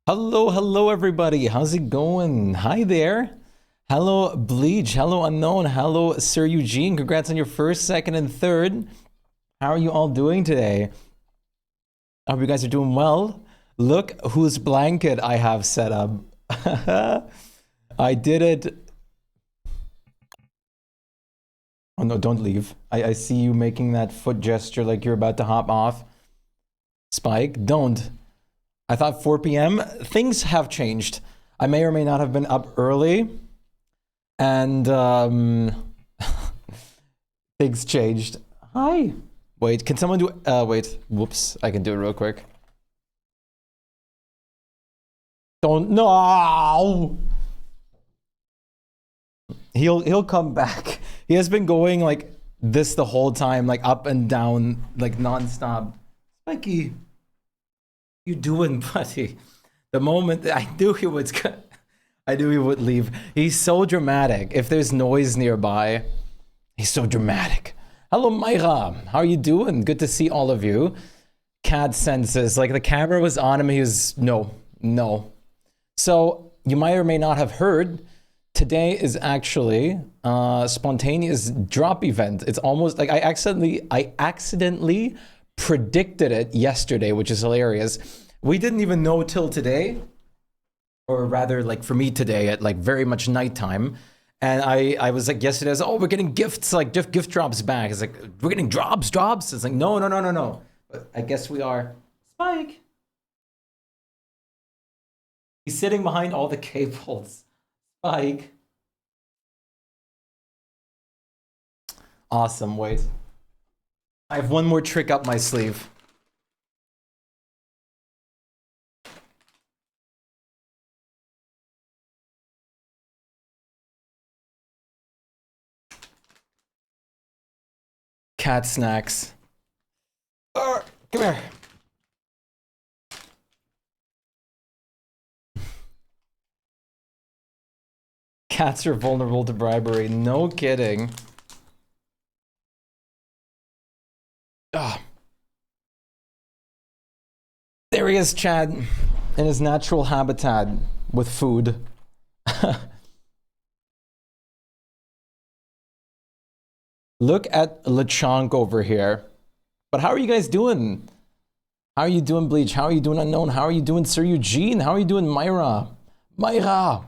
Hello everybody. How's it going? Hi there. Hello Bleach. Hello Unknown. Hello Sir Eugene. Congrats on your first, second, and third. How are you all doing today? I hope you guys are doing well. Look whose blanket I have set up. I did it. Oh no, don't leave. I see you making that foot gesture like you're about to hop off. Spike, don't. I thought 4 p.m. Things have changed. I may or may not have been up early. And things changed. Hi. Wait, can someone do wait. Whoops. I can do it real quick. Don't no. He'll come back. He has been going like this the whole time, like up and down, like nonstop. Spikey. You doing, buddy? The moment I knew he would leave. He's so dramatic. If there's noise nearby, he's so dramatic. Hello, Myra. How are you doing? Good to see all of you. Cat senses. Like the camera was on him. He was no. So you might or may not have heard. Today is actually a spontaneous drop event. It's almost like I accidentally predicted it yesterday, which is hilarious. We didn't even know till today, or rather like for me today at like very much nighttime. And I was like yesterday, I was like, oh, we're getting gifts, like gift drops back. It's like, we're getting drops. It's like, no. But I guess we are. Spike. He's sitting behind all the cables. Spike. Awesome, wait. I have one more trick up my sleeve. Cat snacks. Come here. Cats are vulnerable to bribery. No kidding. There he is, Chad, in his natural habitat with food. Look at LeChonk over here. But how are you guys doing? How are you doing, Bleach? How are you doing, Unknown? How are you doing, Sir Eugene? How are you doing, Myra? Myra!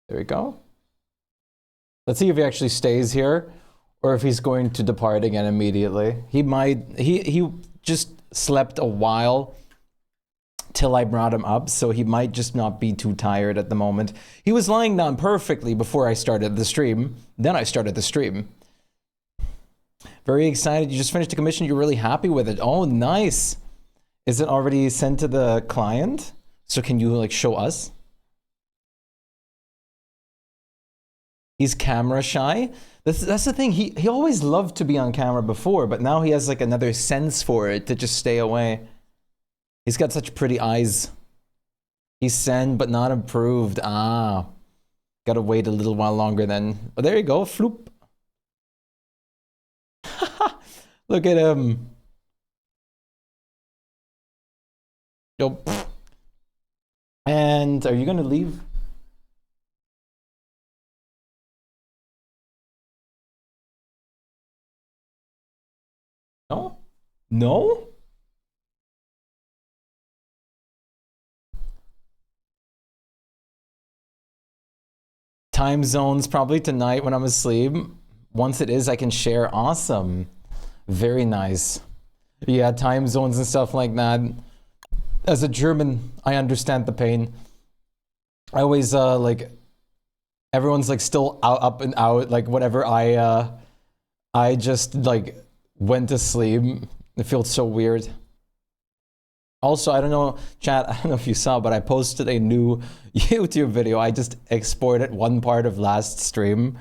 There we go. Let's see if he actually stays here, or if he's going to depart again immediately. He might, he just slept a while till I brought him up, so he might just not be too tired at the moment. He was lying down perfectly before I started the stream. Then I started the stream. Very excited. You just finished the commission. You're really happy with it. Oh, nice. Is it already sent to the client? So can you like show us? He's camera shy. That's the thing. He always loved to be on camera before, but now he has like another sense for it to just stay away. He's got such pretty eyes. He's sent but not approved. Ah, gotta wait a little while longer then. Oh, there you go. Floop. Look at him. Yo. And are you gonna leave? No? No? Time zones probably tonight when I'm asleep. Once it is, I can share. Awesome. Very nice. Yeah, time zones and stuff like that. As a German, I understand the pain. I always like everyone's like still out, up and out, like whatever. I just like went to sleep. It feels so weird. Also, I don't know, chat, I don't know if you saw, but I posted a new YouTube video. I just exported one part of last stream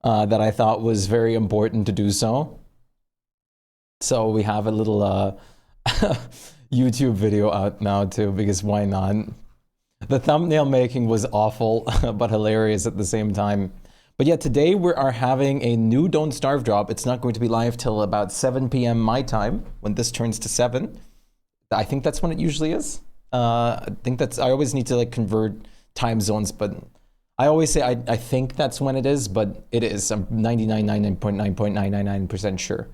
that I thought was very important to do so. So we have a little YouTube video out now too, because why not? The thumbnail making was awful, but hilarious at the same time. But yeah, today we are having a new Don't Starve drop. It's not going to be live till about 7 p.m. my time, when this turns to 7. I think that's when it usually is. I think that's, I always need to like convert time zones, but I always say I think that's when it is, but it is. I'm 99.999.999% sure.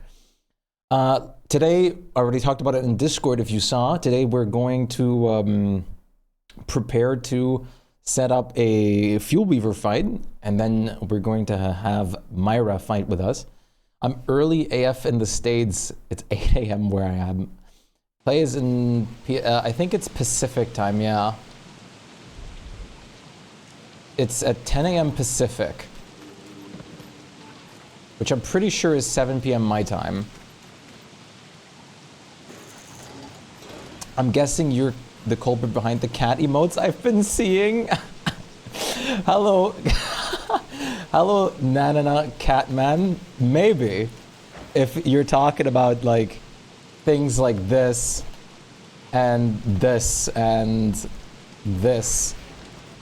Today, I already talked about it in Discord if you saw. Today we're going to prepare to set up a Fuel Weaver fight, and then we're going to have Myra fight with us. I'm early AF in the States. It's 8 a.m. where I am. Play is in, I think it's Pacific time, yeah. It's at 10 a.m. Pacific, which I'm pretty sure is 7 p.m. my time. I'm guessing you're the culprit behind the cat emotes I've been seeing. Hello. Hello, Nanana Catman. Maybe. If you're talking about like things like this and this and this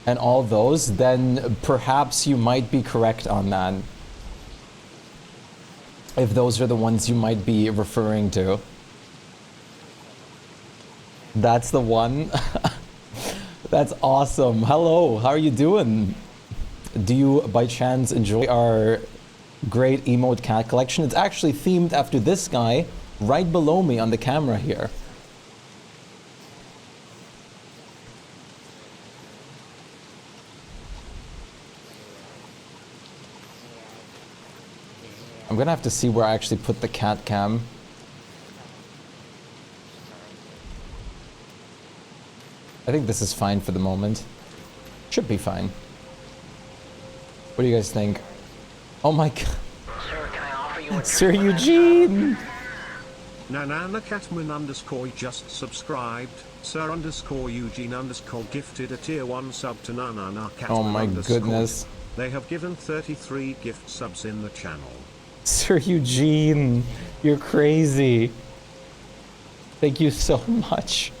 and all those, then perhaps you might be correct on that. If those are the ones you might be referring to. That's the one. That's awesome. Hello, how are you doing? Do you by chance enjoy our great emote cat collection? It's actually themed after this guy right below me on the camera here. I'm gonna have to see where I actually put the cat cam. I think this is fine for the moment. Should be fine. What do you guys think? Oh my god. Sir, can I offer you a Sir Eugene! Nanana Catman _ just subscribed. Sir _ Eugene _ gifted a tier 1 sub to Nanana Catman. Oh my goodness. They have given 33 gift subs in the channel. Sir Eugene, you're crazy. Thank you so much.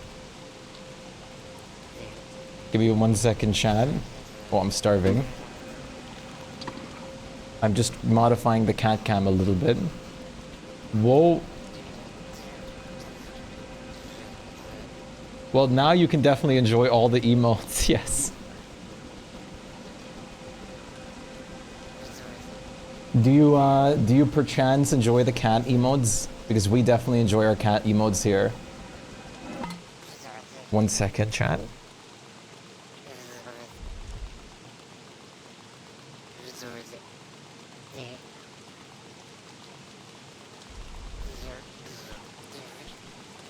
Give me 1 second, chat. Oh, I'm starving. I'm just modifying the cat cam a little bit. Whoa. Well, now you can definitely enjoy all the emotes, yes. Do you perchance enjoy the cat emotes? Because we definitely enjoy our cat emotes here. 1 second, chat.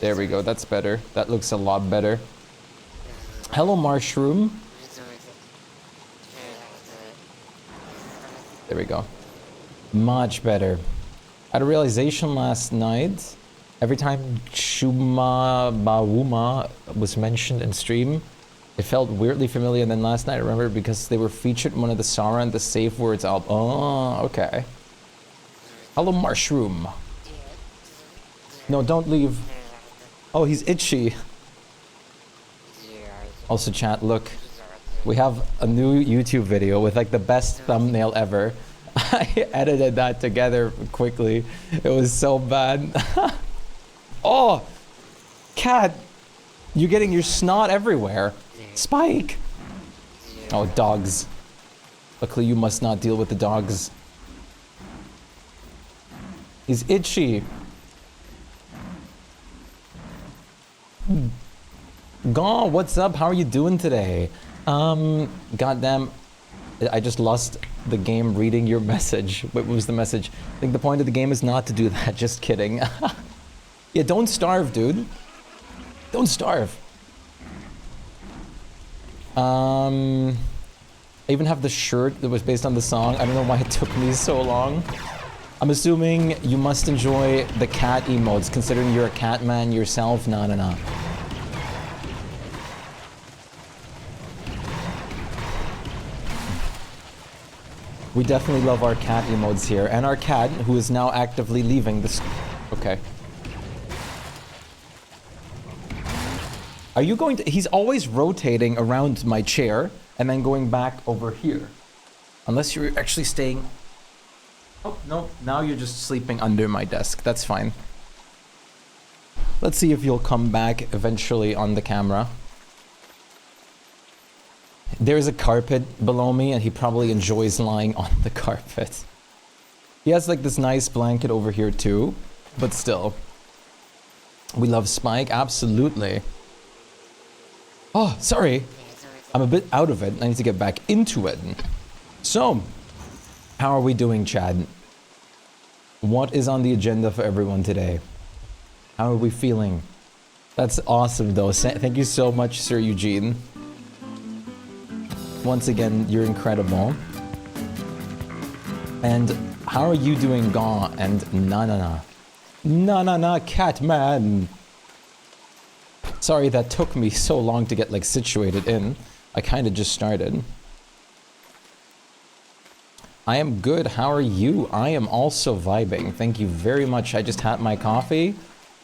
There we go, that's better. That looks a lot better. Hello, Mushroom. There we go. Much better. I had a realization last night. Every time Shuma Bawuma was mentioned in stream, it felt weirdly familiar. And then last night I remember because they were featured in one of the Sara and the Safe Words album. Oh, okay. Hello, Mushroom. No, don't leave. Oh, he's itchy. Also, chat, look. We have a new YouTube video with like the best thumbnail ever. I edited that together quickly. It was so bad. Oh! Cat! You're getting your snot everywhere. Shpyke! Oh, dogs. Luckily, you must not deal with the dogs. He's itchy. Gaw, what's up? How are you doing today? Goddamn, I just lost the game reading your message. What was the message? I think the point of the game is not to do that. Just kidding. Yeah, don't starve, dude. Don't starve. I even have the shirt that was based on the song. I don't know why it took me so long. I'm assuming you must enjoy the cat emotes, considering you're a cat man yourself. No. We definitely love our cat emotes here, and our cat, who is now actively leaving this. Okay. Are you going to... He's always rotating around my chair, and then going back over here. Unless you're actually staying... Oh, no. Now you're just sleeping under my desk. That's fine. Let's see if you'll come back eventually on the camera. There's a carpet below me, and he probably enjoys lying on the carpet. He has like this nice blanket over here too, but still. We love Shpyke, absolutely. Oh, sorry. I'm a bit out of it. I need to get back into it. So, how are we doing, Chad? What is on the agenda for everyone today? How are we feeling? That's awesome, though. Thank you so much, Sir Eugene. Once again, you're incredible. And how are you doing, Gaw and Na-na-na? Na-na-na, Catman! Sorry, that took me so long to get, like, situated in. I kind of just started. I am good. How are you? I am also vibing. Thank you very much. I just had my coffee.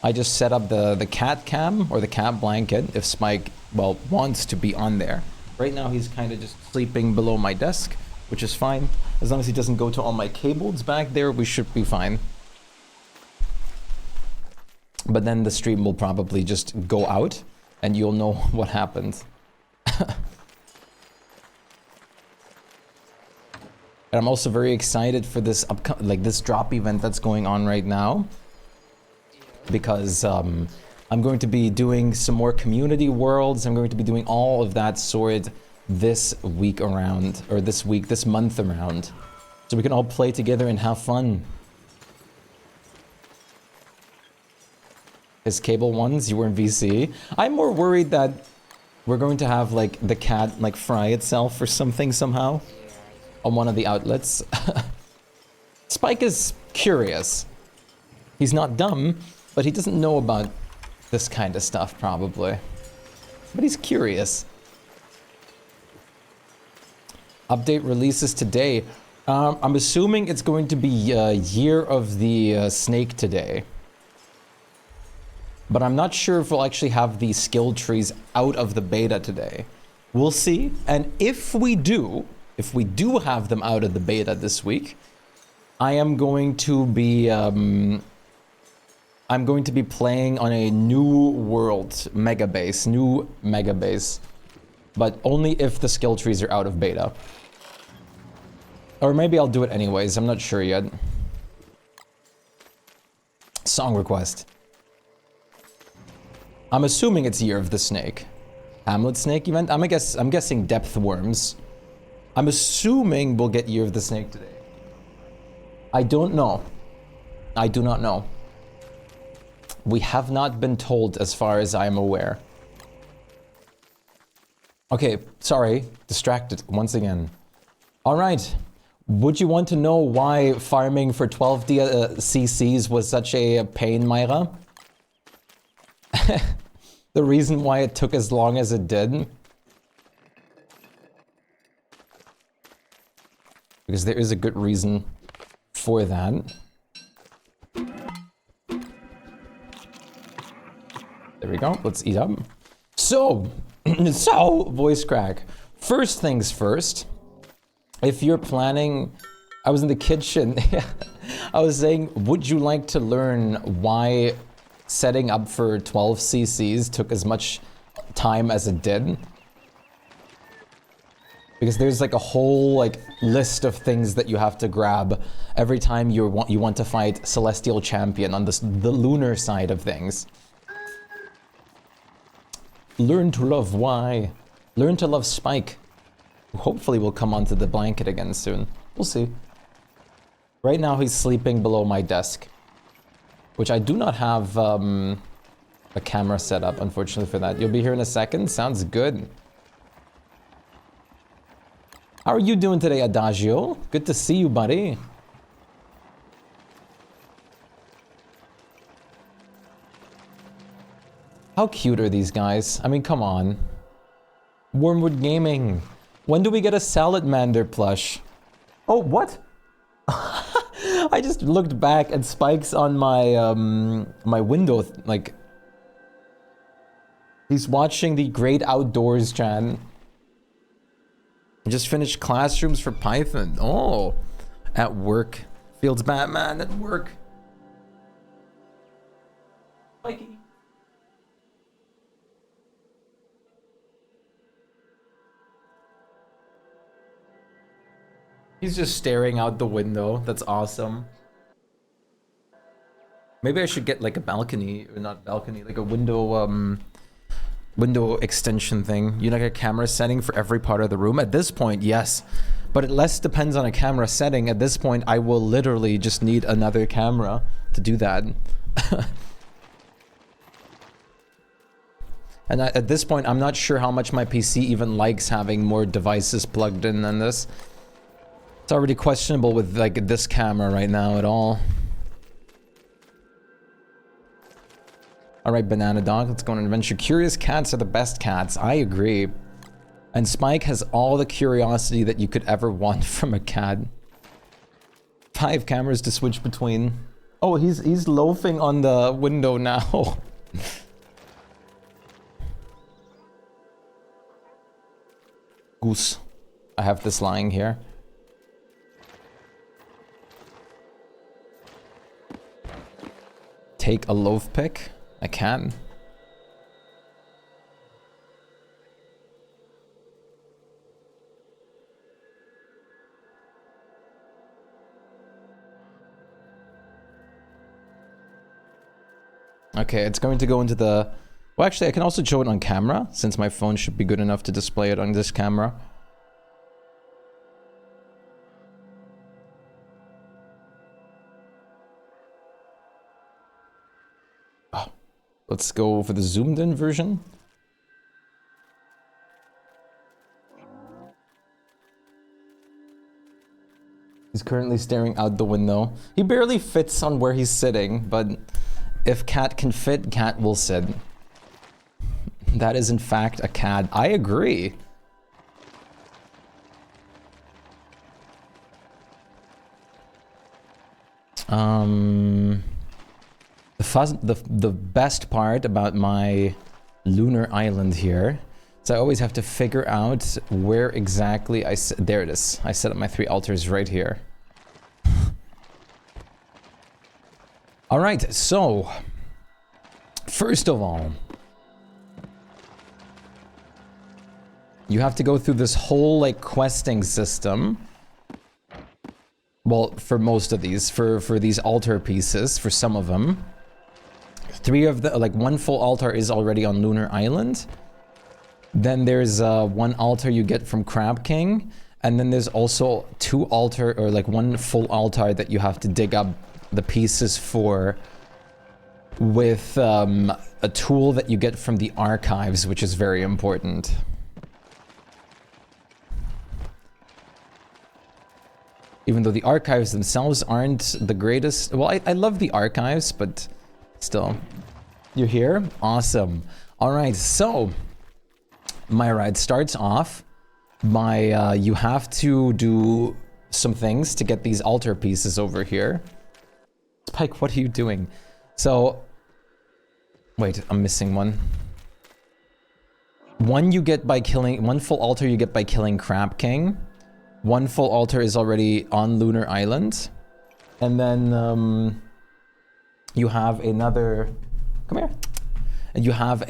I just set up the cat cam, or the cat blanket, if Shpyke, well, wants to be on there. Right now, he's kind of just sleeping below my desk, which is fine. As long as he doesn't go to all my cables back there, we should be fine. But then the stream will probably just go out, and you'll know what happened. And I'm also very excited for this this drop event that's going on right now, because I'm going to be doing some more community worlds. I'm going to be doing all of that sort this week around, or this month around, so we can all play together and have fun. His cable ones, you were in VC. I'm more worried that we're going to have like the cat like fry itself or something somehow on one of the outlets. Shpyke is curious. He's not dumb, but he doesn't know about this kind of stuff probably. But he's curious. Update releases today. I'm assuming it's going to be Year of the Snake today. But I'm not sure if we'll actually have the skill trees out of the beta today. We'll see. And if we do have them out of the beta this week, I am going to be playing on a new world, new Megabase, but only if the skill trees are out of beta. Or maybe I'll do it anyways, I'm not sure yet. Song request. I'm assuming it's Year of the Snake. Hamlet Snake event? I'm guessing Depth Worms. I'm assuming we'll get Year of the Snake today. I don't know. I do not know. We have not been told as far as I am aware. Okay, sorry. Distracted once again. Alright. Would you want to know why farming for 12 CCs was such a pain, Myra? The reason why it took as long as it did? Because there is a good reason for that. There we go, let's eat up. So, voice crack. First things first, if you're planning, I was in the kitchen, I was saying, would you like to learn why setting up for 12 CCs took as much time as it did? Because there's like a whole like list of things that you have to grab every time you want to fight Celestial Champion on the lunar side of things. Learn to love why. Learn to love Shpyke. Hopefully we'll come onto the blanket again soon. We'll see. Right now he's sleeping below my desk, which I do not have a camera set up, unfortunately, for that. You'll be here in a second? Sounds good. How are you doing today, Adagio? Good to see you, buddy. How cute are these guys? I mean, come on. Wormwood Gaming. When do we get a Salamander plush? Oh, what? I just looked back and Spike's on my my window, like he's watching the Great Outdoors Chan. Just finished classrooms for Python. Oh, at work. Fields Batman at work. Mikey. He's just staring out the window. That's awesome. Maybe I should get like a balcony, or not balcony, like a window, window extension thing. You know, like a camera setting for every part of the room. At this point, yes. But it less depends on a camera setting. At this point, I will literally just need another camera to do that. And at this point, I'm not sure how much my PC even likes having more devices plugged in than this. It's already questionable with like this camera right now at all. Alright, Banana Dog, let's go on an adventure. Curious cats are the best cats. I agree. And Shpyke has all the curiosity that you could ever want from a cat. 5 cameras to switch between. Oh, he's loafing on the window now. Goose. I have this lying here. Take a loaf pick. I can. Okay, it's going to go into the... Well, actually, I can also show it on camera, since my phone should be good enough to display it on this camera. Oh, let's go for the zoomed in version. He's currently staring out the window. He barely fits on where he's sitting, but if cat can fit, cat will sit. That is in fact a cat. I agree. The best part about my lunar island here is I always have to figure out where exactly there it is. I set up my 3 altars right here. All right, so first of all, you have to go through this whole like questing system. Well, for most of these, for these altar pieces, for some of them. 3 of the, like 1 full altar is already on Lunar Island. Then there's 1 altar you get from Crab King. And then there's also 2 altar, or like 1 full altar that you have to dig up the pieces for with a tool that you get from the archives, which is very important. Even though the archives themselves aren't the greatest. Well, I love the archives, but still. You're here? Awesome. All right, so my ride starts off by you have to do some things to get these altar pieces over here. Shpyke, what are you doing? So, wait, I'm missing one. 1 you get by killing, 1 full altar you get by killing Crab King. 1 full altar is already on Lunar Island. And then you have another, come here. And you have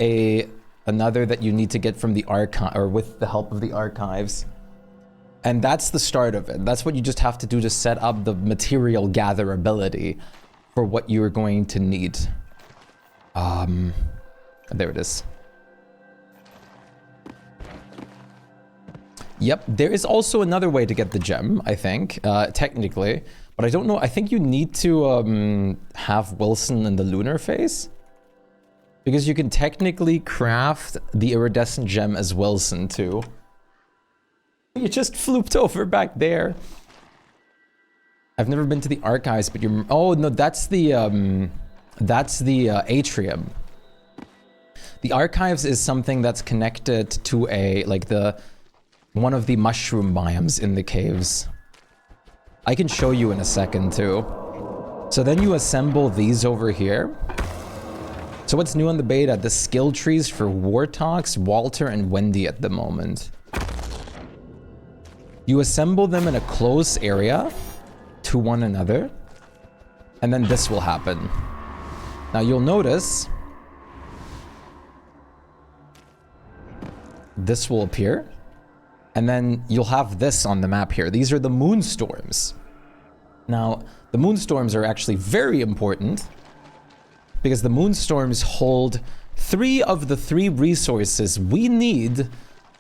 another that you need to get from the archive, or with the help of the archives. And that's the start of it. That's what you just have to do to set up the material gatherability for what you're going to need. There it is. Yep, there is also another way to get the gem, I think, technically. But I don't know, I think you need to have Wilson in the lunar phase. Because you can technically craft the iridescent gem as Wilson too. You just flooped over back there. I've never been to the archives, but you're... Oh, no, that's the atrium. The archives is something that's connected to one of the mushroom biomes in the caves. I can show you in a second too. So then you assemble these over here. So what's new on the beta? The skill trees for Wartox, Walter, and Wendy at the moment. You assemble them in a close area to one another, and then this will happen. Now you'll notice this will appear, And then you'll have this on the map here. These are the moonstorms. Now, the moonstorms are actually very important because the moonstorms hold 3 of the 3 resources we need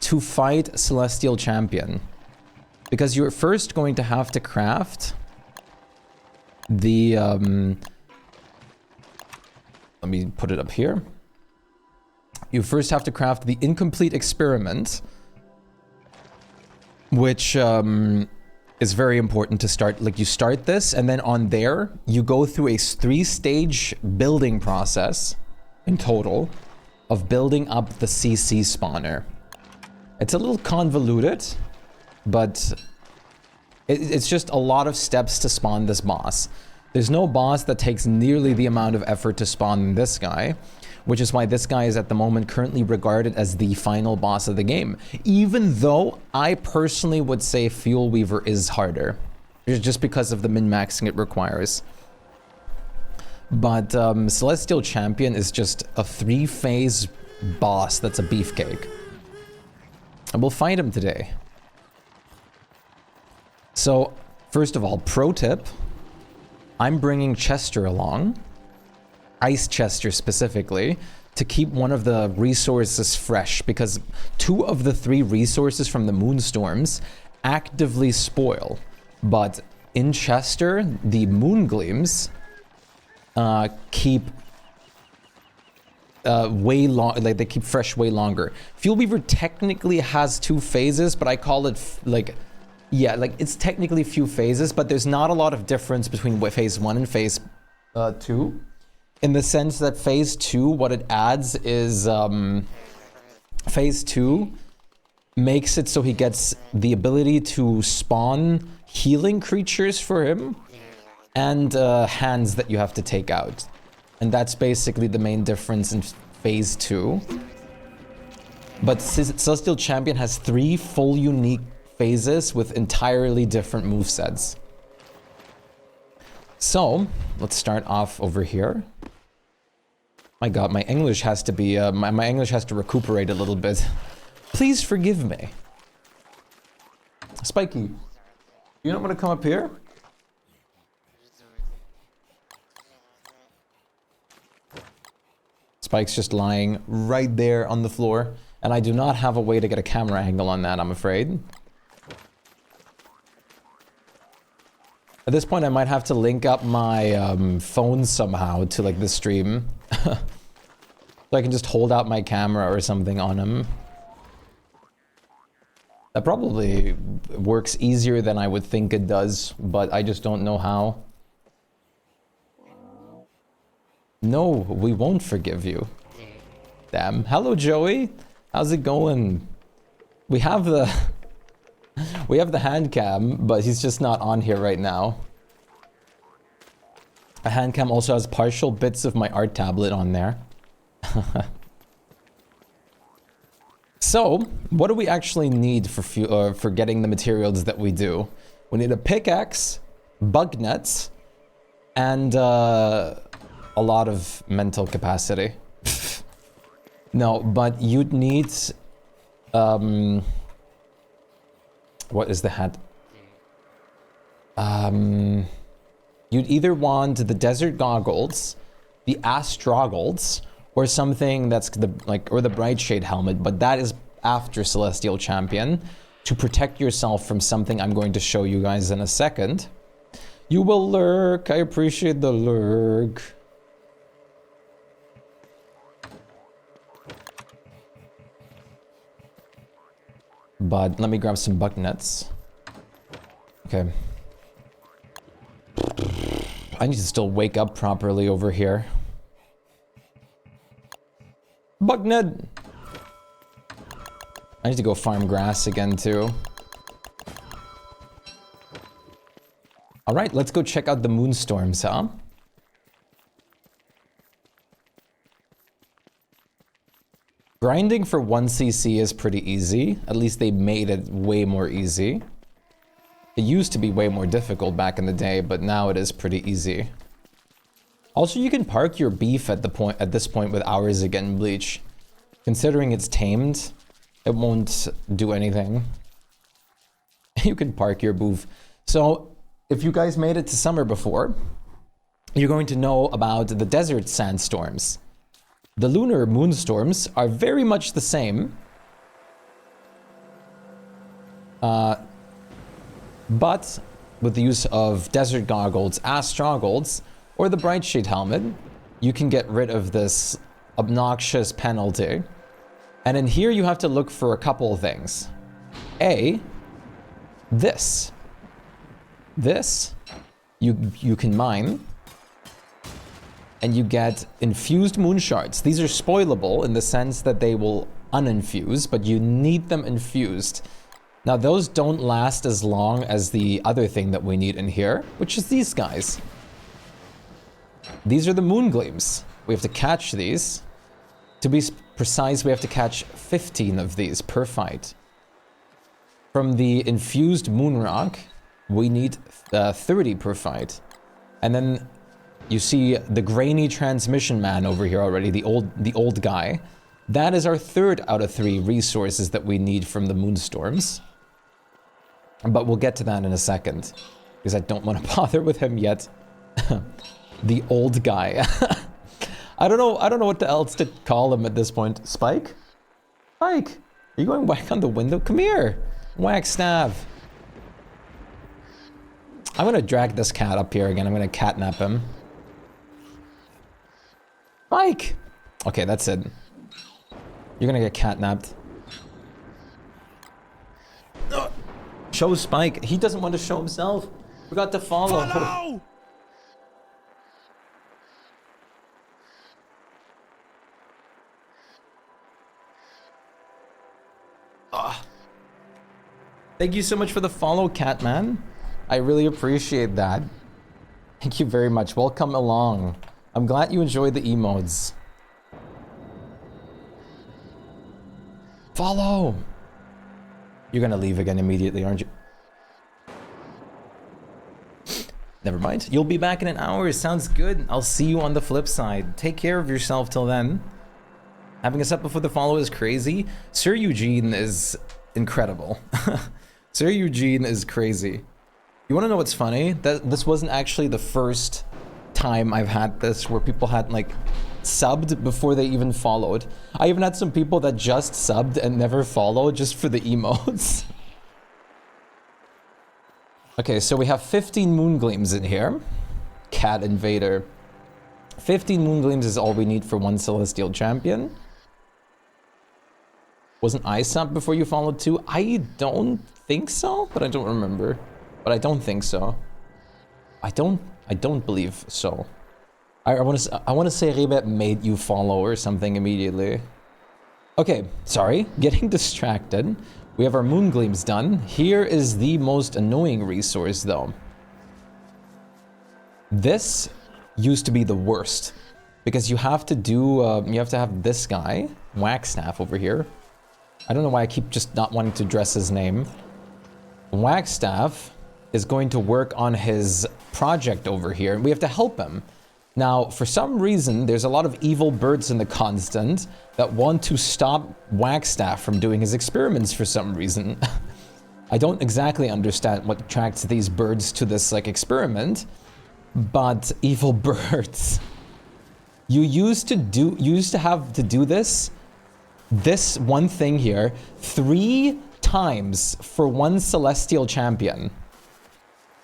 to fight Celestial Champion. Because you're first going to have to craft the, let me put it up here. You first have to craft the incomplete experiment, which is very important to start. Like, you start this, and then on there, you go through a 3-stage building process in total of building up the CC spawner. It's a little convoluted, but it's just a lot of steps to spawn this boss. There's no boss that takes nearly the amount of effort to spawn this guy, which is why this guy is at the moment currently regarded as the final boss of the game. Even though I personally would say Fuel Weaver is harder, just because of the min-maxing it requires. But Celestial Champion is just a 3-phase boss that's a beefcake. And we'll fight him today. So, first of all, pro tip, I'm bringing Chester along. Ice Chester specifically, to keep one of the resources fresh, because 2 of the 3 resources from the moonstorms actively spoil. But in Chester, the moon gleams keep way long, like they keep fresh way longer. Fuel Weaver technically has 2 phases, but I call it yeah, like it's technically few phases, but there's not a lot of difference between phase 1 and phase 2. In the sense that phase 2, what it adds is phase 2 makes it so he gets the ability to spawn healing creatures for him and hands that you have to take out. And that's basically the main difference in phase 2. But Celestial Champion has 3 full unique phases with entirely different movesets. So, let's start off over here. My god, my English has to be, my English has to recuperate a little bit. Please forgive me. Spikey, you don't want to come up here? Spike's just lying right there on the floor, and I do not have a way to get a camera angle on that, I'm afraid. At this point, I might have to link up my phone somehow to like the stream. So I can just hold out my camera or something on him. That probably works easier than I would think it does, but I just don't know how. No, we won't forgive you. Damn. Hello, Joey. How's it going? We have the hand cam, but he's just not on here right now. A hand cam also has partial bits of my art tablet on there. So, what do we actually need for getting the materials that we do? We need a pickaxe, bug nets, and a lot of mental capacity. No, but you'd need what is the hat? You'd either want the desert goggles, the astroggles, or something that's or the bright shade helmet, but that is after Celestial Champion, to protect yourself from something I'm going to show you guys in a second. You will lurk. I appreciate the lurk. But let me grab some buck nuts. Okay. I need to still wake up properly over here. Bucknut! I need to go farm grass again too. Alright, let's go check out the moonstorms, huh? Grinding for 1cc is pretty easy. At least they made it way more easy. It used to be way more difficult back in the day, but now it is pretty easy. Also, you can park your beef at this point with hours again bleach. Considering it's tamed, it won't do anything. You can park your booth. So if you guys made it to summer before, you're going to know about the desert sandstorms. The lunar moonstorms are very much the same. But with the use of desert goggles, astrogoggles, or the bright shade helmet, you can get rid of this obnoxious penalty. And in here you have to look for a couple of things. This you can mine, and you get infused moon shards. These are spoilable in the sense that they will uninfuse, but you need them infused. Now those don't last as long as the other thing that we need in here, which is these guys. These are the moon gleams. We have to catch these. To be precise, we have to catch 15 of these per fight. From the infused moon rock, we need 30 per fight. And then you see the grainy transmission man over here already, the old guy. That is our 3rd out of 3 resources that we need from the moonstorms. But we'll get to that in a second, because I don't want to bother with him yet. The old guy. I don't know what else to call him at this point. Spike? Spike, are you going whack on the window? Come here. Whack staff. I'm gonna drag this cat up here again. I'm gonna catnap him. Spike! Okay, that's it. You're gonna get catnapped. Show Spike. He doesn't want to show himself. Forgot to follow. Follow! Thank you so much for the follow, Catman. I really appreciate that. Thank you very much. Welcome along. I'm glad you enjoyed the emotes. Follow! You're gonna leave again immediately, aren't you? Never mind. You'll be back in an hour. Sounds good. I'll see you on the flip side. Take care of yourself till then. Having us up before the follow is crazy. Sir Eugene is incredible. Sir Eugene is crazy. You want to know what's funny? That this wasn't actually the first time I've had this where people had like subbed before they even followed. I even had some people that just subbed and never followed just for the emotes. Okay, so we have 15 moon gleams in here. Cat Invader. 15 moon gleams is all we need for 1 celestial champion. Wasn't I subbed before you followed too? I don't think so, but I don't remember. But I don't think so. I don't believe so. I want to say Rebet made you follow or something immediately. Okay, sorry, getting distracted. We have our moon gleams done. Here is the most annoying resource though. This used to be the worst because you have to do you have to have this guy, Wagstaff over here. I don't know why I keep just not wanting to address his name. Wagstaff is going to work on his project over here, and we have to help him. Now, for some reason, there's a lot of evil birds in the constant that want to stop Wagstaff from doing his experiments for some reason. I don't exactly understand what attracts these birds to this, like, experiment, but evil birds. You used to have to do this one thing here 3 times for 1 celestial champion.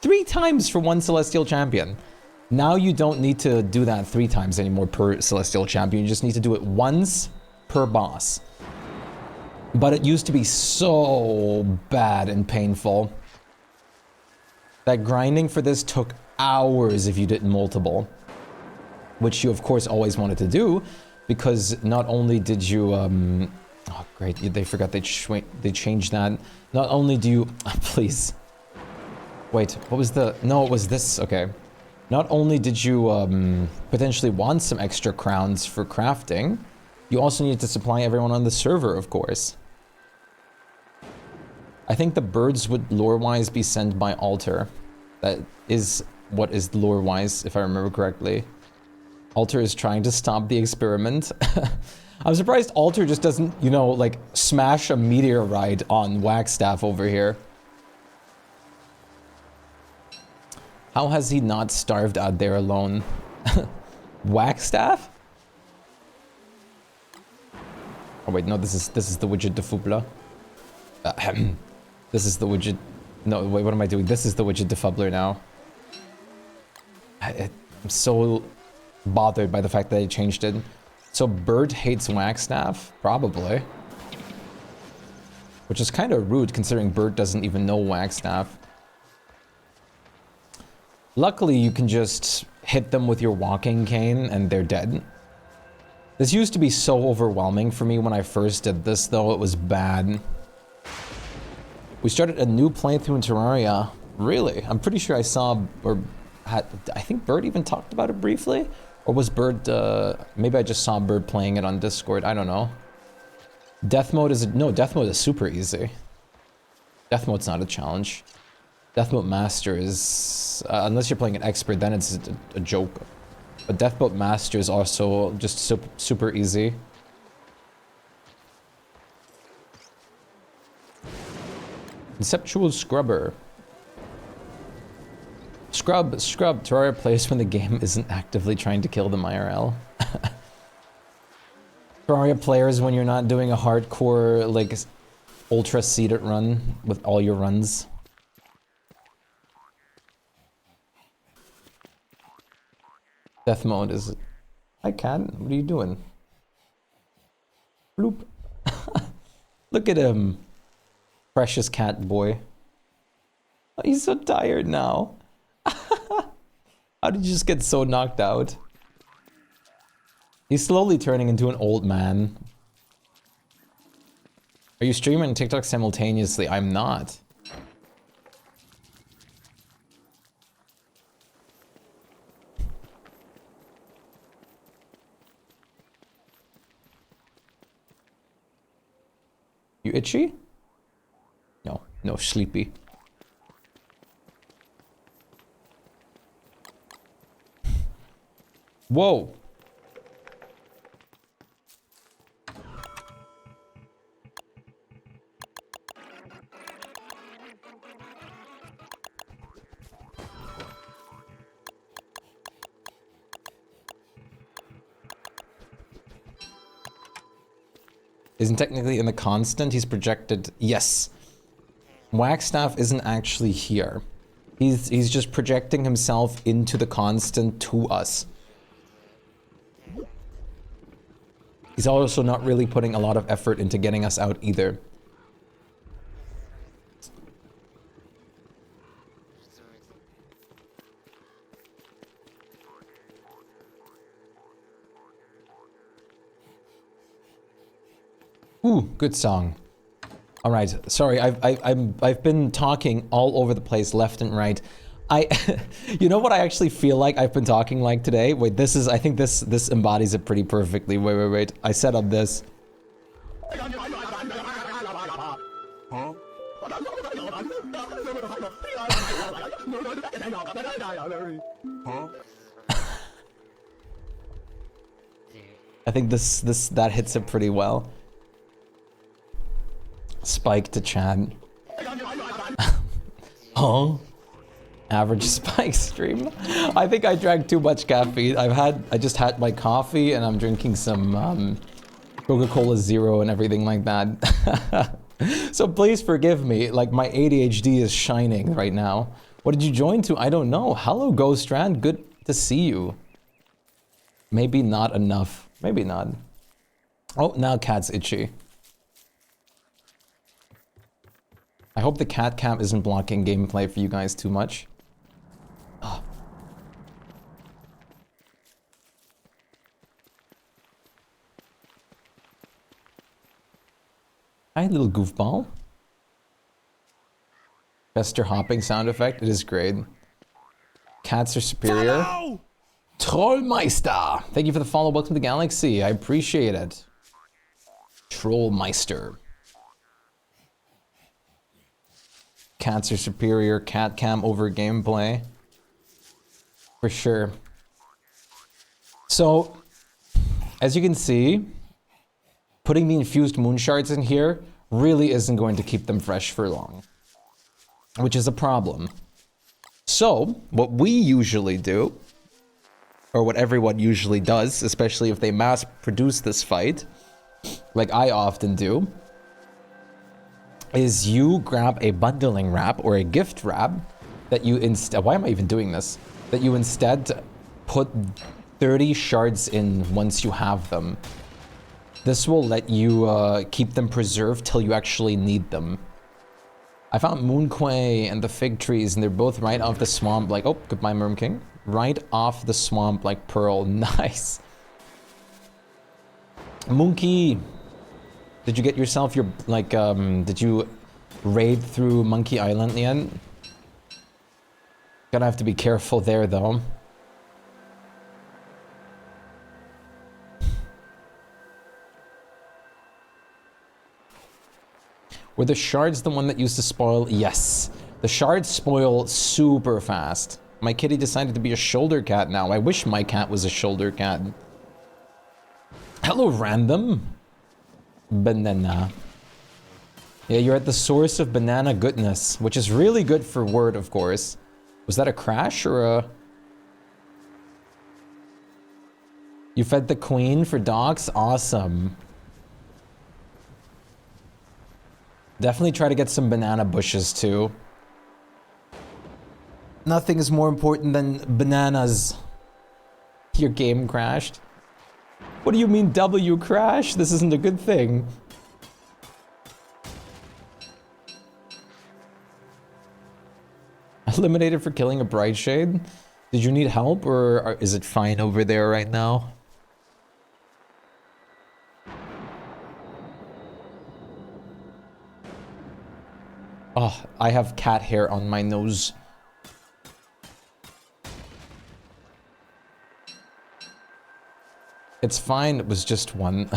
3 times for 1 celestial champion. Now you don't need to do that 3 times anymore per celestial champion. You just need to do it once per boss. But it used to be so bad and painful. That grinding for this took hours if you did multiple. Which you of course always wanted to do. Because not only did you, oh great, they forgot they changed that. Not only do you, please. Wait, what was the, no, it was this, okay. Not only did you potentially want some extra crowns for crafting, you also needed to supply everyone on the server, of course. I think the birds would lore-wise be sent by Alter. That is what is lore-wise, if I remember correctly. Alter is trying to stop the experiment. I'm surprised Alter just doesn't, you know, like, smash a meteorite on Wagstaff over here. How has he not starved out there alone? Whackstaff? Oh wait, no, this is the widget de Fubler. This is the widget. No, wait, what am I doing? This is the widget de Fubler now. I'm so bothered by the fact that I changed it. So Bert hates Whackstaff? Probably. Which is kind of rude considering Bert doesn't even know Whackstaff. Luckily, you can just hit them with your walking cane and they're dead. This used to be so overwhelming for me when I first did this, though. It was bad. We started a new playthrough in Terraria. Really? I'm pretty sure I saw, or had, I think Bert even talked about it briefly? Or was Bert, maybe I just saw Bert playing it on Discord. I don't know. Death mode is, no, death mode is super easy. Death mode's not a challenge. Death mode master is, unless you're playing an expert, then it's a joke. But death mode master is also just super easy. Conceptual scrubber. Scrub, Terraria plays when the game isn't actively trying to kill them IRL. Terraria players when you're not doing a hardcore, like, ultra seeded run with all your runs. Death mode is... Hi, cat. What are you doing? Bloop. Look at him. Precious cat boy. Oh, he's so tired now. How did you just get so knocked out? He's slowly turning into an old man. Are you streaming and TikTok simultaneously? I'm not. You itchy? No, no, sleepy. Whoa! Isn't technically in the constant, he's projected. Yes. Whackstaff isn't actually here. He's just projecting himself into the constant to us. He's also not really putting a lot of effort into getting us out either. Ooh, good song. All right, sorry, I've been talking all over the place, left and right. You know what I actually feel like I've been talking like today? Wait, this is, I think this embodies it pretty perfectly. Wait. I set up this. I think that hits it pretty well. Spike to Chad. Huh? Average Spike stream. I think I drank too much caffeine. I just had my coffee and I'm drinking some Coca-Cola Zero and everything like that. So please forgive me. Like my ADHD is shining right now. What did you join to? I don't know. Hello, Ghost Strand. Good to see you. Maybe not enough. Maybe not. Oh, now cat's itchy. I hope the cat cam isn't blocking gameplay for you guys too much. Oh. Hi, little goofball. Bester hopping sound effect. It is great. Cats are superior. Follow! Trollmeister! Thank you for the follow. Welcome to the galaxy. I appreciate it. Trollmeister. Cats are superior. Cat cam over gameplay. For sure. So, as you can see, putting the infused moon shards in here really isn't going to keep them fresh for long. Which is a problem. So, what we usually do, or what everyone usually does, especially if they mass produce this fight, like I often do, is you grab a bundling wrap or a gift wrap that you instead, why am I even doing this? That you instead put 30 shards in once you have them. This will let you keep them preserved till you actually need them. I found Moonquay and the fig trees, and they're both right off the swamp, like, oh, goodbye, Merm King. Right off the swamp, like Pearl. Nice. Monkey, did you get yourself your, like, did you raid through Monkey Island yet? Gonna have to be careful there, though. Were the shards the one that used to spoil? Yes. The shards spoil super fast. My kitty decided to be a shoulder cat now. I wish my cat was a shoulder cat. Hello, random. Banana. Yeah, you're at the source of banana goodness, which is really good for word, of course. Was that a crash or a... You fed the queen for dogs? Awesome. Definitely try to get some banana bushes too. Nothing is more important than bananas. Your game crashed. What do you mean W crash? This isn't a good thing. Eliminated for killing a bright shade? Did you need help or is it fine over there right now? Oh, I have cat hair on my nose. It's fine, it was just one.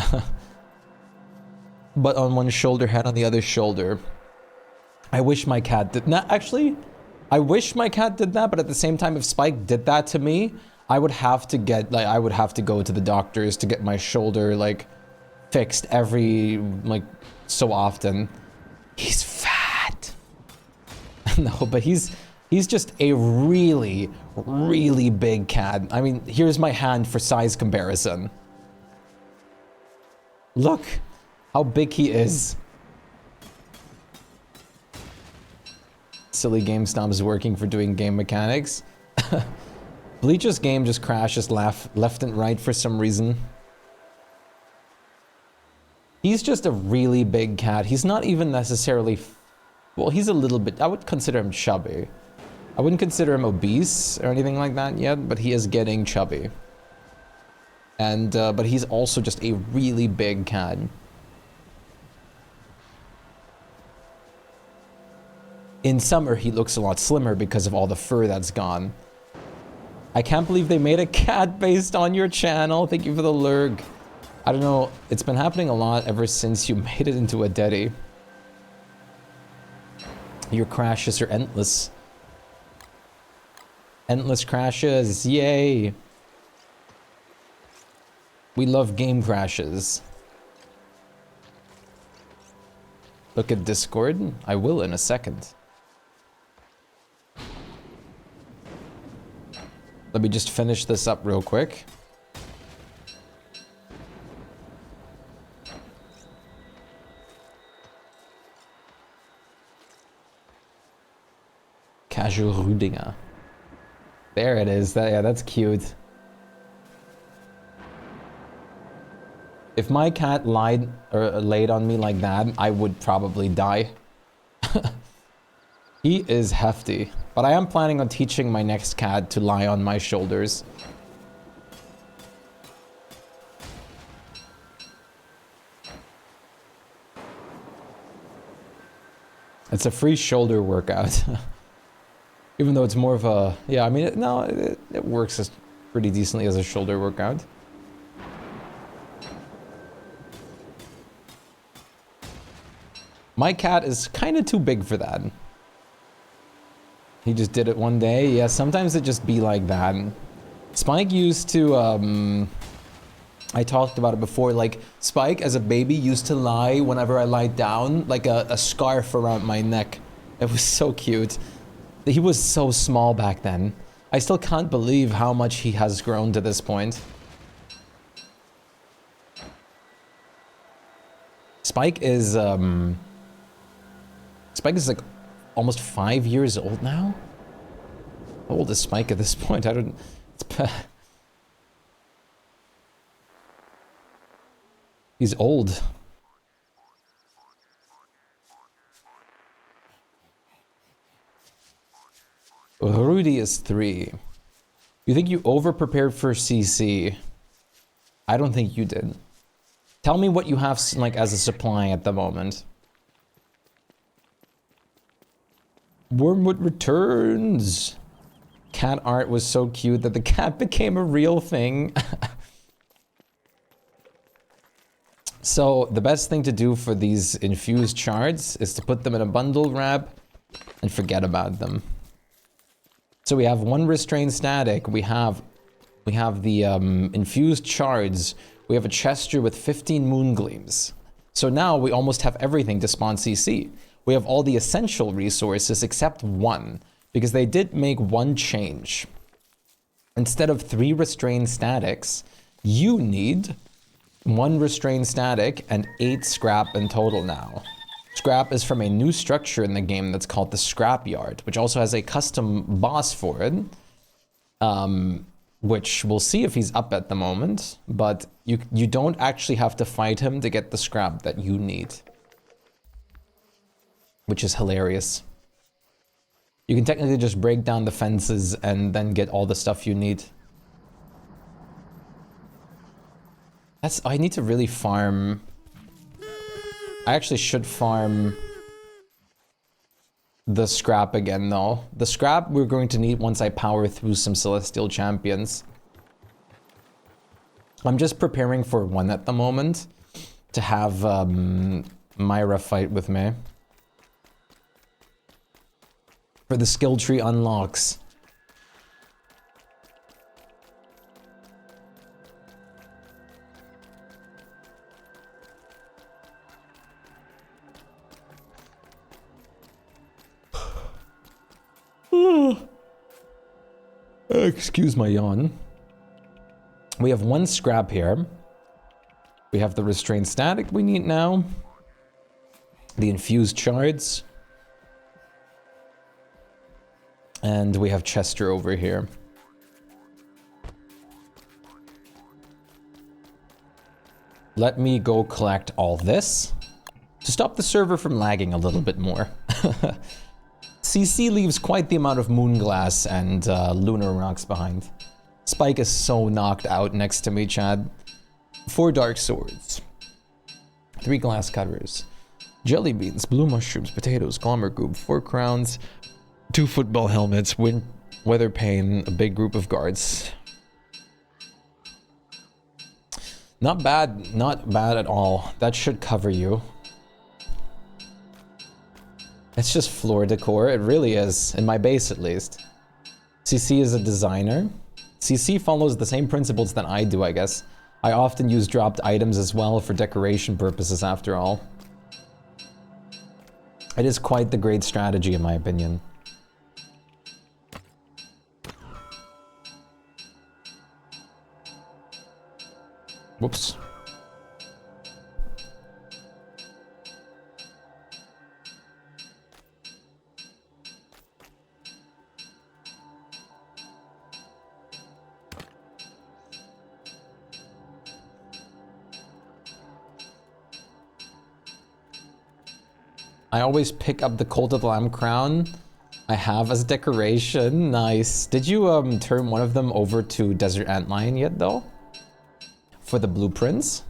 But on one shoulder, head on the other shoulder. I wish my cat did not. Actually, I wish my cat did that, but at the same time, if Shpyke did that to me, I would have to get, like, I would have to go to the doctors to get my shoulder, like, fixed every, like, so often. He's fat. No, but he's just a really, really big cat. I mean, here's my hand for size comparison. Look how big he is. Silly GameStop is working for doing game mechanics. Bleach's game just crashes left and right for some reason. He's just a really big cat. He's not even necessarily... Well, he's a little bit... I would consider him chubby. I wouldn't consider him obese or anything like that yet, but he is getting chubby. And, but he's also just a really big cat. In summer, he looks a lot slimmer because of all the fur that's gone. I can't believe they made a cat based on your channel. Thank you for the lurg. I don't know, it's been happening a lot ever since you made it into a Deddy. Your crashes are endless. Endless crashes, yay! We love game crashes. Look at Discord. I will in a second. Let me just finish this up real quick. Casual Rudinger. There it is. Yeah, that's cute. If my cat lied or laid on me like that, I would probably die. He is hefty. But I am planning on teaching my next cat to lie on my shoulders. It's a free shoulder workout. Even though it's more of a... Yeah, I mean, it works as pretty decently as a shoulder workout. My cat is kind of too big for that. He just did it one day. Yeah, sometimes it just be like that. Shpyke used to... I talked about it before. Like, Shpyke, as a baby, used to lie whenever I lie down, like a scarf around my neck. It was so cute. He was so small back then. I still can't believe how much he has grown to this point. Shpyke is like almost 5 years old now. How old is Shpyke at this point? I don't. He's old. Rudy is 3. You think you over-prepared for CC? I don't think you did. Tell me what you have like as a supply at the moment. Wormwood returns. Cat art was so cute that the cat became a real thing. So the best thing to do for these infused shards is to put them in a bundle wrap and forget about them. So we have 1 restrained static, we have the infused shards, we have a Chester with 15 moon gleams. So now we almost have everything to spawn CC. We have all the essential resources except 1, because they did make 1 change. Instead of 3 restrained statics, you need 1 restrained static and 8 scrap in total now. Scrap is from a new structure in the game that's called the Scrapyard, which also has a custom boss for it, which we'll see if he's up at the moment, but you don't actually have to fight him to get the scrap that you need, which is hilarious. You can technically just break down the fences and then get all the stuff you need. I need to really farm. I actually should farm the scrap again, though. The scrap we're going to need once I power through some Celestial Champions. I'm just preparing for 1 at the moment to have Myra fight with me. For the skill tree unlocks. Excuse my yawn. We have 1 scrap here. We have the restrained static we need now. The infused shards. And we have Chester over here. Let me go collect all this to stop the server from lagging a little bit more. CC leaves quite the amount of moon glass and lunar rocks behind. Shpyke is so knocked out next to me, Chad. 4 dark swords. 3 glass cutters. Jelly beans, blue mushrooms, potatoes, glommer goop, 4 crowns, 2 football helmets, weather pane, a big group of guards. Not bad, not bad at all. That should cover you. It's just floor decor, it really is, in my base at least. CC is a designer. CC follows the same principles that I do, I guess. I often use dropped items as well for decoration purposes after all. It is quite the great strategy in my opinion. Whoops. I always pick up the Cult of the Lamb crown I have as decoration. Nice. Did you turn one of them over to Desert Antlion yet though? For the blueprints?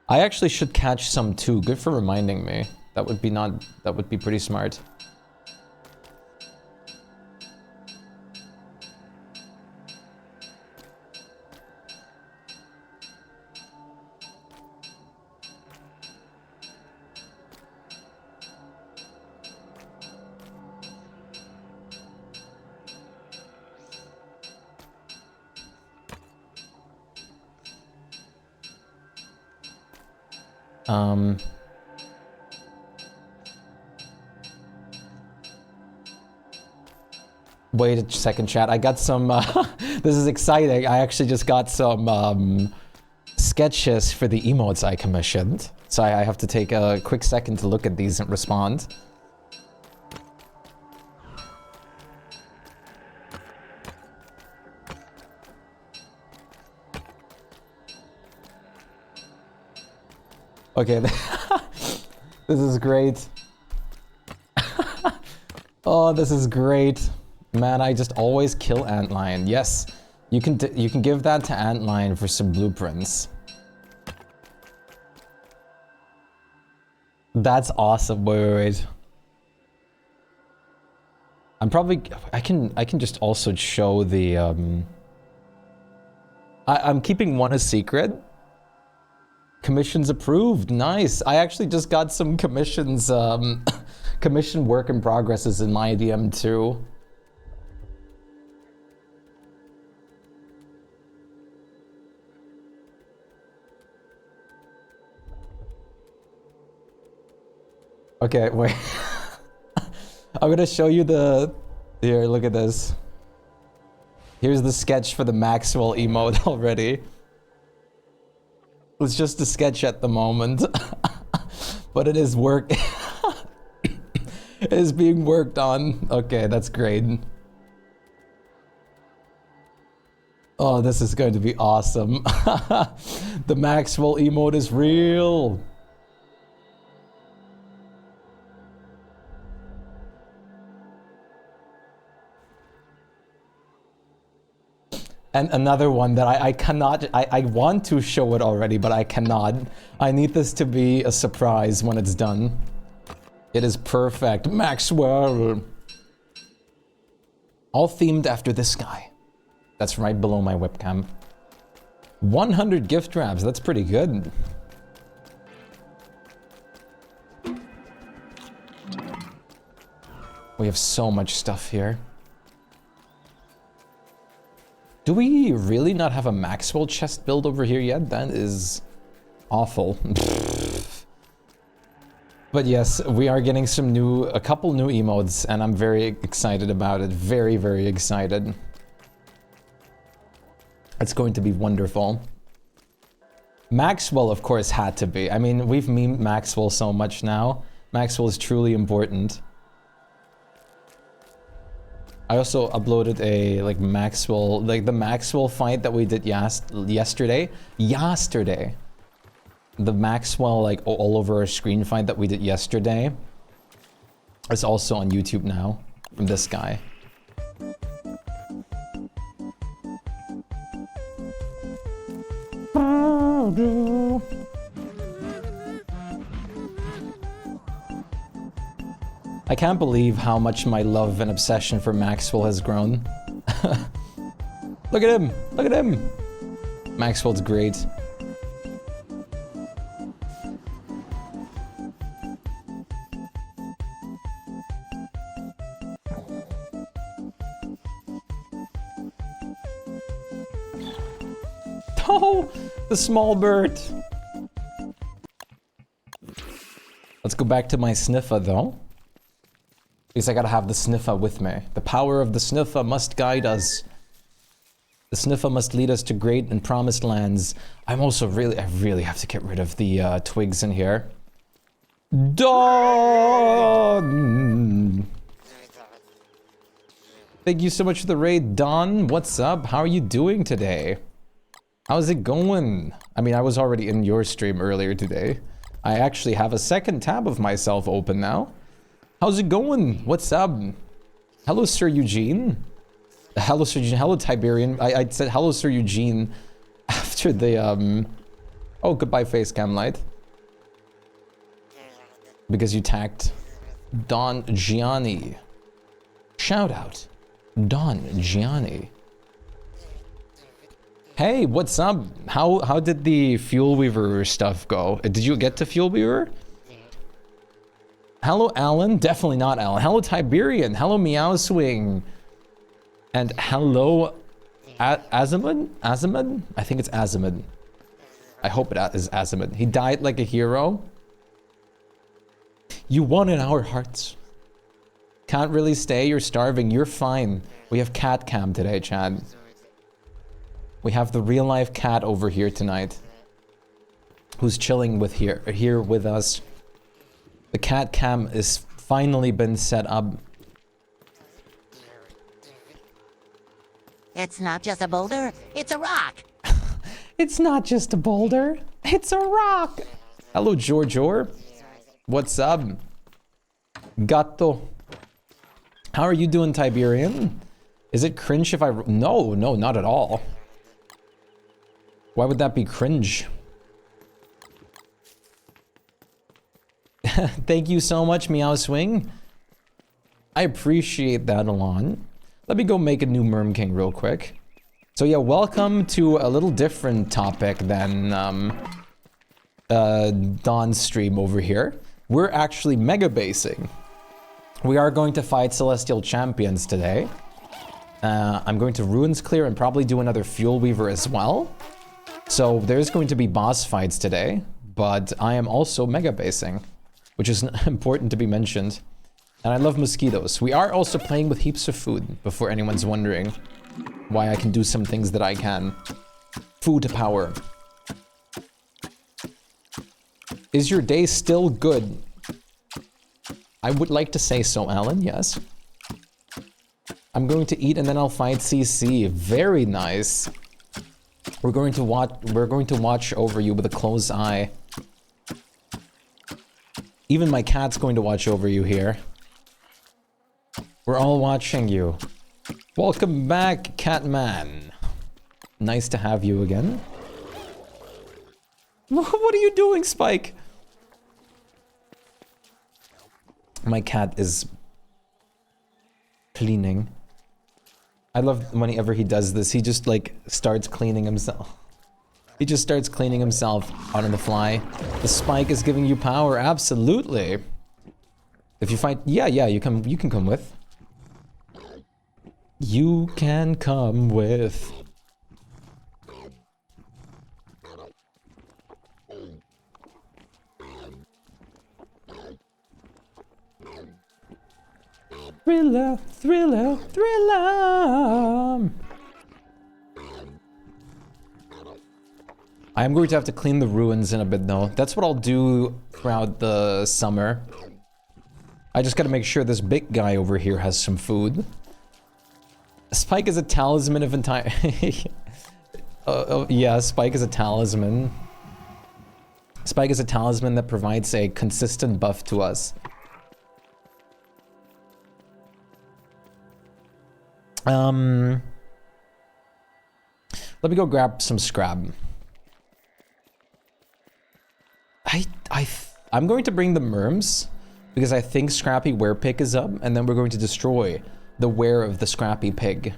I actually should catch some too. Good for reminding me. That would be pretty smart. Wait a second, chat. I got some. This is exciting. I actually just got some sketches for the emotes I commissioned. So I have to take a quick second to look at these and respond. Okay, this is great. Oh, this is great. Man, I just always kill Antlion. Yes, you can give that to Antlion for some blueprints. That's awesome. Wait. I can just also show the I'm keeping one a secret. Commissions approved. Nice. I actually just got some commissions commission work in progresses in my DM too. Okay, wait. I'm gonna show you the... Here, look at this. Here's the sketch for the Maxwell emote already. It's just a sketch at the moment. But it is work... It is being worked on. Okay, that's great. Oh, this is going to be awesome. The Maxwell emote is real. And another one that I cannot, I want to show it already, but I cannot. I need this to be a surprise when it's done. It is perfect. Maxwell. All themed after this guy. That's right below my webcam. 100 gift wraps, that's pretty good. We have so much stuff here. Do we really not have a Maxwell chest build over here yet? That is awful. But yes, we are getting a couple new emotes, and I'm very excited about it. Very, very excited. It's going to be wonderful. Maxwell, of course, had to be. I mean, we've memed Maxwell so much now. Maxwell is truly important. I also uploaded a the Maxwell fight that we did yesterday. The Maxwell all over our screen fight that we did yesterday is also on YouTube now from this guy. I can't believe how much my love and obsession for Maxwell has grown. Look at him! Look at him! Maxwell's great. Oh, the small bird. Let's go back to my sniffer though. Because I gotta have the sniffer with me. The power of the sniffer must guide us. The sniffer must lead us to great and promised lands. I'm also I really have to get rid of the twigs in here. Dawn! Thank you so much for the raid, Don. What's up? How are you doing today? How's it going? I mean, I was already in your stream earlier today. I actually have a second tab of myself open now. How's it going? What's up? Hello, Sir Eugene. Hello, Sir Eugene. Hello, Tiberian. I said hello, Sir Eugene after the, Oh, goodbye, Facecam Light. Because you tagged Don Gianni. Shout out. Don Gianni. Hey, what's up? How did the Fuel Weaver stuff go? Did you get to Fuel Weaver? Hello, Alan. Definitely not Alan. Hello, Tiberian. Hello, Meow Swing. And hello, Azimud? Azimud? I think it's Azimud. I hope it is Azimud. He died like a hero. You won in our hearts. Can't really stay, you're starving. You're fine. We have cat cam today, Chad. We have the real life cat over here tonight. Who's chilling with here with us. The cat cam is finally been set up. It's not just a boulder, it's a rock. It's not just a boulder, it's a rock. Hello, Giorgio. What's up? Gatto. How are you doing, Tiberian? Is it cringe if I... No, not at all. Why would that be cringe? Thank you so much, Meow Swing. I appreciate that a lot. Let me go make a new Merm King real quick. So yeah, welcome to a little different topic than Don's stream over here. We're actually megabasing. We are going to fight Celestial Champions today. I'm going to Ruins Clear and probably do another Fuel Weaver as well. So there's going to be boss fights today, but I am also megabasing, which is important to be mentioned. And I love mosquitoes. We are also playing with heaps of food, before anyone's wondering why I can do some things that I can. Food power. Is your day still good? I would like to say so, Alan, yes. I'm going to eat and then I'll fight CC. Very nice. We're going to watch over you with a close eye. Even my cat's going to watch over you here. We're all watching you. Welcome back, Catman. Nice to have you again. What are you doing, Spike? My cat is cleaning. I love whenever he does this, he just like starts cleaning himself. He just starts cleaning himself out on the fly. The Spike is giving you power, absolutely. If you fight, yeah, you can come with. You can come with. Thriller, thriller, thriller. I am going to have to clean the ruins in a bit though. That's what I'll do throughout the summer. I just gotta make sure this big guy over here has some food. Spike is a talisman of entire... yeah, Spike is a talisman. Spike is a talisman that provides a consistent buff to us. Let me go grab some scrap. I'm going to bring the merms because I think Scrappy Werepig is up, and then we're going to destroy the were of the Scrappy Pig.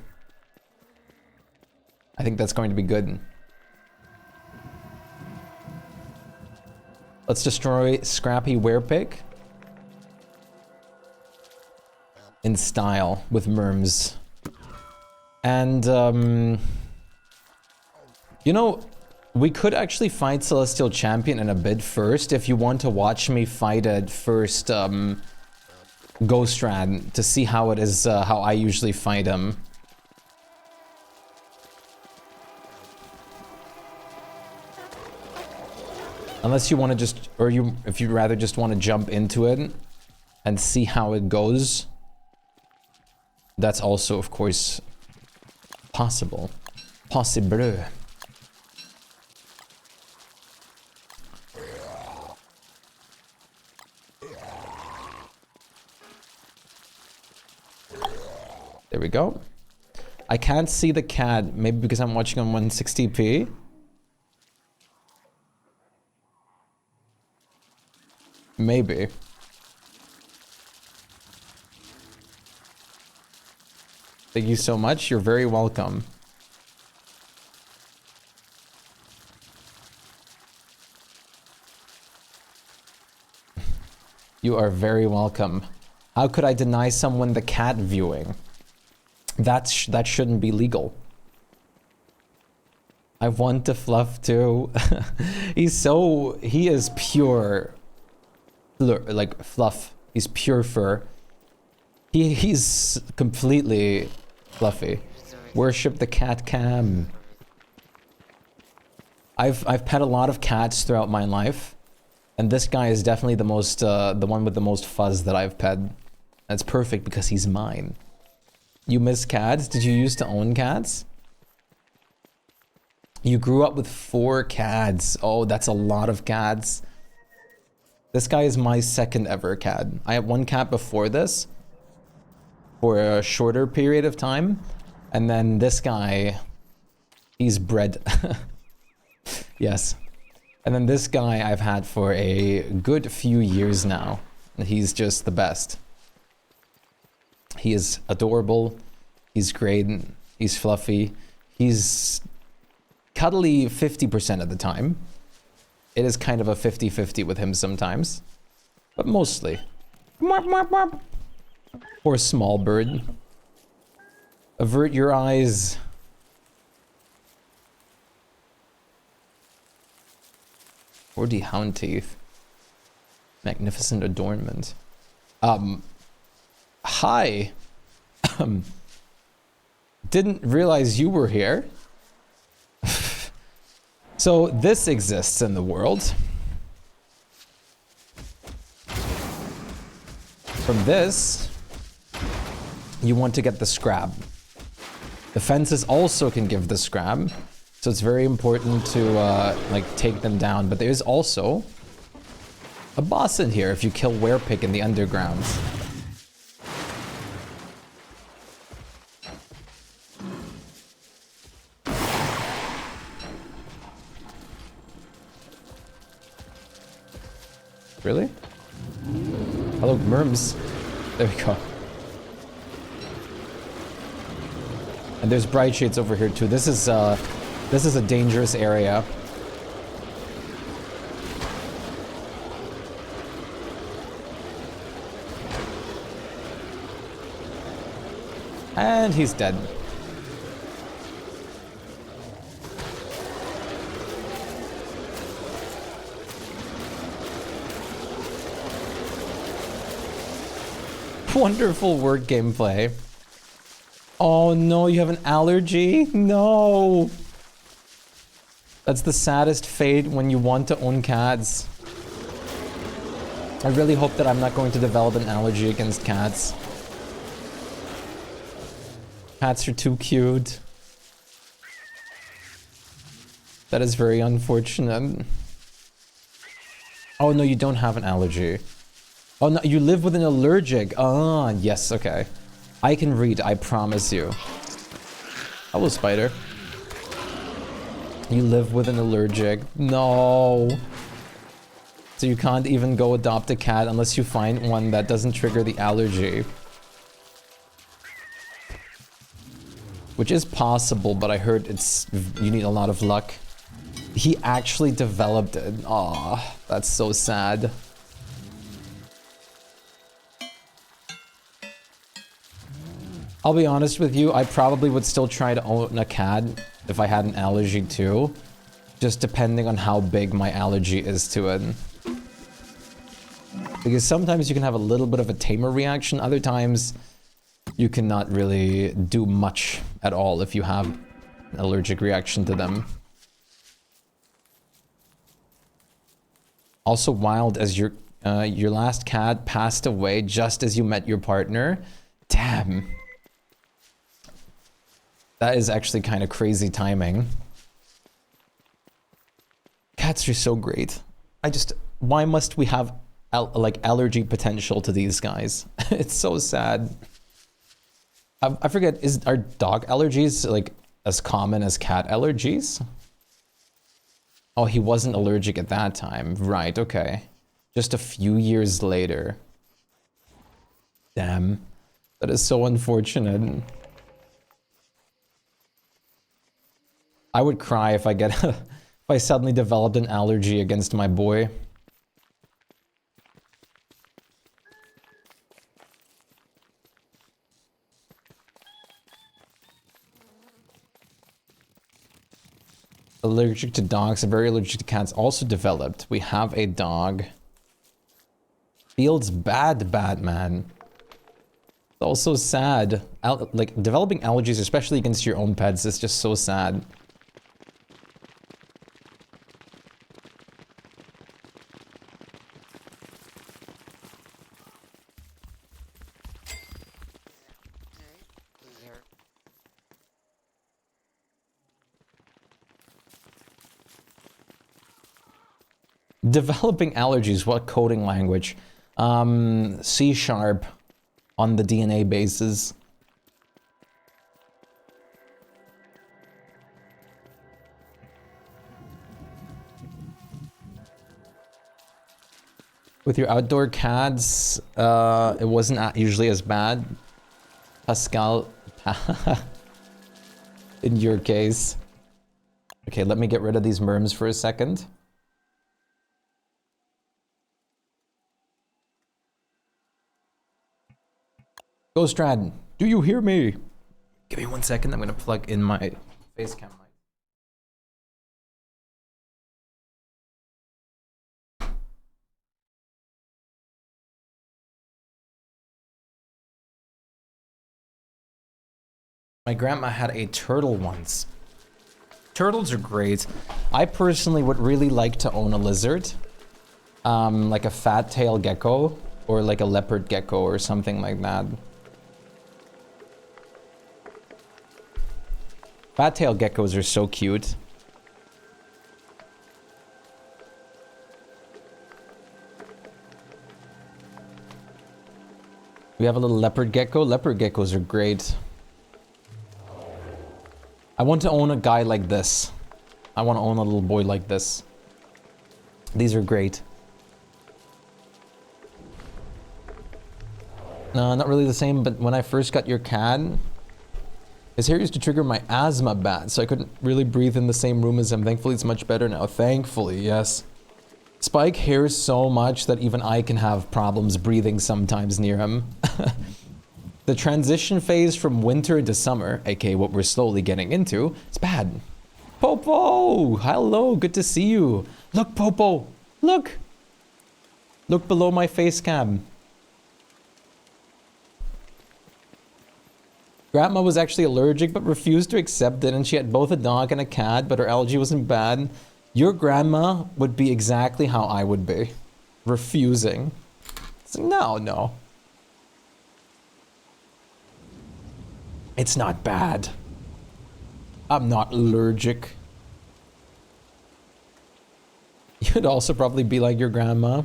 I think that's going to be good. Let's destroy Scrappy Werepig in style with merms. And you know, we could actually fight Celestial Champion in a bit first if you want to watch me fight it first. Ghost Rad to see how it is, how I usually fight him. Unless you want to just, or if you'd rather just want to jump into it and see how it goes. That's also, of course, possible. Possible. There we go. I can't see the cat, maybe because I'm watching on 160p. Maybe. Thank you so much. You're very welcome. You are very welcome. How could I deny someone the cat viewing? That shouldn't be legal. I want to fluff too. He is pure, like fluff. He's pure fur. He's completely fluffy. Worship the cat cam. I've pet a lot of cats throughout my life, and this guy is definitely the most the one with the most fuzz that I've pet. That's perfect because he's mine. You miss cats? Did you used to own cats? You grew up with 4 cats. Oh, that's a lot of cats. This guy is my second ever cat. I had 1 cat before this for a shorter period of time, and then this guy, he's bred. Yes. And then this guy I've had for a good few years now. He's just the best. He is adorable. He's great. He's fluffy. He's cuddly 50% of the time. It is kind of a 50-50 with him sometimes. But mostly. Or a small bird. Avert your eyes. Or the hound teeth. Magnificent adornment. Hi. Didn't realize you were here. So this exists in the world. From this, you want to get the scrap. The fences also can give the scrap. So it's very important to like take them down. But there's also a boss in here if you kill Werepig in the underground. Really? Hello, Merms. There we go. And there's bright shades over here too. This is a dangerous area. And he's dead. Wonderful word gameplay. Oh no, you have an allergy? No. That's the saddest fate when you want to own cats. I really hope that I'm not going to develop an allergy against cats. Cats are too cute. That is very unfortunate. Oh no, you don't have an allergy. Oh no, you live with an allergic. Ah, yes, okay. I can read, I promise you. Hello, spider. You live with an allergic. No. So you can't even go adopt a cat unless you find one that doesn't trigger the allergy. Which is possible, but I heard you need a lot of luck. He actually developed it. Aw, that's so sad. I'll be honest with you, I probably would still try to own a cat if I had an allergy too. Just depending on how big my allergy is to it. Because sometimes you can have a little bit of a tamer reaction, other times you cannot really do much at all if you have an allergic reaction to them. Also wild as your last cat passed away just as you met your partner. Damn. That is actually kind of crazy timing. Cats are so great. Why must we have like allergy potential to these guys? It's so sad. I forget, are dog allergies like as common as cat allergies? Oh, he wasn't allergic at that time. Right, okay. Just a few years later. Damn. That is so unfortunate. I would cry if if I suddenly developed an allergy against my boy. Allergic to dogs, very allergic to cats, also developed. We have a dog. Feels bad, man. Also sad. Like, developing allergies, especially against your own pets, is just so sad. Developing allergies, what coding language? C# on the DNA basis. With your outdoor cats, it wasn't usually as bad. Pascal, in your case. Okay, let me get rid of these merms for a second. Ghost Rad, do you hear me? Give me 1 second, I'm gonna plug in my face cam mic. My grandma had a turtle once. Turtles are great. I personally would really like to own a lizard. Like a fat tail gecko or like a leopard gecko or something like that. Fat tail geckos are so cute. We have a little leopard gecko. Leopard geckos are great. I want to own a guy like this. I want to own a little boy like this. These are great. No, not really the same, but when I first got your cat, his hair used to trigger my asthma bad, so I couldn't really breathe in the same room as him. Thankfully, it's much better now. Thankfully, yes. Shpyke hairs so much that even I can have problems breathing sometimes near him. The transition phase from winter into summer, aka what we're slowly getting into, it's bad. Popo! Hello, good to see you. Look, Popo! Look! Look below my face cam. Grandma was actually allergic but refused to accept it, and she had both a dog and a cat, but her allergy wasn't bad. Your grandma would be exactly how I would be. Refusing. So, no. It's not bad. I'm not allergic. You'd also probably be like your grandma.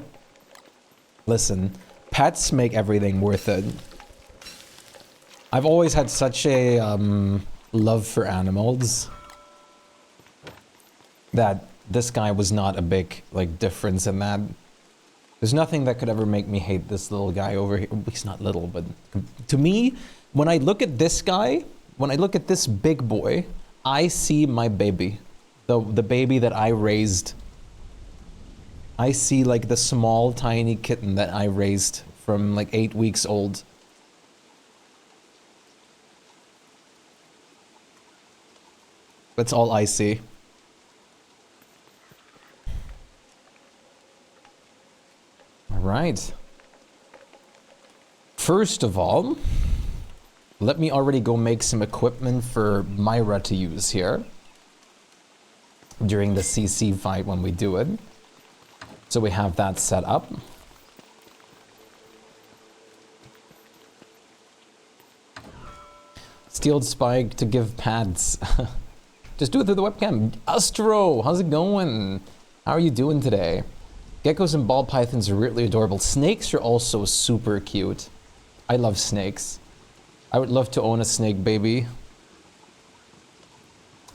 Listen, pets make everything worth it. I've always had such a love for animals that this guy was not a big like difference in that. There's nothing that could ever make me hate this little guy over here. He's not little, but to me, when I look at this guy, when I look at this big boy, I see my baby, the baby that I raised. I see like the small tiny kitten that I raised from like 8 weeks old. That's all I see. All right. First of all, let me already go make some equipment for Myra to use here during the CC fight when we do it. So we have that set up. Steeled Shpyke to give pads. Just do it through the webcam. Astro, how's it going? How are you doing today? Geckos and ball pythons are really adorable. Snakes are also super cute. I love snakes. I would love to own a snake baby.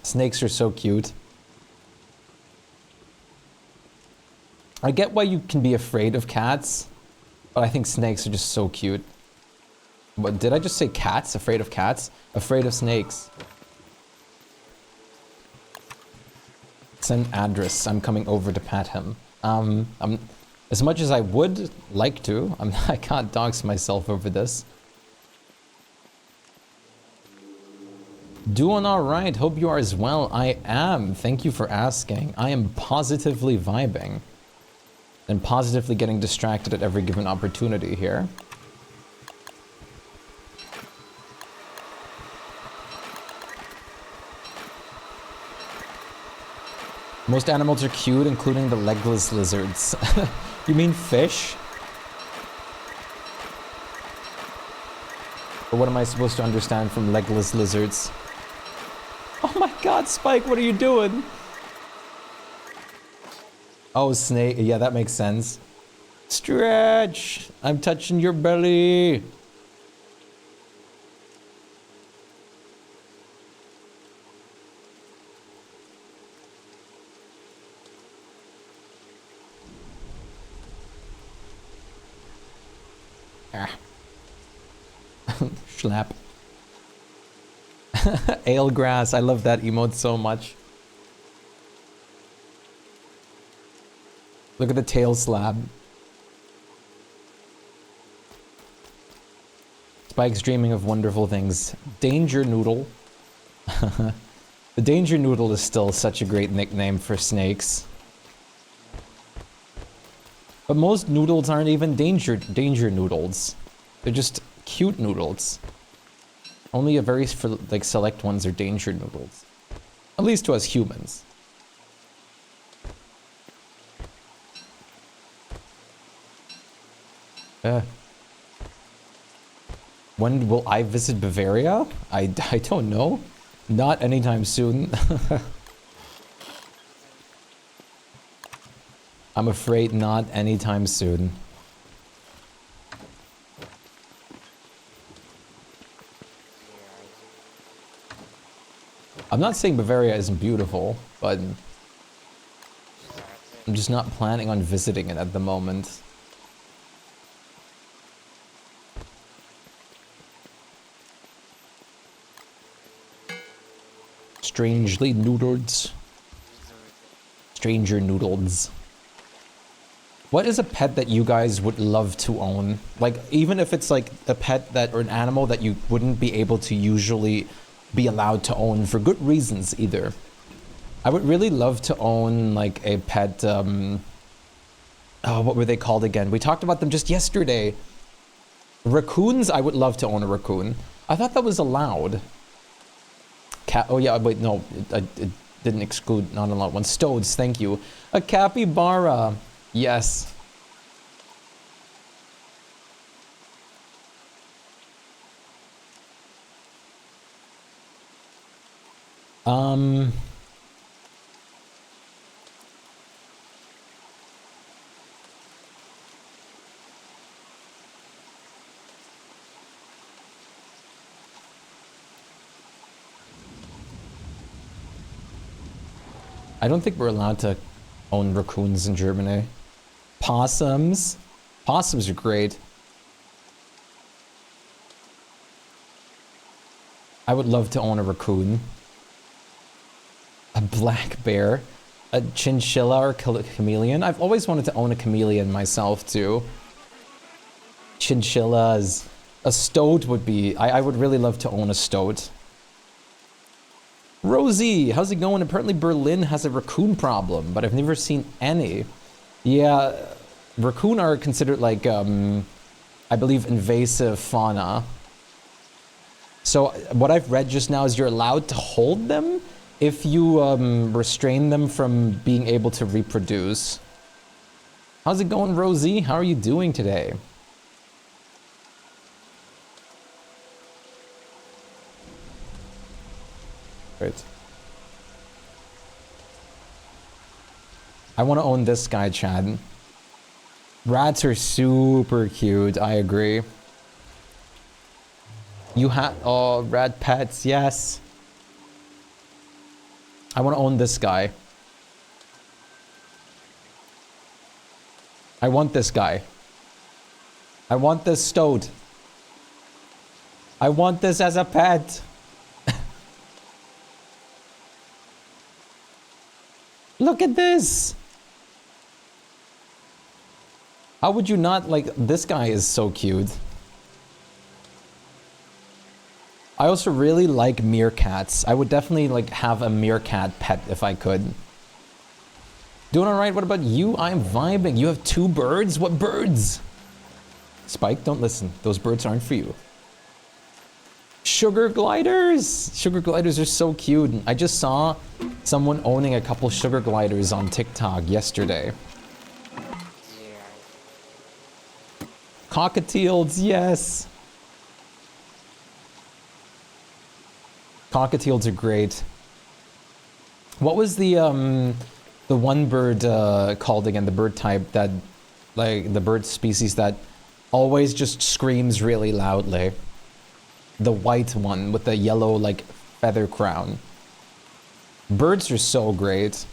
Snakes are so cute. I get why you can be afraid of cats, but I think snakes are just so cute. What, did I just say cats? Afraid of cats? Afraid of snakes. Send address. I'm coming over to pat him. As much as I would like to, I can't dox myself over this. Doing all right. Hope you are as well. I am. Thank you for asking. I am positively vibing and positively getting distracted at every given opportunity here. Most animals are cute, including the legless lizards. You mean fish? But what am I supposed to understand from legless lizards? Oh my god, Spike, what are you doing? Oh, snake. Yeah, that makes sense. Stretch! I'm touching your belly! Ah. Schlap. Ale grass. I love that emote so much. Look at the tail slab. Spike's dreaming of wonderful things. Danger Noodle. The Danger Noodle is still such a great nickname for snakes. But most noodles aren't even danger noodles. They're just cute noodles. Only a very select ones are danger noodles. At least to us humans. When will I visit Bavaria? I don't know. Not anytime soon. I'm afraid not anytime soon. I'm not saying Bavaria isn't beautiful, but I'm just not planning on visiting it at the moment. Strangely noodled. Stranger noodles. What is a pet that you guys would love to own? Like, even if it's like a pet that, or an animal that you wouldn't be able to usually be allowed to own for good reasons either. I would really love to own like a pet, oh, what were they called again? We talked about them just yesterday. Raccoons, I would love to own a raccoon. I thought that was allowed. Cat, oh yeah, wait, no, it didn't exclude not allowed ones. Stodes, thank you. A capybara. Yes. I don't think we're allowed to own raccoons in Germany. Possums. Possums are great. I would love to own a raccoon. A black bear. A chinchilla or chameleon. I've always wanted to own a chameleon myself too. Chinchillas. A stoat would be... I would really love to own a stoat. Rosie, how's it going? Apparently Berlin has a raccoon problem, but I've never seen any. Yeah, raccoon are considered like, I believe invasive fauna. So what I've read just now is you're allowed to hold them if you restrain them from being able to reproduce. How's it going, Rosie? How are you doing today? Right. I want to own this guy, Chad. Rats are super cute, I agree. You have... Oh, rat pets, yes. I want to own this guy. I want this guy. I want this stoat. I want this as a pet. Look at this! How would you not like... This guy is so cute. I also really like meerkats. I would definitely like have a meerkat pet if I could. Doing alright, what about you? I'm vibing. You have 2 birds? What birds? Spike, don't listen. Those birds aren't for you. Sugar gliders! Sugar gliders are so cute. I just saw someone owning a couple sugar gliders on TikTok yesterday. Cockatiels, yes! Cockatiels are great. What was the one bird called again? The bird type that, like, the bird species that always just screams really loudly. The white one with the yellow, like, feather crown. Birds are so great.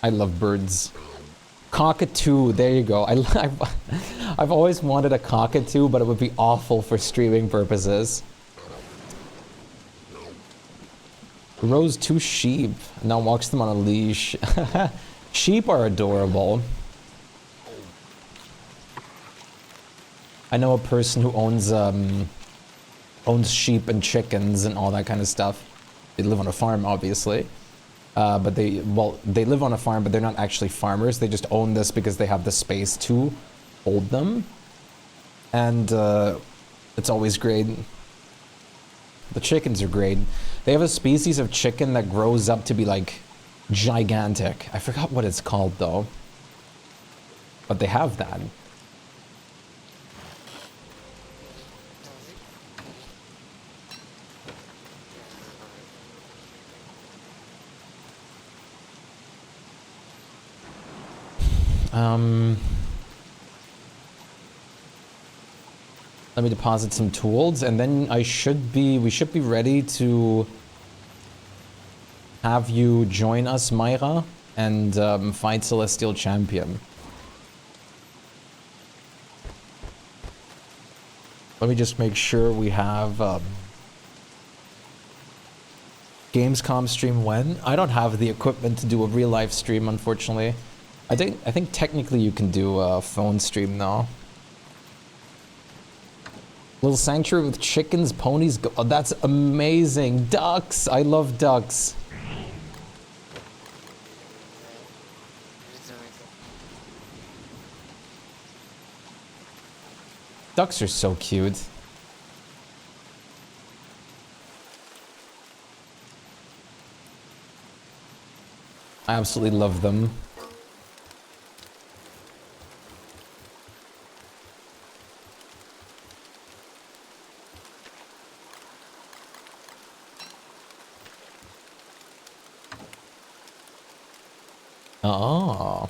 I love birds. Cockatoo, there you go. I've always wanted a cockatoo, but it would be awful for streaming purposes. Rose 2 sheep, now walks them on a leash. Sheep are adorable. I know a person who owns sheep and chickens and all that kind of stuff. They live on a farm, obviously. But they live on a farm, but they're not actually farmers. They just own this because they have the space to hold them. And it's always great. The chickens are great. They have a species of chicken that grows up to be like gigantic. I forgot what it's called though. But they have that. Let me deposit some tools, and then we should be ready to have you join us, Myra, and fight Celestial Champion. Let me just make sure we have Gamescom stream when? I don't have the equipment to do a real life stream, unfortunately. I think technically you can do a phone stream now. Little sanctuary with chickens, ponies. Oh, that's amazing. Ducks. I love ducks. Ducks are so cute. I absolutely love them. Oh.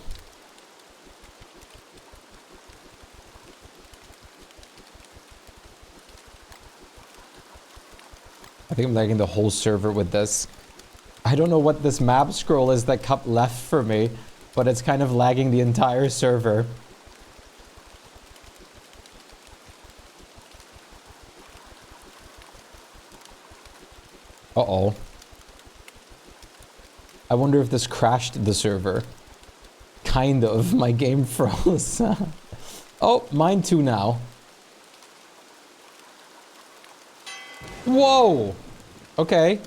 I think I'm lagging the whole server with this. I don't know what this map scroll is that Cup left for me, but it's kind of lagging the entire server. Uh-oh. I wonder if this crashed the server. Kind of. My game froze. Oh, mine too now. Whoa! Okay.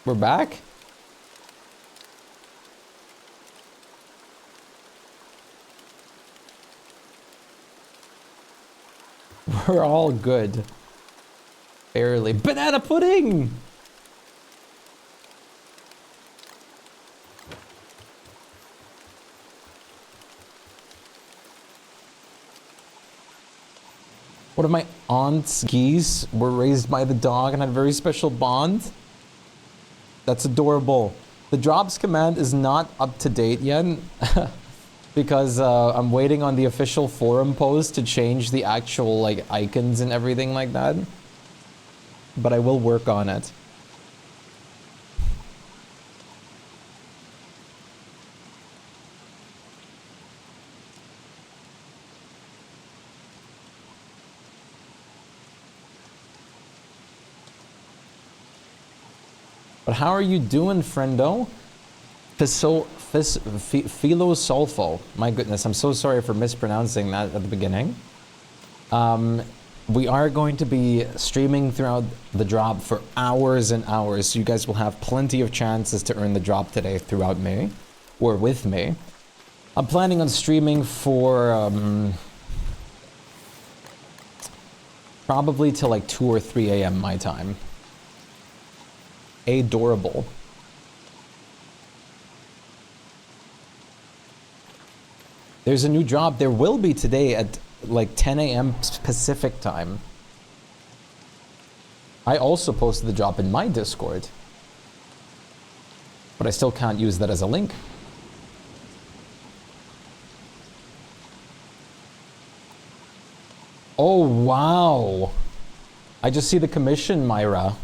We're back? We're all good. Barely. Banana pudding! One of my aunt's geese were raised by the dog and had a very special bond. That's adorable. The drops command is not up to date yet because I'm waiting on the official forum post to change the actual like icons and everything like that. But I will work on it. But how are you doing, friendo? Philosulfo. My goodness, I'm so sorry for mispronouncing that at the beginning. We are going to be streaming throughout the drop for hours and hours, so you guys will have plenty of chances to earn the drop today throughout me, or with me. I'm planning on streaming for Probably till like 2 or 3 a.m. my time. Adorable. There's a new drop. There will be today at like 10 a.m. Pacific time. I also posted the drop in my Discord. But I still can't use that as a link. Oh, wow. I just see the commission, Myra.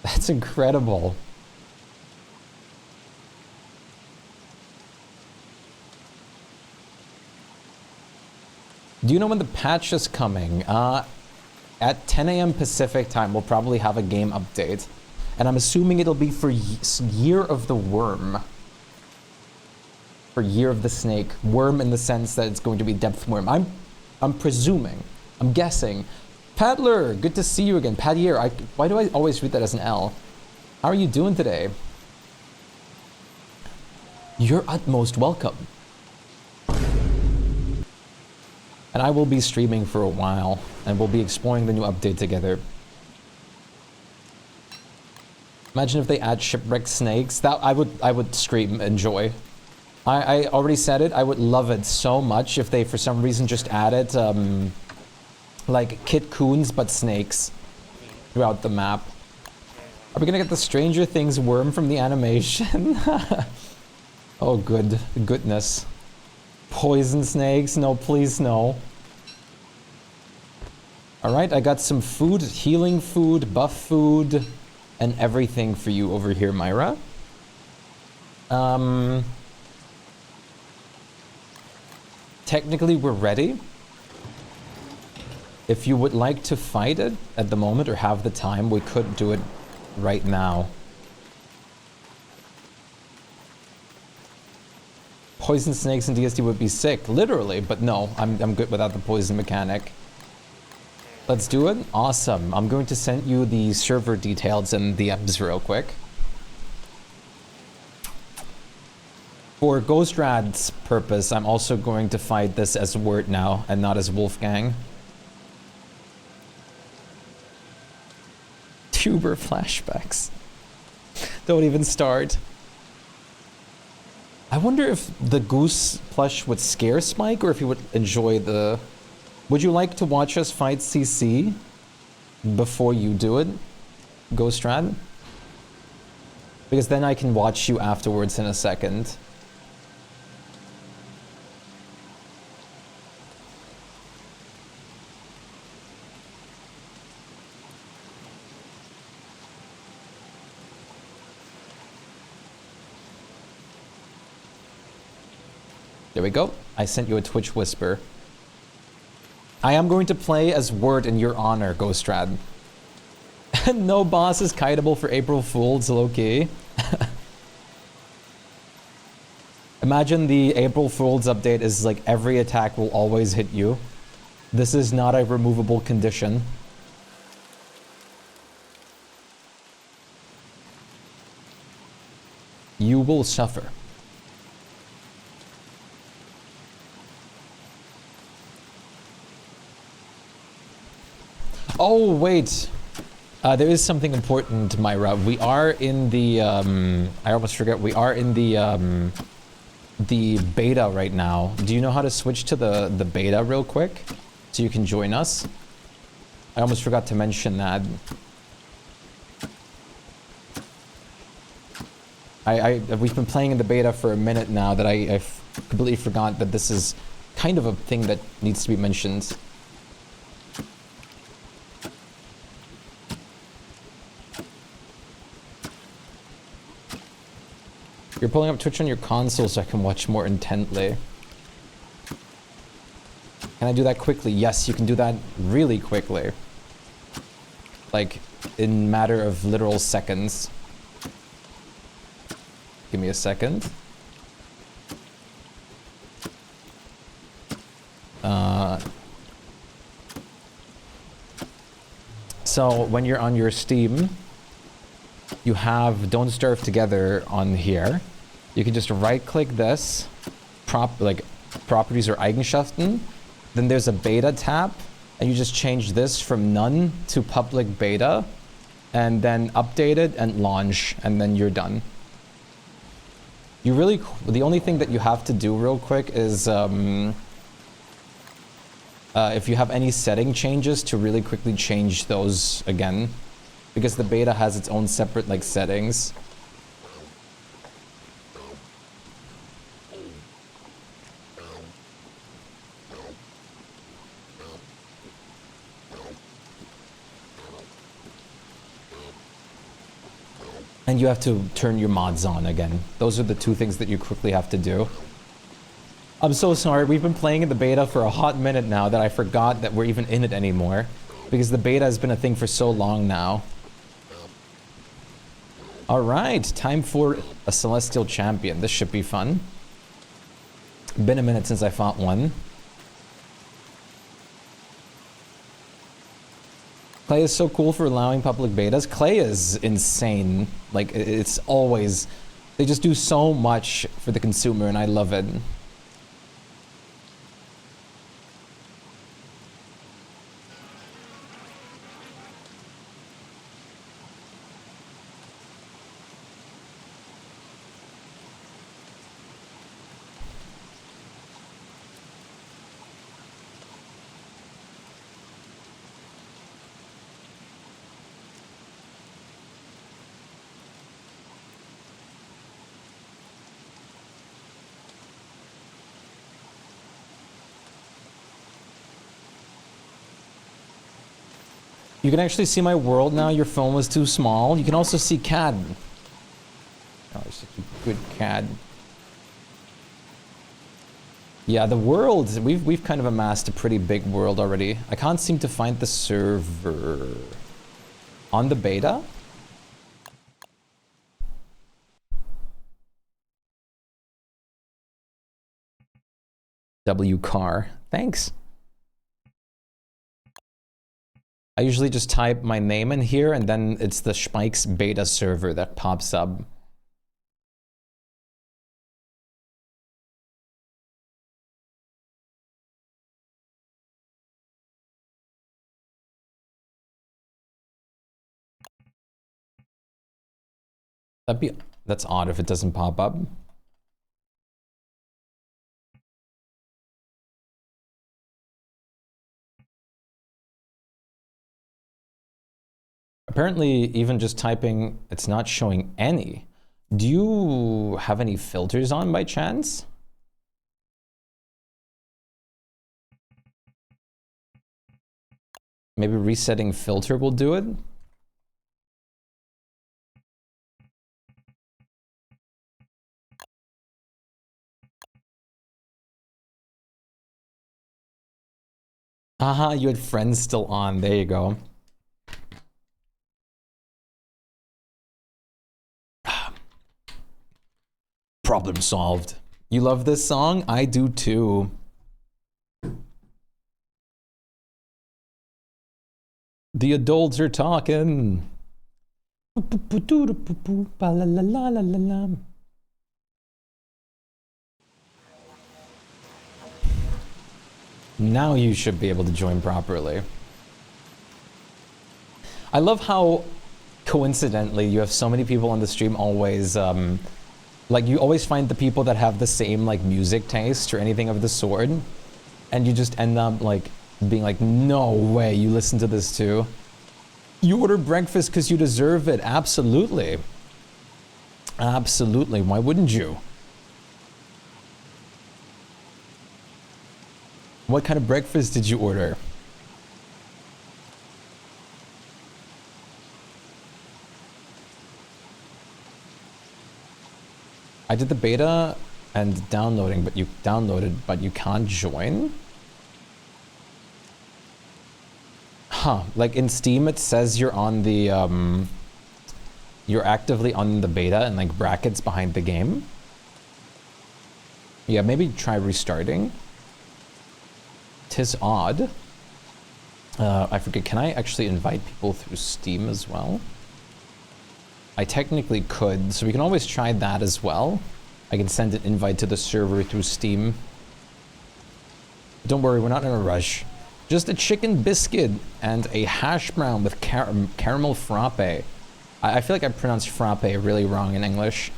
That's incredible. Do you know when the patch is coming? At 10 a.m. Pacific time, we'll probably have a game update. And I'm assuming it'll be for Year of the Worm. For Year of the Snake. Worm in the sense that it's going to be Depth Worm. I'm presuming. I'm guessing. Paddler, good to see you again. Padier, why do I always read that as an L? How are you doing today? You're utmost welcome. And I will be streaming for a while, and we'll be exploring the new update together. Imagine if they add shipwreck snakes. That I would scream enjoy. I already said it. I would love it so much if they for some reason just added like Kit Coons but snakes throughout the map. Are we gonna get the Stranger Things worm from the animation? Oh goodness. Poison snakes? No, please no. Alright, I got some food, healing food, buff food, and everything for you over here, Myra. Technically, we're ready. If you would like to fight it at the moment or have the time, we could do it right now. Poison snakes in DSD would be sick, literally, but no, I'm good without the poison mechanic. Let's do it. Awesome. I'm going to send you the server details and the DMs real quick. For Ghost Rad's purpose, I'm also going to fight this as Word now and not as Wolfgang. Tuber flashbacks. Don't even start. I wonder if the goose plush would scare Shpyke or if he would enjoy the... Would you like to watch us fight CC before you do it, Ghost Rad? Because then I can watch you afterwards in a second. There we go. I sent you a Twitch whisper. I am going to play as Word in your honor, Ghost Rad. No boss is kiteable for April Fools, low-key. Imagine the April Fools update is like every attack will always hit you. This is not a removable condition. You will suffer. Oh, wait. There is something important, Myra. We are in the, I almost forget. We are in the beta right now. Do you know how to switch to the beta real quick? So you can join us? I almost forgot to mention that. We've been playing in the beta for a minute now that I completely forgot that this is kind of a thing that needs to be mentioned. You're pulling up Twitch on your console so I can watch more intently. Can I do that quickly? Yes, you can do that really quickly. Like, in matter of literal seconds. Give me a second. So, when you're on your Steam, you have Don't Starve Together on here. You can just right-click this, properties or Eigenschaften. Then there's a beta tab, and you just change this from none to public beta, and then update it and launch, and then you're done. You really, the only thing that you have to do real quick is if you have any setting changes, to really quickly change those again, because the beta has its own separate like settings. And you have to turn your mods on again. Those are the two things that you quickly have to do. I'm so sorry, we've been playing in the beta for a hot minute now that I forgot that we're even in it anymore. Because the beta has been a thing for so long now. Alright, time for a Celestial Champion. This should be fun. Been a minute since I fought one. Clay is so cool for allowing public betas. Clay is insane. Like, it's always... They just do so much for the consumer, and I love it. You can actually see my world now. Your phone was too small. You can also see CAD. Oh, it's such a good CAD. Yeah, the world. We've kind of amassed a pretty big world already. I can't seem to find the server on the beta. W car. Thanks. I usually just type my name in here, and then it's the Shpyke's beta server that pops up. That's odd if it doesn't pop up. Apparently, even just typing, it's not showing any. Do you have any filters on by chance? Maybe resetting filter will do it? Haha, you had friends still on. There you go. Problem solved. You love this song? I do too. The adults are talking. Now you should be able to join properly. I love how coincidentally you have so many people on the stream always like you always find the people that have the same like music taste or anything of the sort, and you just end up like being like, no way, you listen to this too. You order breakfast because you deserve it. Absolutely. Absolutely. Why wouldn't you? What kind of breakfast did you order? I did the beta and downloading, but you downloaded, but you can't join? Huh, like in Steam it says you're on the, you're actively on the beta and like brackets behind the game. Yeah, maybe try restarting. 'Tis odd. I forget, can I actually invite people through Steam as well? I technically could, so we can always try that as well. I can send an invite to the server through Steam. Don't worry, we're not in a rush. Just a chicken biscuit and a hash brown with caramel frappe. I feel like I pronounced frappe really wrong in English.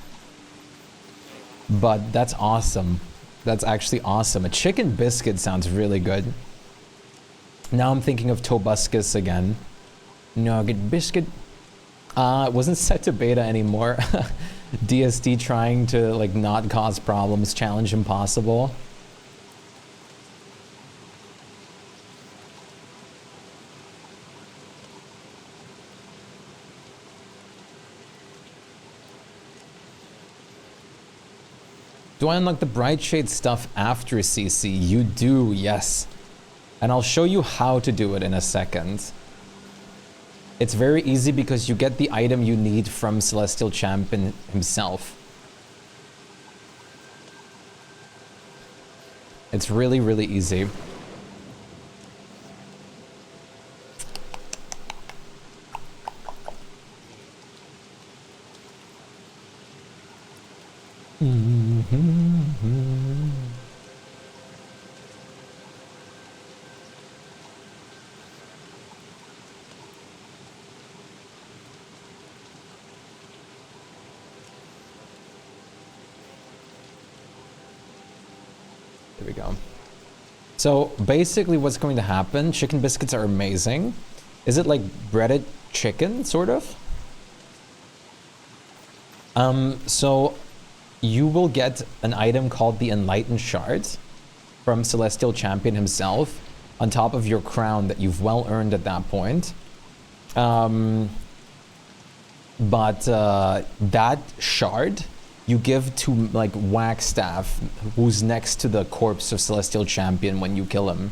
But that's awesome. That's actually awesome. A chicken biscuit sounds really good. Now I'm thinking of Tobuscus again. Nugget biscuit. It wasn't set to beta anymore. DSD trying to like not cause problems. Challenge impossible. Do I unlock the Bright Shade stuff after CC? You do, yes. And I'll show you how to do it in a second. It's very easy because you get the item you need from Celestial Champion himself. It's really, really easy. There we go. So basically what's going to happen, chicken biscuits are amazing. Is it like breaded chicken, sort of? So you will get an item called the Enlightened Shard from Celestial Champion himself on top of your crown that you've well earned at that point. But that shard you give to like Wagstaff, who's next to the corpse of Celestial Champion when you kill him.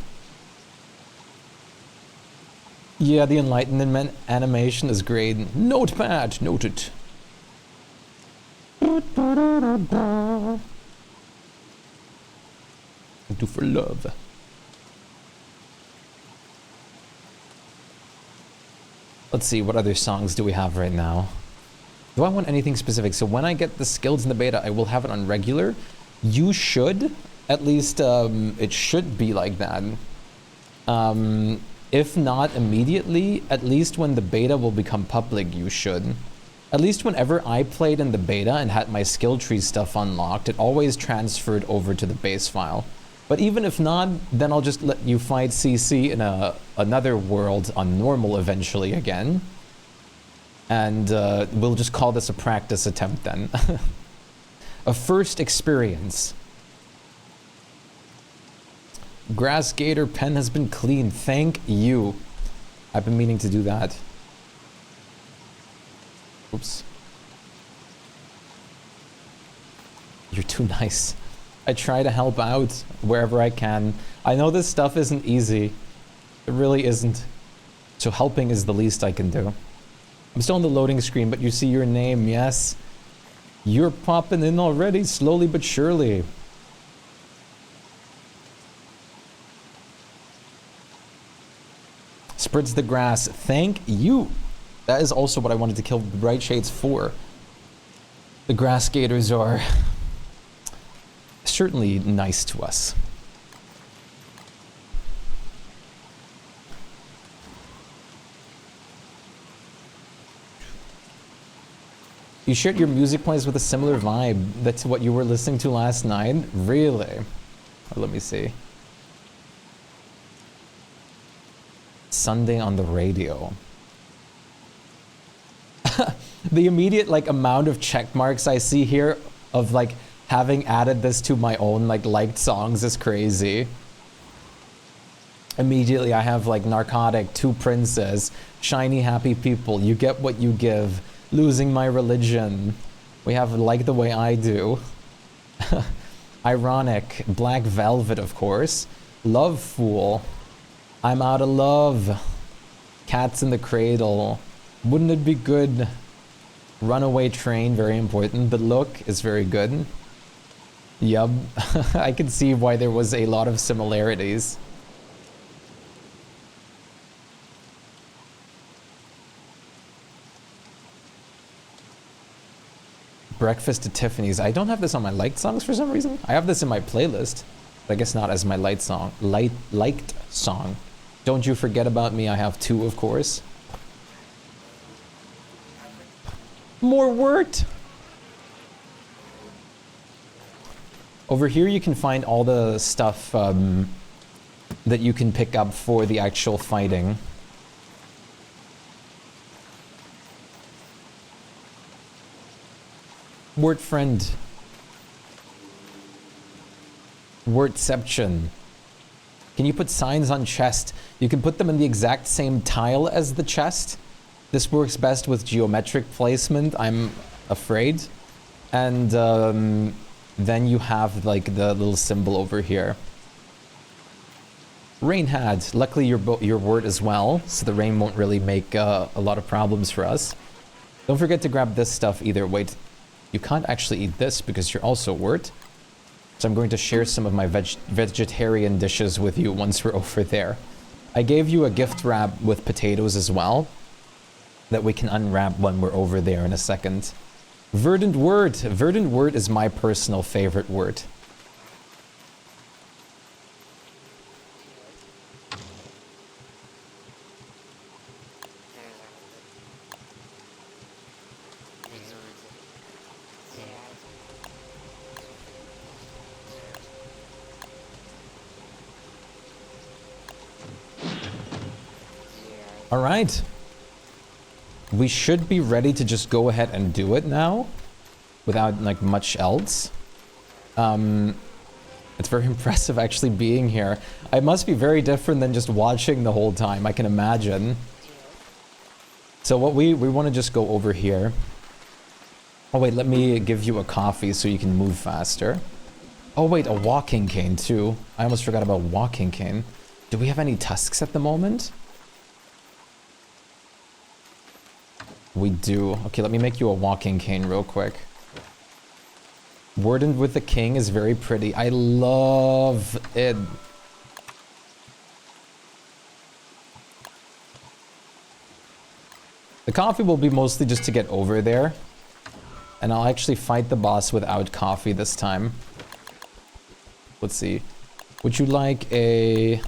Yeah, the Enlightenment animation is great. Notepad, noted. Do for love. Let's see, what other songs do we have right now? Do I want anything specific? So when I get the skills in the beta, I will have it on regular. You should, at least it should be like that. If not immediately, at least when the beta will become public, you should. At least whenever I played in the beta and had my skill tree stuff unlocked, it always transferred over to the base file. But even if not, then I'll just let you fight CC in another world on normal eventually again. And we'll just call this a practice attempt then. A first experience. Grass Gator pen has been cleaned. Thank you. I've been meaning to do that. Oops. You're too nice. I try to help out wherever I can. I know this stuff isn't easy. It really isn't. So helping is the least I can do. I'm still on the loading screen, but you see your name, yes. You're popping in already, slowly but surely. Spritz the grass, thank you. That is also what I wanted to kill the Bright Shades for. The grass gators are certainly nice to us. You shared your music plays with a similar vibe. That's what you were listening to last night? Really? Let me see. Sunday on the radio. The immediate like amount of check marks I see here of like having added this to my own like liked songs is crazy. Immediately I have like Narcotic, Two Princes, Shiny Happy People, You Get What You Give, Losing My Religion. We have Like the Way I Do. Ironic, Black Velvet of course. Love Fool. I'm Out of Love. Cats in the Cradle. Wouldn't it be good? Runaway Train, very important. The Look is very good. Yup. I can see why there was a lot of similarities. Breakfast at Tiffany's. I don't have this on my liked songs for some reason. I have this in my playlist, but I guess not as my liked song. Liked song. Don't you forget about me, I have 2, of course. More wort! Over here you can find all the stuff that you can pick up for the actual fighting. Wort friend. Wortception. Can you put signs on chest? You can put them in the exact same tile as the chest. This works best with geometric placement, I'm afraid. And then you have like the little symbol over here. Rain had. Luckily your wort as well, so the rain won't really make a lot of problems for us. Don't forget to grab this stuff either. Wait, you can't actually eat this because you're also wort. So I'm going to share some of my vegetarian dishes with you once we're over there. I gave you a gift wrap with potatoes as well that we can unwrap when we're over there in a second. Verdant wort. Verdant wort is my personal favorite wort. All right. We should be ready to just go ahead and do it now without like much else. It's very impressive actually being here. I must be very different than just watching the whole time, I can imagine. So what we want to just go over here. Oh wait, let me give you a coffee so you can move faster. Oh wait, a walking cane too. I almost forgot about walking cane. Do we have any tusks at the moment? We do. Okay, let me make you a walking cane real quick. Wardened with the king is very pretty. I love it. The coffee will be mostly just to get over there. And I'll actually fight the boss without coffee this time. Let's see. Would you like a...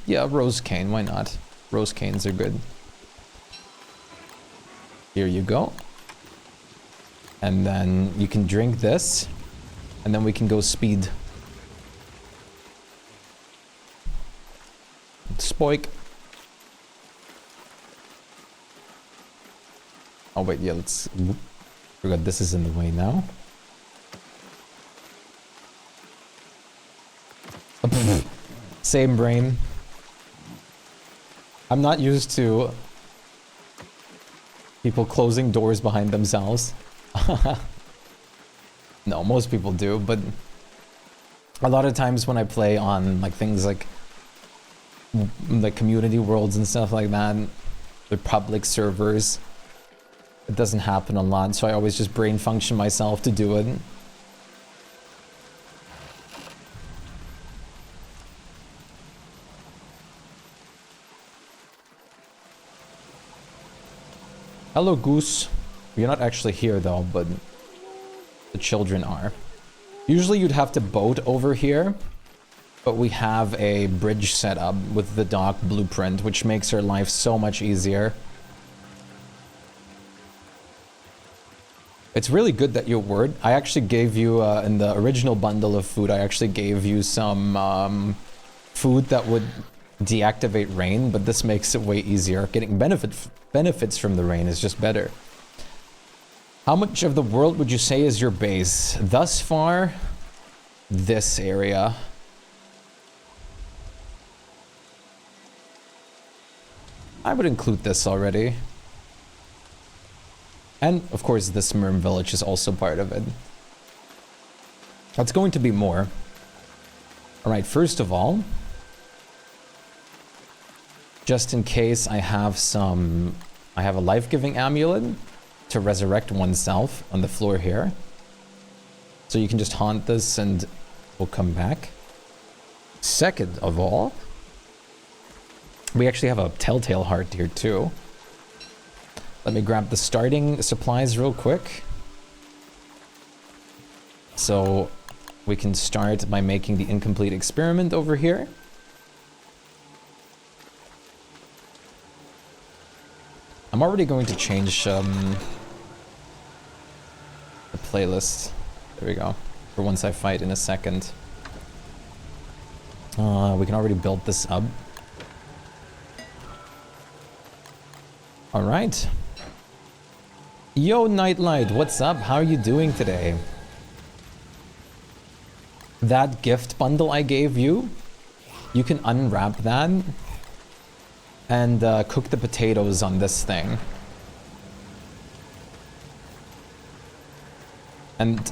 Yeah, rose cane. Why not? Rose canes are good. Here you go. And then you can drink this. And then we can go speed. Shpyke. Oh wait, yeah, let's... Forgot this is in the way now. Same brain. I'm not used to people closing doors behind themselves. No, most people do, but a lot of times when I play on like things like community worlds and stuff like that, the public servers, it doesn't happen a lot, so I always just brain function myself to do it. Hello, Goose. You're not actually here though, but the children are. Usually you'd have to boat over here, but we have a bridge set up with the dock blueprint, which makes our life so much easier. It's really good that you word. I actually gave you, in the original bundle of food, I actually gave you some food that would deactivate rain, but this makes it way easier. Getting benefits from the rain is just better. How much of the world would you say is your base? Thus far, this area. I would include this already. And, of course, this Merm village is also part of it. That's going to be more. Alright, first of all, just in case I have a life-giving amulet to resurrect oneself on the floor here. So you can just haunt this and we'll come back. Second of all, we actually have a telltale heart here too. Let me grab the starting supplies real quick. So we can start by making the incomplete experiment over here. already going to change the playlist. There we go. For once I fight in a second. We can already build this up. Alright. Yo, Nightlight, what's up? How are you doing today? That gift bundle I gave you, you can unwrap that and cook the potatoes on this thing. And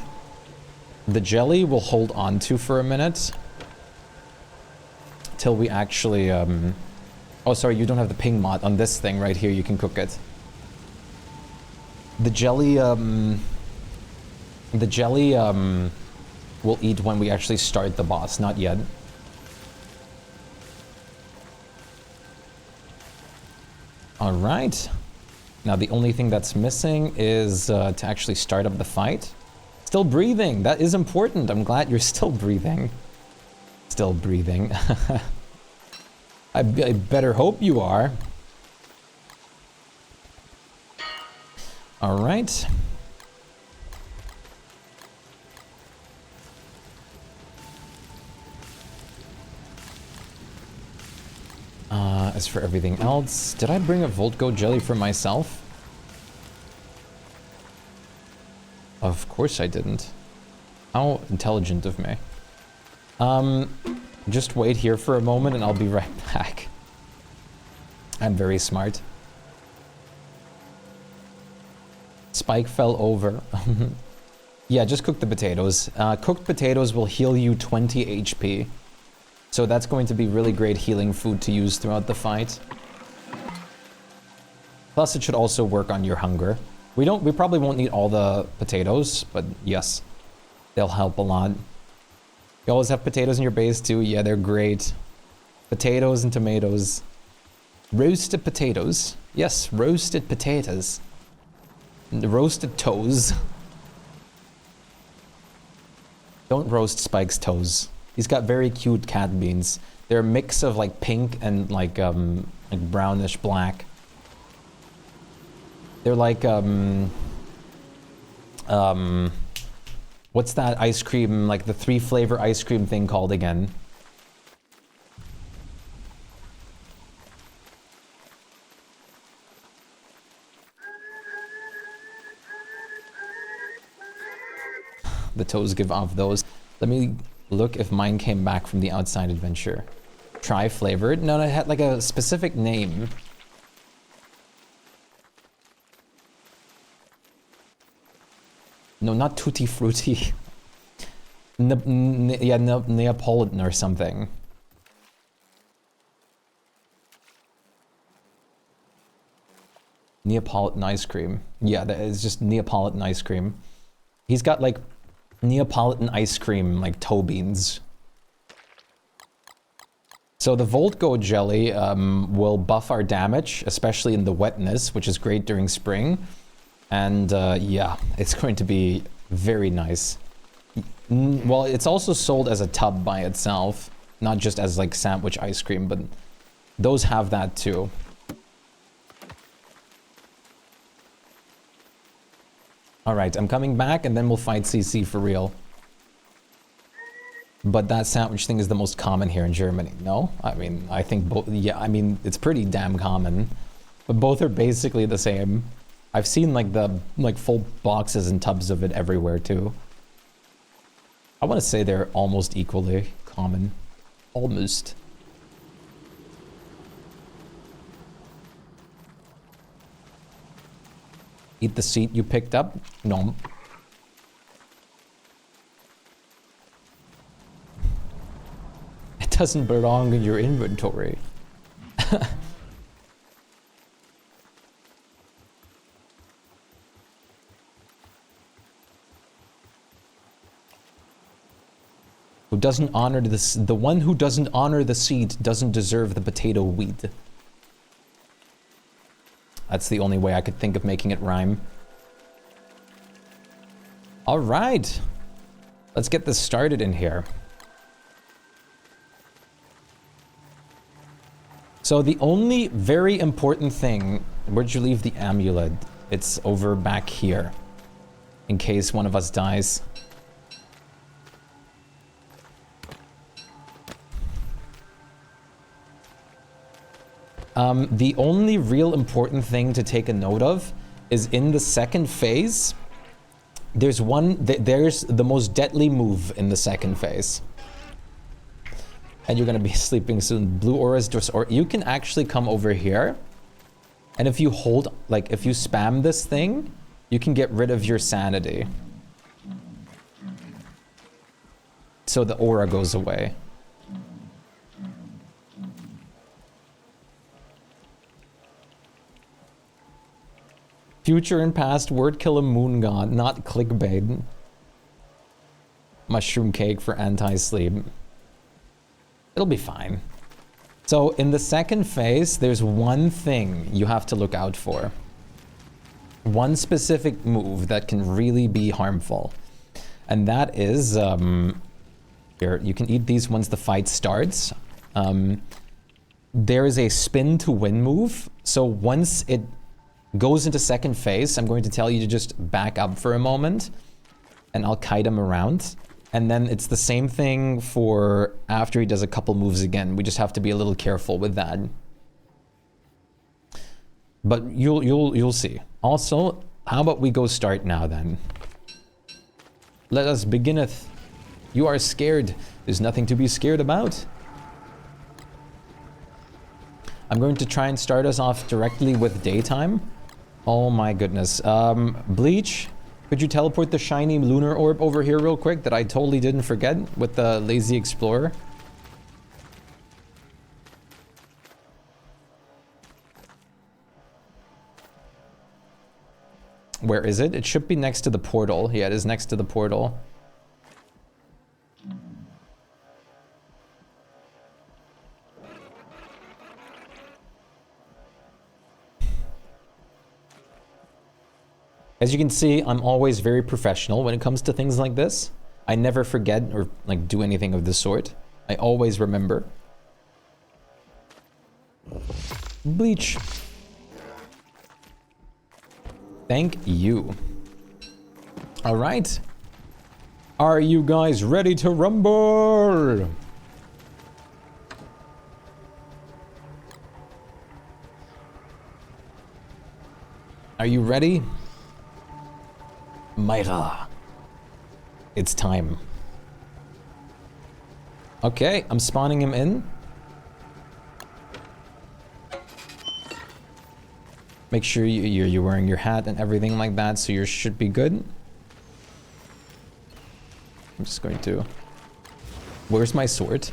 the jelly we'll hold on to for a minute till we actually oh sorry, you don't have the ping mod on this thing right here. You can cook it. The jelly we'll eat when we actually start the boss, not yet. All right. Now the only thing that's missing is to actually start up the fight. Still breathing. That is important. I'm glad you're still breathing. Still breathing. I better hope you are. All right. As for everything else, did I bring a Voltgo jelly for myself? Of course I didn't. How intelligent of me. Just wait here for a moment and I'll be right back. I'm very smart. Spike fell over. Yeah, just cook the potatoes. Cooked potatoes will heal you 20 HP. So that's going to be really great healing food to use throughout the fight. Plus it should also work on your hunger. We probably won't need all the potatoes, but yes, they'll help a lot. You always have potatoes in your base too. Yeah, they're great. Potatoes and tomatoes. Roasted potatoes. Yes, roasted potatoes. Roasted toes. Don't roast Spike's toes. He's got very cute cat beans. They're a mix of like pink and like brownish black. They're like what's that ice cream, like the 3-flavor ice cream thing called again? The toes give off those. Let me look if mine came back from the outside adventure. Tri-flavored? No, it had like a specific name. No, not Tutti Frutti. Yeah, Neapolitan or something. Neapolitan ice cream. Yeah, that is just Neapolitan ice cream. He's got like Neapolitan ice cream, like toe beans. So the Voltgo jelly will buff our damage, especially in the wetness, which is great during spring. And yeah, it's going to be very nice. Well, it's also sold as a tub by itself, not just as like sandwich ice cream, but those have that too. All right, I'm coming back and then we'll fight CC for real. But that sandwich thing is the most common here in Germany. No? I mean, I think both, yeah, I mean, it's pretty damn common. But both are basically the same. I've seen like the full boxes and tubs of it everywhere too. I want to say they're almost equally common. Almost. Eat the seat you picked up? No. It doesn't belong in your inventory. Who doesn't honor the one who doesn't honor the seed doesn't deserve the potato weed. That's the only way I could think of making it rhyme. All right. Let's get this started in here. So the only very important thing, where'd you leave the amulet? It's over back here, in case one of us dies. The only real important thing to take a note of is in the second phase, there's the most deadly move in the second phase. And you're gonna be sleeping soon. Blue auras, or you can actually come over here. And if you hold, like, if you spam this thing, you can get rid of your sanity. So the aura goes away. Future and past, word kill a moon god, not clickbait. Mushroom cake for anti-sleep. It'll be fine. So in the second phase, there's one thing you have to look out for. One specific move that can really be harmful. And that is, here, you can eat these once the fight starts. There is a spin to win move. So once it goes into second phase, I'm going to tell you to just back up for a moment. And I'll kite him around. And then it's the same thing for after he does a couple moves again. We just have to be a little careful with that. But you'll see. Also, how about we go start now then? Let us beginneth. You are scared. There's nothing to be scared about. I'm going to try and start us off directly with daytime. Oh my goodness. Bleach. Could you teleport the shiny lunar orb over here real quick that I totally didn't forget with the lazy explorer? Where is it? It should be next to the portal. Yeah, it is next to the portal. As you can see, I'm always very professional when it comes to things like this. I never forget or like do anything of the sort. I always remember. Bleach. Thank you. All right. Are you guys ready to rumble? Are you ready? Myra. It's time. Okay, I'm spawning him in. Make sure you're wearing your hat and everything like that, so you should be good. I'm just going to... Where's my sword?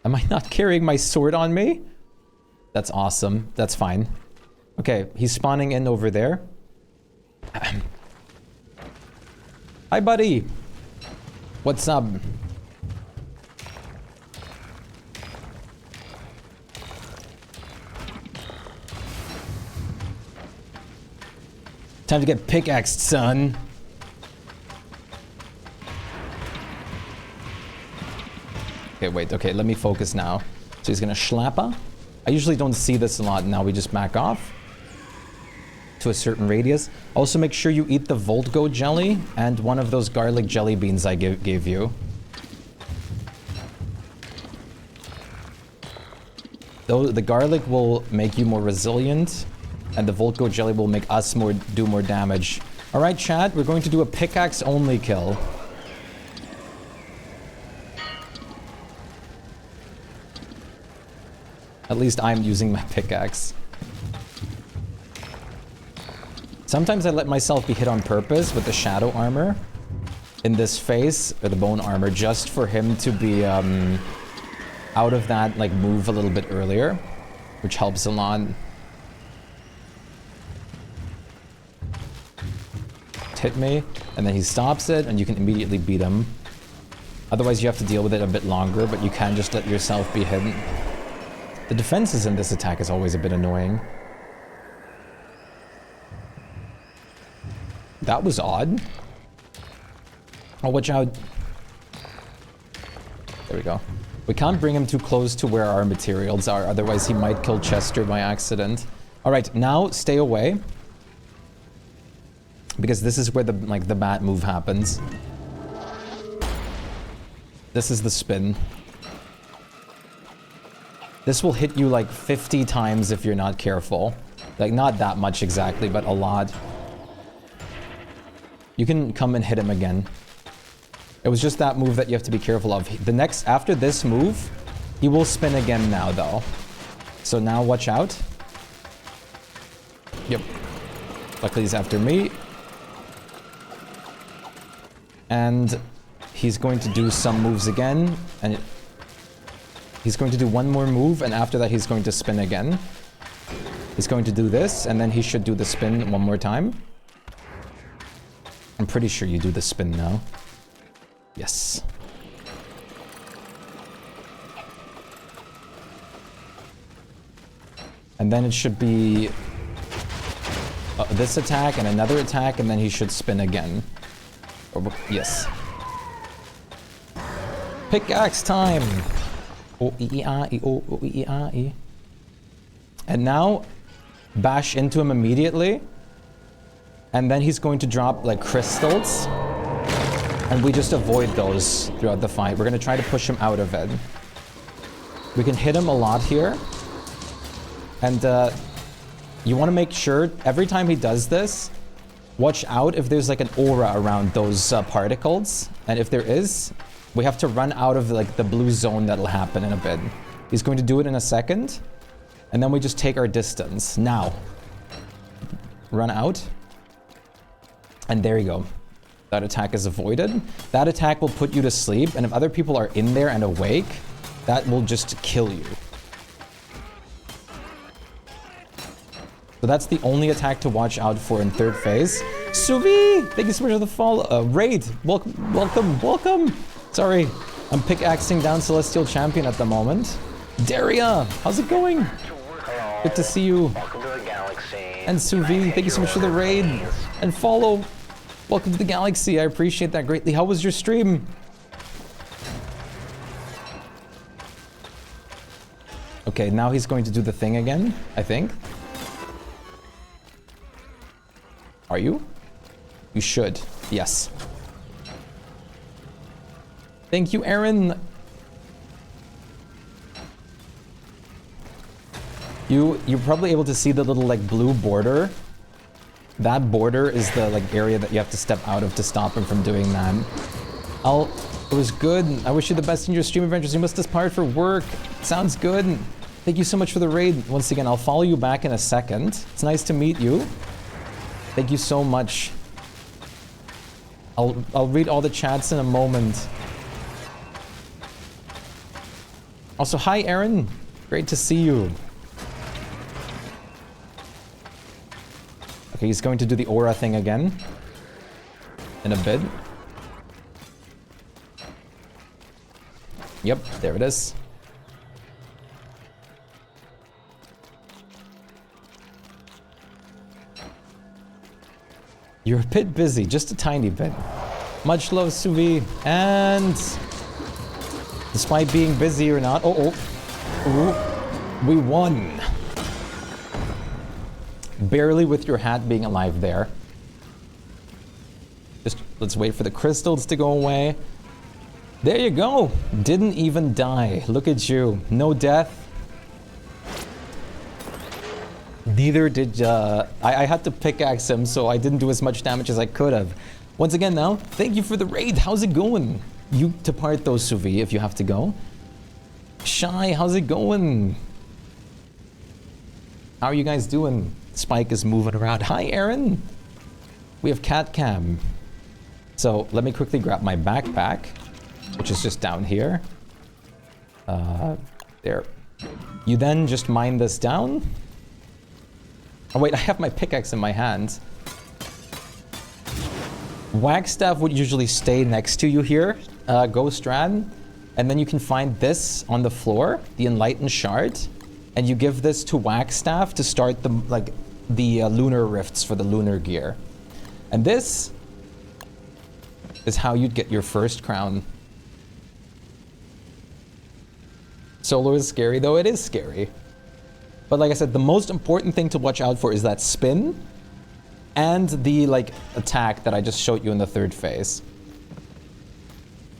Am I not carrying my sword on me? That's awesome. That's fine. Okay, he's spawning in over there. Hi, buddy. What's up? Time to get pickaxed, son. Okay, wait. Okay, let me focus now. So he's gonna schlappa. I usually don't see this a lot. Now we just back off to a certain radius. Also, make sure you eat the Voltgo jelly and one of those garlic jelly beans I gave you. Though the garlic will make you more resilient, and the Voltgo jelly will make us do more damage. All right, chat, we're going to do a pickaxe only kill. At least I'm using my pickaxe. Sometimes I let myself be hit on purpose with the shadow armor in this phase, or the bone armor, just for him to be out of that like move a little bit earlier, which helps a lot. Hit me, and then he stops it, and you can immediately beat him. Otherwise, you have to deal with it a bit longer, but you can just let yourself be hidden. The defenses in this attack is always a bit annoying. That was odd. Oh, watch out. There we go. We can't bring him too close to where our materials are, otherwise he might kill Chester by accident. Alright, now stay away. Because this is where the bat move happens. This is the spin. This will hit you like 50 times if you're not careful. Like, not that much exactly, but a lot. You can come and hit him again. It was just that move that you have to be careful of. After this move, he will spin again now, though. So now watch out. Yep. Luckily he's after me. And he's going to do some moves again. And he's going to do one more move, and after that he's going to spin again. He's going to do this, and then he should do the spin one more time. I'm pretty sure you do the spin now. Yes. And then it should be this attack and another attack, and then he should spin again. Yes. Pickaxe time! And now, bash into him immediately. And then he's going to drop, like, crystals. And we just avoid those throughout the fight. We're going to try to push him out of it. We can hit him a lot here. And, you want to make sure, every time he does this, watch out if there's, like, an aura around those particles. And if there is, we have to run out of, like, the blue zone that'll happen in a bit. He's going to do it in a second. And then we just take our distance. Now. Run out. And there you go. That attack is avoided. That attack will put you to sleep. And if other people are in there and awake, that will just kill you. So that's the only attack to watch out for in third phase. Suvi! Thank you so much for the follow. Raid! Welcome! Sorry, I'm pickaxing down Celestial Champion at the moment. Daria! How's it going? Good to see you. Welcome to the galaxy. And Suvi, thank you so much for the raid. And follow. Welcome to the galaxy. I appreciate that greatly. How was your stream? Okay, now he's going to do the thing again, I think. Are you? You should. Yes. Thank you, Aaron. You're probably able to see the little, like, blue border. That border is the, like, area that you have to step out of to stop him from doing that. It was good. I wish you the best in your stream adventures. You must aspire for work. Sounds good. Thank you so much for the raid. Once again, I'll follow you back in a second. It's nice to meet you. Thank you so much. I'll read all the chats in a moment. Also, hi, Aaron. Great to see you. Okay, he's going to do the aura thing again. In a bit. Yep, there it is. You're a bit busy, just a tiny bit. Much love, Suvi. And despite being busy or not, we won. Barely with your hat being alive there. Just let's wait for the crystals to go away. There you go. Didn't even die. Look at you. No death. Neither did I had to pickaxe him, so I didn't do as much damage as I could have. Once again now, thank you for the raid. How's it going? You depart though, Suvi, if you have to go. Shy, how's it going? How are you guys doing? Shpyke is moving around. Hi, Aaron. We have cat cam. So let me quickly grab my backpack, which is just down here. There. You then just mine this down. Oh wait, I have my pickaxe in my hand. Wagstaff would usually stay next to you here, Ghost Rad. And then you can find this on the floor, the Enlightened Shard. And you give this to Wagstaff to start the, like, the lunar rifts for the lunar gear. And this is how you'd get your first crown. Solo is scary, though it is scary. But like I said, the most important thing to watch out for is that spin and the like attack that I just showed you in the third phase.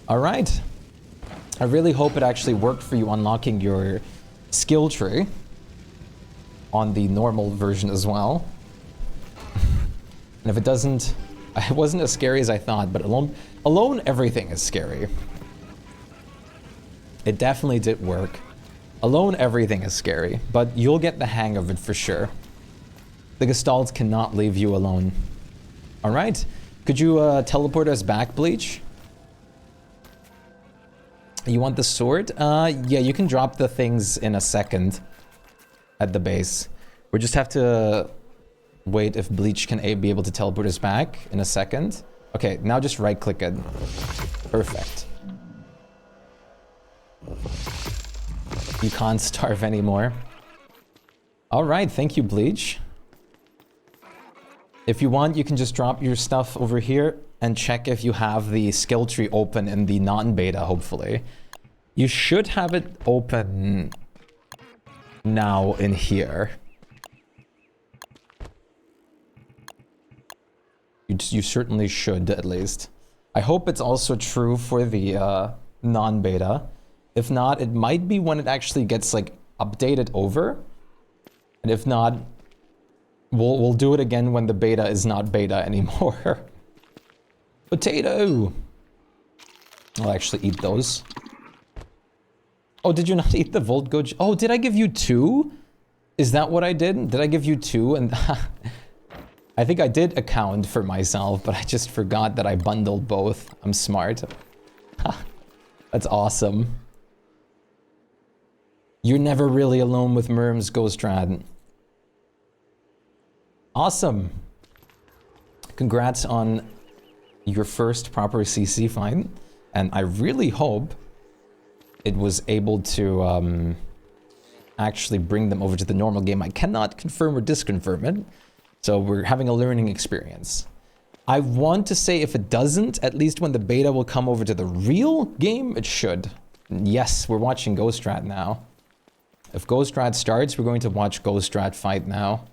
All right. I really hope it actually worked for you unlocking your skill tree on the normal version as well. And if it doesn't, it wasn't as scary as I thought, but alone everything is scary. It definitely did work. Alone everything is scary, but you'll get the hang of it for sure. The Gestalts cannot leave you alone. All right, could you teleport us back, Bleach? You want the sword? Yeah, you can drop the things in a second at the base. We just have to wait if Bleach can be able to teleport us back in a second. Okay, now just right click it. Perfect. You can't starve anymore. All right, thank you, Bleach. If you want, you can just drop your stuff over here and check if you have the skill tree open in the non-beta, hopefully. You should have it open now in here. You certainly should, at least. I hope it's also true for the non-beta. If not, it might be when it actually gets like updated over. And if not, we'll do it again when the beta is not beta anymore. Potato! I'll actually eat those. Oh, did you not eat the Volt Goj? Oh, did I give you 2? Is that what I did? Did I give you 2? And I think I did account for myself, but I just forgot that I bundled both. I'm smart. That's awesome. You're never really alone with Merms, Ghostrad. Awesome. Congrats on your first proper CC fight. And I really hope it was able to actually bring them over to the normal game. I cannot confirm or disconfirm it. So we're having a learning experience. I want to say if it doesn't, at least when the beta will come over to the real game, it should. Yes, we're watching Ghostrad now. If Ghostrad starts, we're going to watch Ghostrad fight now.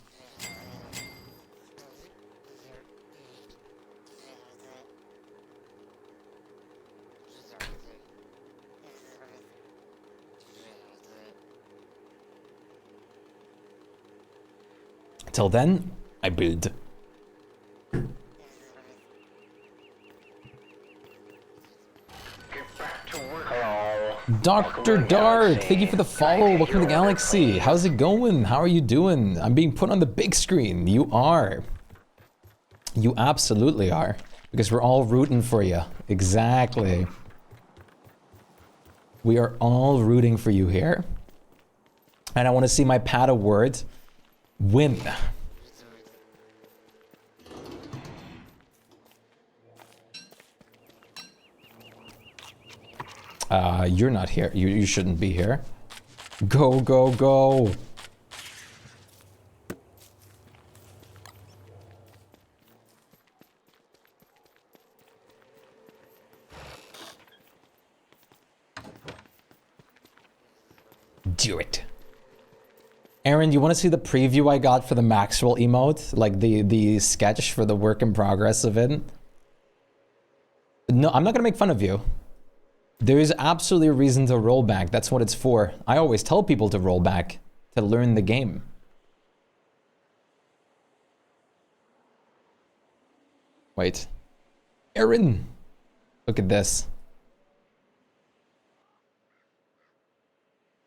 Till then, I build. Dr. Dart, thank you for the follow. Welcome to the galaxy. How's it going? How are you doing? I'm being put on the big screen. You are. You absolutely are. Because we're all rooting for you. Exactly. We are all rooting for you here. And I want to see my pad award win. You're not here. You shouldn't be here. Go, go, go. Do it. Aaron, you want to see the preview I got for the Maxwell emote? Like the sketch for the work in progress of it? No, I'm not gonna make fun of you. There is absolutely a reason to roll back. That's what it's for. I always tell people to roll back to learn the game. Wait. Aaron! Look at this.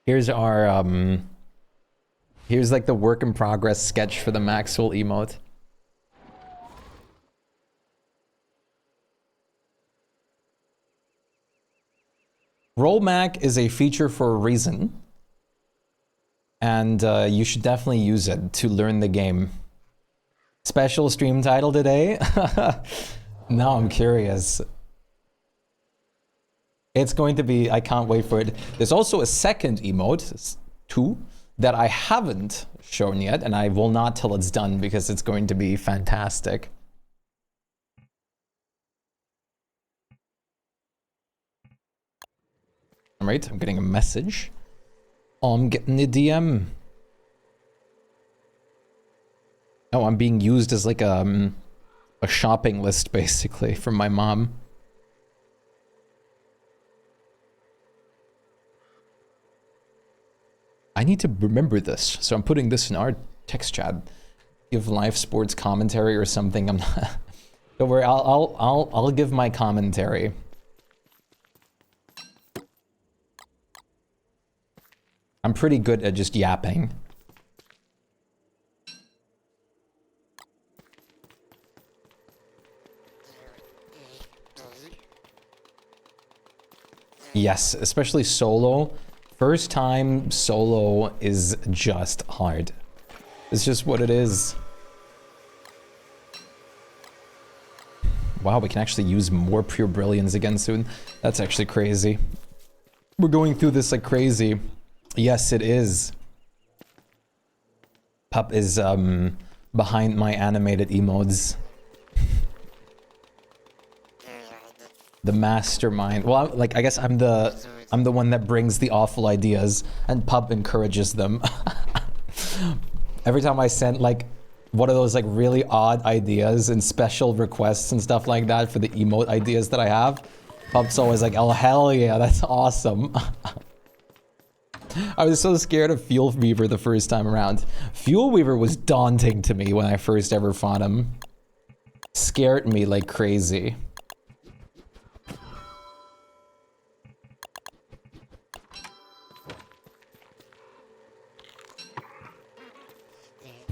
Here's our, here's like the work in progress sketch for the Maxwell emote. Rollback is a feature for a reason. And you should definitely use it to learn the game. Special stream title today? Now I'm curious. It's going to be, I can't wait for it. There's also a second emote, 2, that I haven't shown yet, and I will not till it's done because it's going to be fantastic. All right, I'm getting a message. I'm getting the DM. Oh, I'm being used as like a shopping list basically from my mom. I need to remember this, so I'm putting this in our text chat. Give live sports commentary or something. I'm not. Don't worry, I'll give my commentary. I'm pretty good at just yapping. Yes, especially solo. First time solo is just hard. It's just what it is. Wow, we can actually use more Pure Brilliance again soon. That's actually crazy. We're going through this like crazy. Yes, it is. Pup is behind my animated emotes. The mastermind. Well, I guess I'm the one that brings the awful ideas, and Pup encourages them. Every time I send like one of those like really odd ideas and special requests and stuff like that for the emote ideas that I have, Pup's always like, "Oh hell yeah, that's awesome." I was so scared of Fuel Weaver the first time around. Fuel Weaver was daunting to me when I first ever fought him. Scared me like crazy.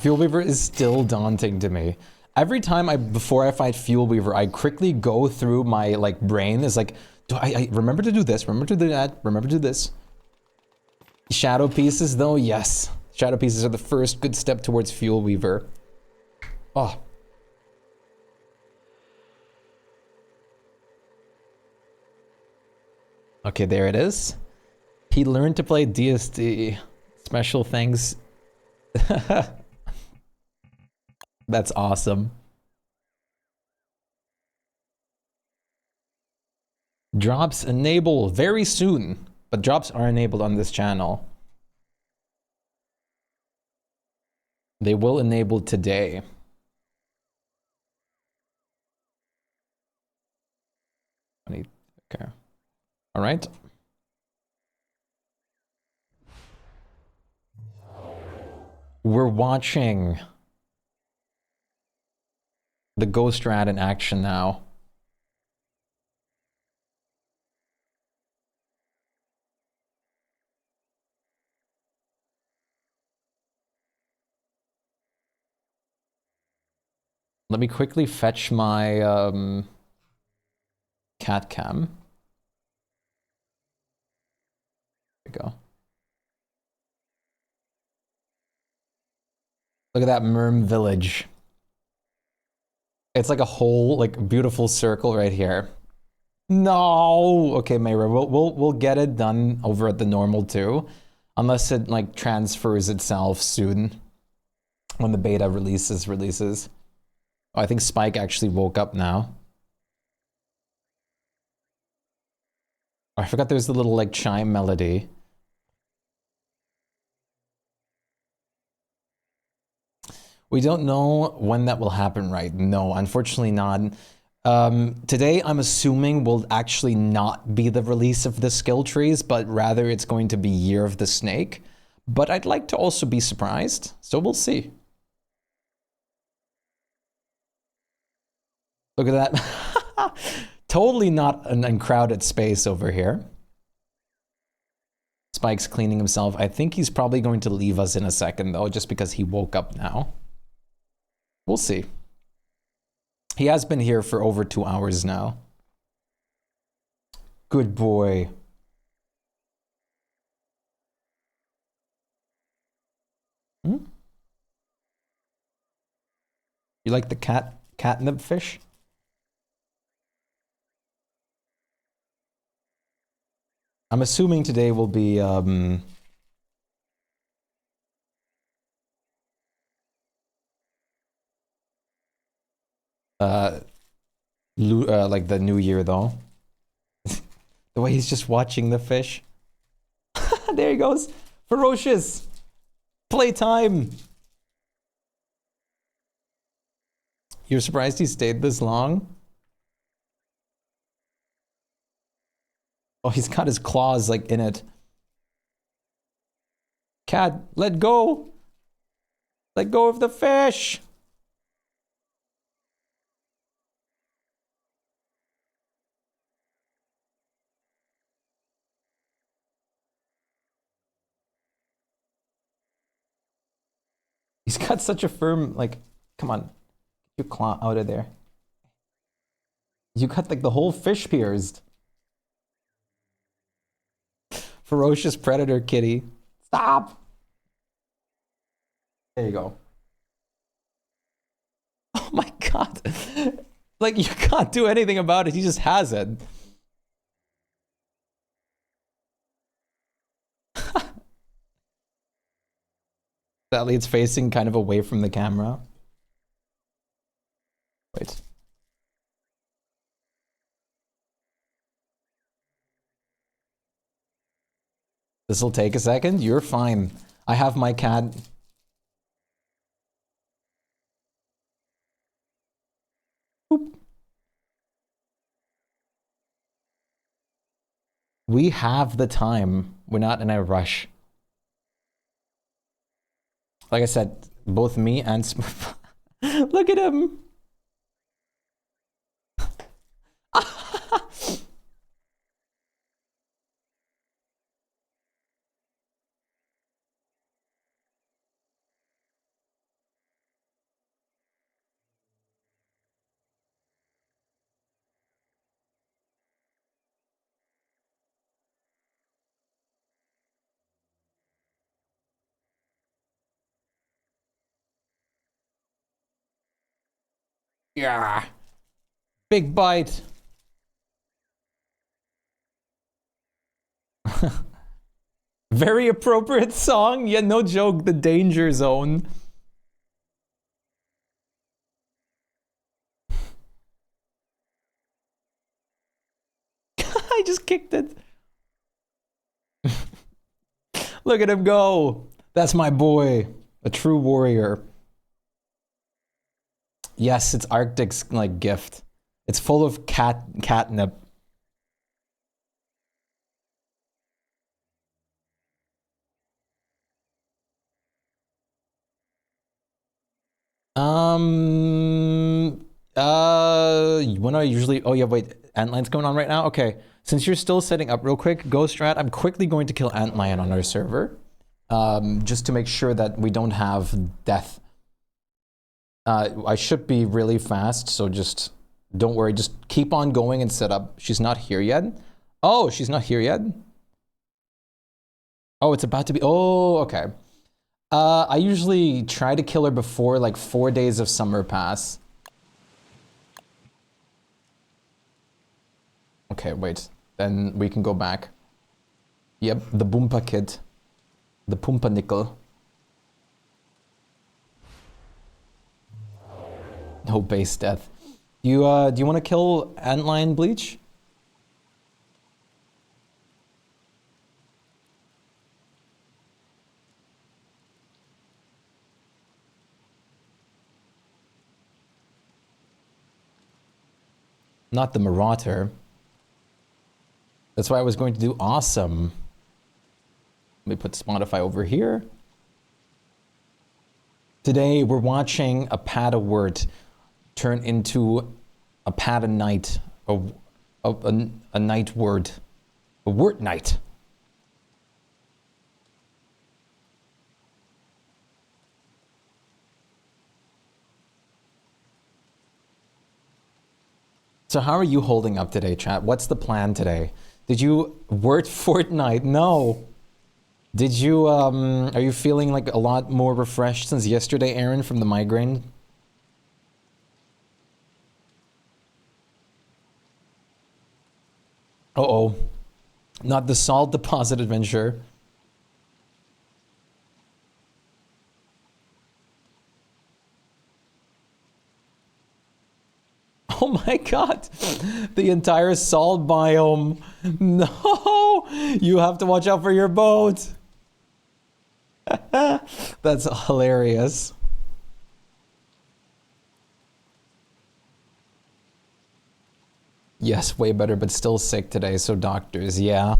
Fuel Weaver is still daunting to me. Every time before I fight Fuel Weaver, I quickly go through my like brain. Is like, do I remember to do this? Remember to do that? Remember to do this? Shadow pieces, though, yes. Shadow pieces are the first good step towards Fuel Weaver. Oh. Okay, there it is. He learned to play DSD. Special thanks. That's awesome. Drops enable very soon, but drops are enabled on this channel. They will enable today. Okay. All right. We're watching the Ghost Rat in action now. Let me quickly fetch my cat cam. There we go. Look at that Merm village. It's like a whole like beautiful circle right here. No. Okay, Mayra, we'll get it done over at the normal too, unless it like transfers itself soon when the beta releases. Oh, I think Shpyke actually woke up now. Oh, I forgot there's the little like chime melody. We don't know when that will happen, right? No, unfortunately not. Today, I'm assuming will actually not be the release of the skill trees, but rather it's going to be Year of the Snake. But I'd like to also be surprised, so we'll see. Look at that. Totally not an uncrowded space over here. Spike's cleaning himself. I think he's probably going to leave us in a second, though, just because he woke up now. We'll see. He has been here for over 2 hours now. Good boy. Hmm? You like the catnip fish? I'm assuming today will be like the new year though. The way he's just watching the fish. There he goes. Ferocious! Playtime! You're surprised he stayed this long? Oh, he's got his claws like in it. Cat, let go! Let go of the fish! He's got such a firm, like, come on, get your claw out of there. You got like the whole fish pierced. Ferocious predator kitty. Stop! There you go. Oh my god. Like, you can't do anything about it, he just has it. Sadly, it's facing kind of away from the camera. Wait. This'll take a second. You're fine. I have my cat. Boop. We have the time. We're not in a rush. Like I said, both me and Smurf. Look at him. Yeah. Big bite. Very appropriate song. Yeah, no joke. The danger zone. I just kicked it. Look at him go. That's my boy. A true warrior. Yes, it's Arctic's like gift. It's full of catnip. When I usually, oh yeah, wait, Antline's going on right now? Okay, since you're still setting up real quick, Ghost Rat, I'm quickly going to kill Antlion on our server. Just to make sure that we don't have death. I should be really fast, so just don't worry, just keep on going and set up. She's not here yet. Oh, she's not here yet? Oh, it's about to be, oh, okay. I usually try to kill her before like 4 days of summer pass. Okay, wait. Then we can go back. Yep, the Boompa Kid. The Poompa Nickel. No base death. Do you want to kill Antlion Bleach? Not the Marauder. That's why I was going to do awesome. Let me put Spotify over here. Today we're watching a Pada Wort turn into a Pada Knight, a Night Word, a Wort Knight. So how are you holding up today, chat? What's the plan today? Did you word Fortnite? No. Did you, are you feeling like a lot more refreshed since yesterday, Aaron, from the migraine? Uh-oh. Not the salt deposit adventure. Oh my god, the entire salt biome. No, you have to watch out for your boat. That's hilarious. Yes, way better, but still sick today, so doctors, yeah.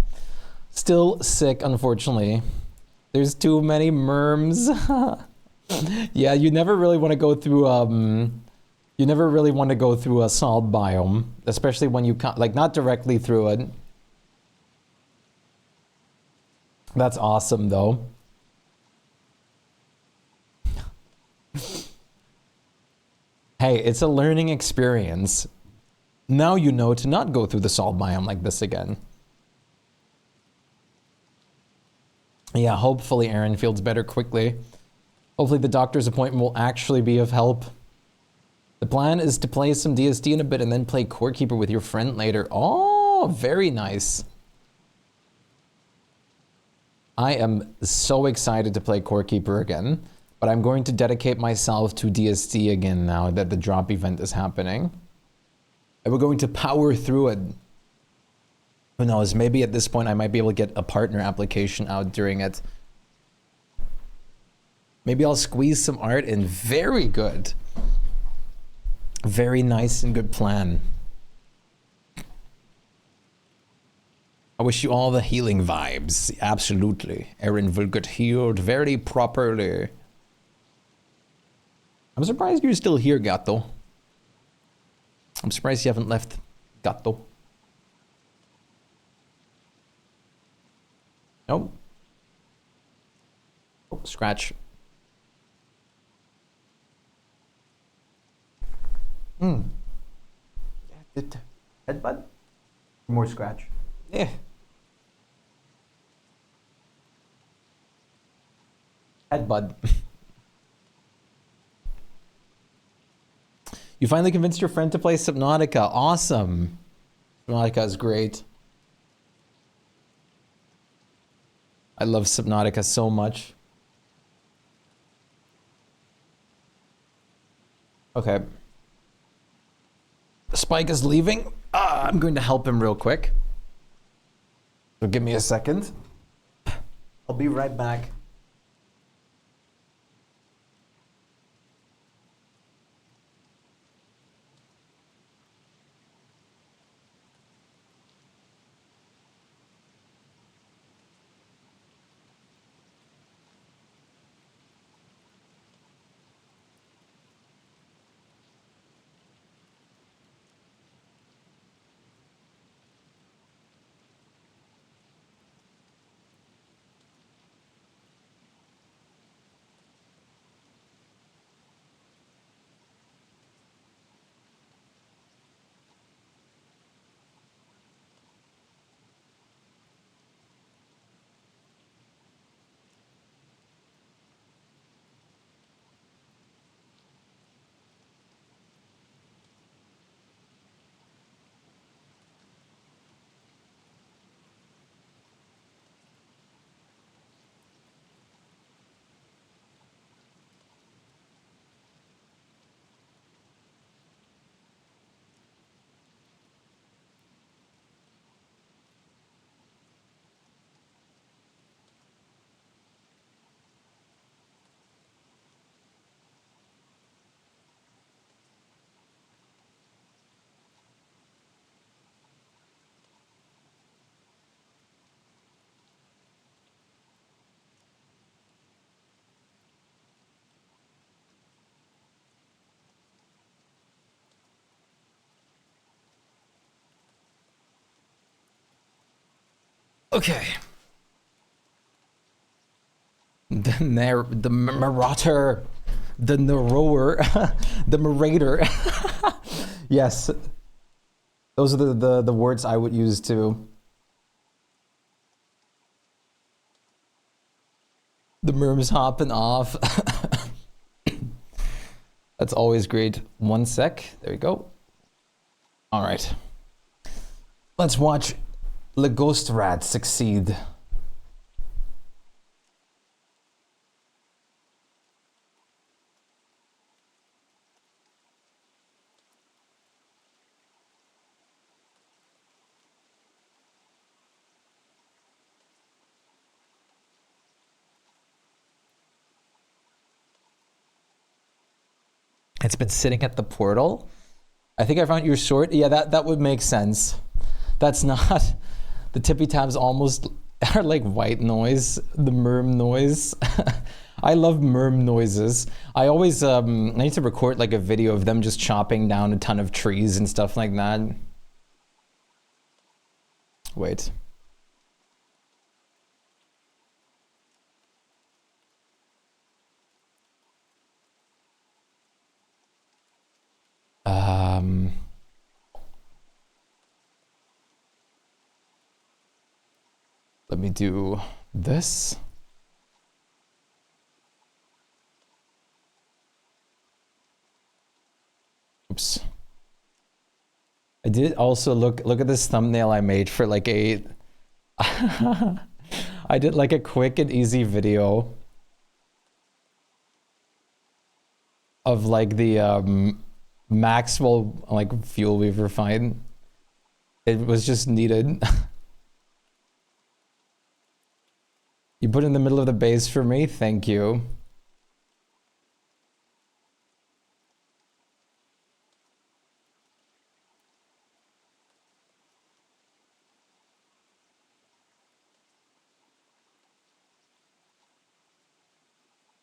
Still sick, unfortunately. There's too many merms. Yeah, you never really want to go through, you never really want to go through a salt biome, especially when you can't, like, not directly through it. That's awesome, though. Hey, it's a learning experience. Now you know to not go through the salt biome like this again. Yeah, hopefully Aaron feels better quickly. Hopefully the doctor's appointment will actually be of help. The plan is to play some DSD in a bit and then play Core Keeper with your friend later. Oh, very nice. I am so excited to play Core Keeper again, but I'm going to dedicate myself to DSD again now that the drop event is happening. And we're going to power through it. Who knows, maybe at this point I might be able to get a partner application out during it. Maybe I'll squeeze some art in. Very good. Very nice and good plan. I wish you all the healing vibes. Absolutely. Aaron will get healed very properly. I'm surprised you're still here, Gato. I'm surprised you haven't left, Gato. Nope. Oh, scratch. Headbutt? More scratch. Yeah. Headbutt. You finally convinced your friend to play Subnautica. Awesome. Subnautica is great. I love Subnautica so much. Okay. Shpyke is leaving. I'm going to help him real quick. So give me a second. I'll be right back. Okay. The marauder, the narrower, the marauder. Yes, those are the words I would use too. The merm's hopping off. That's always great. One sec. There we go. All right. Let's watch Le Ghost Rat succeed. It's been sitting at the portal. I think I found your sword. Yeah, that would make sense. That's not... The tippy tabs almost are like white noise, the merm noise. I love merm noises. I always I need to record like a video of them just chopping down a ton of trees and stuff like that. Wait. Let me do this. Oops. I did also look at this thumbnail I made for like a I did like a quick and easy video of like the Maxwell like fuel weaver find. It was just needed. You put it in the middle of the base for me? Thank you.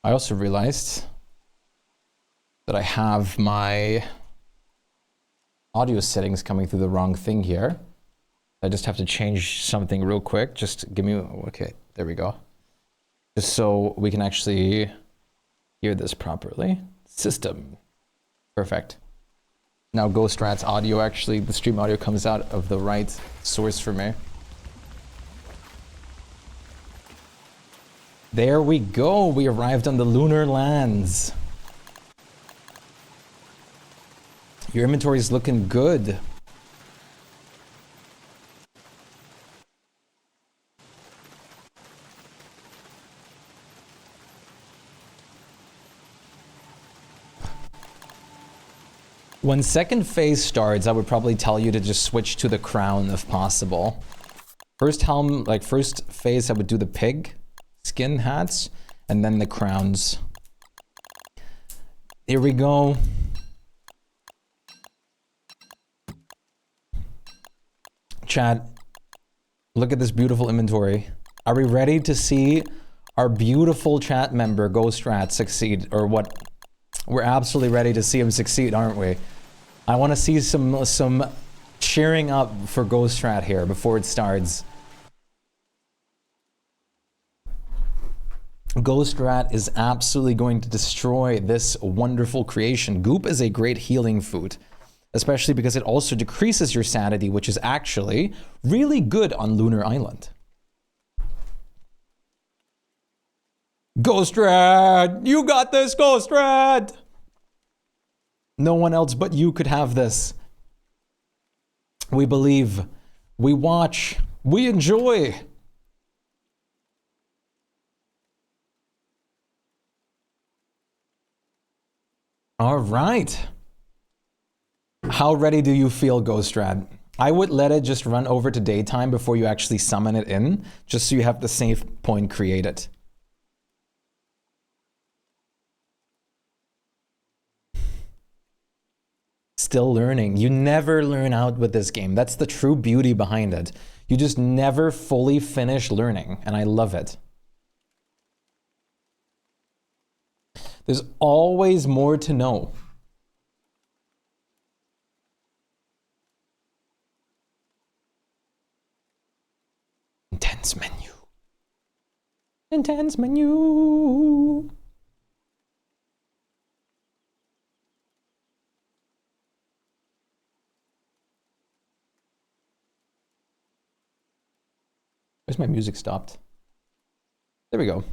I also realized that I have my audio settings coming through the wrong thing here. I just have to change something real quick. Just give me, okay, there we go. Just so we can actually hear this properly. System. Perfect. Now Ghost Rat's audio, actually, the stream audio comes out of the right source for me. There we go. We arrived on the lunar lands. Your inventory is looking good. When second phase starts, I would probably tell you to just switch to the crown if possible. First helm, like first phase, I would do the pig skin hats and then the crowns. Here we go. Chat, look at this beautiful inventory. Are we ready to see our beautiful chat member Ghost Rat succeed, or what? We're absolutely ready to see him succeed, aren't we? I want to see some cheering up for Ghost Rat here before it starts. Ghost Rat is absolutely going to destroy this wonderful creation. Goop is a great healing food, especially because it also decreases your sanity, which is actually really good on Lunar Island. Ghost Rat! You got this, Ghost Rat! No one else but you could have this. We believe, we watch, we enjoy. All right. How ready do you feel, Ghost Rat? I would let it just run over to daytime before you actually summon it in, just so you have the save point created. Still learning. You never learn out with this game. That's the true beauty behind it. You just never fully finish learning, and I love it. There's always more to know. Intense menu. Intense menu. Where's my music stopped? There we go.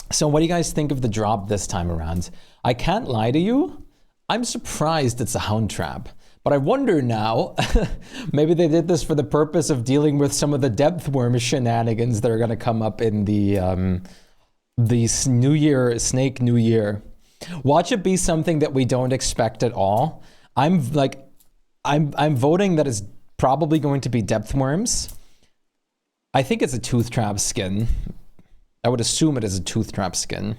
So what do you guys think of the drop this time around? I can't lie to you. I'm surprised it's a hound trap. But I wonder now, maybe they did this for the purpose of dealing with some of the depth worm shenanigans that are going to come up in the New Year, Snake New Year. Watch it be something that we don't expect at all. I'm voting that it's probably going to be depth worms. I think it's a tooth trap skin. I would assume it is a tooth trap skin.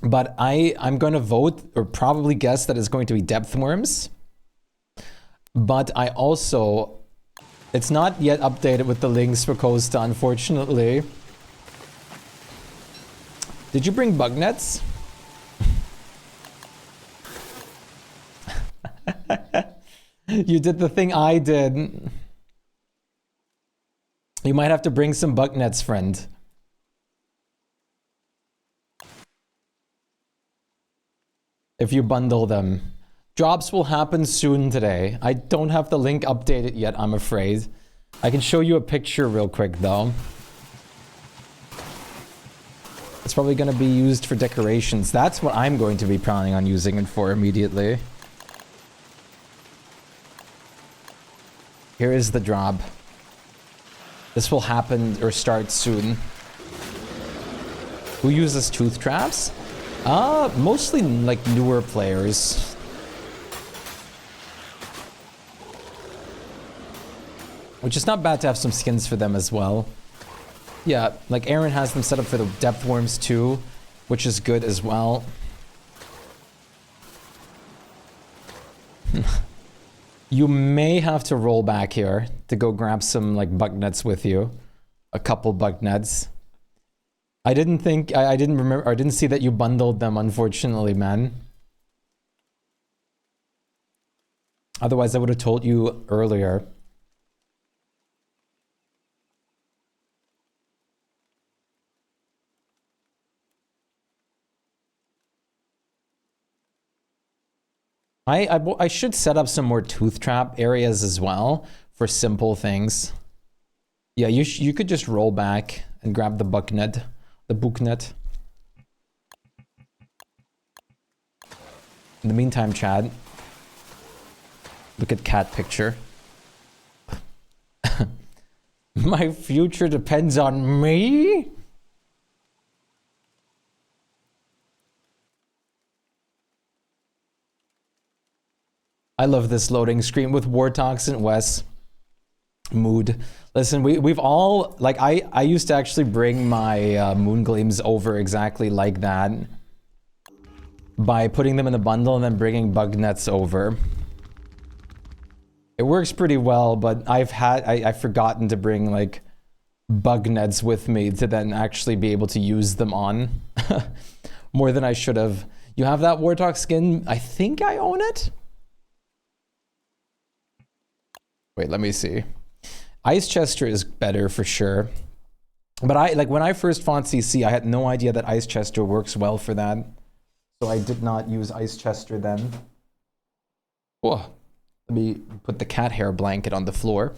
But I'm going to vote or probably guess that it's going to be depth worms. But I also, it's not yet updated with the links for Costa, unfortunately. Did you bring bug nets? You did the thing I did. You might have to bring some bug nets, friend. If you bundle them. Drops will happen soon today. I don't have the link updated yet, I'm afraid. I can show you a picture real quick, though. It's probably going to be used for decorations. That's what I'm going to be planning on using it for immediately. Here is the drop. This will happen or start soon. Who uses tooth traps? Mostly like newer players. Which is not bad to have some skins for them as well. Yeah, like Aaron has them set up for the depth worms too, which is good as well. You may have to roll back here to go grab some like bug nets with you. A couple bug nets. I didn't think, I didn't remember, I didn't see that you bundled them, unfortunately, man. Otherwise, I would have told you earlier. I should set up some more tooth trap areas as well for simple things. Yeah, you could just roll back and grab the bucknet, the booknet. In the meantime, Chad, look at cat picture. My future depends on me? I love this loading screen with Wartox and Wes. Mood. Listen, we've all, like, I used to actually bring my Moongleams over exactly like that. By putting them in a bundle and then bringing bug nets over. It works pretty well, but I've forgotten to bring, like, bug nets with me to then actually be able to use them on. More than I should have. You have that Wartox skin? I think I own it? Wait, let me see. Ice Chester is better for sure. But like when I first fought CC, I had no idea that Ice Chester works well for that. So I did not use Ice Chester then. Whoa. Let me put the cat hair blanket on the floor.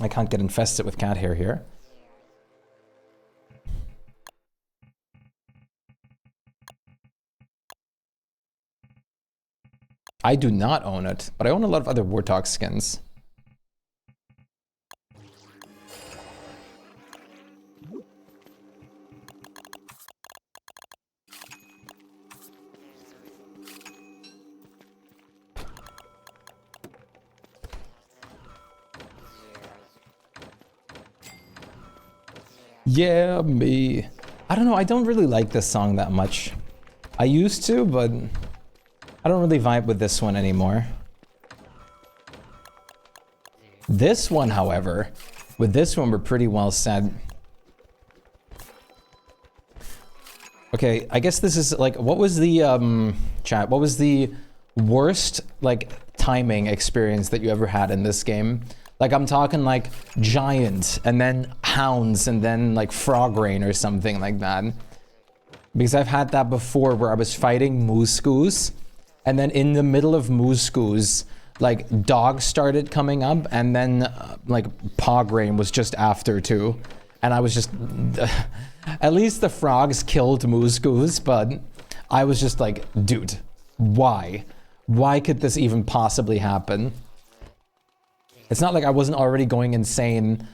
I can't get infested with cat hair here. I do not own it, but I own a lot of other Warthog skins. Yeah, me. I don't know, I don't really like this song that much. I used to, but I don't really vibe with this one anymore. This one, however, with this one we're pretty well set. Okay, I guess this is like, what was the, chat, what was the worst, like, timing experience that you ever had in this game? Like, I'm talking like giant, and then hounds, and then like frog rain or something like that. Because I've had that before where I was fighting Mooscoos, and then in the middle of Mooscoos, like dogs started coming up, and then like Pog Rain was just after too. And I was just, at least the frogs killed Mooscoos, but I was just like, dude, why? Why could this even possibly happen? It's not like I wasn't already going insane,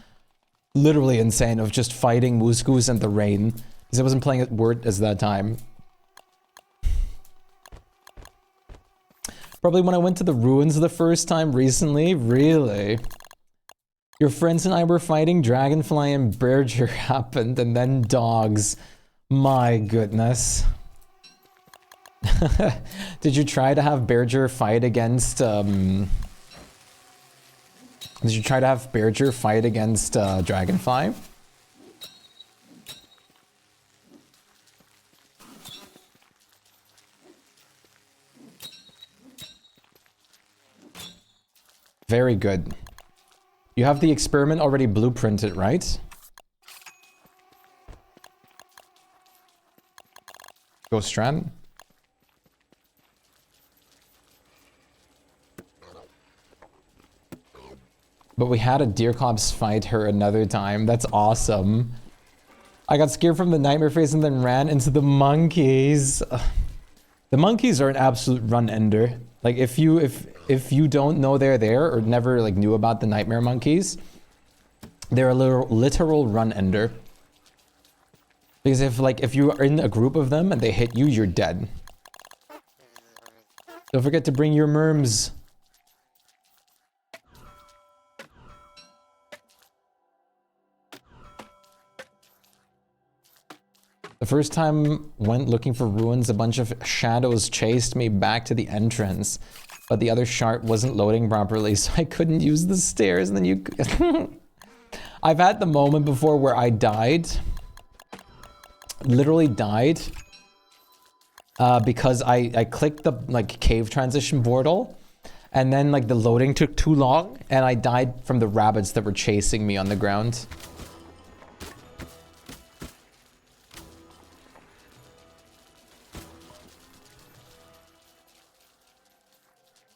literally insane, of just fighting Mooscoos and the rain. Because I wasn't playing at Word as that time. Probably when I went to the ruins the first time recently, really. Your friends and I were fighting, Dragonfly and Berger happened, and then dogs. My goodness. Did you try to have Berger fight against, Did you try to have Berger fight against, Dragonfly? Very good. You have the experiment already blueprinted, right? Go Strat. But we had a deer cops fight her another time. That's awesome. I got scared from the nightmare face and then ran into the monkeys. The monkeys are an absolute run ender. Like if you don't know they're there or never like knew about the nightmare monkeys, they're a literal run ender. Because if you are in a group of them and they hit you, you're dead. Don't forget to bring your merms. The first time went looking for ruins, a bunch of shadows chased me back to the entrance, but the other chart wasn't loading properly, so I couldn't use the stairs, and then you... I've had the moment before where I died. Literally died. Because I clicked the like cave transition portal, and then like the loading took too long, and I died from the rabbits that were chasing me on the ground.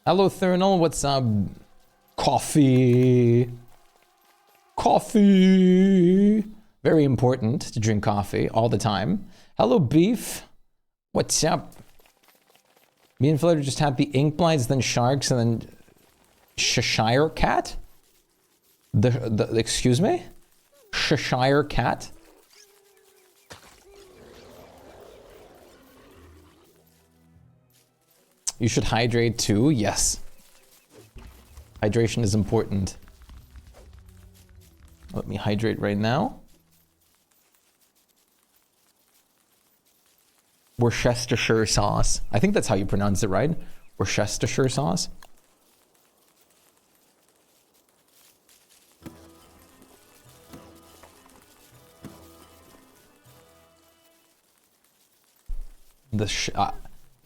Hello, Thernal. What's up? Coffee. Coffee. Very important to drink coffee all the time. Hello, Beef. What's up? Me and Flutter just had the ink blinds, then sharks, and then Cheshire cat. Excuse me? Cheshire cat. You should hydrate too. Yes. Hydration is important. Let me hydrate right now. Worcestershire sauce. I think that's how you pronounce it, right? Worcestershire sauce. The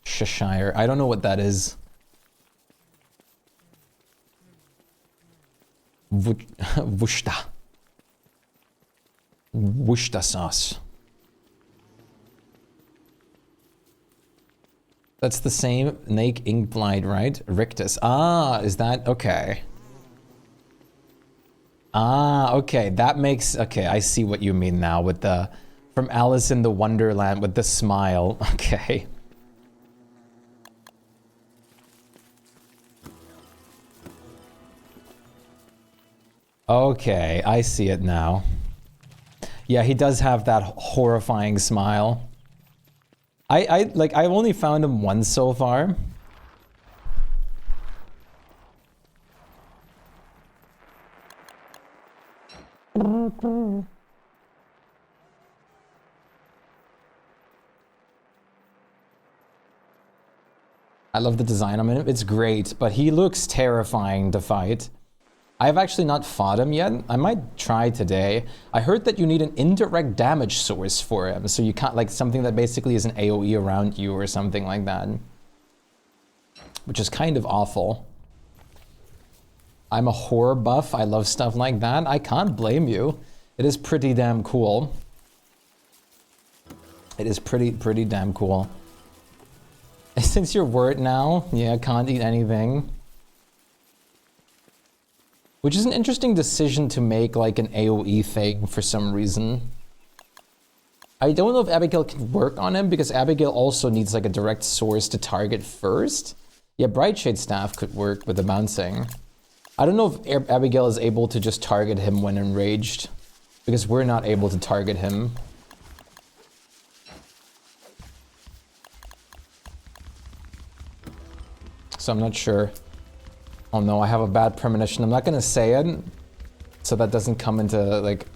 Cheshire. I don't know what that is. Worcester. Worcester sauce. That's the same Nake ink blind, right? Rictus. Ah, is that okay? Ah, okay. That makes okay. I see what you mean now with the from Alice in the Wonderland with the smile. Okay. Okay, I see it now. Yeah, he does have that horrifying smile. I've only found him once so far. I love the design on him. It's great, but he looks terrifying to fight. I've actually not fought him yet. I might try today. I heard that you need an indirect damage source for him, so you can't like something that basically is an AoE around you or something like that. Which is kind of awful. I'm a horror buff. I love stuff like that. I can't blame you. It is pretty damn cool. It is pretty damn cool. Since you're word now, yeah, can't eat anything. Which is an interesting decision to make, like an AoE thing for some reason. I don't know if Abigail can work on him because Abigail also needs like a direct source to target first. Yeah, Brightshade Staff could work with the bouncing. I don't know if Abigail is able to just target him when enraged because we're not able to target him. So I'm not sure. Oh no, I have a bad premonition. I'm not gonna say it. so that doesn't come into like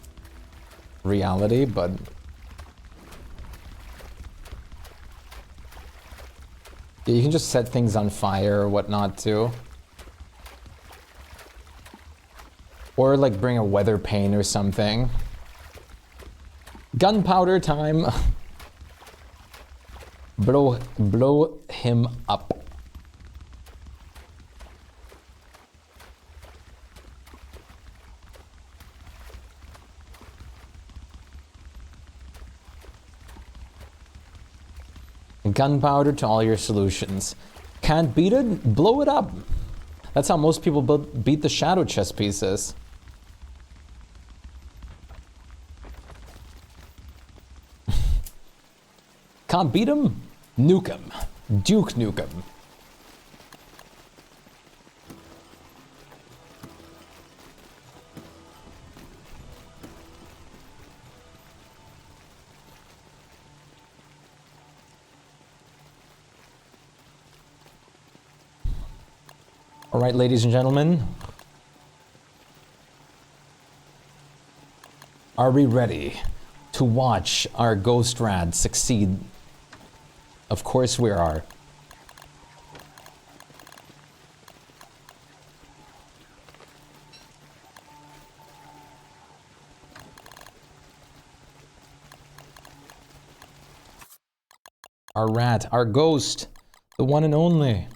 reality, but yeah, you can just set things on fire or whatnot too. Or like bring a weather pane or something. Gunpowder time. Blow him up. Gunpowder to all your solutions. Can't beat it? Blow it up. That's how most people beat the shadow chess pieces. Can't beat him? Nuke him. Duke nuke him. All right, ladies and gentlemen. Are we ready to watch our ghost rad succeed? Of course we are. Our rat, our ghost, the one and only.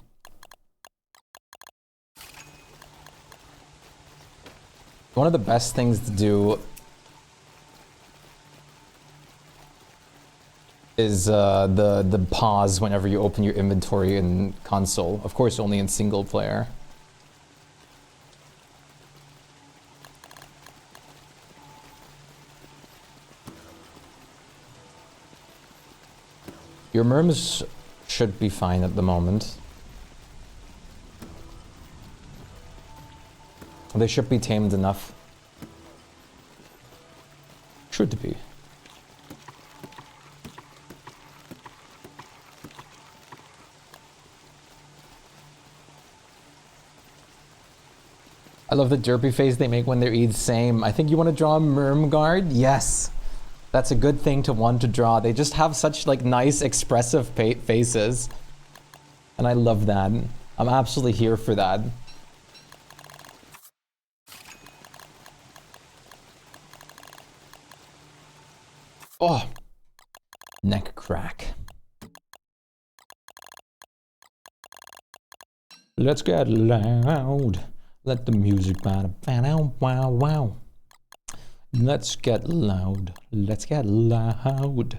One of the best things to do is the pause whenever you open your inventory in console. Of course, only in single player. Your merms should be fine at the moment. They should be tamed enough. Should be. I love the derpy face they make when they're eat. Same. I think you want to draw a merm guard? Yes. That's a good thing to want to draw. They just have such like nice expressive faces. And I love that. I'm absolutely here for that. Oh, neck crack. Let's get loud. Let the music wow, wow, wow. Let's get loud. Let's get loud.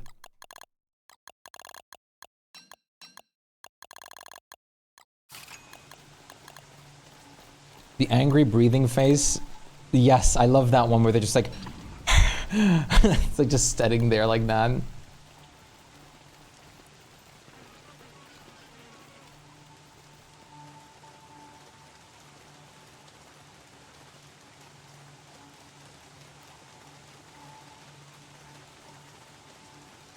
The angry breathing face. Yes, I love that one where they're just like it's like just sitting there like that.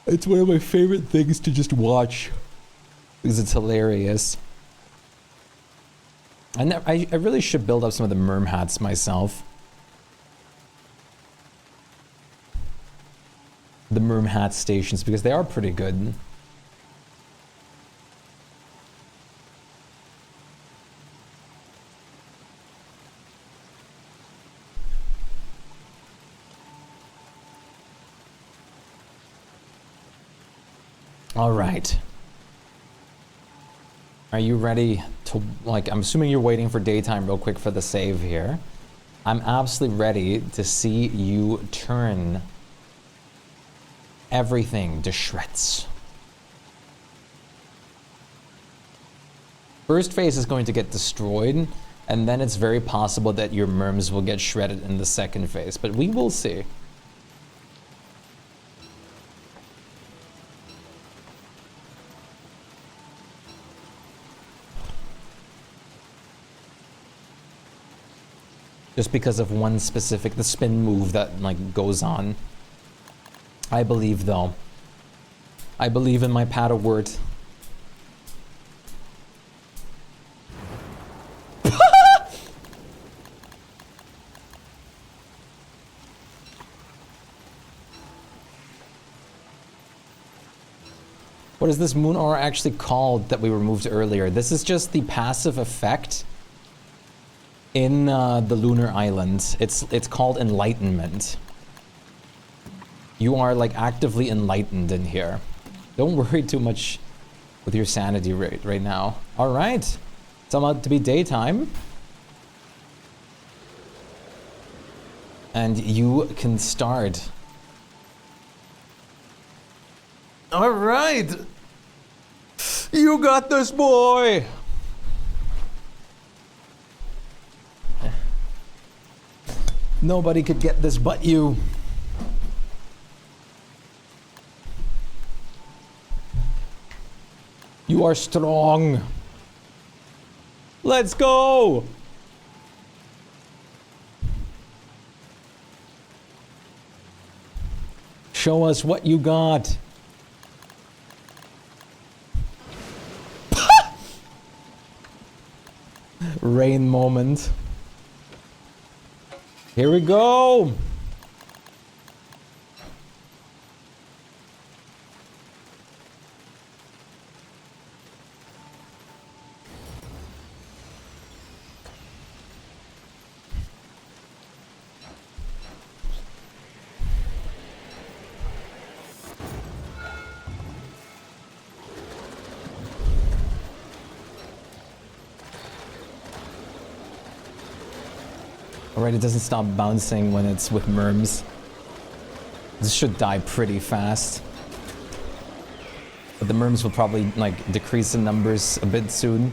It's one of my favorite things to just watch because it's hilarious. I really should build up some of the merm hats myself. The merm hat stations because they are pretty good. All right. Are you ready to, like, I'm assuming you're waiting for daytime real quick for the save here. I'm absolutely ready to see you turn everything to shreds. First phase is going to get destroyed, and then it's very possible that your merms will get shredded in the second phase, but we will see. Just because of one specific, the spin move that like goes on. I believe though. I believe in my pad of word. What is this moon aura actually called that we removed earlier? This is just the passive effect in the lunar island. It's called enlightenment. You are like actively enlightened in here. Don't worry too much with your sanity rate right now. All right, it's about to be daytime. And you can start. All right. You got this, boy. Nobody could get this but you. You are strong. Let's go. Show us what you got. Rain moment. Here we go. Alright, it doesn't stop bouncing when it's with merms. This should die pretty fast. But the merms will probably, like, decrease in numbers a bit soon.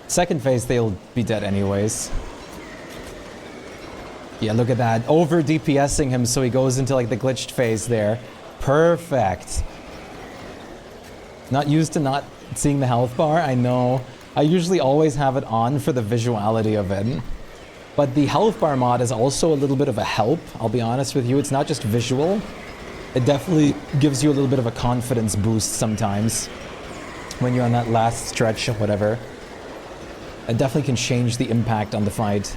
Second phase, they'll be dead anyways. Yeah, look at that. Over DPSing him so he goes into, like, the glitched phase there. Perfect. Not used to not seeing the health bar, I know. I usually always have it on for the visuality of it. But the health bar mod is also a little bit of a help, I'll be honest with you. It's not just visual. It definitely gives you a little bit of a confidence boost sometimes. When you're on that last stretch or whatever. It definitely can change the impact on the fight.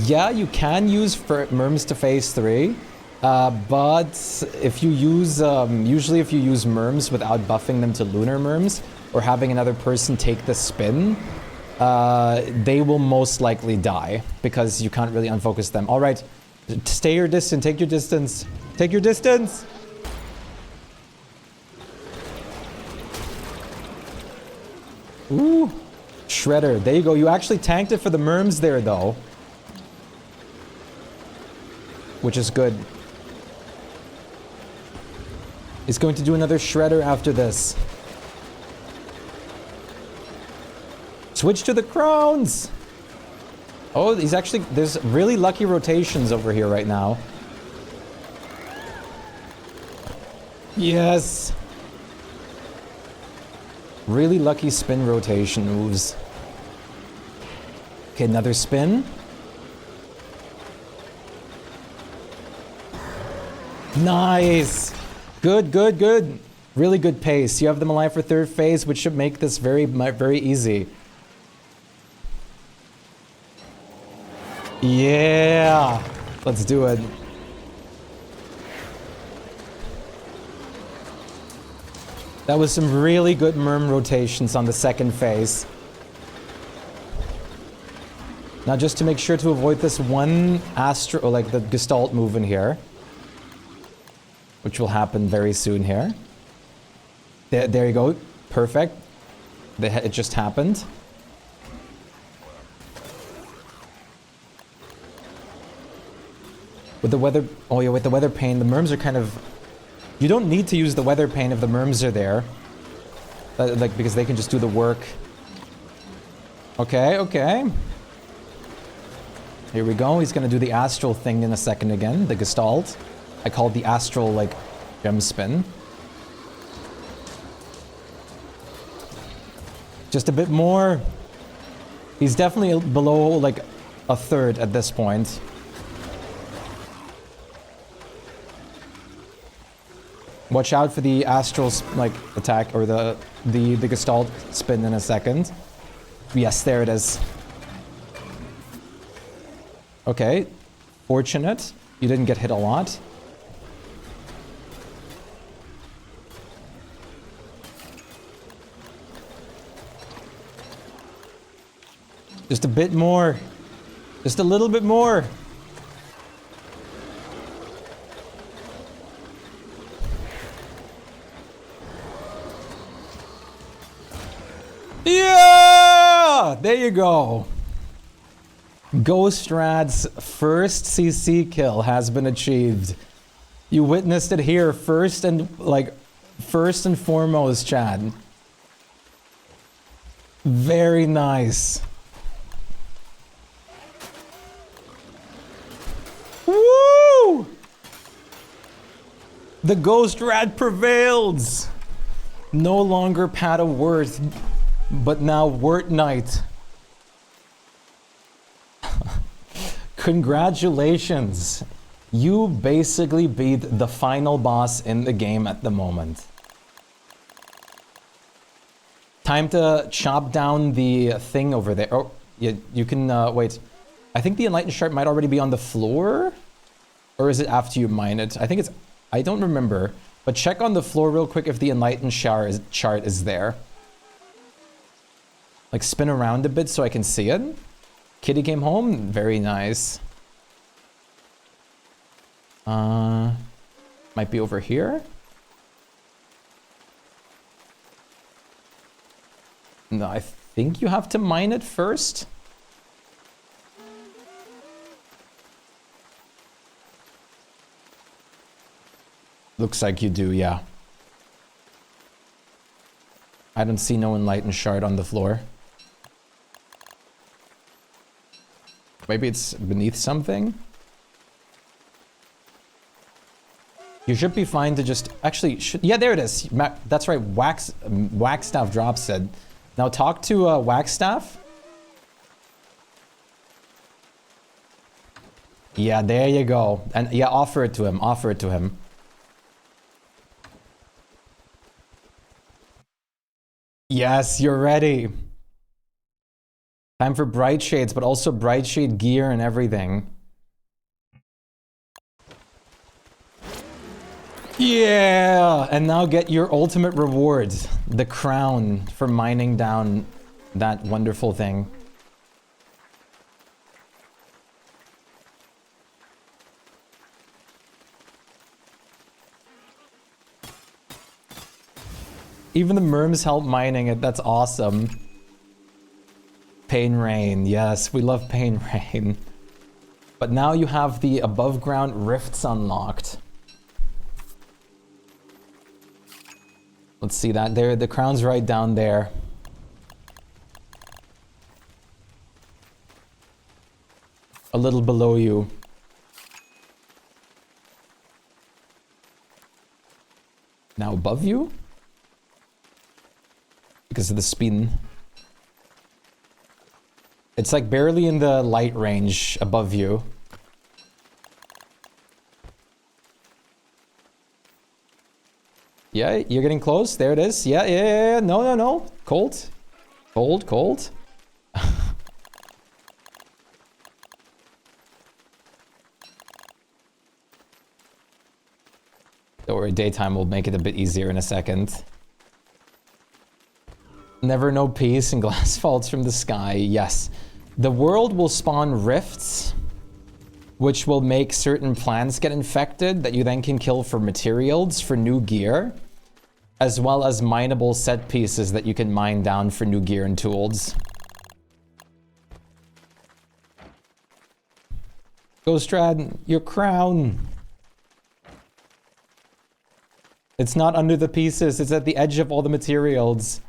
Yeah, you can use merms to phase 3. But if you use, usually if you use merms without buffing them to lunar merms, or having another person take the spin, they will most likely die because you can't really unfocus them. All right, stay your distance, take your distance. Take your distance! Ooh, Shredder, there you go. You actually tanked it for the merms there though. Which is good. He's going to do another Shredder after this. Switch to the crowns! Oh, he's actually... There's really lucky rotations over here right now. Yes! Really lucky spin rotation moves. Okay, another spin. Nice! Good, good, good. Really good pace. You have them alive for third phase, which should make this very, very easy. Yeah! Let's do it. That was some really good merm rotations on the second phase. Now just to make sure to avoid this one astro, or like the Gestalt move in here. Which will happen very soon here. There you go. Perfect. It just happened. With the weather... Oh yeah, with the weather pane, the merms are kind of... You don't need to use the weather pane if the merms are there. Like, because they can just do the work. Okay, okay. Here we go. He's gonna do the astral thing in a second again. The Gestalt. I call it the astral, like, gem spin. Just a bit more. He's definitely below, like, a third at this point. Watch out for the astral, like, attack, or the Gestalt spin in a second. Yes, there it is. Okay. Fortunate. You didn't get hit a lot. Just a bit more. Just a little bit more. Yeah! There you go. Ghost Rad's first CC kill has been achieved. You witnessed it here first and foremost, Chad. Very nice. Woo! The Ghost Rad prevails. No longer Pad of Worth, but now Wort Knight. Congratulations. You basically beat the final boss in the game at the moment. Time to chop down the thing over there. Oh, you can, wait. I think the Enlightened Shard might already be on the floor? Or is it after you mine it? I think it's, I don't remember. But check on the floor real quick if the Enlightened chart is there. Like spin around a bit so I can see it. Kitty came home, very nice. Might be over here. No, I think you have to mine it first. Looks like you do, yeah. I don't see no Enlightened Shard on the floor. Maybe it's beneath something? You should be fine to just... Actually, yeah, there it is. That's right, Wagstaff drops it. Now talk to Wagstaff. Yeah, there you go. And yeah, offer it to him. Offer it to him. Yes, you're ready. Time for bright shades, but also bright shade gear and everything. Yeah! And now get your ultimate reward. The crown for mining down that wonderful thing. Even the merms help mining it. That's awesome. Pain Rain. Yes, we love Pain Rain. But now you have the above ground rifts unlocked. Let's see that there. The crown's right down there. A little below you. Now above you? Because of the spin. It's like barely in the light range above you. Yeah, you're getting close. There it is. Yeah, yeah, yeah. No, no, no. Cold. Cold, cold. Don't worry, daytime will make it a bit easier in a second. Never know peace and glass falls from the sky. Yes. The world will spawn rifts, which will make certain plants get infected that you then can kill for materials, for new gear, as well as mineable set pieces that you can mine down for new gear and tools. Ghostrad, your crown. It's not under the pieces, it's at the edge of all the materials.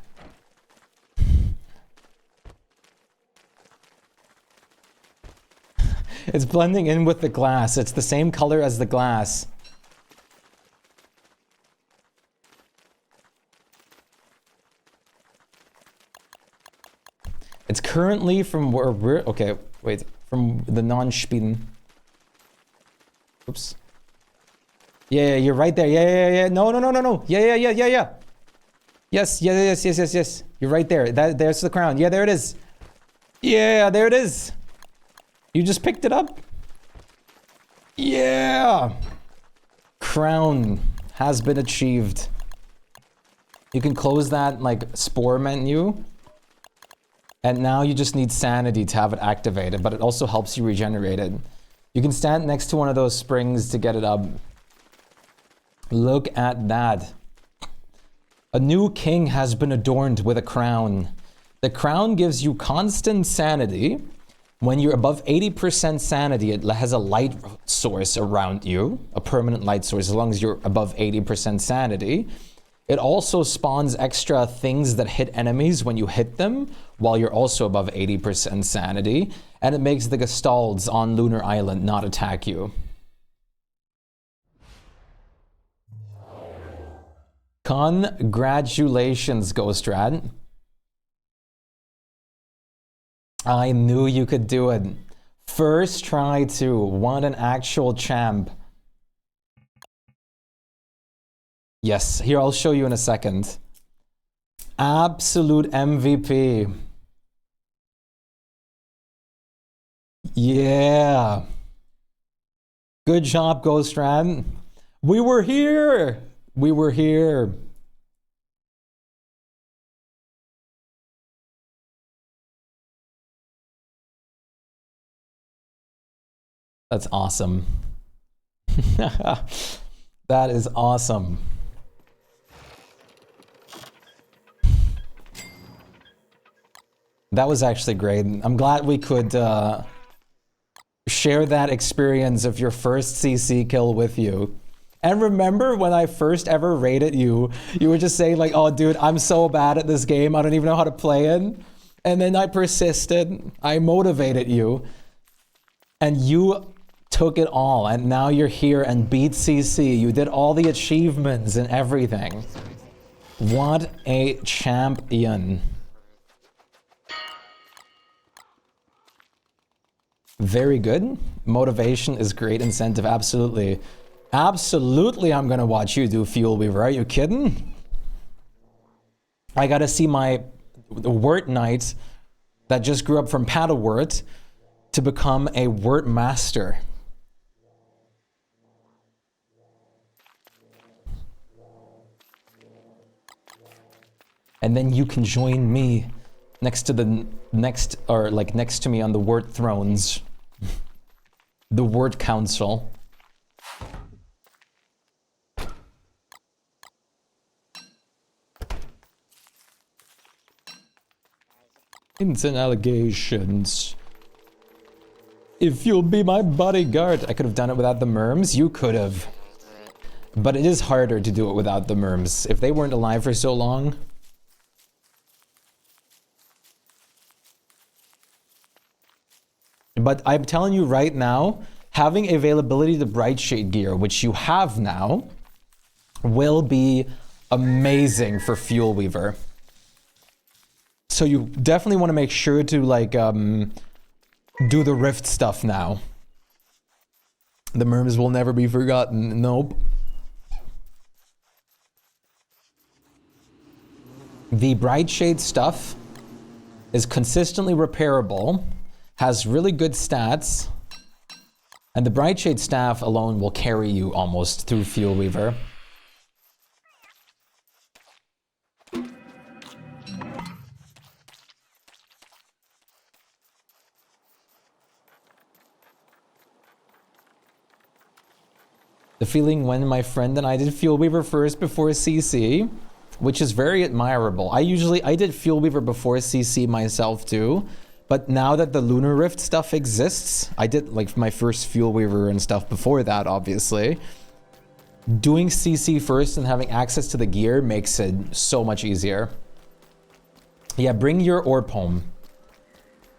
It's blending in with the glass. It's the same color as the glass. It's currently from where we're... Okay, wait. From the non-Shpyke. Oops. Yeah, you're right there. Yeah. No. Yeah. Yes. You're right there. There's the crown. Yeah, there it is. Yeah, there it is. You just picked it up? Yeah! Crown has been achieved. You can close that, like, spore menu. And now you just need sanity to have it activated, but it also helps you regenerate it. You can stand next to one of those springs to get it up. Look at that. A new king has been adorned with a crown. The crown gives you constant sanity. When you're above 80% sanity, it has a light source around you, a permanent light source, as long as you're above 80% sanity. It also spawns extra things that hit enemies when you hit them, while you're also above 80% sanity. And it makes the Gestalts on Lunar Island not attack you. Congratulations, Ghost Rat. I knew you could do it. First try too. What an actual champ. Yes, here I'll show you in a second. Absolute MVP. Yeah. Good job, Ghost Rat. We were here. We were here. That's awesome. That is awesome. That was actually great. I'm glad we could share that experience of your first CC kill with you. And remember when I first ever rated you, you were just saying like, oh dude, I'm so bad at this game, I don't even know how to play it. And then I persisted, I motivated you, and you took it all, and now you're here and beat CC. You did all the achievements and everything. What a champion. Very good. Motivation is great incentive, absolutely. Absolutely, I'm gonna watch you do Fuel Weaver. Are you kidding? I gotta see my Wort Knight that just grew up from Paddlewort to become a Wort Master. And then you can join me next to the next to me on the Wort Thrones. The Wort Council. Instant allegations. If you'll be my bodyguard. I could have done it without the merms. You could have. But it is harder to do it without the merms. If they weren't alive for so long. But I'm telling you right now, having availability to Brightshade gear, which you have now, will be amazing for Fuel Weaver. So you definitely want to make sure to like do the Rift stuff now. The merms will never be forgotten. Nope. The Brightshade stuff is consistently repairable, has really good stats, and the Brightshade staff alone will carry you almost through Fuel Weaver. The feeling when my friend and I did Fuel Weaver first before CC, which is very admirable. I did Fuel Weaver before CC myself too, but now that the Lunar Rift stuff exists, I did like my first Fuel Weaver and stuff before that, obviously. Doing CC first and having access to the gear makes it so much easier. Yeah, bring your orb home.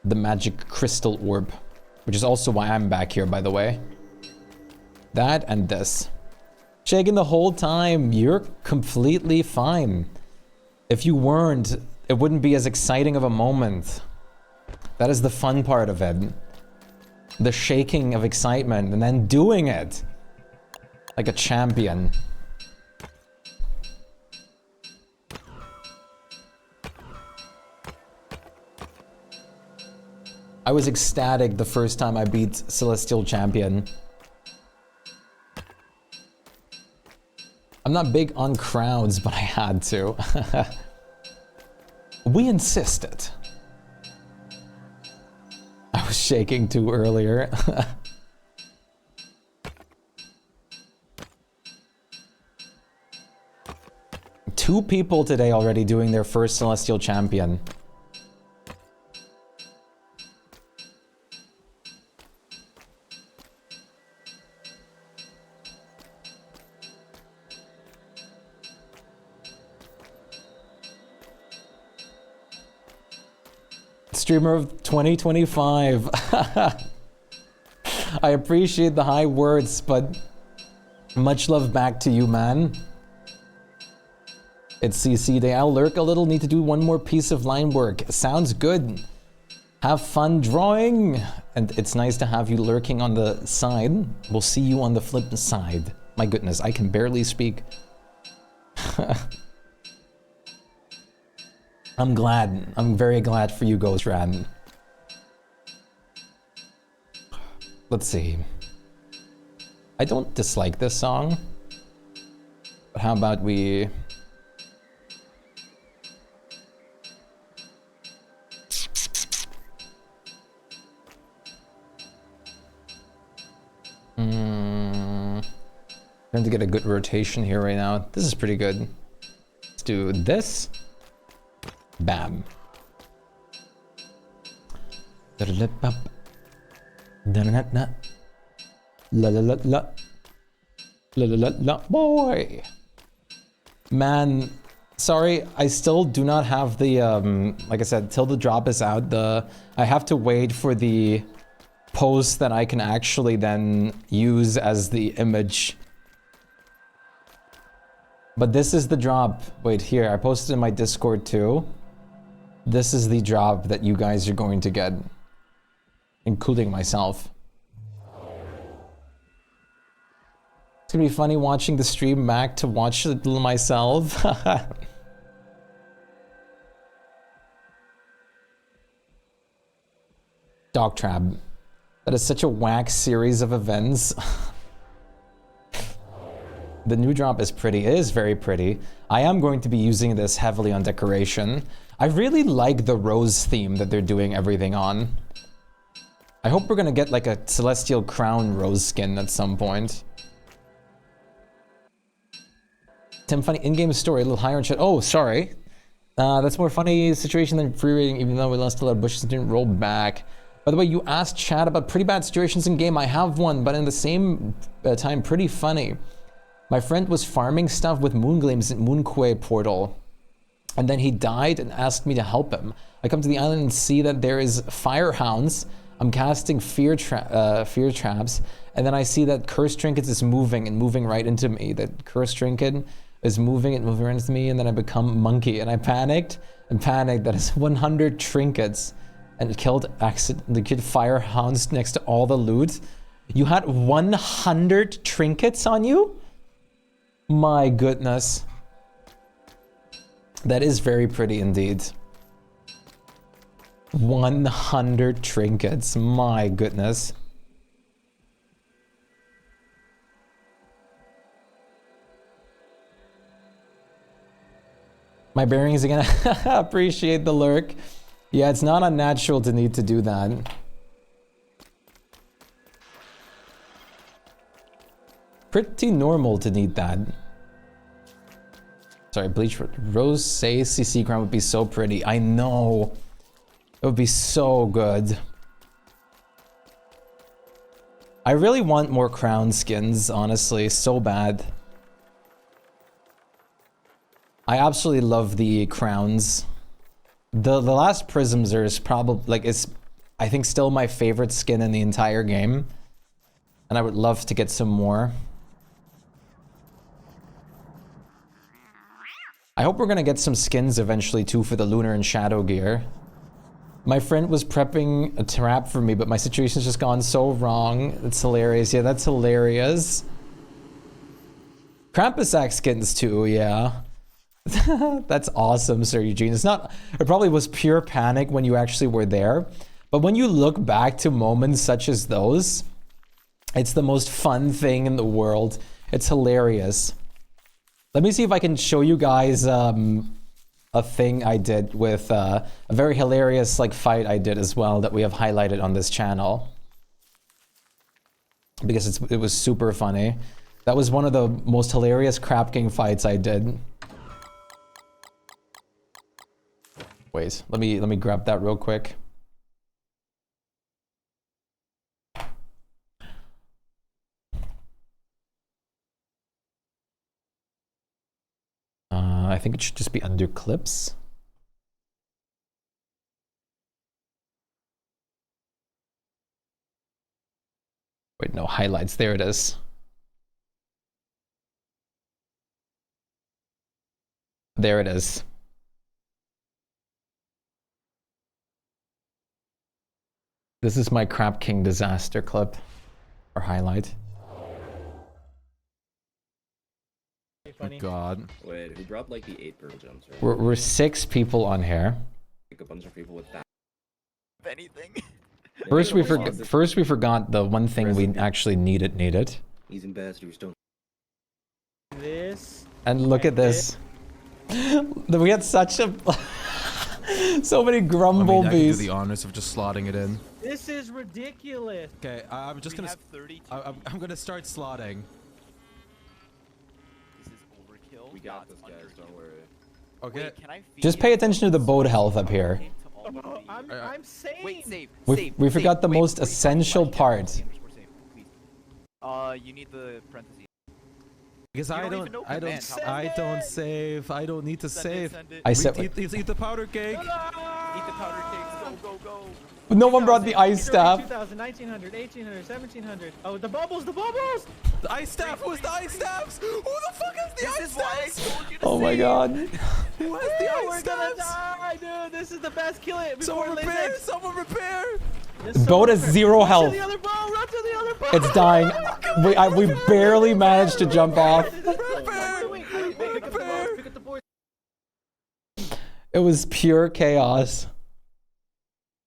The magic crystal orb, which is also why I'm back here, by the way. That and this. Shaking the whole time, you're completely fine. If you weren't, it wouldn't be as exciting of a moment. That is the fun part of it. The shaking of excitement and then doing it like a champion. I was ecstatic the first time I beat Celestial Champion. I'm not big on crowds, but I had to. We insisted. shaking too earlier. Two people today already doing their first Celestial Champion. Streamer of 2025. I appreciate the high words, but much love back to you, man. It's CC Day. I'll lurk a little. Need to do one more piece of line work. Sounds good. Have fun drawing. And it's nice to have you lurking on the side. We'll see you on the flip side. My goodness, I can barely speak. I'm glad. I'm very glad for you, Ghost Ran. Let's see. I don't dislike this song. But how about we... Trying to get a good rotation here right now. This is pretty good. Let's do this. Bam. La la la la. La la la la. Boy. Man, sorry, I still do not have the like I said, till the drop is out, I have to wait for the post that I can actually then use as the image. But this is the drop. Wait, here, I posted in my Discord too. This is the drop that you guys are going to get, including myself. It's gonna be funny watching the stream back to watch it myself. Dog Trap. That is such a whack series of events. The new drop is pretty. It is very pretty. I am going to be using this heavily on decoration. I really like the rose theme that they're doing everything on. I hope we're gonna get like a Celestial Crown rose skin at some point. Tim, funny in-game story, a little higher in chat. Oh, sorry. That's more funny situation than free rating, even though we lost a lot of bushes and didn't roll back. By the way, you asked chat about pretty bad situations in game. I have one, but in the same time, pretty funny. My friend was farming stuff with Moongleams at Moonquay portal, and then he died and asked me to help him. I come to the island and see that there is firehounds. I'm casting fear traps, and then I see that Curse Trinkets is moving and moving right into me. That Curse Trinket is moving and moving right into me, and then I become monkey, and I panicked that it's 100 trinkets, and it killed firehounds next to all the loot. You had 100 trinkets on you? My goodness. That is very pretty indeed. 100 trinkets, my goodness. My bearings again. Appreciate the lurk. Yeah, it's not unnatural to need to do that. Pretty normal to need that. Sorry, bleach rose say CC crown would be so pretty. I know. It would be so good. I really want more crown skins, honestly, so bad. I absolutely love the crowns. The last prisms is probably like is I think still my favorite skin in the entire game. And I would love to get some more. I hope we're gonna get some skins eventually too for the Lunar and Shadow gear. My friend was prepping a trap for me, but my situation's just gone so wrong. It's hilarious. Yeah, that's hilarious. Krampusak skins too, yeah. That's awesome, Sir Eugene. It probably was pure panic when you actually were there. But when you look back to moments such as those, it's the most fun thing in the world. It's hilarious. Let me see if I can show you guys a thing I did with a very hilarious like fight I did as well that we have highlighted on this channel. Because it was super funny. That was one of the most hilarious Crap King fights I did. Wait, let me grab that real quick. I think it should just be under clips. Wait, no, highlights. There it is. There it is. This is my Crap King disaster clip or highlight. Oh God. Wait, who brought like the 8 purple jumps? Right? We're 6 people on here. Like a bunch of people with that. If anything. First we forgot the one thing we actually needed. These ambassadors don't. This. And look at this. We had such a so many grumblebees. I can do the honors of just slotting it in. This is ridiculous. Okay, I'm just gonna. I'm gonna start slotting. This is overkill. We got this, guys. Don't worry. Okay. Wait, can I feed Just pay attention to the boat health up here. I'm safe. Wait, save. We forgot the most essential part. You need the parentheses. Because You I don't don't even know I command. don't save. I don't need to save. I said Eat the powder cake. Eat the powder cakes. Go, go, go. no one brought the ice staff. 2000, 1900, 1800, 1700. Oh, the bubbles, the bubbles! The ice staff. Who's the ice staffs? Who the fuck is the ice staffs? Oh my God. Who has the ice We're gonna staffs? die, dude. This is the best. Kill it. Someone repair. Someone repair. Boat has 0 health. Run to the other boat. Run to the other boat. It's dying. We barely managed to jump off. It was pure chaos.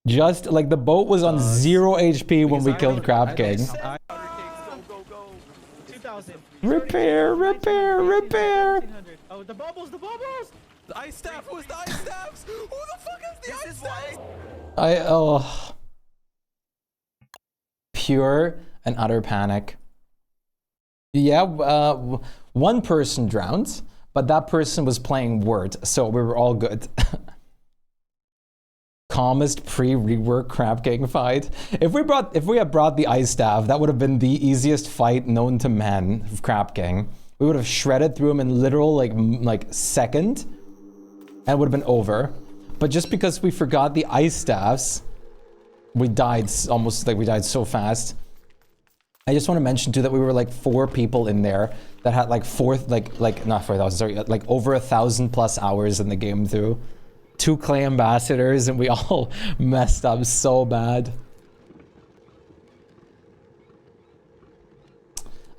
Just like the boat was on 0 HP when we killed Crab King. 2000. Repair. Oh, the bubbles, the bubbles! The ice staff. Who's the ice staffs? Who the fuck is the ice staffs? Pure and utter panic. Yeah, one person drowned, but that person was playing Word, so we were all good. Calmest pre-rework Crab King fight. If we had brought the ice staff, that would have been the easiest fight known to man of Crab King. We would have shredded through him in literal like second, and it would have been over. But just because we forgot the ice staffs, we died so fast. I just want to mention too that we were like 4 people in there that had like not 4,000, sorry, like over 1,000 plus hours in the game through. 2 clay ambassadors, and we all messed up so bad.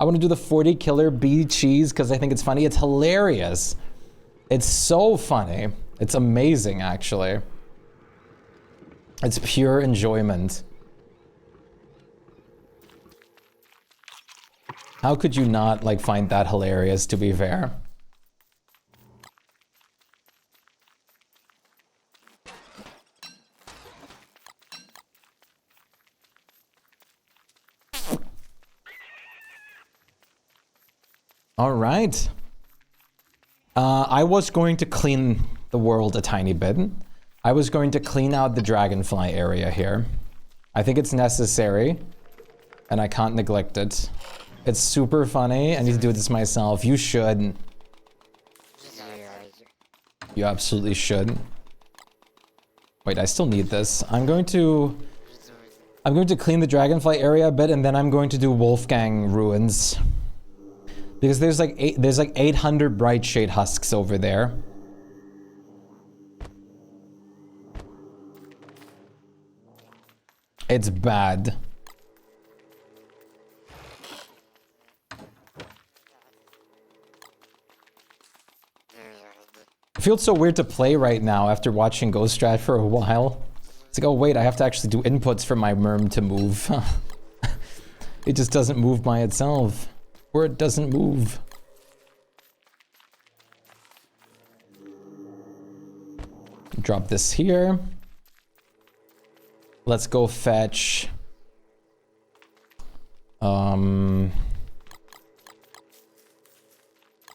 I want to do the 40 killer bee cheese because I think it's funny. It's hilarious. It's so funny. It's amazing, actually. It's pure enjoyment. How could you not like find that hilarious, to be fair? All right. I was going to clean the world a tiny bit. I was going to clean out the dragonfly area here. I think it's necessary, and I can't neglect it. It's super funny. I need to do this myself. You should. You absolutely should. Wait, I still need this. I'm going to clean the dragonfly area a bit, and then I'm going to do Wolfgang ruins. Because there's like 800 bright shade husks over there. It's bad. It feels so weird to play right now after watching Ghost Strat for a while. It's like, oh wait, I have to actually do inputs for my merm to move. It just doesn't move by itself. Or it doesn't move. Drop this here. Let's go fetch.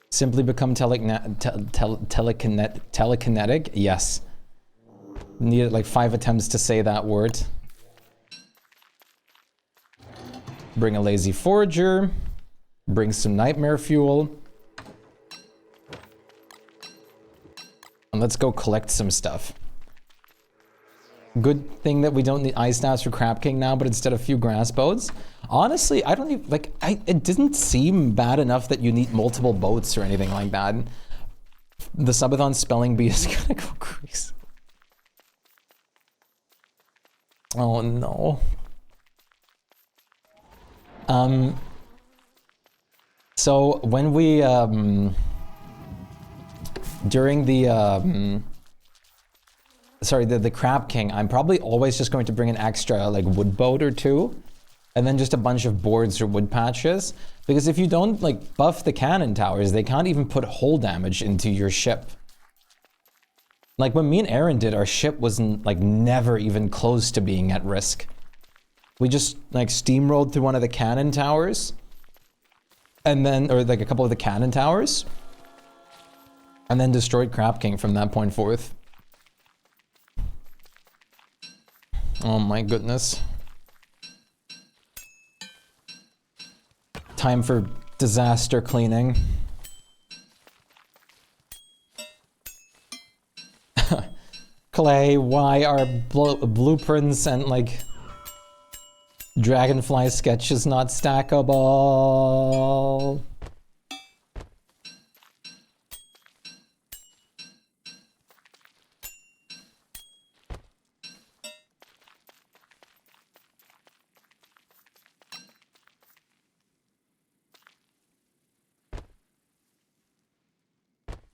Simply become telekinetic. Yes. Needed like 5 attempts to say that word. Bring a lazy forager. Bring some nightmare fuel. And let's go collect some stuff. Good thing that we don't need ice staffs for Crab King now, but instead a few grass boats. Honestly, I don't even like. It didn't seem bad enough that you need multiple boats or anything like that. The subathon spelling bee is gonna go crazy. Oh no. So when we during the sorry, the Crab King, I'm probably always just going to bring an extra like wood boat or two, and then just a bunch of boards or wood patches, because if you don't like buff the cannon towers, they can't even put hull damage into your ship. Like when me and Aaron did, our ship wasn't like never even close to being at risk. We just like steamrolled through one of the cannon towers, and then, or like a couple of the cannon towers, and then destroyed Crab King from that point forth. Oh my goodness. Time for disaster cleaning. Clay, why are blueprints and like dragonfly sketches not stackable?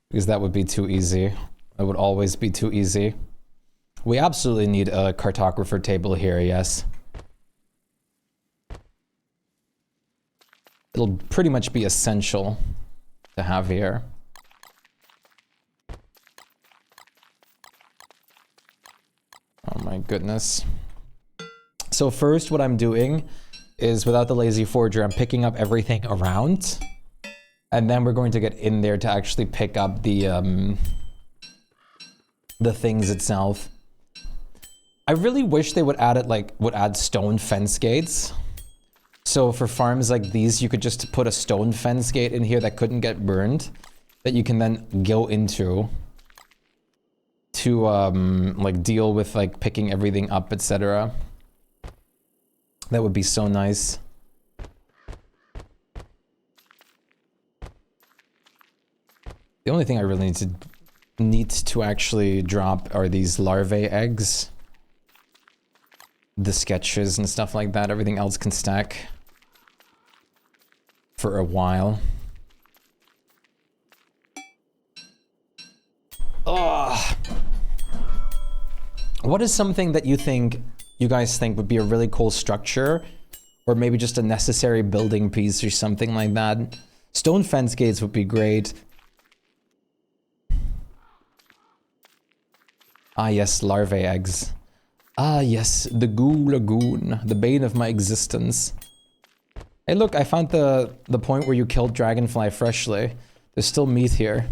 Because that would be too easy. It would always be too easy. We absolutely need a cartographer table here, yes. It'll pretty much be essential to have here. Oh my goodness. So first what I'm doing is, without the lazy forager, I'm picking up everything around. And then we're going to get in there to actually pick up the things itself. I really wish they would add it, like, would add stone fence gates. So for farms like these, you could just put a stone fence gate in here that couldn't get burned, that you can then go into to, like, deal with, like, picking everything up, etc. That would be so nice. The only thing I really need to actually drop are these larvae eggs. The sketches and stuff like that. Everything else can stack for a while. Ugh. What is something that you guys think would be a really cool structure, or maybe just a necessary building piece or something like that? Stone fence gates would be great. Ah yes, larvae eggs. Ah yes, the goo lagoon, the bane of my existence. Hey look, I found the point where you killed dragonfly freshly. There's still meat here.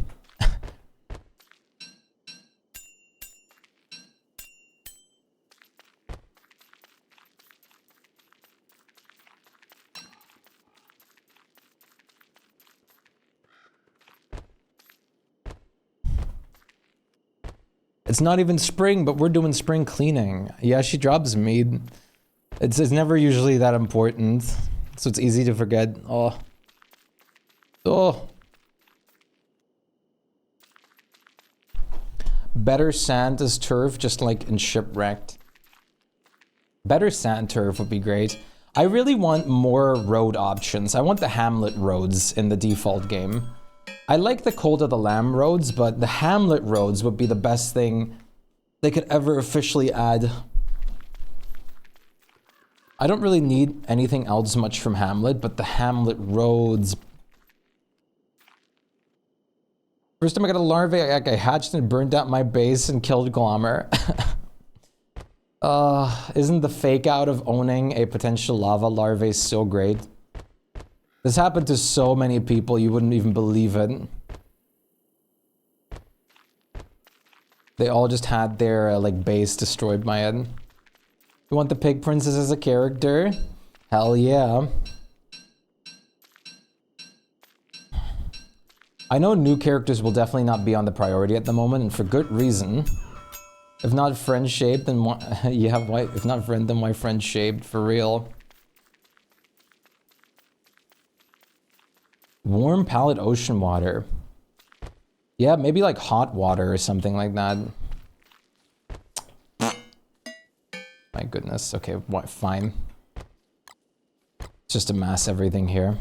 It's not even spring, but we're doing spring cleaning. Yeah, she drops meat. It's never usually that important, so it's easy to forget. Oh. Oh. Better sand as turf, just like in Shipwrecked. Better sand turf would be great. I really want more road options. I want the Hamlet roads in the default game. I like the Cold of the Lamb roads, but the Hamlet roads would be the best thing they could ever officially add. I don't really need anything else much from Hamlet, but the Hamlet roads... First time I got a larvae, I hatched and burned out my base and killed Glommer. Isn't the fake out of owning a potential lava larvae so great? This happened to so many people, you wouldn't even believe it. They all just had their like base destroyed by it. You want the pig princess as a character? Hell yeah. I know new characters will definitely not be on the priority at the moment, and for good reason. If not friend shaped, then why, yeah, why? If not friend, then why friend shaped? For real. Warm palette ocean water. Yeah, maybe like hot water or something like that. My goodness. Okay, what? Fine. Just amass everything here.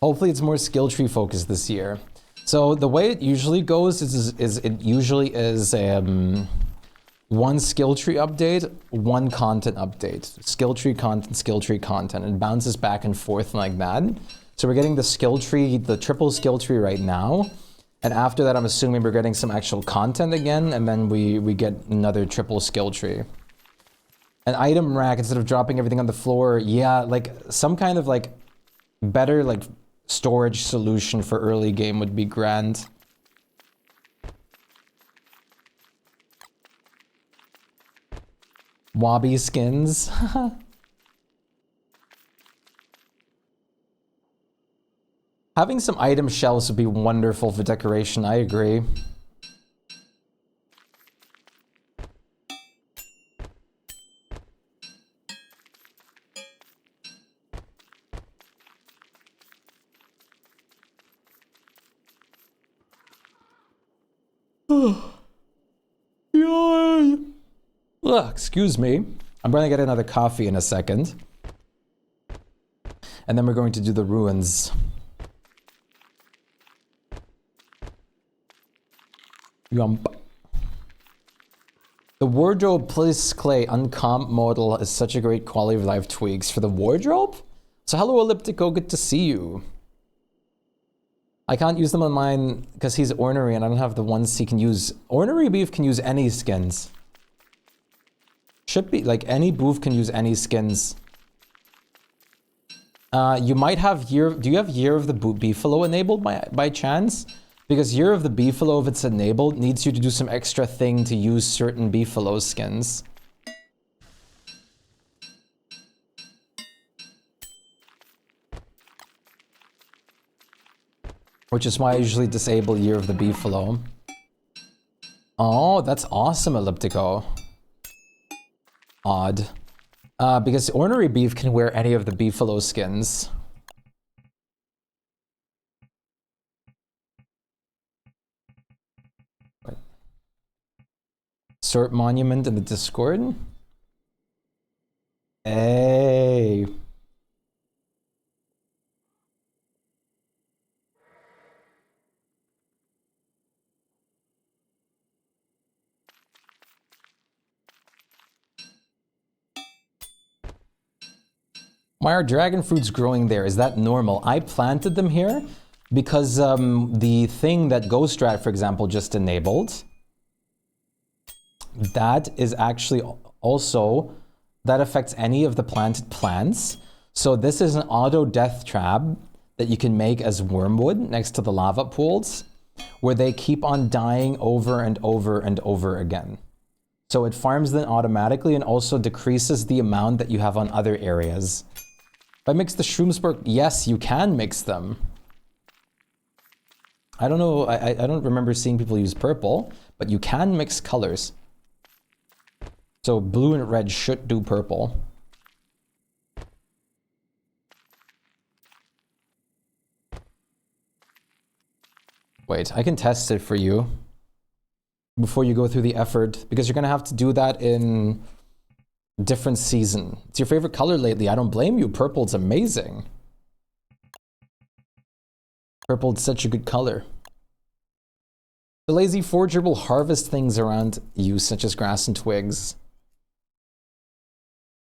Hopefully it's more skill tree focused this year. So the way it usually goes is it usually is one skill tree update, one content update. Skill tree content. It bounces back and forth like that. So we're getting the skill tree, the triple skill tree right now. And after that, I'm assuming we're getting some actual content again, and then we get another triple skill tree. An item rack instead of dropping everything on the floor. Yeah, like some kind of like better like storage solution for early game would be grand. Wobby skins. Having some item shelves would be wonderful for decoration, I agree. Ugh, excuse me. I'm going to get another coffee in a second. And then we're going to do the ruins. Yump. The wardrobe plus clay uncomp model is such a great quality of life tweaks for the wardrobe. So hello Elliptico, good to see you. I can't use them on mine because he's ornery and I don't have the ones he can use. Ornery beef can use any skins. Should be like any booth can use any skins. You might have year. Do you have Year of the Beefalo enabled by chance? Because Year of the Beefalo, if it's enabled, needs you to do some extra thing to use certain Beefalo skins. Which is why I usually disable Year of the Beefalo. Oh, that's awesome, Elliptico. Odd. Because Ornery Beef can wear any of the Beefalo skins. What? Sort Monument in the Discord? Hey. Why are dragon fruits growing there? Is that normal? I planted them here because the thing that Ghostrat, for example, just enabled, that is actually also, that affects any of the planted plants. So this is an auto death trap that you can make as wormwood next to the lava pools, where they keep on dying over and over and over again. So it farms them automatically and also decreases the amount that you have on other areas. If I mix the Shroomsburg, yes, you can mix them. I don't know, I don't remember seeing people use purple, but you can mix colors. So blue and red should do purple. Wait, I can test it for you before you go through the effort, because you're gonna have to do that in different season. It's your favorite color lately. I don't blame you. Purple's amazing. Purple's such a good color. The lazy forger will harvest things around you, such as grass and twigs.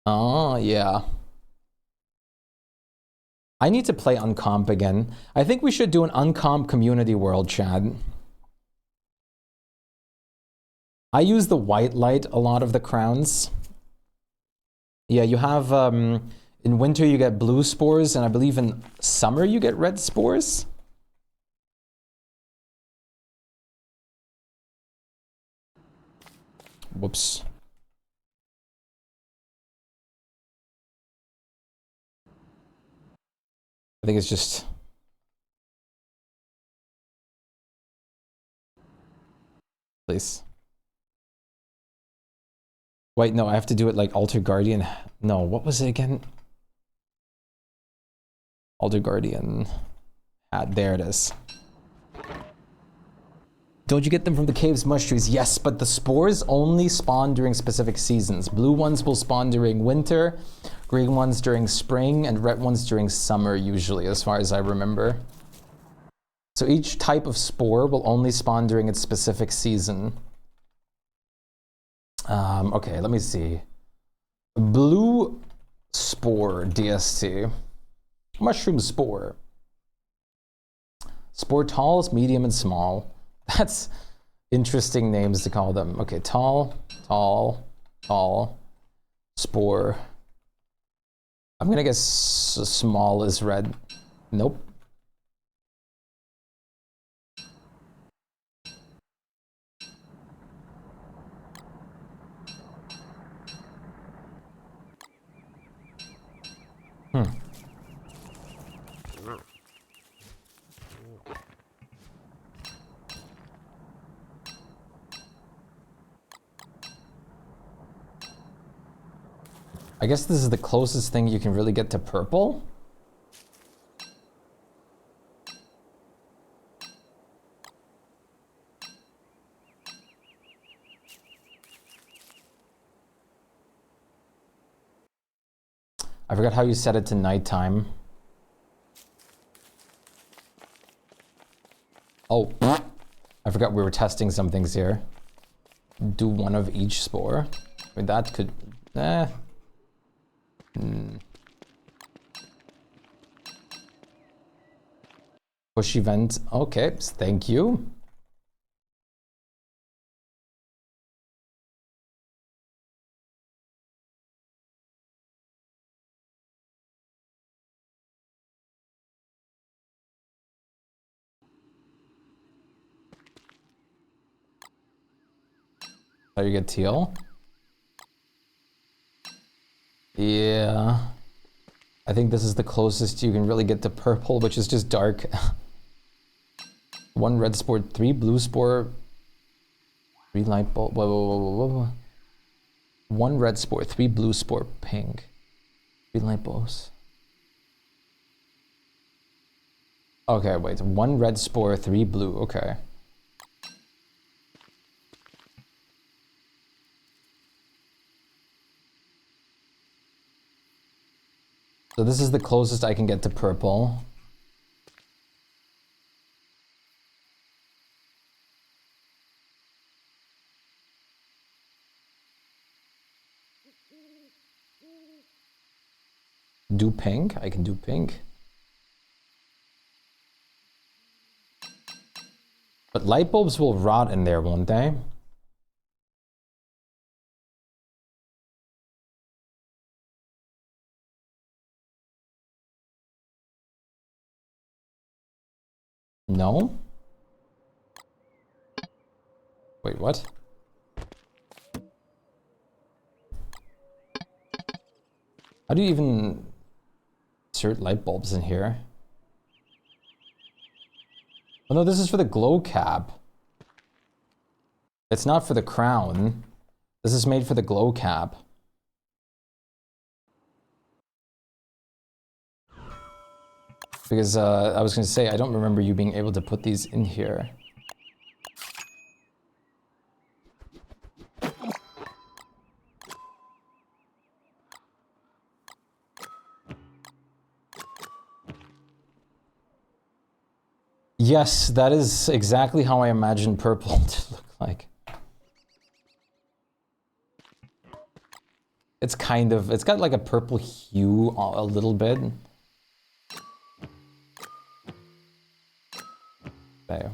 Oh, yeah. I need to play Uncomp again. I think we should do an Uncomp community world, Chad. I use the white light a lot of the crowns. Yeah, you have, in winter you get blue spores, and I believe in summer you get red spores. Whoops. I think it's just... Please. Wait, no, I have to do it like Alter Guardian. No, what was it again? Alter Guardian hat. There it is. Don't you get them from the caves mushrooms? Yes, but the spores only spawn during specific seasons. Blue ones will spawn during winter, green ones during spring, and red ones during summer, usually, as far as I remember. So each type of spore will only spawn during its specific season. Okay, let me see. Blue spore, DST. Mushroom spore. Spore talls, medium, and small. That's interesting names to call them. Okay, tall, tall, tall, spore. I'm gonna guess small is red. Nope. I guess this is the closest thing you can really get to purple. I forgot how you set it to nighttime. Oh, I forgot we were testing some things here. Do one of each spore. I mean, that could... Push event. Okay, thank you. How you get teal? Yeah. I think this is the closest you can really get to purple, which is just dark. One red spore, 3 blue spore, 3 light bulb. Whoa. 1 red spore, 3 blue spore, pink, 3 light bulbs. Okay, wait. 1 red spore, 3 blue. Okay. So this is the closest I can get to purple. Do pink? I can do pink. But light bulbs will rot in there, won't they? No? Wait, what? How do you even insert light bulbs in here? Oh no, this is for the glow cap. It's not for the crown. This is made for the glow cap. Because I was gonna say, I don't remember you being able to put these in here. Yes, that is exactly how I imagine purple to look like. It's kind of, it's got like a purple hue a little bit. There.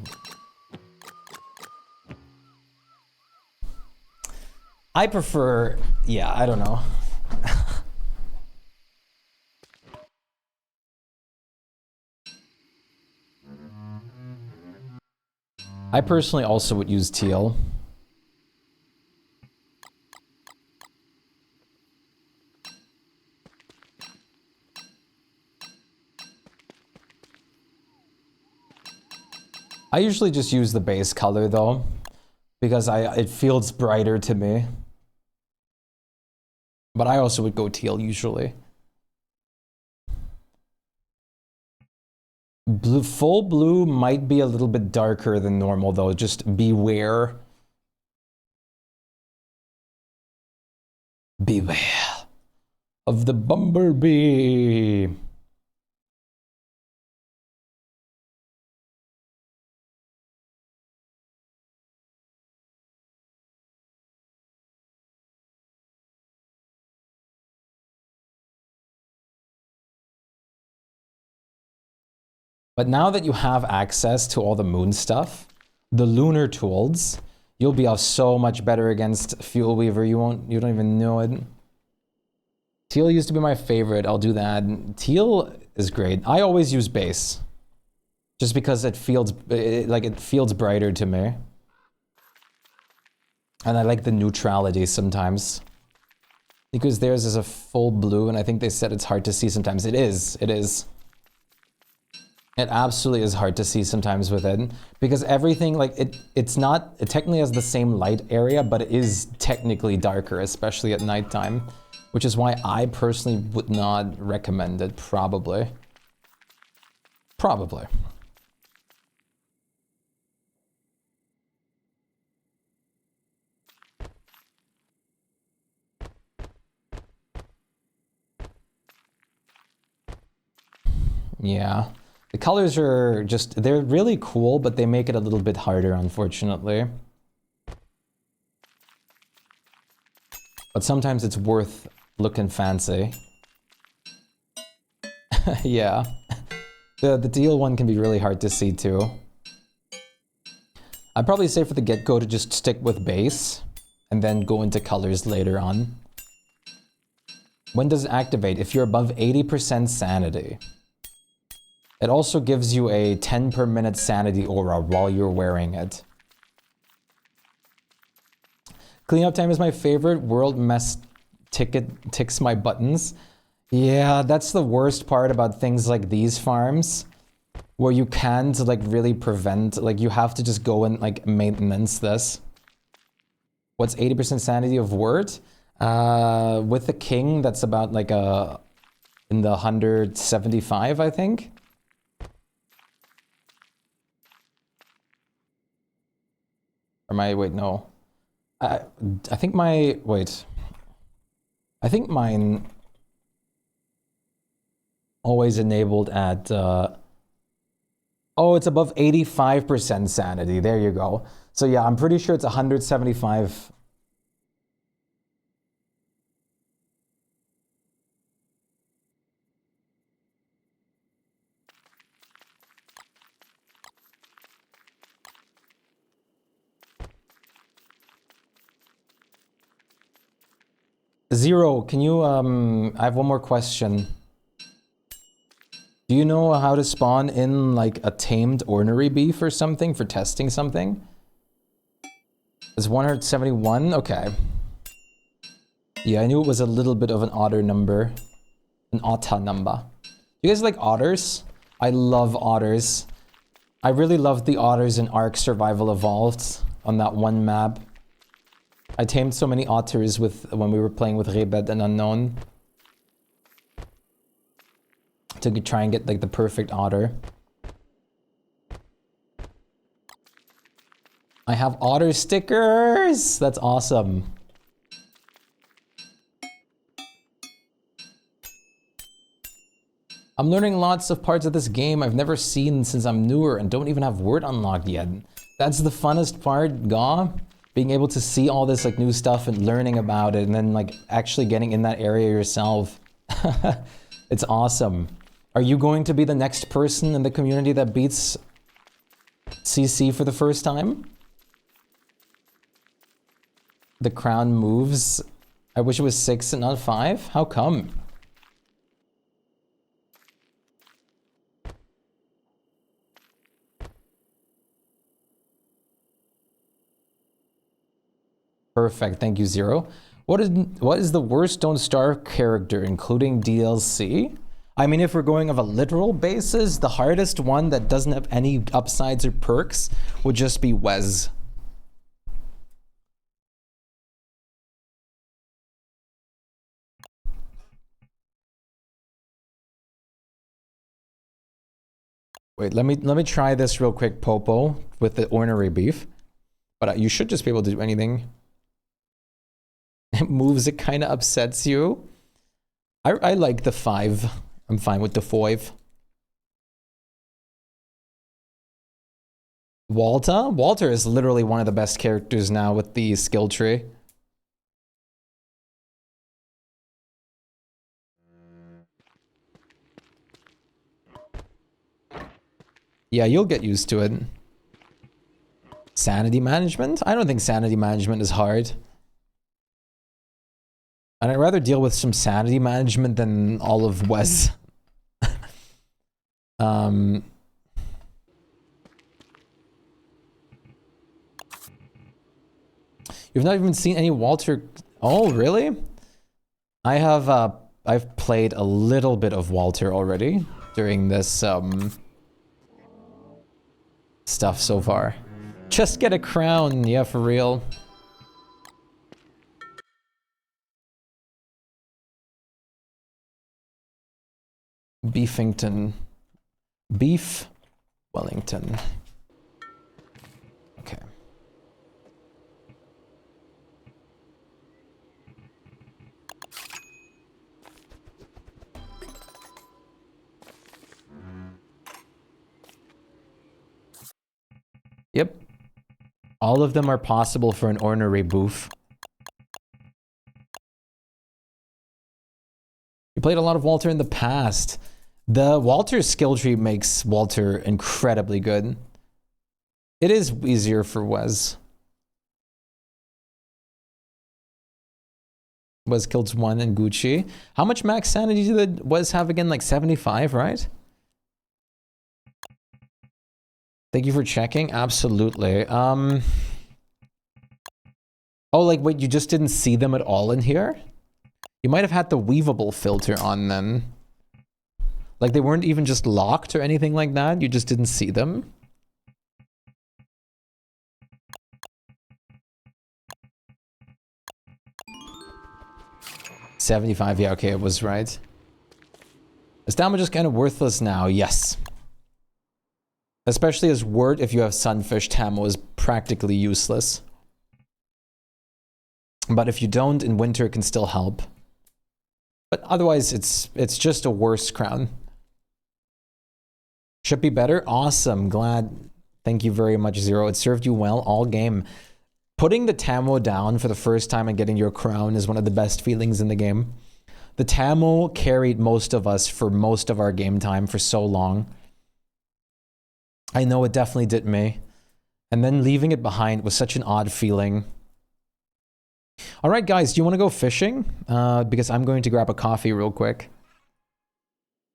I prefer, yeah, I don't know. I personally also would use teal. I usually just use the base color though, because it feels brighter to me. But I also would go teal usually. Blue, full blue might be a little bit darker than normal though, just beware. Beware of the bumblebee. But now that you have access to all the moon stuff, the lunar tools, you'll be off so much better against Fuel Weaver. You don't even know it. Teal used to be my favorite. I'll do that. Teal is great. I always use base, just because it feels brighter to me, and I like the neutrality sometimes. Because theirs is a full blue, and I think they said it's hard to see sometimes. It is. It is. It absolutely is hard to see sometimes with it, because everything, like, it technically has the same light area, but it is technically darker, especially at nighttime, which is why I personally would not recommend it, probably. Probably. Yeah. The colors are just, they're really cool, but they make it a little bit harder, unfortunately. But sometimes it's worth looking fancy. Yeah. The teal one can be really hard to see too. I'd probably say for the get-go to just stick with base and then go into colors later on. When does it activate? If you're above 80% sanity. It also gives you a 10 per minute sanity aura while you're wearing it. Cleanup time is my favorite. World mess ticket ticks my buttons. Yeah, that's the worst part about things like these farms, where you can't like really prevent, like you have to just go and like maintenance this. What's 80% sanity of word? With the king, that's about like in the 175, I think. Or wait, no. I think I think mine always enabled at, oh, it's above 85% sanity. There you go. So yeah, I'm pretty sure it's 175. Zero, can you, I have one more question. Do you know how to spawn in like a tamed ornery beef or something for testing something? It's 171? Okay. Yeah, I knew it was a little bit of an otter number. An otter number. You guys like otters? I love otters. I really loved the otters in Ark Survival Evolved on that one map. I tamed so many otters when we were playing with Rebed and Unknown. To try and get like the perfect otter. I have otter stickers! That's awesome. I'm learning lots of parts of this game I've never seen since I'm newer and don't even have word unlocked yet. That's the funnest part, Gaw. being able to see all this like new stuff and learning about it, and then like actually getting in that area yourself. It's awesome. Are you going to be the next person in the community that beats CC for the first time? The crown moves. I wish it was 6 and not 5. How come? Perfect, thank you, Zero. What is the worst Don't Starve character, including DLC? I mean, if we're going of a literal basis, the hardest one that doesn't have any upsides or perks would just be Wes. Wait, let me try this real quick, Popo, with the ornery beef. But you should just be able to do anything. It moves, it kind of upsets you. I like the 5. I'm fine with the 5. Walter is literally one of the best characters now with the skill tree. Yeah, you'll get used to it. Sanity management? I don't think sanity management is hard. And I'd rather deal with some sanity management than all of Wes. You've not even seen any Walter. Oh, really? I've played a little bit of Walter already during this stuff so far. Just get a crown, yeah, for real. Beefington. Beef Wellington. Okay. Yep. All of them are possible for an ornery boof. You played a lot of Walter in the past. The Walter skill tree makes Walter incredibly good. It is easier for Wes. Wes kills 1 and Gucci. How much max sanity did Wes have again? Like 75, right? Thank you for checking. Absolutely. Oh, like, wait, you just didn't see them at all in here? You might have had the weavable filter on then. Like, they weren't even just locked or anything like that? You just didn't see them? $75, yeah, okay, it was right. Is damage just kind of worthless now? Yes. Especially as word, if you have Sunfish, Tamo is practically useless. But if you don't, in winter it can still help. But otherwise, it's just a worse crown. Should be better? Awesome, glad. Thank you very much, Zero. It served you well all game. Putting the Tamo down for the first time and getting your crown is one of the best feelings in the game. The Tamo carried most of us for most of our game time for so long. I know it definitely did me. And then leaving it behind was such an odd feeling. All right, guys, do you want to go fishing? Because I'm going to grab a coffee real quick.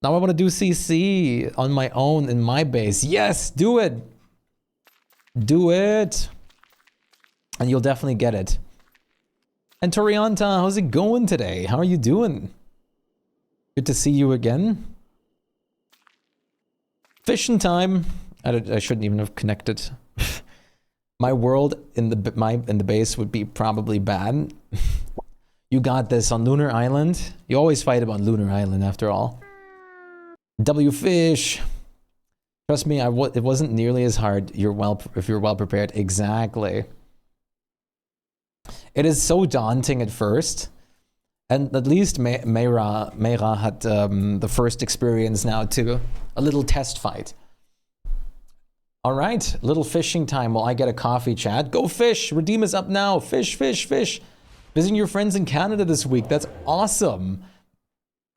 Now I want to do CC on my own in my base. Yes, do it. Do it. And you'll definitely get it. And Torianta, how's it going today? How are you doing? Good to see you again. Fishing time. I shouldn't even have connected. My world in the base would be probably bad. You got this on Lunar Island. You always fight about Lunar Island after all. W fish. Trust me, it wasn't nearly as hard. If you're well prepared. Exactly. It is so daunting at first. And at least Meira had the first experience now too. A little test fight. All right, little fishing time while I get a coffee, chat. Go fish. Redeem is up now. Fish, fish, fish. Visiting your friends in Canada this week. That's awesome.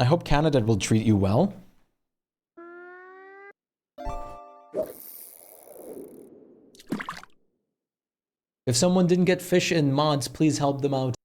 I hope Canada will treat you well. If someone didn't get fish in mods, please help them out.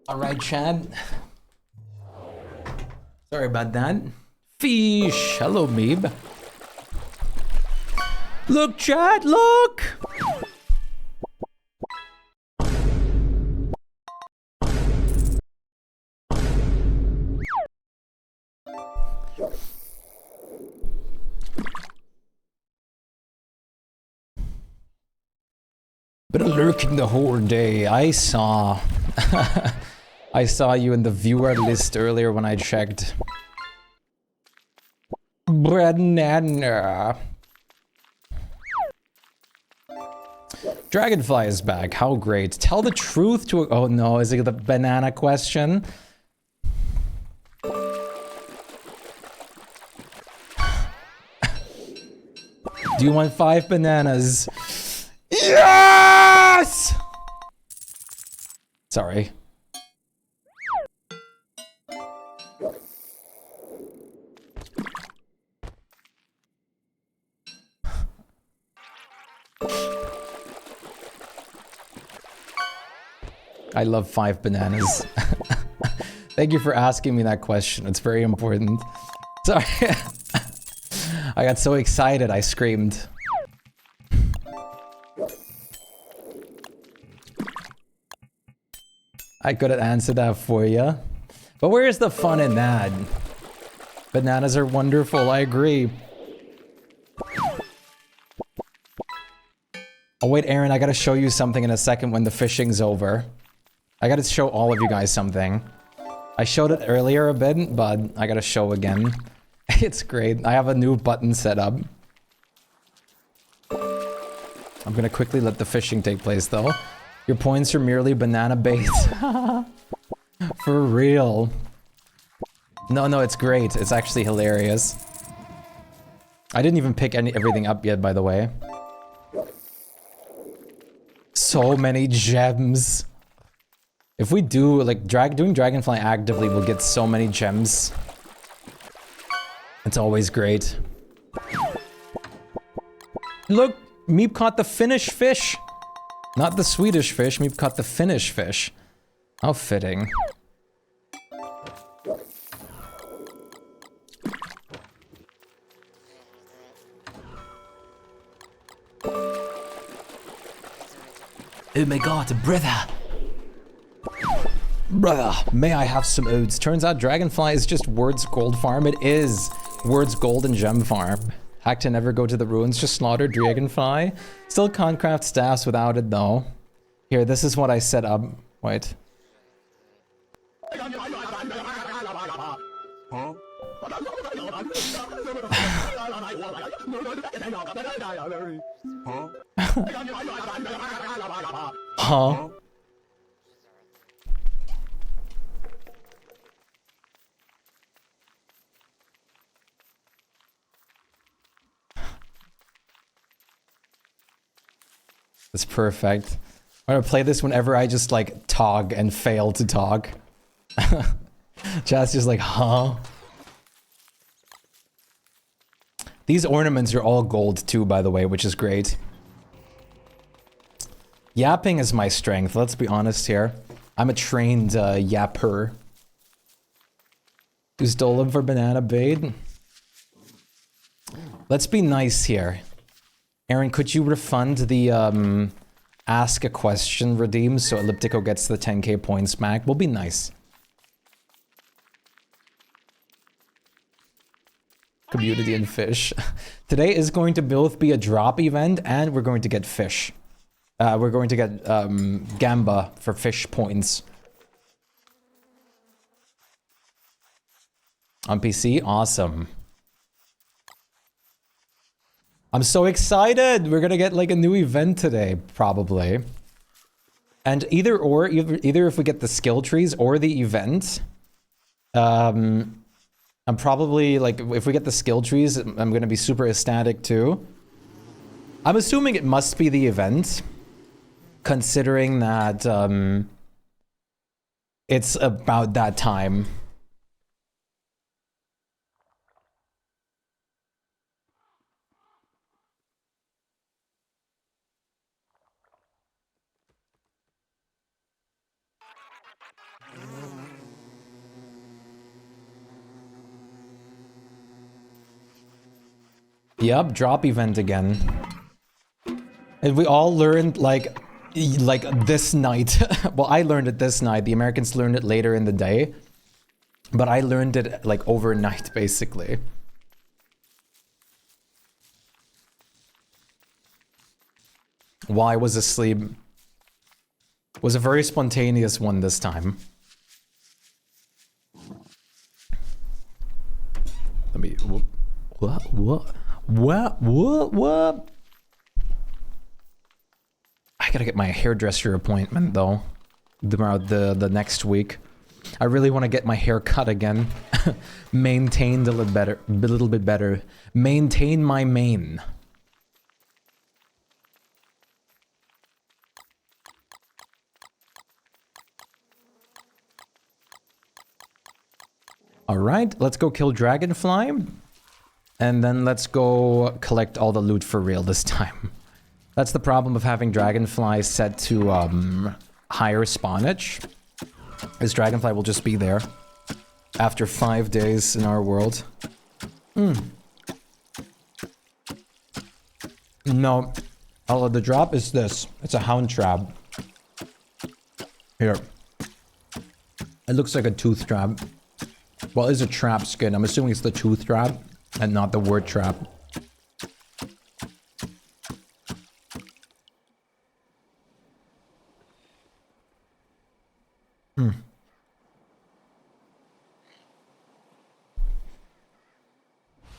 All right, Chad. Sorry about that. Fish. Hello, Meeb. Look, Chad, look! Been lurking the whole day. I saw... I saw you in the viewer list earlier when I checked. Banana. Dragonfly is back. How great. Tell the truth to... Oh no, is it the banana question? Do you want 5 bananas? Yes! Sorry. I love 5 bananas. Thank you for asking me that question. It's very important. Sorry. I got so excited, I screamed. I couldn't answer that for you. But where's the fun in that? Bananas are wonderful, I agree. Oh wait, Aaron, I gotta show you something in a second when the fishing's over. I gotta show all of you guys something. I showed it earlier a bit, but I gotta show again. It's great. I have a new button set up. I'm gonna quickly let the fishing take place though. Your points are merely banana bait. For real. No, it's great. It's actually hilarious. I didn't even pick everything up yet, by the way. So many gems. If we do, like, doing Dragonfly actively, we'll get so many gems. It's always great. Look, Meep caught the Finnish fish. Not the Swedish fish, Meep caught the Finnish fish. How fitting. Oh my god, brother. Brother, may I have some oats? Turns out Dragonfly is just Word's gold farm. It is Word's gold and gem farm. Hack to never go to the ruins, just slaughter Dragonfly. Still can't craft staffs without it though. Here, this is what I set up. Wait. Huh? That's perfect. I'm gonna play this whenever I just like talk and fail to talk. Chat's just like, huh? These ornaments are all gold too, by the way, which is great. Yapping is my strength, let's be honest here. I'm a trained yapper. You stole them for banana bait? Let's be nice here. Aaron, could you refund the ask a question redeem so Elliptico gets the 10k points back? We'll be nice. Community and fish. Today is going to both be a drop event and we're going to get fish. We're going to get Gamba for fish points. On PC? Awesome. I'm so excited! We're gonna get like a new event today, probably. And either if we get the skill trees or the event, I'm probably like, if we get the skill trees, I'm gonna be super ecstatic too. I'm assuming it must be the event, considering that it's about that time. Yep, drop event again. And we all learned like this night. Well, I learned it this night. The Americans learned it later in the day. But I learned it like overnight, basically. While I was asleep. It was a very spontaneous one this time. Let me... What? I gotta get my hairdresser appointment though. The next week. I really want to get my hair cut again. Maintained a little bit better. Maintain my mane. Alright, let's go kill Dragonfly. And then let's go collect all the loot for real this time. That's the problem of having Dragonfly set to higher spawnage. Is Dragonfly will just be there after 5 days in our world. No. Oh, the drop is this. It's a hound trap. Here. It looks like a tooth trap. Well, it's a trap skin. I'm assuming it's the tooth trap and not the word trap.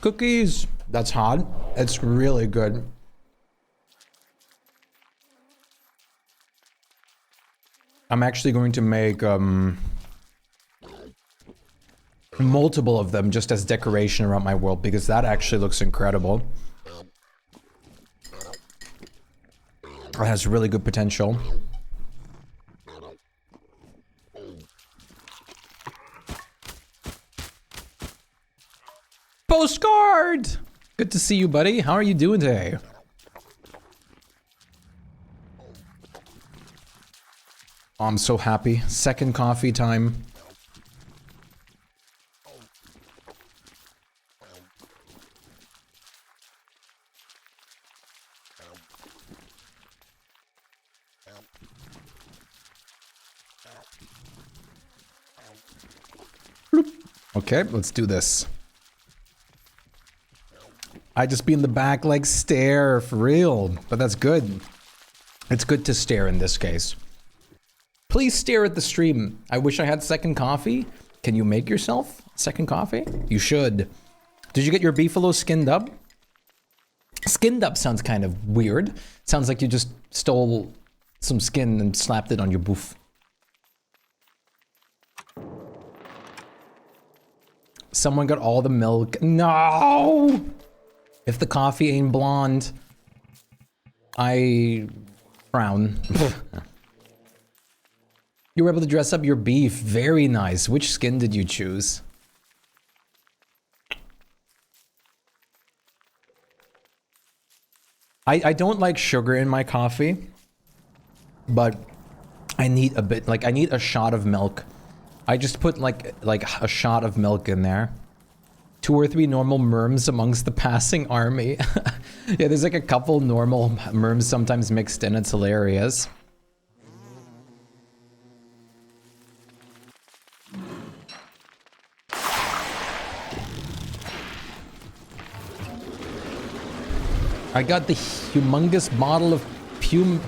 Cookies. That's hot. It's really good. I'm actually going to make multiple of them just as decoration around my world because that actually looks incredible. It has really good potential. Postcard! Good to see you, buddy. How are you doing today? Oh, I'm so happy. Second coffee time. Okay, let's do this. I just be in the back like stare for real, but that's good. It's good to stare in this case. Please stare at the stream. I wish I had second coffee. Can you make yourself second coffee? You should. Did you get your beefalo skinned up? Skinned up sounds kind of weird. Sounds like you just stole some skin and slapped it on your boof. Someone got all the milk. No! If the coffee ain't blonde, I frown. You were able to dress up your beef. Very nice. Which skin did you choose? I don't like sugar in my coffee, but I need a bit, like I need a shot of milk. I just put like a shot of milk in there. 2 or 3 normal merms amongst the passing army. Yeah, there's like a couple normal merms sometimes mixed in. It's hilarious. I got the humongous bottle of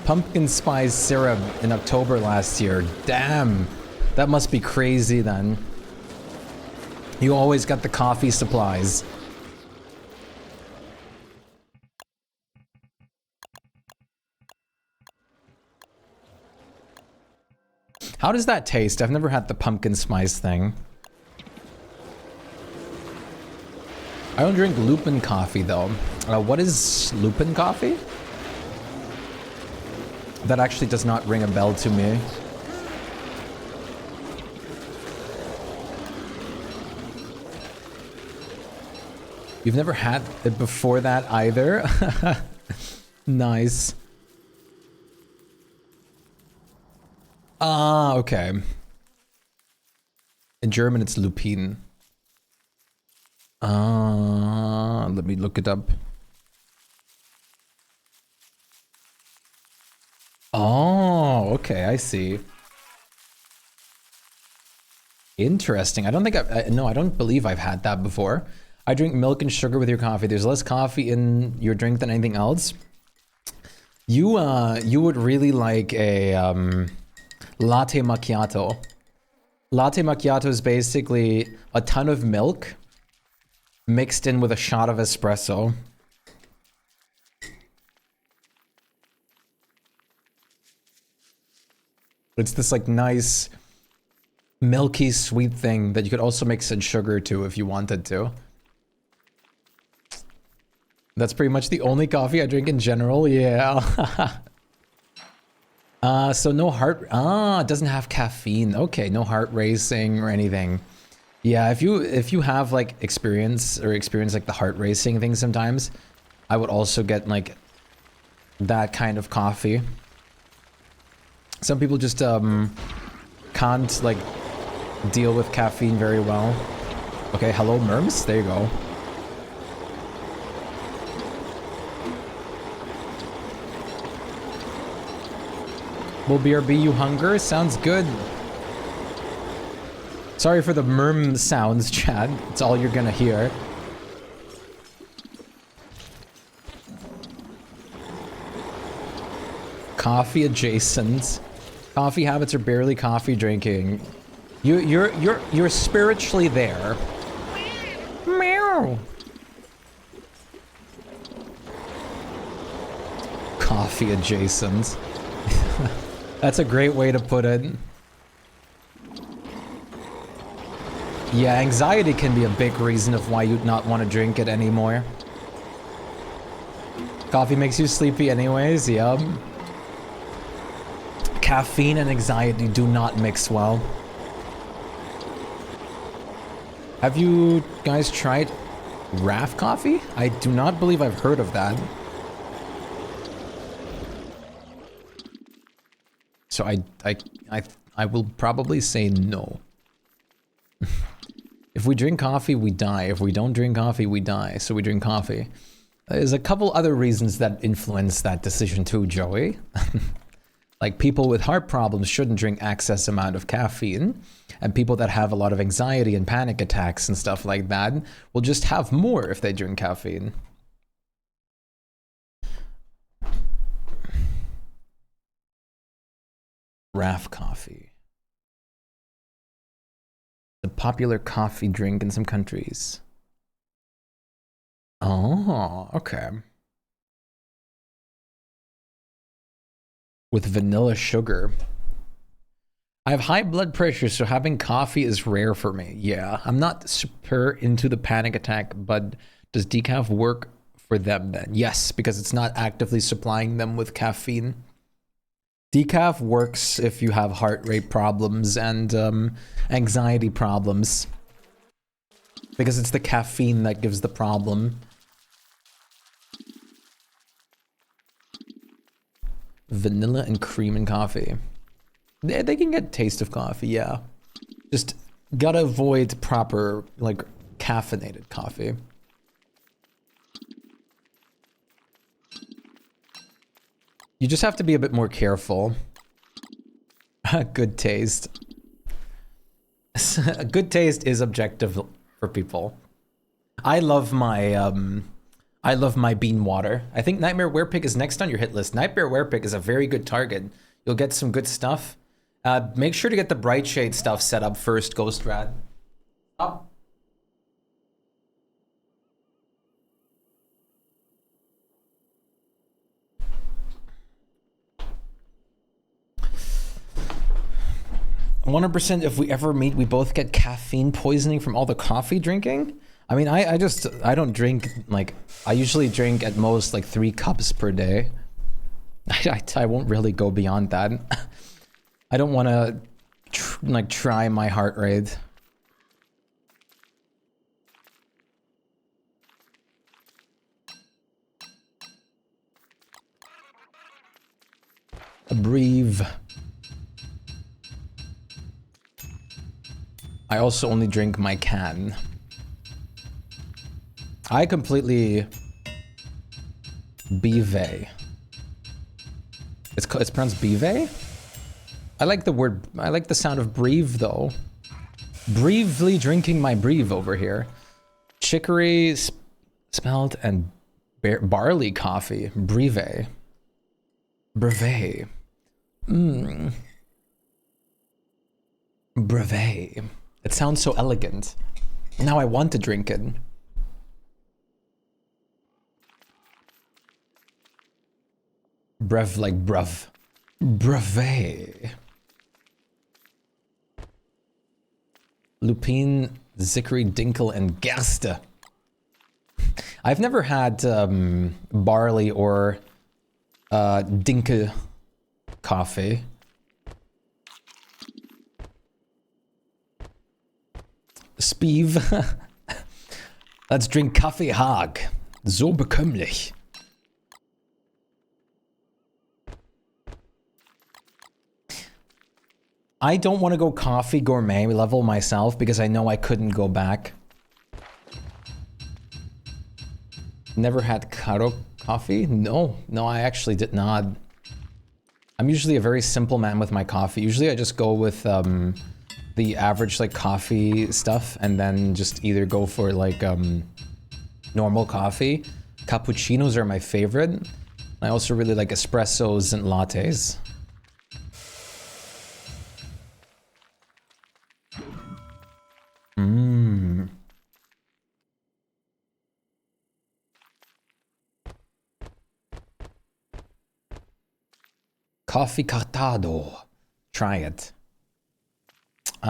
pumpkin spice syrup in October last year. Damn, that must be crazy then. You always got the coffee supplies. How does that taste? I've never had the pumpkin spice thing. I don't drink Lupin coffee though. What is Lupin coffee? That actually does not ring a bell to me. You've never had it before that either? Nice. Ah, okay. In German it's Lupin. Let me look it up. Oh, okay, I see. Interesting. I don't think no, I don't believe I've had that before. I drink milk and sugar with your coffee. There's less coffee in your drink than anything else. You would really like a latte macchiato. Latte macchiato is basically a ton of milk mixed in with a shot of espresso. It's this like nice milky sweet thing that you could also mix in sugar to if you wanted to. That's pretty much the only coffee I drink in general, yeah. So no heart, it doesn't have caffeine. Okay, no heart racing or anything. Yeah, if you have like experience like the heart racing thing sometimes, I would also get like that kind of coffee. Some people just can't like deal with caffeine very well. Okay, hello merms, there you go. Will BRB you hunger? Sounds good. Sorry for the merm sounds, chat. It's all you're gonna hear. Coffee adjacent. Coffee habits are barely coffee drinking. You're spiritually there. Meow. Coffee adjacent. That's a great way to put it. Yeah, anxiety can be a big reason of why you'd not want to drink it anymore. Coffee makes you sleepy anyways, yep. Caffeine and anxiety do not mix well. Have you guys tried RAF coffee? I do not believe I've heard of that. So I will probably say no. If we drink coffee, we die. If we don't drink coffee, we die. So we drink coffee. There's a couple other reasons that influence that decision too, Joey. Like people with heart problems shouldn't drink excess amount of caffeine, and people that have a lot of anxiety and panic attacks and stuff like that will just have more if they drink caffeine. RAF coffee. A popular coffee drink in some countries. Oh, okay. With vanilla sugar. I have high blood pressure, so having coffee is rare for me. Yeah, I'm not super into the panic attack, but does decaf work for them then? Yes, because it's not actively supplying them with caffeine. Decaf works if you have heart rate problems and anxiety problems, because it's the caffeine that gives the problem. Vanilla and cream in coffee. They can get taste of coffee, yeah. Just gotta avoid proper, like, caffeinated coffee. You just have to be a bit more careful. Good taste. Good taste is objective for people. I love my bean water. I think Nightmare Werepick is next on your hit list. Nightmare Werepick is a very good target. You'll get some good stuff. Make sure to get the Bright Shade stuff set up first, Ghost Rat. Up. "100% if we ever meet, we both get caffeine poisoning from all the coffee drinking?" I mean, I don't drink, like, I usually drink at most like 3 cups per day. I won't really go beyond that. I don't want to like try my heart rate. Breathe. I also only drink my can. I completely Bive. It's pronounced Bive? I like the word, I like the sound of breathe though. Briefly drinking my breathe over here. Chicory, smelled, and barley coffee. Brevet. Brevet. Brevet. It sounds so elegant. Now I want to drink it. Brev like bruv. Brevet. Lupine, Zickery, Dinkel, and Gerste. I've never had barley or Dinkel coffee. Spiv. Let's drink Kaffee Haag. So bekömmlich. I don't want to go coffee gourmet level myself because I know I couldn't go back. Never had Karo coffee? No, I actually did not. I'm usually a very simple man with my coffee. Usually I just go with the average like coffee stuff and then just either go for like normal coffee. Cappuccinos are my favorite. I also really like espressos and lattes. Coffee cortado. Try it. If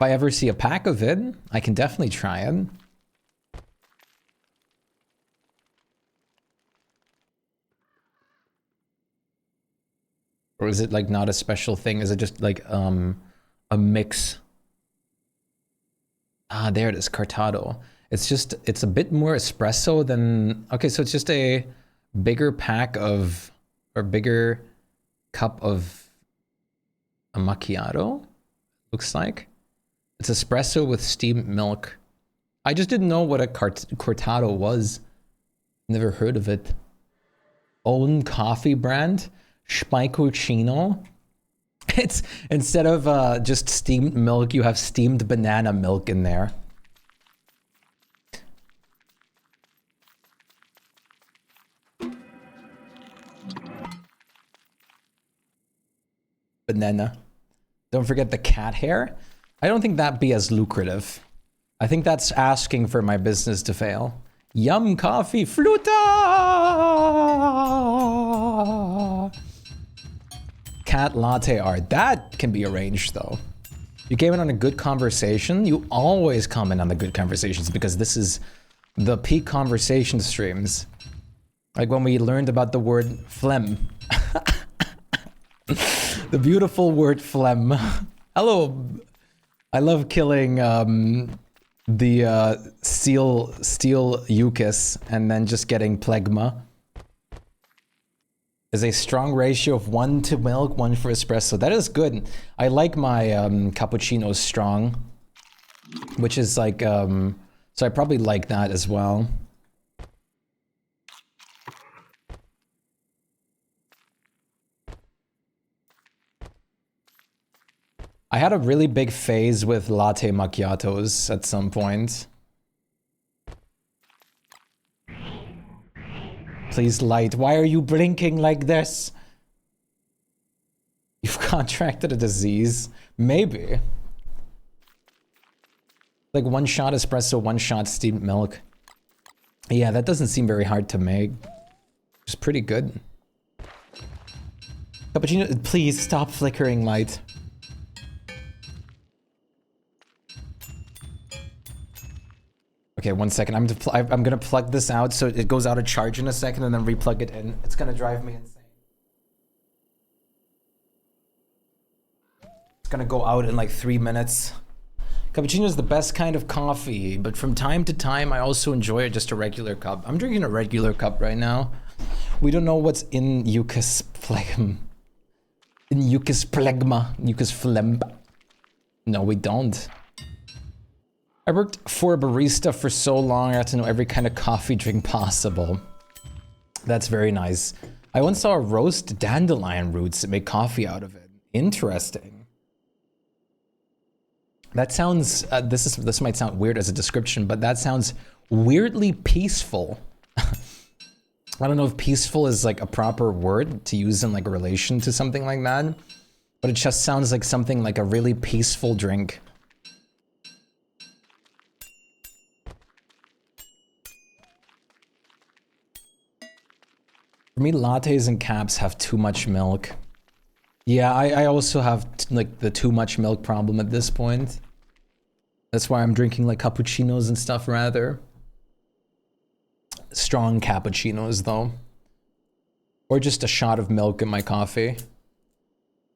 I ever see a pack of it, I can definitely try it. Or is it like not a special thing? Is it just like a mix? Ah, there it is, cortado. It's a bit more espresso than, okay, so it's just a bigger pack of, or bigger cup of a macchiato, looks like. It's espresso with steamed milk. I just didn't know what a cortado was. Never heard of it. own coffee brand, Shpyke. It's instead of just steamed milk, you have steamed banana milk in there. Banana. Don't forget the cat hair. I don't think that'd be as lucrative. I think that's asking for my business to fail. Yum coffee fruta. Cat latte art. That can be arranged though. You came in on a good conversation. You always comment on the good conversations because this is the peak conversation streams. Like when we learned about the word phlegm. The beautiful word phlegm. Hello. I love killing the steel mucus and then just getting plegma. Is a strong ratio of 1 to milk, 1 for espresso. That is good. I like my cappuccinos strong, which is like so I probably like that as well. I had a really big phase with latte macchiatos at some point. Please, light. Why are you blinking like this? You've contracted a disease? Maybe. Like 1 shot espresso, 1 shot steamed milk. Yeah, that doesn't seem very hard to make. It's pretty good. Cappuccino, please stop flickering, light. Okay, 1 second. I'm gonna plug this out so it goes out of charge in a second and then replug it in. It's gonna drive me insane. It's gonna go out in like 3 minutes. Cappuccino is the best kind of coffee, but from time to time I also enjoy just a regular cup. I'm drinking a regular cup right now. We don't know what's in mucus phlegm. In mucus phlegma. Mucus phlegm. No, we don't. I worked for a barista for so long, I got to know every kind of coffee drink possible. That's very nice. I once saw a roast dandelion roots and make coffee out of it. Interesting. That sounds, this might sound weird as a description, but that sounds weirdly peaceful. I don't know if peaceful is like a proper word to use in like a relation to something like that, but it just sounds like something like a really peaceful drink. For me, lattes and caps have too much milk. Yeah, I also have like the too much milk problem at this point. That's why I'm drinking like cappuccinos and stuff rather. Strong cappuccinos though. Or just a shot of milk in my coffee.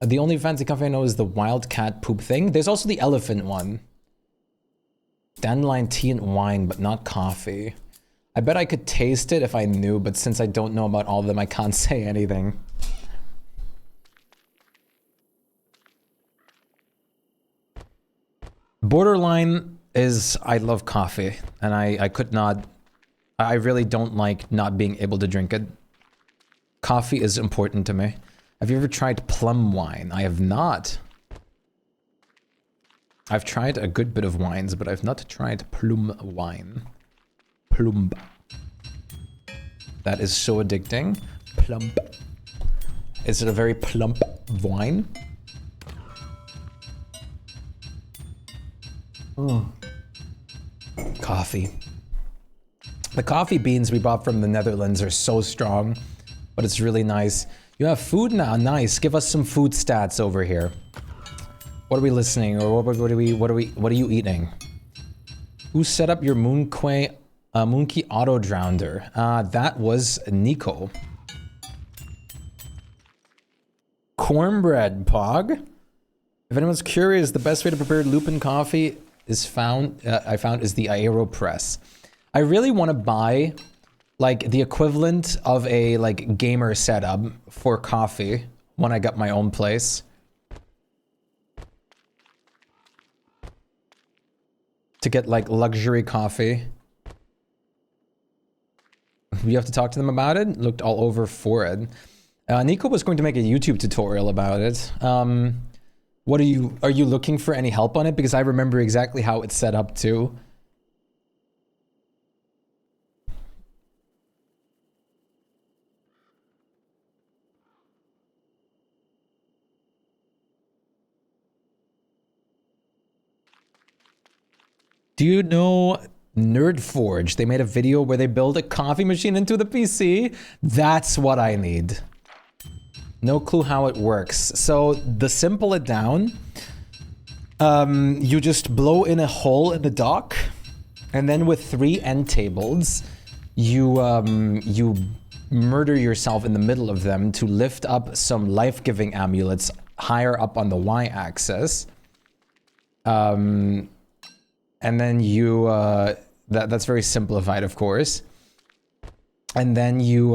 The only fancy coffee I know is the wildcat poop thing. There's also the elephant one. Dandelion tea and wine, but not coffee. I bet I could taste it if I knew, but since I don't know about all of them, I can't say anything. Borderline is I love coffee, and I could not... I really don't like not being able to drink it. Coffee is important to me. Have you ever tried plum wine? I have not. I've tried a good bit of wines, but I've not tried plum wine. Plump. That is so addicting. Plump. Is it a very plump wine? Oh. Coffee. The coffee beans we bought from the Netherlands are so strong, but it's really nice. You have food now? Nice. Give us some food stats over here. What are we listening, or what are you eating? Who set up your Moonkey auto drowner? That was Nico. Cornbread, Pog. If anyone's curious, the best way to prepare Lupin coffee is I found is the AeroPress. I really want to buy like the equivalent of a like gamer setup for coffee when I got my own place. To get like luxury coffee. you have to talk to them about it. Looked all over for it. Nico was going to make a YouTube tutorial about it. What are you looking for any help on it? Because I remember exactly how it's set up too. Do you know Nerdforge? They made a video where they build a coffee machine into the PC. That's what I need. No clue how it works. So to simple it down, you just blow in a hole in the dock, and then with 3 end tables, you murder yourself in the middle of them to lift up some life-giving amulets higher up on the y-axis. And then you that's very simplified, of course. And then you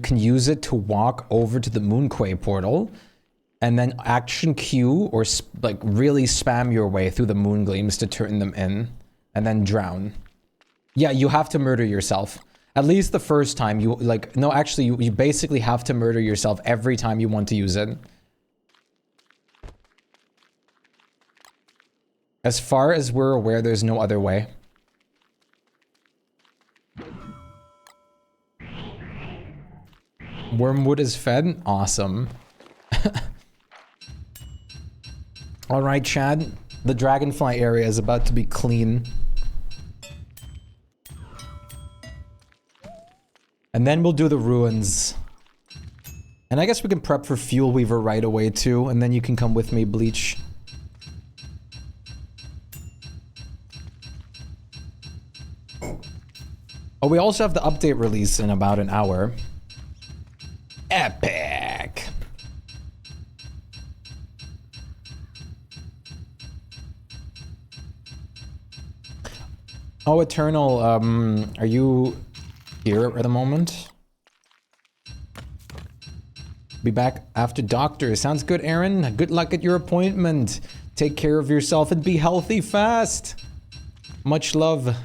can use it to walk over to the Moonquay portal, and then action Q or like really spam your way through the Moongleams to turn them in, and then drown. Yeah, you have to murder yourself. At least the first time. You like, no, actually, you basically have to murder yourself every time you want to use it. As far as we're aware, there's no other way. Wormwood is fed? Awesome. Alright, Chad. The dragonfly area is about to be clean. And then we'll do the ruins. And I guess we can prep for Fuel Weaver right away too, and then you can come with me, Bleach. Oh, we also have the update release in about an hour. Epic! Oh, Eternal, are you here at the moment? Be back after doctor. Sounds good, Aaron. Good luck at your appointment. Take care of yourself and be healthy fast. Much love.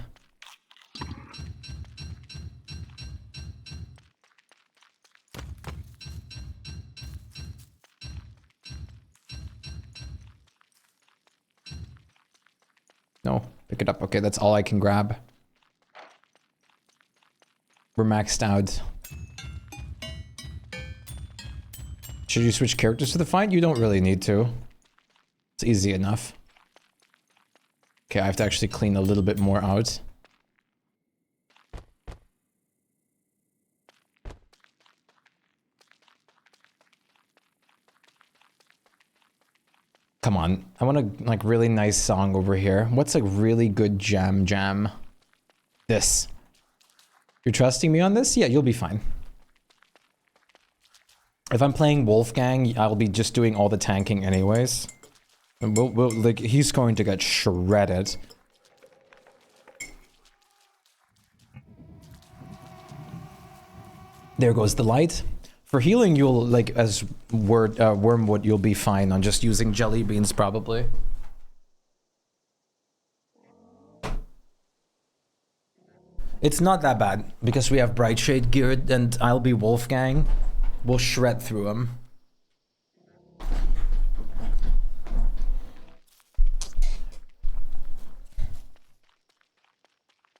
No, pick it up. Okay, that's all I can grab. We're maxed out. Should you switch characters for the fight? You don't really need to. It's easy enough. Okay, I have to actually clean a little bit more out. Come on, I want a like really nice song over here. What's a really good jam? This. You're trusting me on this? Yeah, you'll be fine. If I'm playing Wolfgang, I'll be just doing all the tanking anyways. And we'll like, he's going to get shredded. There goes the light. For healing, you'll, like, as Wormwood, you'll be fine on just using jelly beans, probably. It's not that bad, because we have Brightshade geared, and I'll be Wolfgang. We'll shred through him.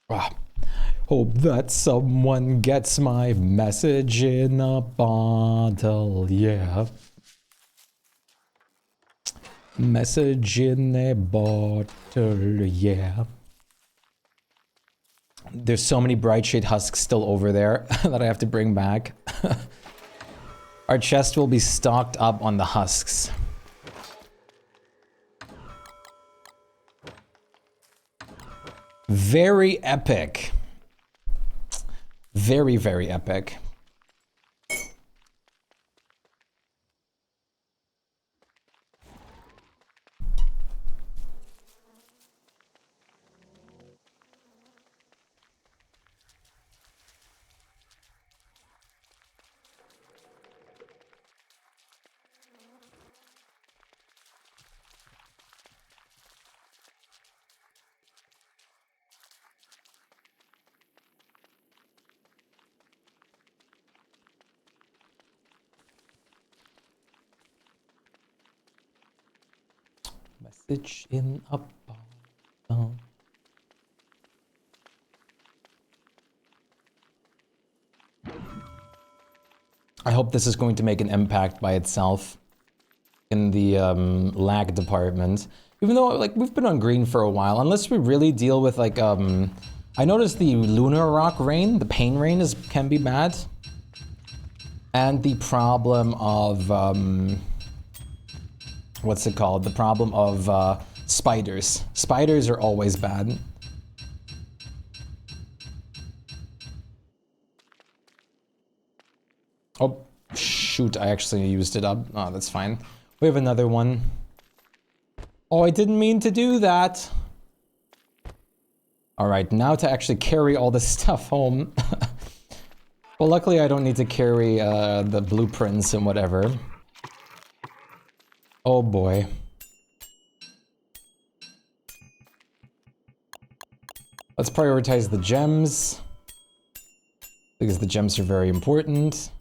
Ah. Hope that someone gets my message in a bottle, yeah. Message in a bottle, yeah. There's so many Brightshade husks still over there that I have to bring back. Our chest will be stocked up on the husks. Very epic. Very, very epic. Message in a bottle. I hope this is going to make an impact by itself in the lag department. Even though like we've been on green for a while, unless we really deal with like I noticed the lunar rock rain, the pain rain can be bad. And the problem of what's it called? The problem of spiders. Spiders are always bad. Oh, shoot, I actually used it up. Oh, that's fine. We have another one. Oh, I didn't mean to do that. All right, now to actually carry all this stuff home. Well, luckily I don't need to carry the blueprints and whatever. Oh boy. Let's prioritize the gems, because the gems are very important.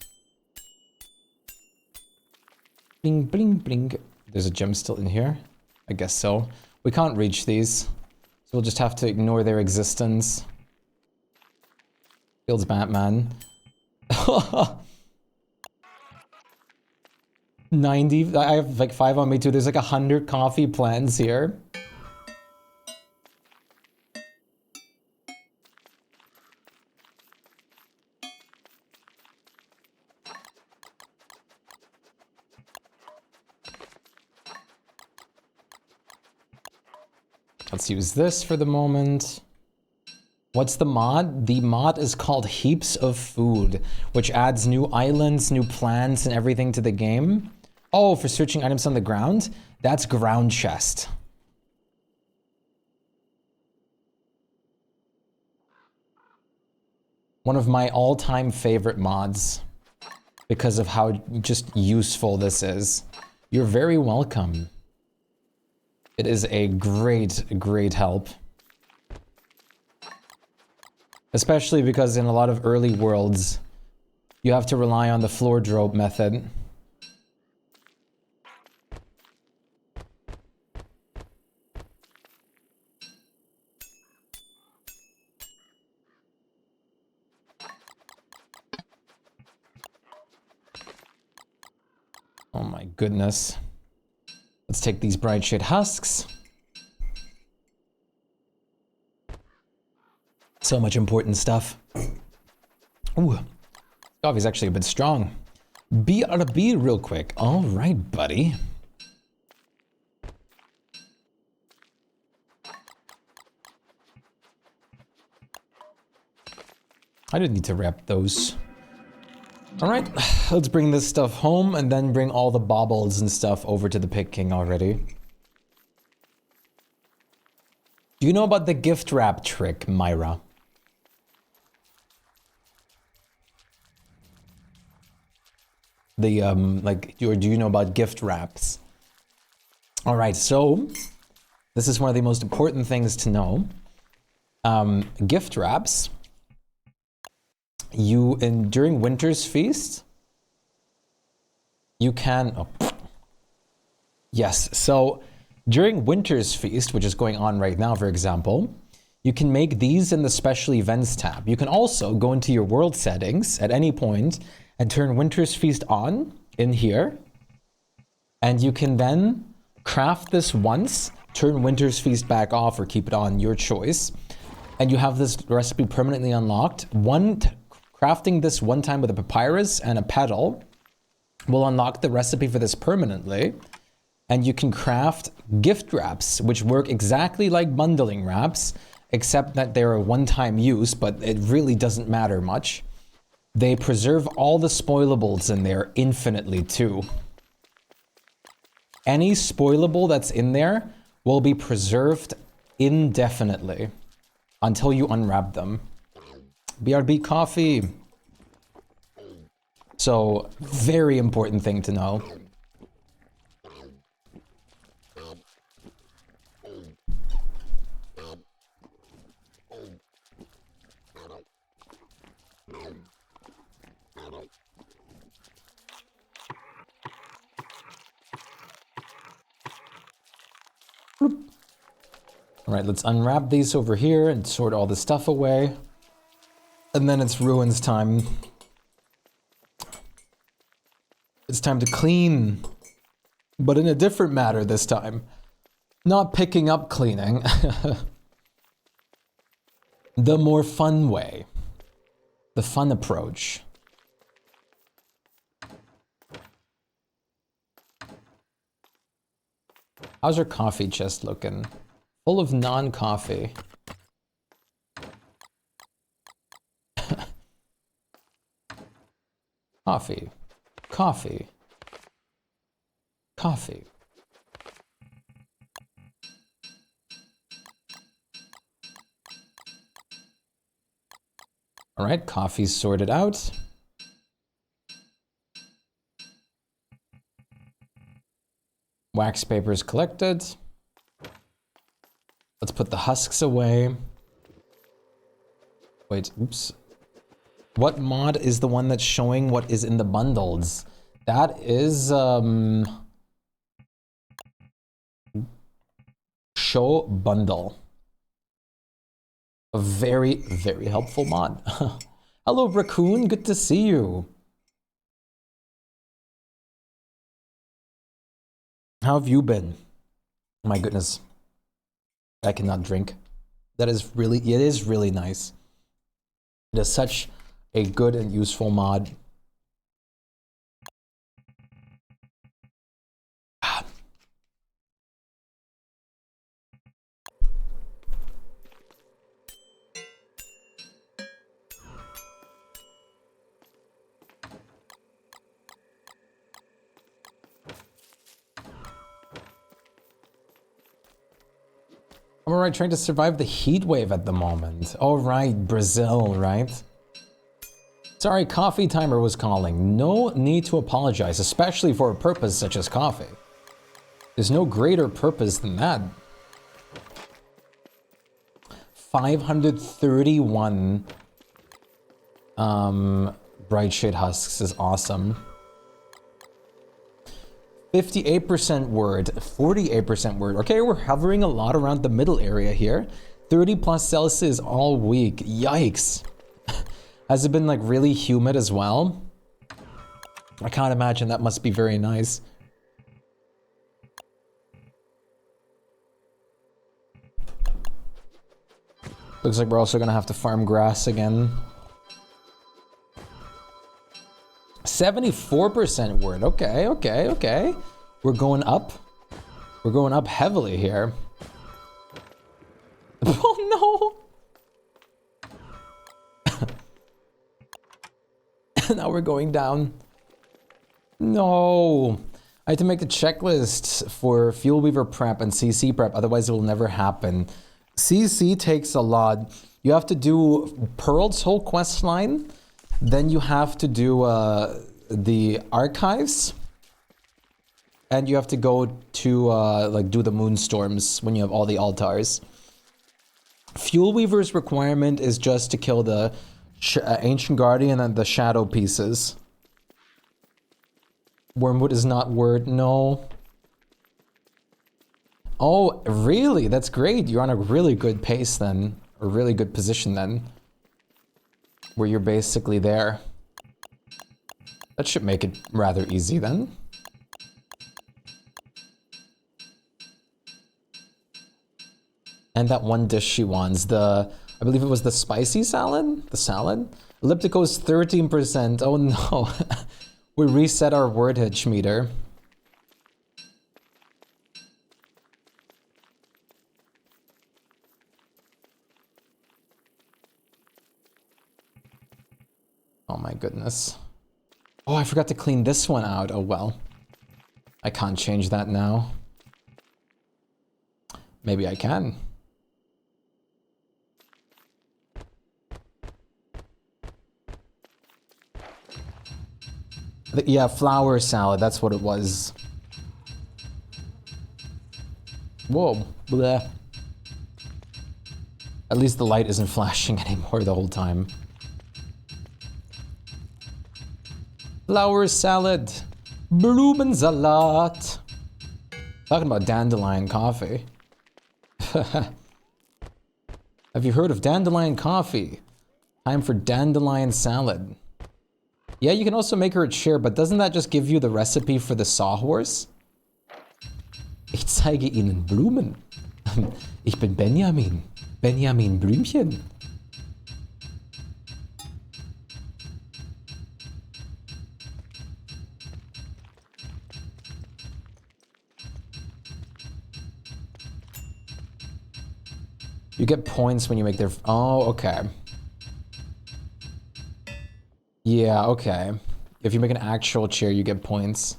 Bling, bling, bling. There's a gem still in here? I guess so. We can't reach these, so we'll just have to ignore their existence. Fields Batman. 90, I have like 5 on me too. There's like 100 coffee plants here. Let's use this for the moment. What's the mod? The mod is called Heaps of Food, which adds new islands, new plants, and everything to the game. Oh, for searching items on the ground? That's ground chest. One of my all-time favorite mods, because of how just useful this is. You're very welcome. It is a great, great help. Especially because in a lot of early worlds, you have to rely on the floor drop method. Oh my goodness. Let's take these bright shade husks. So much important stuff. Ooh, coffee's actually a bit strong. BRB real quick. All right, buddy. I didn't need to wrap those. All right, let's bring this stuff home and then bring all the baubles and stuff over to the Pig King already. Do you know about the gift wrap trick, Myra? The, do you know about gift wraps? All right, so this is one of the most important things to know. Gift wraps, during Winter's Feast, you can, yes, so during Winter's Feast, which is going on right now, for example, you can make these in the Special Events tab. You can also go into your world settings at any point and turn Winter's Feast on in here. And you can then craft this once, turn Winter's Feast back off or keep it on, your choice. And you have this recipe permanently unlocked. Crafting this one time with a papyrus and a petal will unlock the recipe for this permanently. And you can craft gift wraps, which work exactly like bundling wraps, except that they're a one-time use, but it really doesn't matter much. They preserve all the spoilables in there infinitely too. Any spoilable that's in there will be preserved indefinitely until you unwrap them. BRB coffee. So, very important thing to know. All right, let's unwrap these over here and sort all the stuff away. And then it's ruins time. It's time to clean. But in a different matter this time. Not picking up cleaning. The more fun way. The fun approach. How's your coffee chest looking? Full of non-coffee. Coffee. Coffee. Coffee. All right, coffee's sorted out. Wax paper's collected. Let's put the husks away. Wait, oops. What mod is the one that's showing what is in the bundles? That is, show bundle. A very, very helpful mod. Hello, Raccoon, good to see you. How have you been? My goodness. I cannot drink. That is really, it is really nice. It is such a good and useful mod. I'm alright, trying to survive the heat wave at the moment. All right, Brazil, right? Sorry, coffee timer was calling. No need to apologize, especially for a purpose such as coffee. There's no greater purpose than that. 531 bright shade husks is awesome. 58% word, 48% word. Okay, we're hovering a lot around the middle area here. 30 plus Celsius all week. Yikes. Has it been like really humid as well? I can't imagine that must be very nice. Looks like we're also gonna have to farm grass again. 74% word. Okay, okay, okay. We're going up. We're going up heavily here. Oh no! Now we're going down. No! I had to make the checklist for Fuel Weaver prep and CC prep, otherwise it will never happen. CC takes a lot. You have to do Pearl's whole quest line. Then you have to do the archives, and you have to go to like do the moonstorms when you have all the altars. Fuel Weaver's requirement is just to kill the ancient guardian and the shadow pieces. Wormwood is not word, no. Oh, really? That's great. You're on a really good pace then, a really good position then. Where you're basically there. That should make it rather easy then. And that one dish she wants, I believe it was the spicy salad? The salad? Elliptico's 13%, oh no. We reset our wordage meter. Oh my goodness. Oh, I forgot to clean this one out. Oh well. I can't change that now. Maybe I can. Yeah, flour salad, that's what it was. Whoa, bleh. At least the light isn't flashing anymore the whole time. Flour salad, Blumensalat. Talking about dandelion coffee. Have you heard of dandelion coffee? Time for dandelion salad. Yeah, you can also make her a chair, but doesn't that just give you the recipe for the sawhorse? Ich zeige Ihnen Blumen. Ich bin Benjamin. Benjamin Blümchen. You get points when you make their... Oh, okay. Yeah, okay. If you make an actual chair, you get points.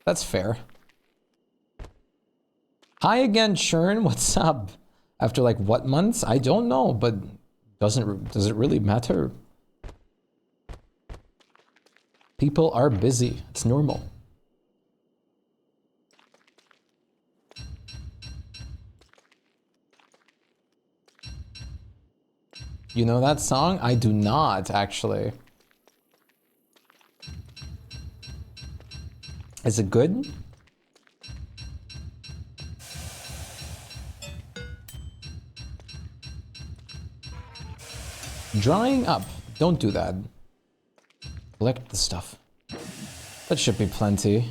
That's fair. Hi again, Churn. What's up? After like what months? I don't know, but does it really matter? People are busy. It's normal. You know that song? I do not, actually. Is it good? Drying up. Don't do that. Collect the stuff. That should be plenty.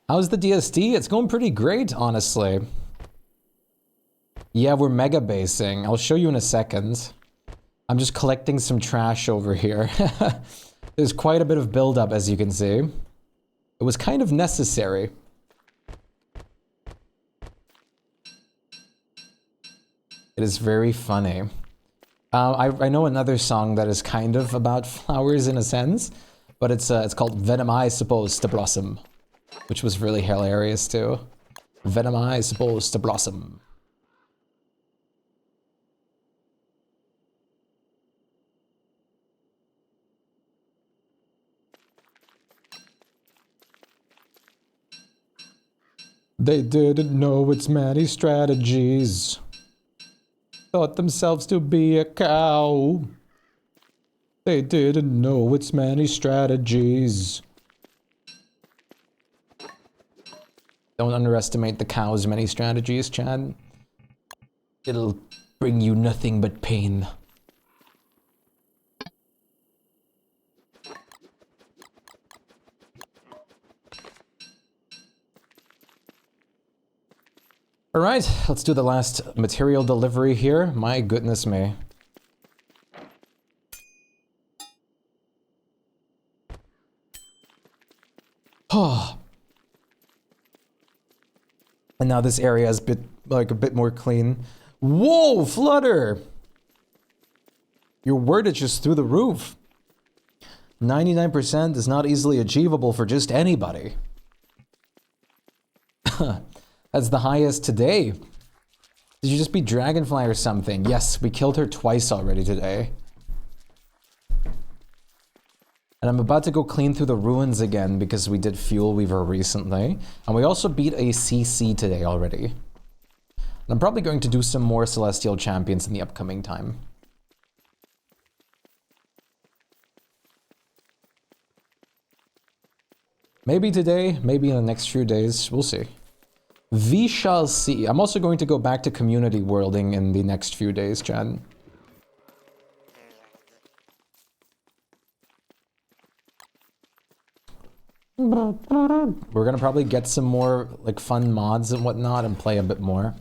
How's the DSD? It's going pretty great, honestly. Yeah, we're megabasing. I'll show you in a second. I'm just collecting some trash over here. There's quite a bit of buildup, as you can see. It was kind of necessary. It is very funny. I know another song that is kind of about flowers in a sense, but it's called When Am I Supposed to Blossom, which was really hilarious too. When am I supposed to blossom? They didn't know its many strategies. Thought themselves to be a cow. They didn't know its many strategies. Don't underestimate the cow's many strategies, Chad. It'll bring you nothing but pain. All right, let's do the last material delivery here. My goodness me. Oh. And now this area is a bit more clean. Whoa, Flutter! Your wordage is through the roof. 99% is not easily achievable for just anybody. That's the highest today. Did you just beat Dragonfly or something? Yes, we killed her twice already today. And I'm about to go clean through the ruins again because we did Fuel Weaver recently. And we also beat a CC today already. And I'm probably going to do some more Celestial Champions in the upcoming time. Maybe today, maybe in the next few days, we'll see. We shall see. I'm also going to go back to community worlding in the next few days, Chad. We're gonna probably get some more like fun mods and whatnot and play a bit more.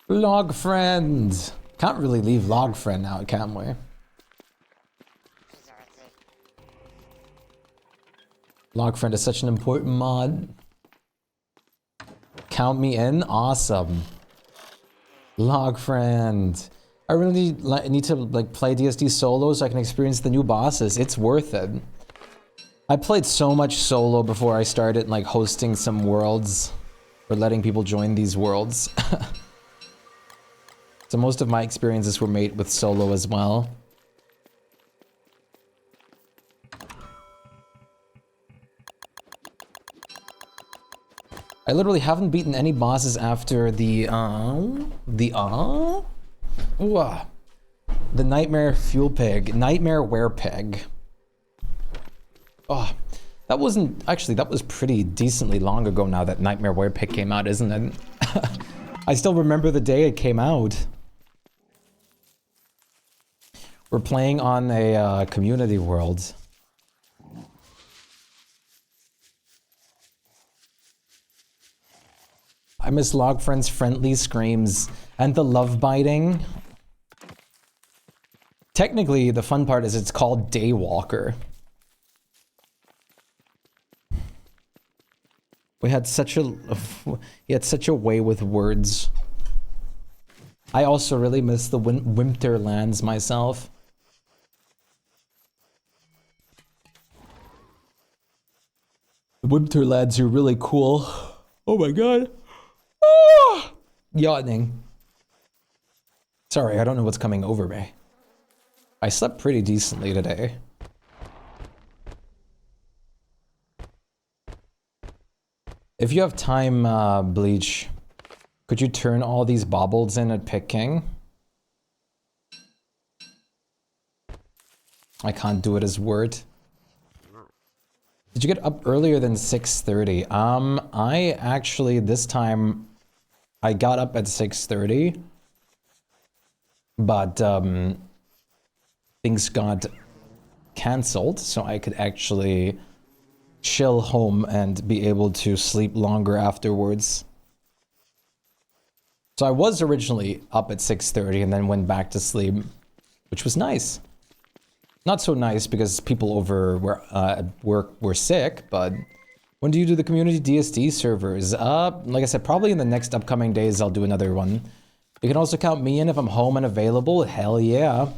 Log friend. Can't really leave log friend out, can we? Log friend is such an important mod. Count me in? Awesome. Log friend. I really need to like play DSD solo so I can experience the new bosses. It's worth it. I played so much solo before I started like hosting some worlds or letting people join these worlds. So most of my experiences were made with solo as well. I literally haven't beaten any bosses after the Nightmare Fuel Pig, Nightmare Werepig. Oh, That wasn't... Actually, that was pretty decently long ago now that Nightmare Werepick came out, isn't it? I still remember the day it came out. We're playing on a community world. I miss Log Friend's friendly screams and the love biting. Technically, the fun part is it's called Daywalker. We had such a... He had such a way with words. I also really miss the Winterlands myself. The Winterlands are really cool. Oh my god. Ah! Yawning. Sorry, I don't know what's coming over me. I slept pretty decently today. If you have time, Bleach, could you turn all these baubles in at Pick King? I can't do it as Word. Did you get up earlier than 6:30? I actually, this time, I got up at 6:30. But, things got cancelled, so I could actually chill home and be able to sleep longer afterwards. So I was originally up at 6:30 and then went back to sleep, which was nice. Not so nice because people over were at work were sick, but when do you do the community DSD servers? Like I said, probably in the next upcoming days I'll do another one. You can also count me in if I'm home and available. Hell yeah.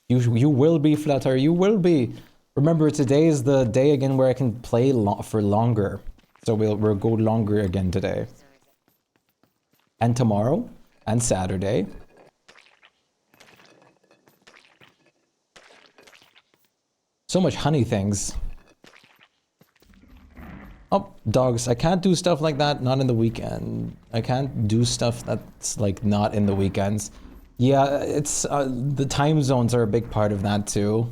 You will be, Flutter, you will be. Remember, today is the day again where I can play for longer. So we'll go longer again today. And tomorrow. And Saturday. So much honey things. Oh, dogs. I can't do stuff like that, not in the weekend. I can't do stuff that's like not in the weekends. Yeah, it's the time zones are a big part of that too.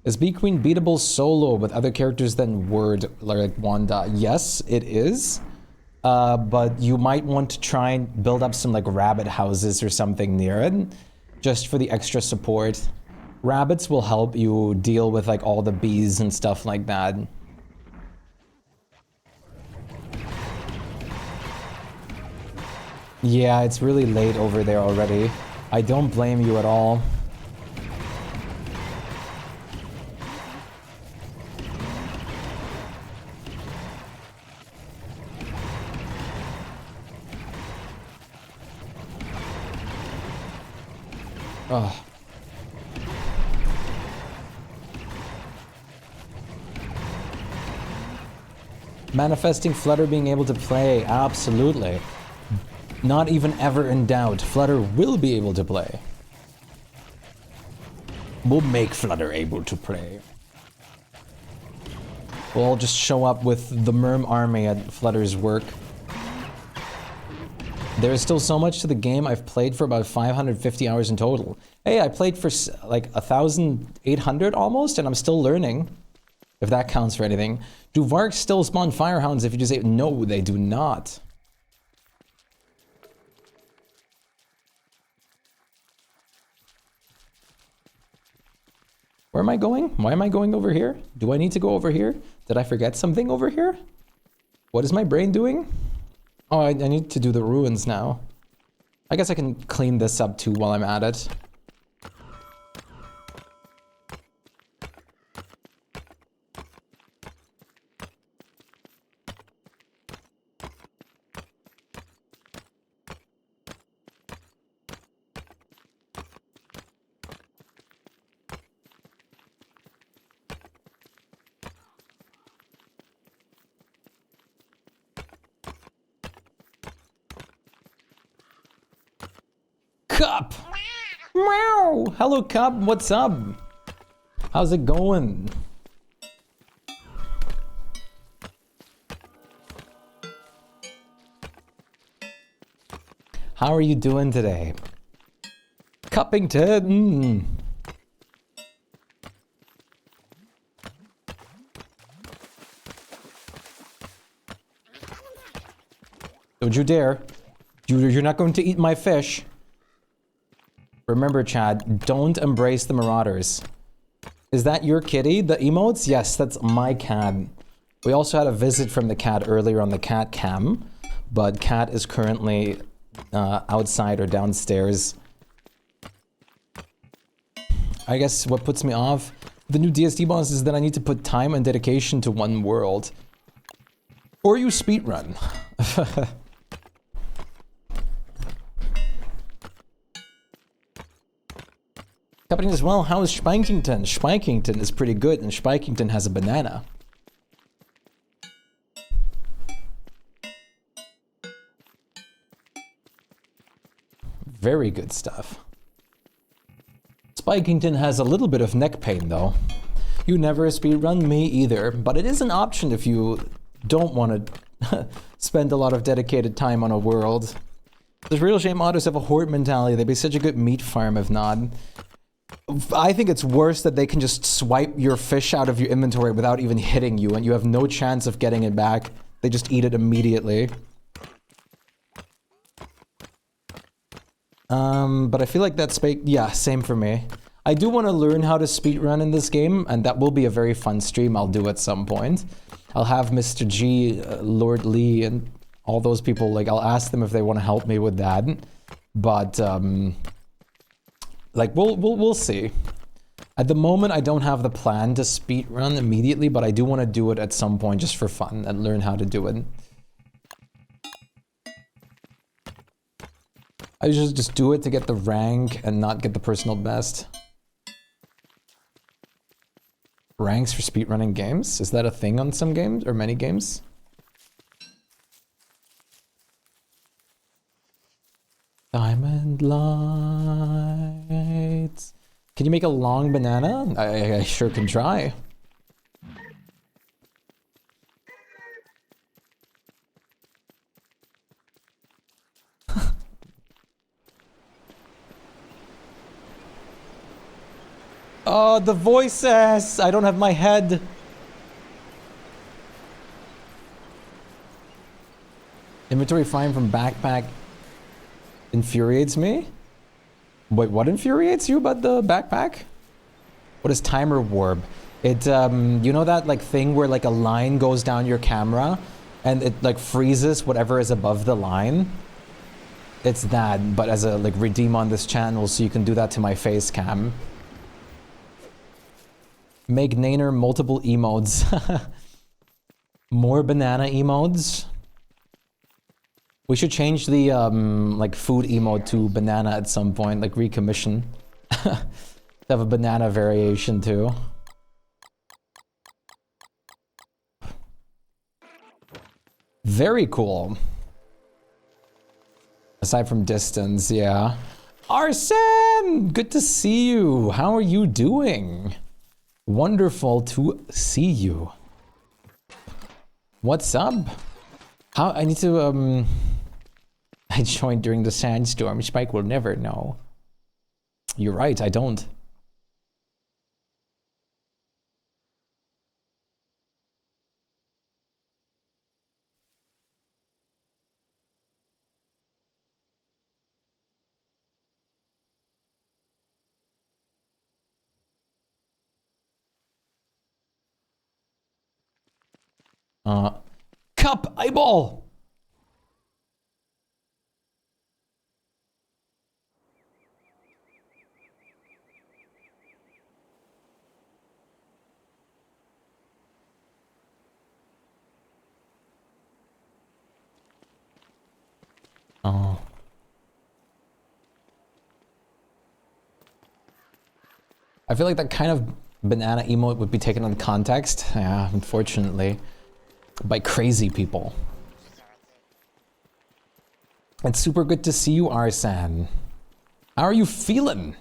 Is Bee Queen beatable solo with other characters than Word, like Wanda? Yes, it is. But you might want to try and build up some like rabbit houses or something near it, just for the extra support. Rabbits will help you deal with like all the bees and stuff like that. Yeah, it's really late over there already. I don't blame you at all. Ugh. Manifesting Flutter being able to play, absolutely. Not even ever in doubt, Flutter will be able to play. We'll make Flutter able to play. We'll all just show up with the Merm army at Flutter's work. There is still so much to the game. I've played for about 550 hours in total. Hey, I played for like 1,800 almost, and I'm still learning. If that counts for anything. Do Varks still spawn Firehounds if you just say... No, they do not. Where am I going? Why am I going over here? Do I need to go over here? Did I forget something over here? What is my brain doing? Oh, I need to do the ruins now. I guess I can clean this up too while I'm at it. Cup! Meow! Hello, Cup. What's up? How's it going? How are you doing today? Cuppington! Don't you dare. You're not going to eat my fish. Remember, Chad, don't embrace the marauders. Is that your kitty? The emotes? Yes, that's my cat. We also had a visit from the cat earlier on the cat cam, but cat is currently outside or downstairs. I guess what puts me off the new DSD boss is that I need to put time and dedication to one world. Or you speedrun. Happening as well, how is Shpykington? Shpykington is pretty good, and Shpykington has a banana. Very good stuff. Spikington has a little bit of neck pain though. You never speedrun, me either, but it is an option if you don't want to spend a lot of dedicated time on a world. The real shame otters have a horde mentality. They'd be such a good meat farm if not. I think it's worse that they can just swipe your fish out of your inventory without even hitting you and you have no chance of getting it back. They just eat it immediately. But I feel like that's yeah, same for me. I do want to learn how to speedrun in this game, and that will be a very fun stream I'll do at some point. I'll have Mr. G, Lord Lee, and all those people, like, I'll ask them if they want to help me with that. But, like, we'll see. At the moment, I don't have the plan to speedrun immediately, but I do want to do it at some point just for fun and learn how to do it. I usually just do it to get the rank and not get the personal best. Ranks for speedrunning games? Is that a thing on some games or many games? Diamond lights. Can you make a long banana? I sure can try. Oh, the voices! I don't have my head. Inventory fine from backpack infuriates me? Wait, what infuriates you about the backpack? What is timer warp? It, you know that like thing where like a line goes down your camera and it like freezes whatever is above the line? It's that, but as a like redeem on this channel so you can do that to my face cam. Make Nainer multiple emotes. More banana emotes. We should change the like food emote to banana at some point, like recommission. Have a banana variation too. Very cool. Aside from distance, yeah. Arsene! Good to see you. How are you doing? Wonderful to see you. What's up? How I need to I joined during the sandstorm. Shpyke will never know. You're right, I don't. Cup eyeball. Oh. I feel like that kind of banana emote would be taken in context. Yeah, unfortunately. By crazy people. It's super good to see you, Arsene. How are you feeling?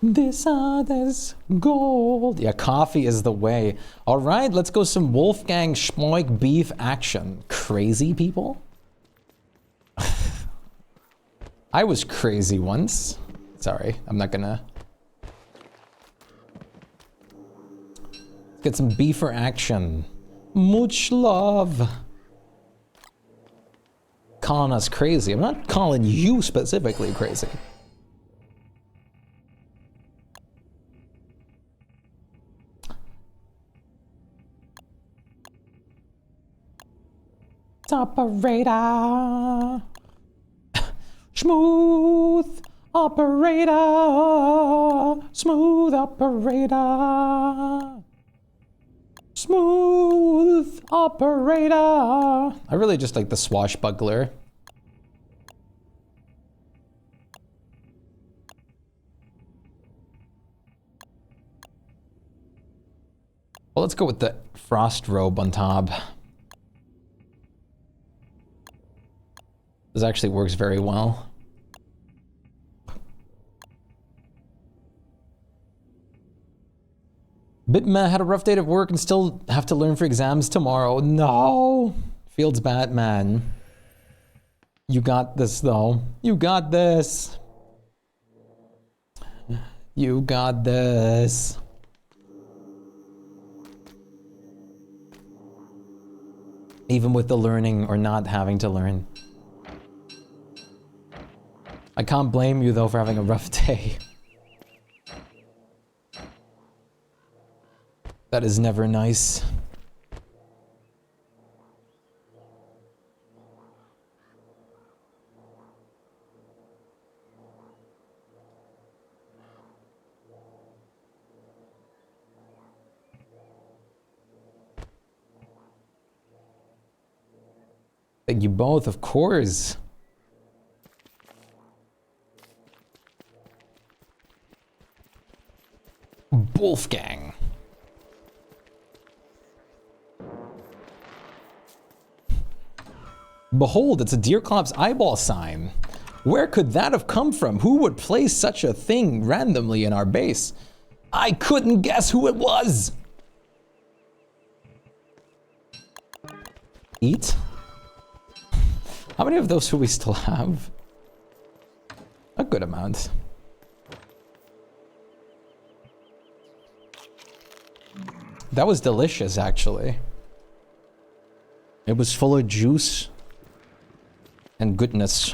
This other's gold. Yeah, coffee is the way. All right, let's go some Wolfgang Shpyke beef action. Crazy people? I was crazy once. Sorry, I'm not gonna... Get some beefer action. Much love. Calling us crazy. I'm not calling you specifically crazy. Operator. Smooth operator. Smooth operator. Smooth operator. I really just like the swashbuckler. Well, let's go with the frost robe on top. This actually works very well. Bitma had a rough day at work and still have to learn for exams tomorrow. No! Feels bad, man. You got this, though. You got this. You got this. Even with the learning or not having to learn. I can't blame you, though, for having a rough day. That is never nice. Thank you both, of course. Wolfgang. Behold, it's a Deerclops eyeball sign. Where could that have come from? Who would place such a thing randomly in our base? I couldn't guess who it was. Eat? How many of those do we still have? A good amount. That was delicious, actually. It was full of juice and goodness.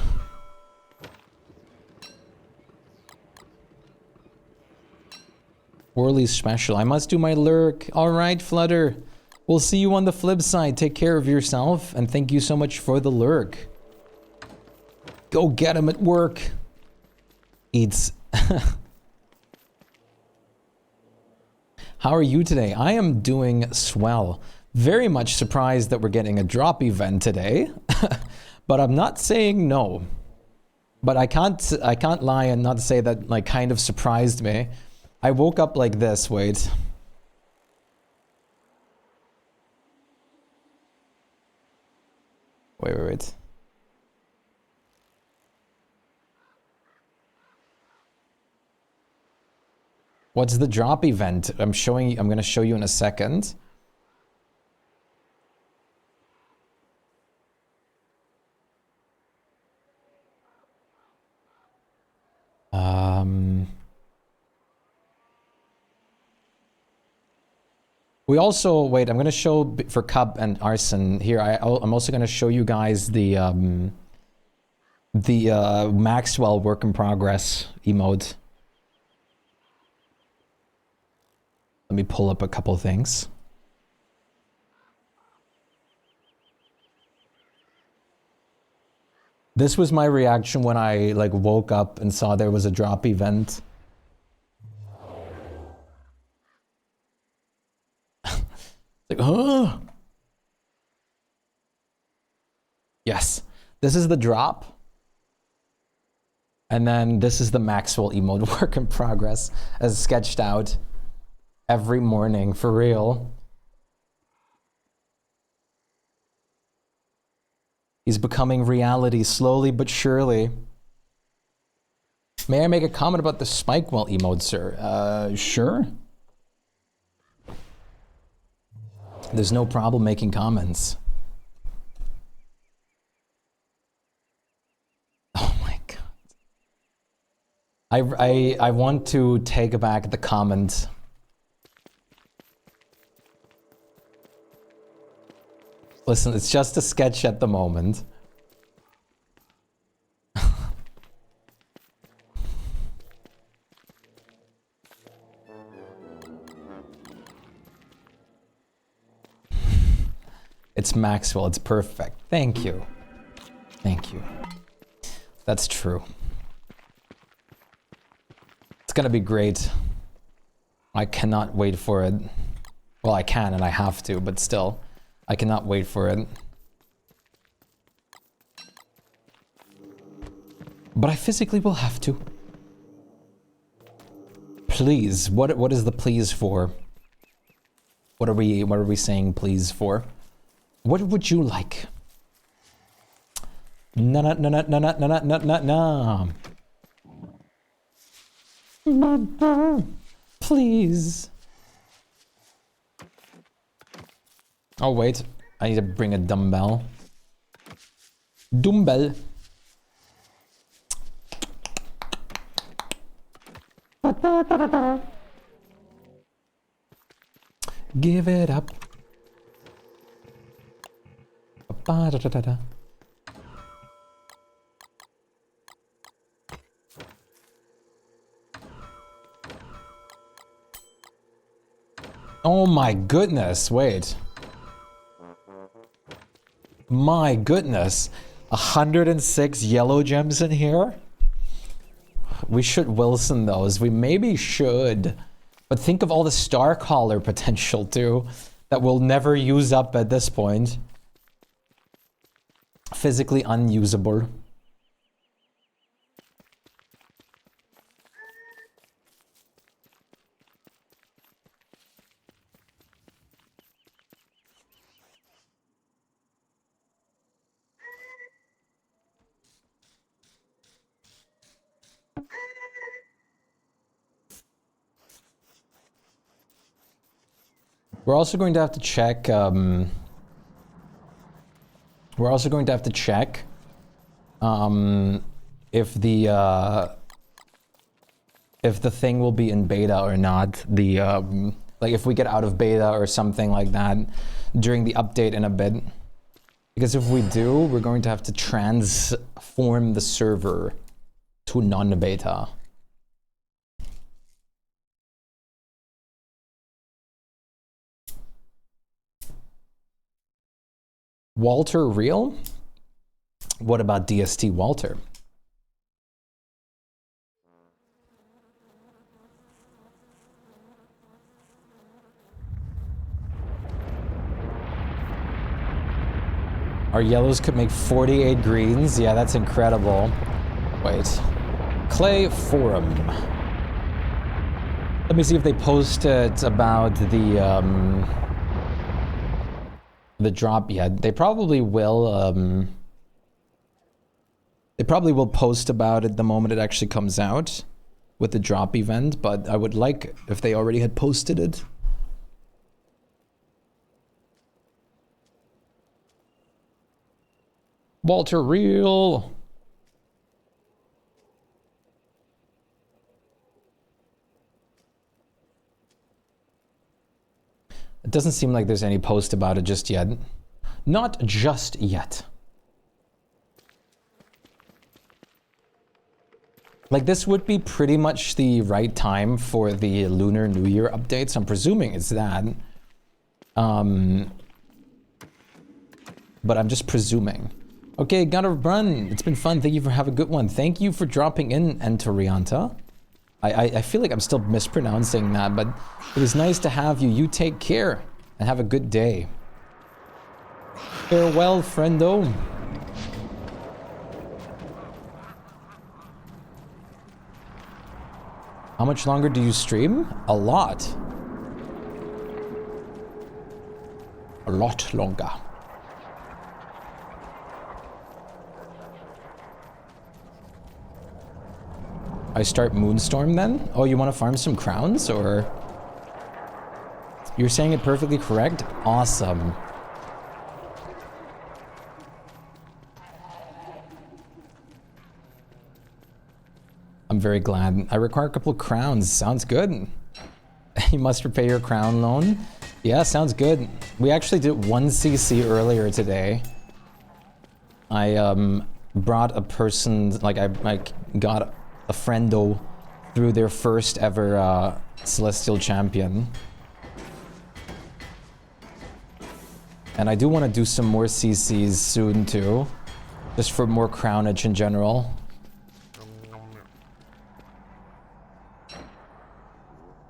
Worley's special. I must do my lurk. All right, Flutter. We'll see you on the flip side. Take care of yourself, and thank you so much for the lurk. Go get him at work. Eats. How are you today? I am doing swell. Very much surprised that we're getting a drop event today, but I'm not saying no. But I can't lie and not say that like kind of surprised me. I woke up like this. Wait. Wait. What's the drop event? I'm going to show you in a second. We also, wait, I'm going to show for Cub and Arson here. I'm also going to show you guys the Maxwell work in progress emote. Let me pull up a couple things. This was my reaction when I like woke up and saw there was a drop event. Like, huh? Yes, this is the drop. And then this is the Maxwell emote work in progress as sketched out every morning for real. He's becoming reality slowly but surely. May I make a comment about the Spikewell emote, sir? Sure. There's no problem making comments. Oh my god. I want to take back the comment. Listen, it's just a sketch at the moment. It's Maxwell, it's perfect. Thank you. Thank you. That's true. It's gonna be great. I cannot wait for it. Well, I can and I have to, but still, I cannot wait for it. But I physically will have to. Please, what is the please for? What are we saying please for? What would you like? No. Please. Oh wait, I need to bring a dumbbell. Dumbbell. Give it up. Ba-da-da-da-da. Oh my goodness, wait. My goodness. 106 yellow gems in here? We should Wilson those. We maybe should. But think of all the star collar potential too that we'll never use up at this point. Physically unusable. We're also going to have to check, if the thing will be in beta or not. The, like if we get out of beta or something like that during the update in a bit. Because if we do, we're going to have to transform the server to non-beta. Walter real? What about DST Walter? Our yellows could make 48 greens. Yeah, that's incredible. Wait. Clay Forum. Let me see if they posted about the drop yet. They probably will, they probably will post about it the moment it actually comes out with the drop event, but I would like if they already had posted it. Walter Real. It doesn't seem like there's any post about it just yet. Not just yet. Like this would be pretty much the right time for the Lunar New Year updates. I'm presuming it's that. But I'm just presuming. Okay, gotta run. It's been fun. Thank you for having a good one. Thank you for dropping in, Entorianta. I feel like I'm still mispronouncing that, but it was nice to have you. You take care and have a good day. Farewell, friendo. How much longer do you stream? A lot. A lot longer. I start Moonstorm then? Oh, you want to farm some crowns, or? You're saying it perfectly correct? Awesome. I'm very glad. I require a couple of crowns. Sounds good. You must repay your crown loan. Yeah, sounds good. We actually did 1 CC earlier today. I brought a person, like I got a friendo through their first ever Celestial Champion. And I do want to do some more CCs soon too, just for more crownage in general.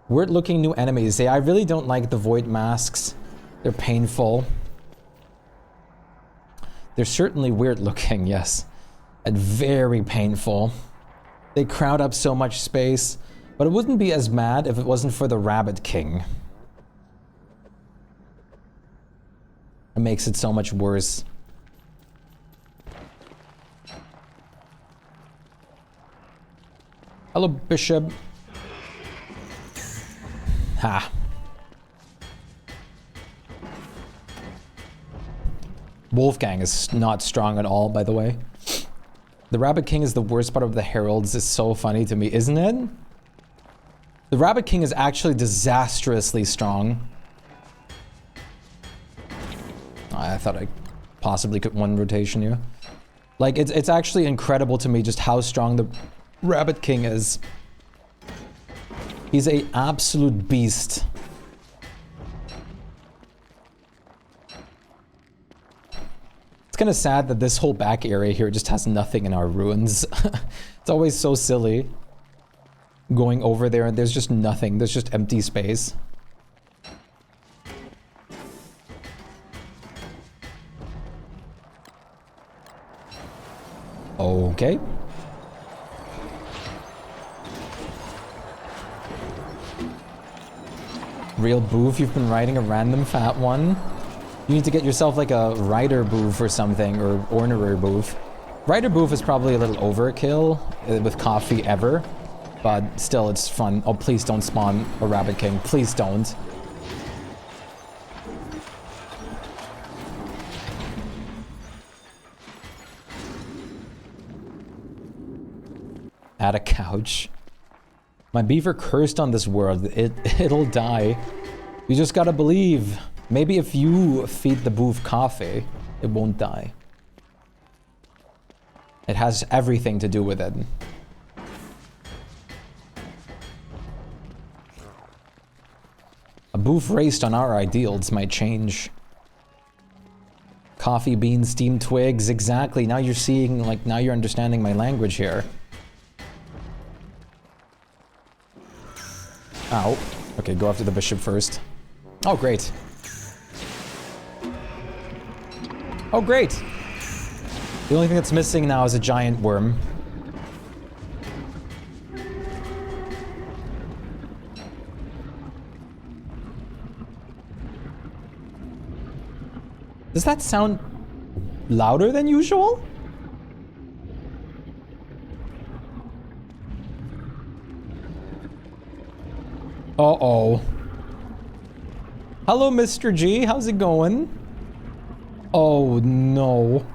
Weird looking new enemies. Yeah, I really don't like the void masks. They're painful. They're certainly weird looking, yes. And very painful. They crowd up so much space, but it wouldn't be as mad if it wasn't for the Rabbit King. It makes it so much worse. Hello, Bishop. Ha. Wolfgang is not strong at all, by the way. The Rabbit King is the worst part of the Heralds. Is so funny to me, isn't it? The Rabbit King is actually disastrously strong. I thought I possibly could one rotation you. Like, it's actually incredible to me just how strong the Rabbit King is. He's a absolute beast. It's kind of sad that this whole back area here just has nothing in our ruins. It's always so silly. Going over there and there's just nothing. There's just empty space. Okay. Real boof, you've been riding a random fat one. You need to get yourself like a rider boof or something, or ornery boof. Rider boof is probably a little overkill with coffee ever, but still it's fun. Oh, please don't spawn a Rabbit King. Please don't. Add a couch. My beaver cursed on this world. It'll die. You just gotta believe. Maybe if you feed the boof coffee, it won't die. It has everything to do with it. A boof raised on our ideals might change. Coffee beans, steamed twigs, exactly. Now you're seeing, like, now you're understanding my language here. Ow. Okay, go after the bishop first. Oh, great. Oh, great. The only thing that's missing now is a giant worm. Does that sound louder than usual? Uh-oh. Hello, Mr. G. How's it going? Oh, no.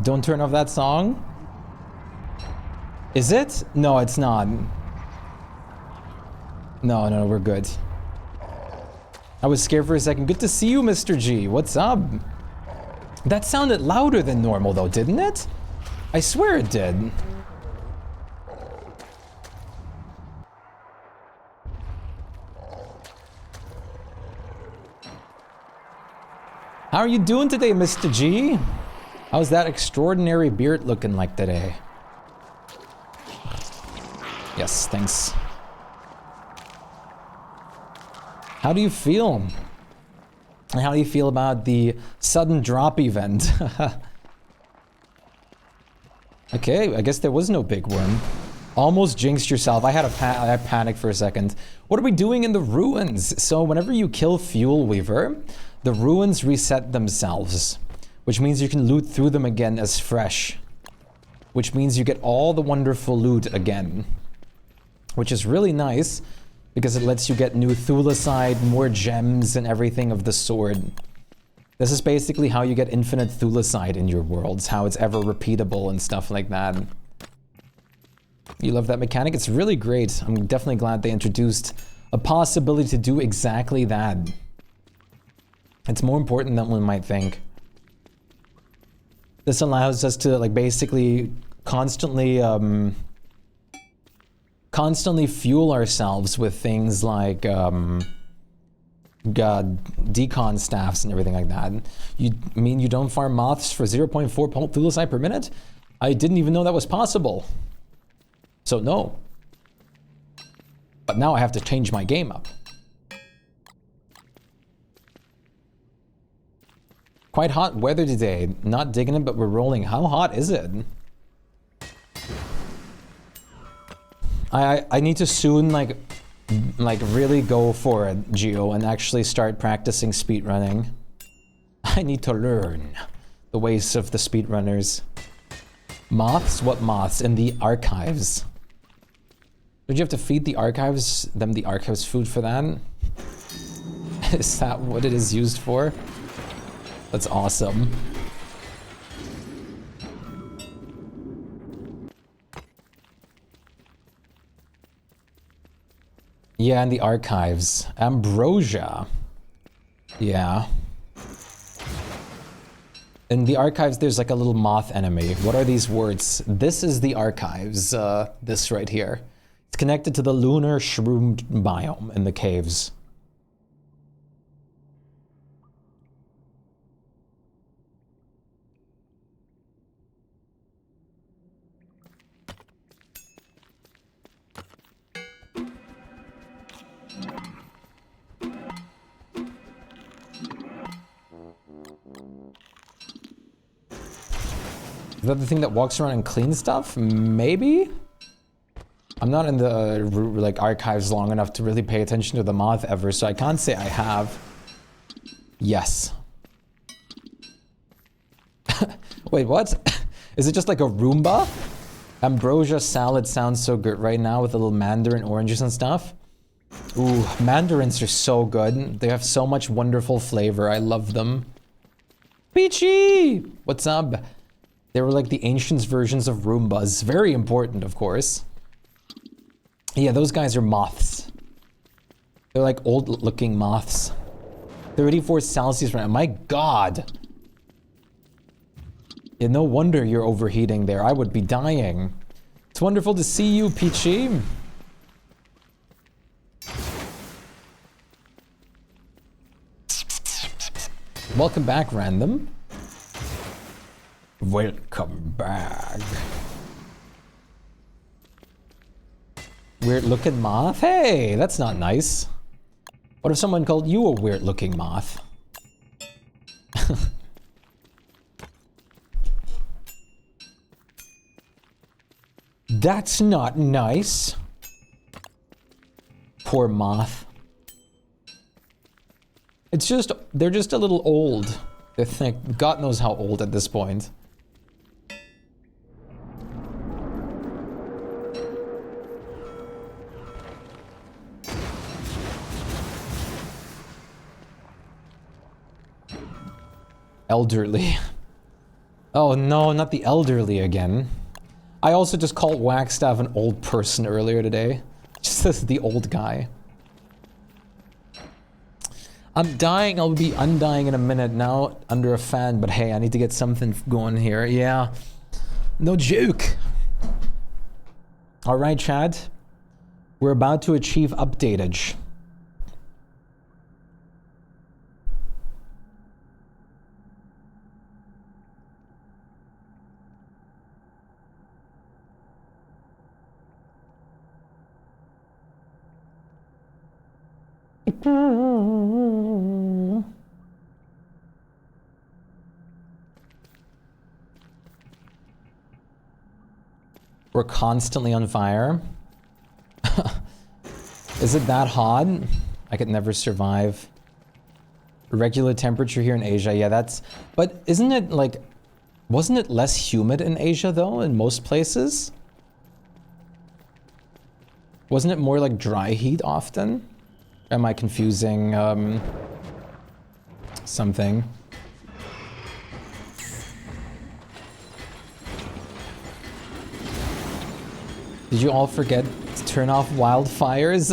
Don't turn off that song? Is it? No, it's not. No, we're good. I was scared for a second. Good to see you, Mr. G. What's up? That sounded louder than normal, though, didn't it? I swear it did. How are you doing today, Mr. G? How's that extraordinary beard looking like today? Yes, thanks. How do you feel? And how do you feel about the sudden drop event? Okay, I guess there was no big worm. Almost jinxed yourself. I panicked for a second. What are we doing in the ruins? So whenever you kill Fuel Weaver, the ruins reset themselves, which means you can loot through them again as fresh, which means you get all the wonderful loot again, which is really nice because it lets you get new Thulicite, more gems and everything of the sword. This is basically how you get infinite Thulicite in your worlds, how it's ever repeatable and stuff like that. You love that mechanic? It's really great. I'm definitely glad they introduced a possibility to do exactly that. It's more important than one might think. This allows us to like basically constantly fuel ourselves with things like decon staffs and everything like that. You mean you don't farm moths for 0.4 thulocyte per minute? I didn't even know that was possible. So no. But now I have to change my game up. Quite hot weather today. Not digging it, but we're rolling. How hot is it? I need to soon like really go for it, Geo, and actually start practicing speedrunning. I need to learn the ways of the speedrunners. Moths? What moths? In the archives. Did you have to feed the archives food for that? Is that what it is used for? That's awesome. Yeah, in the archives. Ambrosia. Yeah. In the archives, there's like a little moth enemy. What are these words? This is the archives, this right here. It's connected to the lunar shroom biome in the caves. Is that the thing that walks around and cleans stuff? Maybe? I'm not in the like archives long enough to really pay attention to the moth ever, so I can't say I have. Yes. Wait, what? Is it just like a Roomba? Ambrosia salad sounds so good right now with the little mandarin oranges and stuff. Ooh, mandarins are so good. They have so much wonderful flavor. I love them. Peachy! What's up? They were like the ancients versions of Roombas. Very important, of course. Yeah, those guys are moths. They're like old-looking moths. 34 Celsius right now. My God. Yeah, no wonder you're overheating there. I would be dying. It's wonderful to see you, Peachy. Welcome back, Random. Welcome back. Weird looking moth? Hey, that's not nice. What if someone called you a weird looking moth? That's not nice. Poor moth. It's just, they're just a little old. They think, God knows how old at this point. Elderly. Oh no, not the elderly again. I also just called Wagstaff an old person earlier today. Just as the old guy. I'm dying, I'll be undying in a minute now under a fan, but hey, I need to get something going here. Yeah, no joke. All right, Chad. We're about to achieve updatage. We're constantly on fire. Is it that hot? I could never survive. Regular temperature here in Asia, yeah, that's... But isn't it like... Wasn't it less humid in Asia though, in most places? Wasn't it more like dry heat often? Am I confusing something? Did you all forget to turn off wildfires?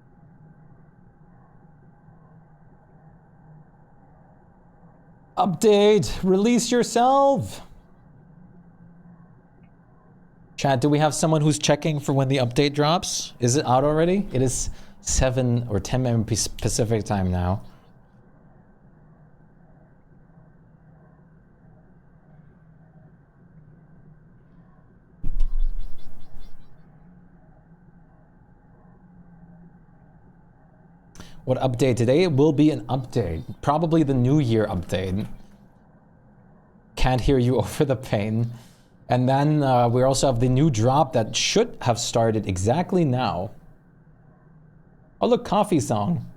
Update! Release yourself! Chat, do we have someone who's checking for when the update drops? Is it out already? It is 7 or 10 a.m. Pacific time now. What update? Today it will be an update. Probably the New Year update. Can't hear you over the pain. And then we also have the new drop that should have started exactly now. Oh look, coffee song.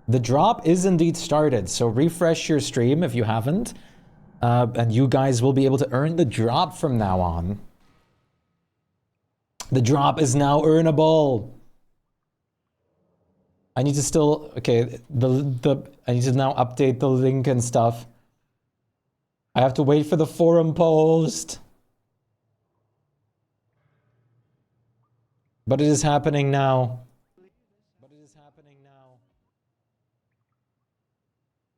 The drop is indeed started, so refresh your stream if you haven't. And you guys will be able to earn the drop from now on. The drop is now earnable. I need to still, okay, I need to now update the link and stuff. I have to wait for the forum post. But it is happening now.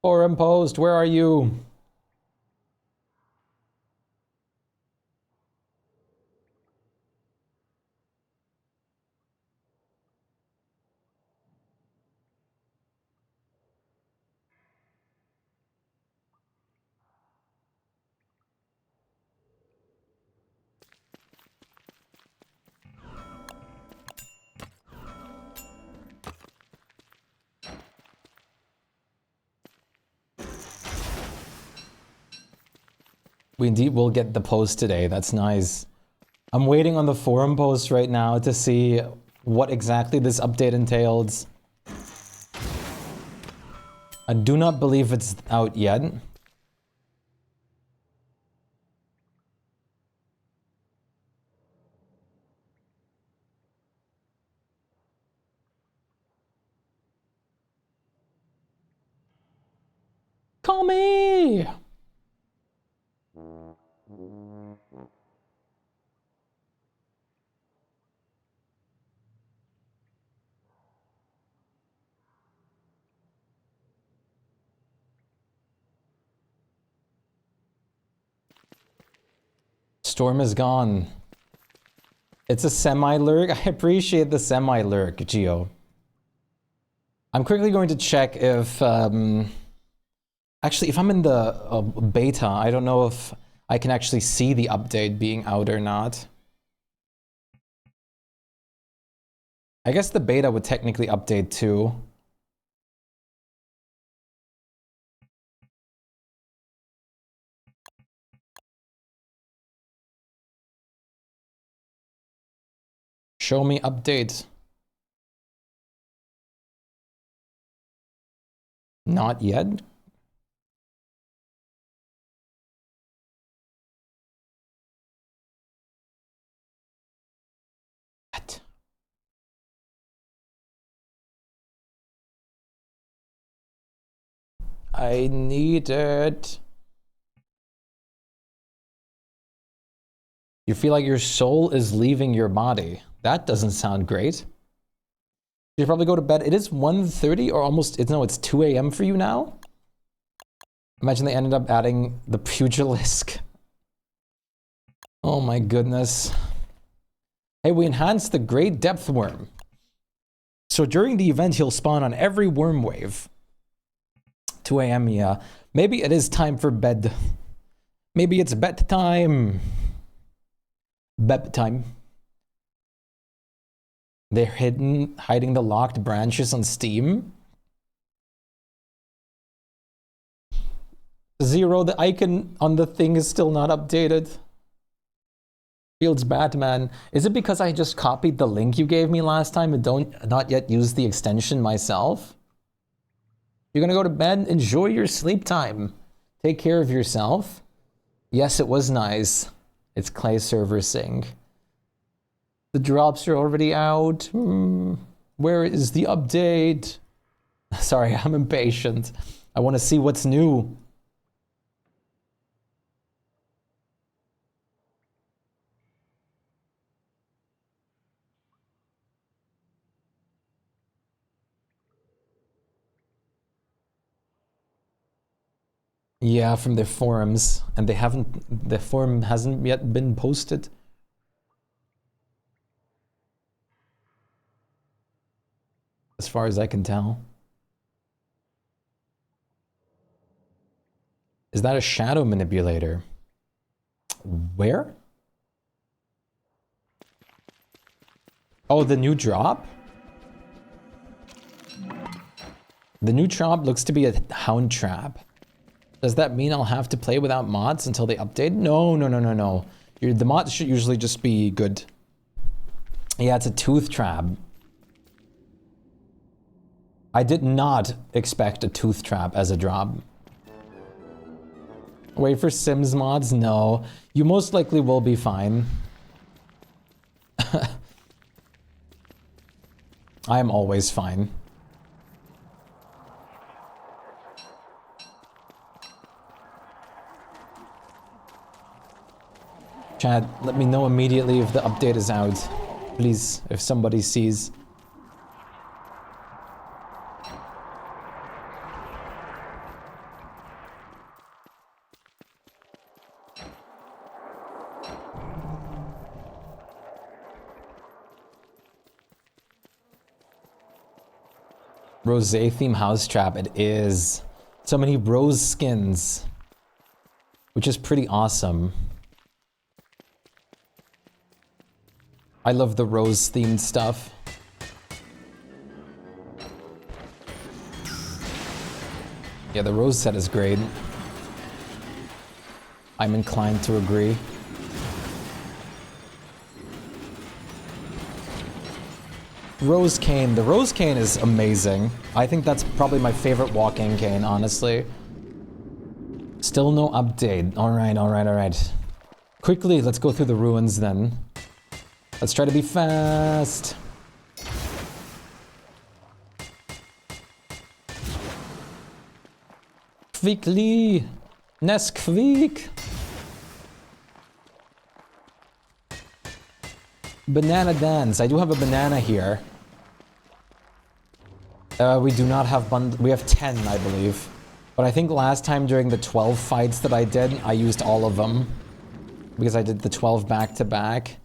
Forum post, where are you? We indeed will get the post today. That's nice. I'm waiting on the forum post right now to see what exactly this update entails. I do not believe it's out yet. Call me! Storm is gone. It's a semi-lurk. I appreciate the semi-lurk, Gio. I'm quickly going to check if... actually, if I'm in the beta, I don't know if I can actually see the update being out or not. I guess the beta would technically update too. Show me update. Not yet. What? I need it. You feel like your soul is leaving your body. That doesn't sound great. You should probably go to bed. It is 1:30 or almost, no, it's 2 a.m. for you now? Imagine they ended up adding the pugilisk. Oh my goodness. Hey, we enhanced the Great Depth Worm. So during the event, he'll spawn on every worm wave. 2 a.m., yeah. Maybe it is time for bed. Maybe it's bedtime. Bedtime. They're hiding the locked branches on Steam. Zero, the icon on the thing is still not updated. Fields Batman. Is it because I just copied the link you gave me last time and not yet use the extension myself? You're gonna go to bed? Enjoy your sleep time. Take care of yourself. Yes, it was nice. It's Clay Server Sync. The drops are already out. Where is the update? Sorry, I'm impatient. I want to see what's new. Yeah, from their forums, and the forum hasn't yet been posted. As far as I can tell. Is that a shadow manipulator? Where? Oh, the new drop? The new drop looks to be a hound trap. Does that mean I'll have to play without mods until they update? No, no, no, no, no. The mods should usually just be good. Yeah, it's a tooth trap. I did not expect a tooth trap as a drop. Wait for Sims mods? No. You most likely will be fine. I am always fine. Chad, let me know immediately if the update is out. Please, if somebody sees. Rosé theme house trap, it is. So many rose skins, which is pretty awesome. I love the rose themed stuff. Yeah, the rose set is great. I'm inclined to agree. Rose cane. The rose cane is amazing. I think that's probably my favorite walking cane, honestly. Still no update. Alright, alright, alright. Quickly, let's go through the ruins then. Let's try to be fast. Quickly. Nesquik. Banana dance. I do have a banana here. We do not have we have 10, I believe. But I think last time during the 12 fights that I did, I used all of them. Because I did the 12 back to back.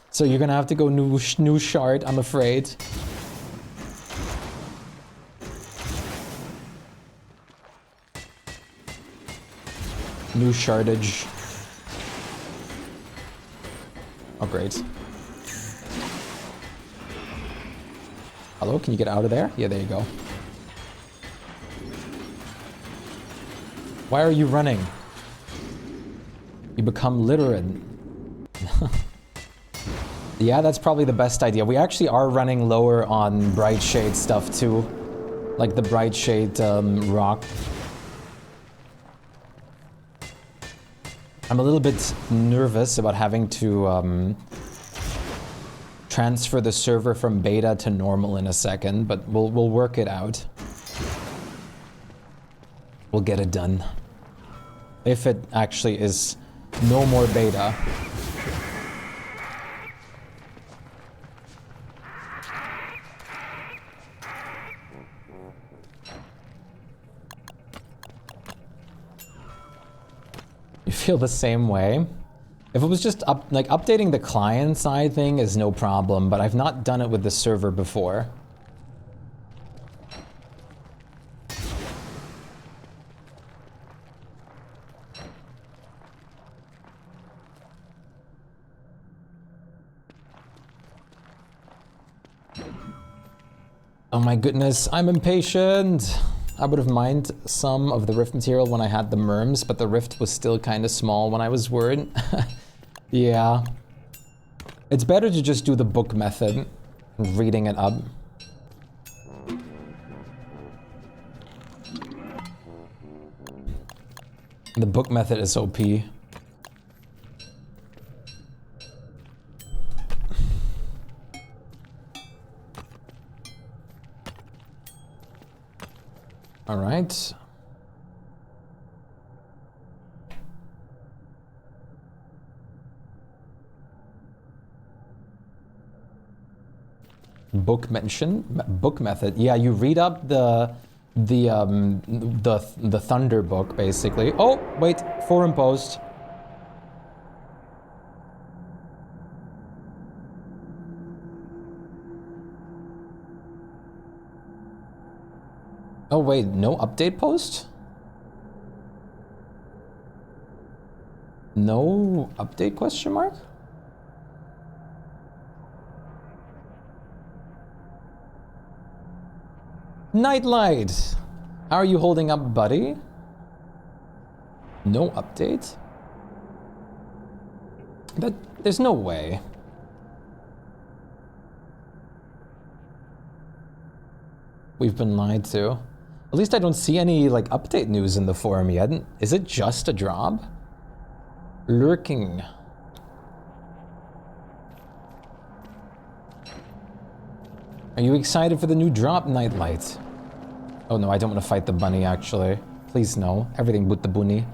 So you're gonna have to go new shard, I'm afraid. New shardage. Oh, great. Hello, can you get out of there? Yeah, there you go. Why are you running? You become literate. Yeah, that's probably the best idea. We actually are running lower on bright shade stuff too. Like the bright shade rock. I'm a little bit nervous about having to transfer the server from beta to normal in a second, but we'll work it out. We'll get it done. If it actually is no more beta. You feel the same way? If it was just updating the client side thing is no problem, but I've not done it with the server before. Oh my goodness, I'm impatient. I would have mined some of the rift material when I had the merms, but the rift was still kind of small when I was worried. Yeah. It's better to just do the book method, reading it up. The book method is OP. All right. Book method. Yeah, you read up the the Thunder book, basically. Oh, wait, forum post. Oh wait, no update post? No update question mark? Nightlight! How are you holding up, buddy? No update? There's no way. We've been lied to. At least I don't see any like update news in the forum yet. Is it just a drop? Lurking. Are you excited for the new drop, Nightlight? Oh no, I don't want to fight the bunny actually. Please no. Everything but the bunny.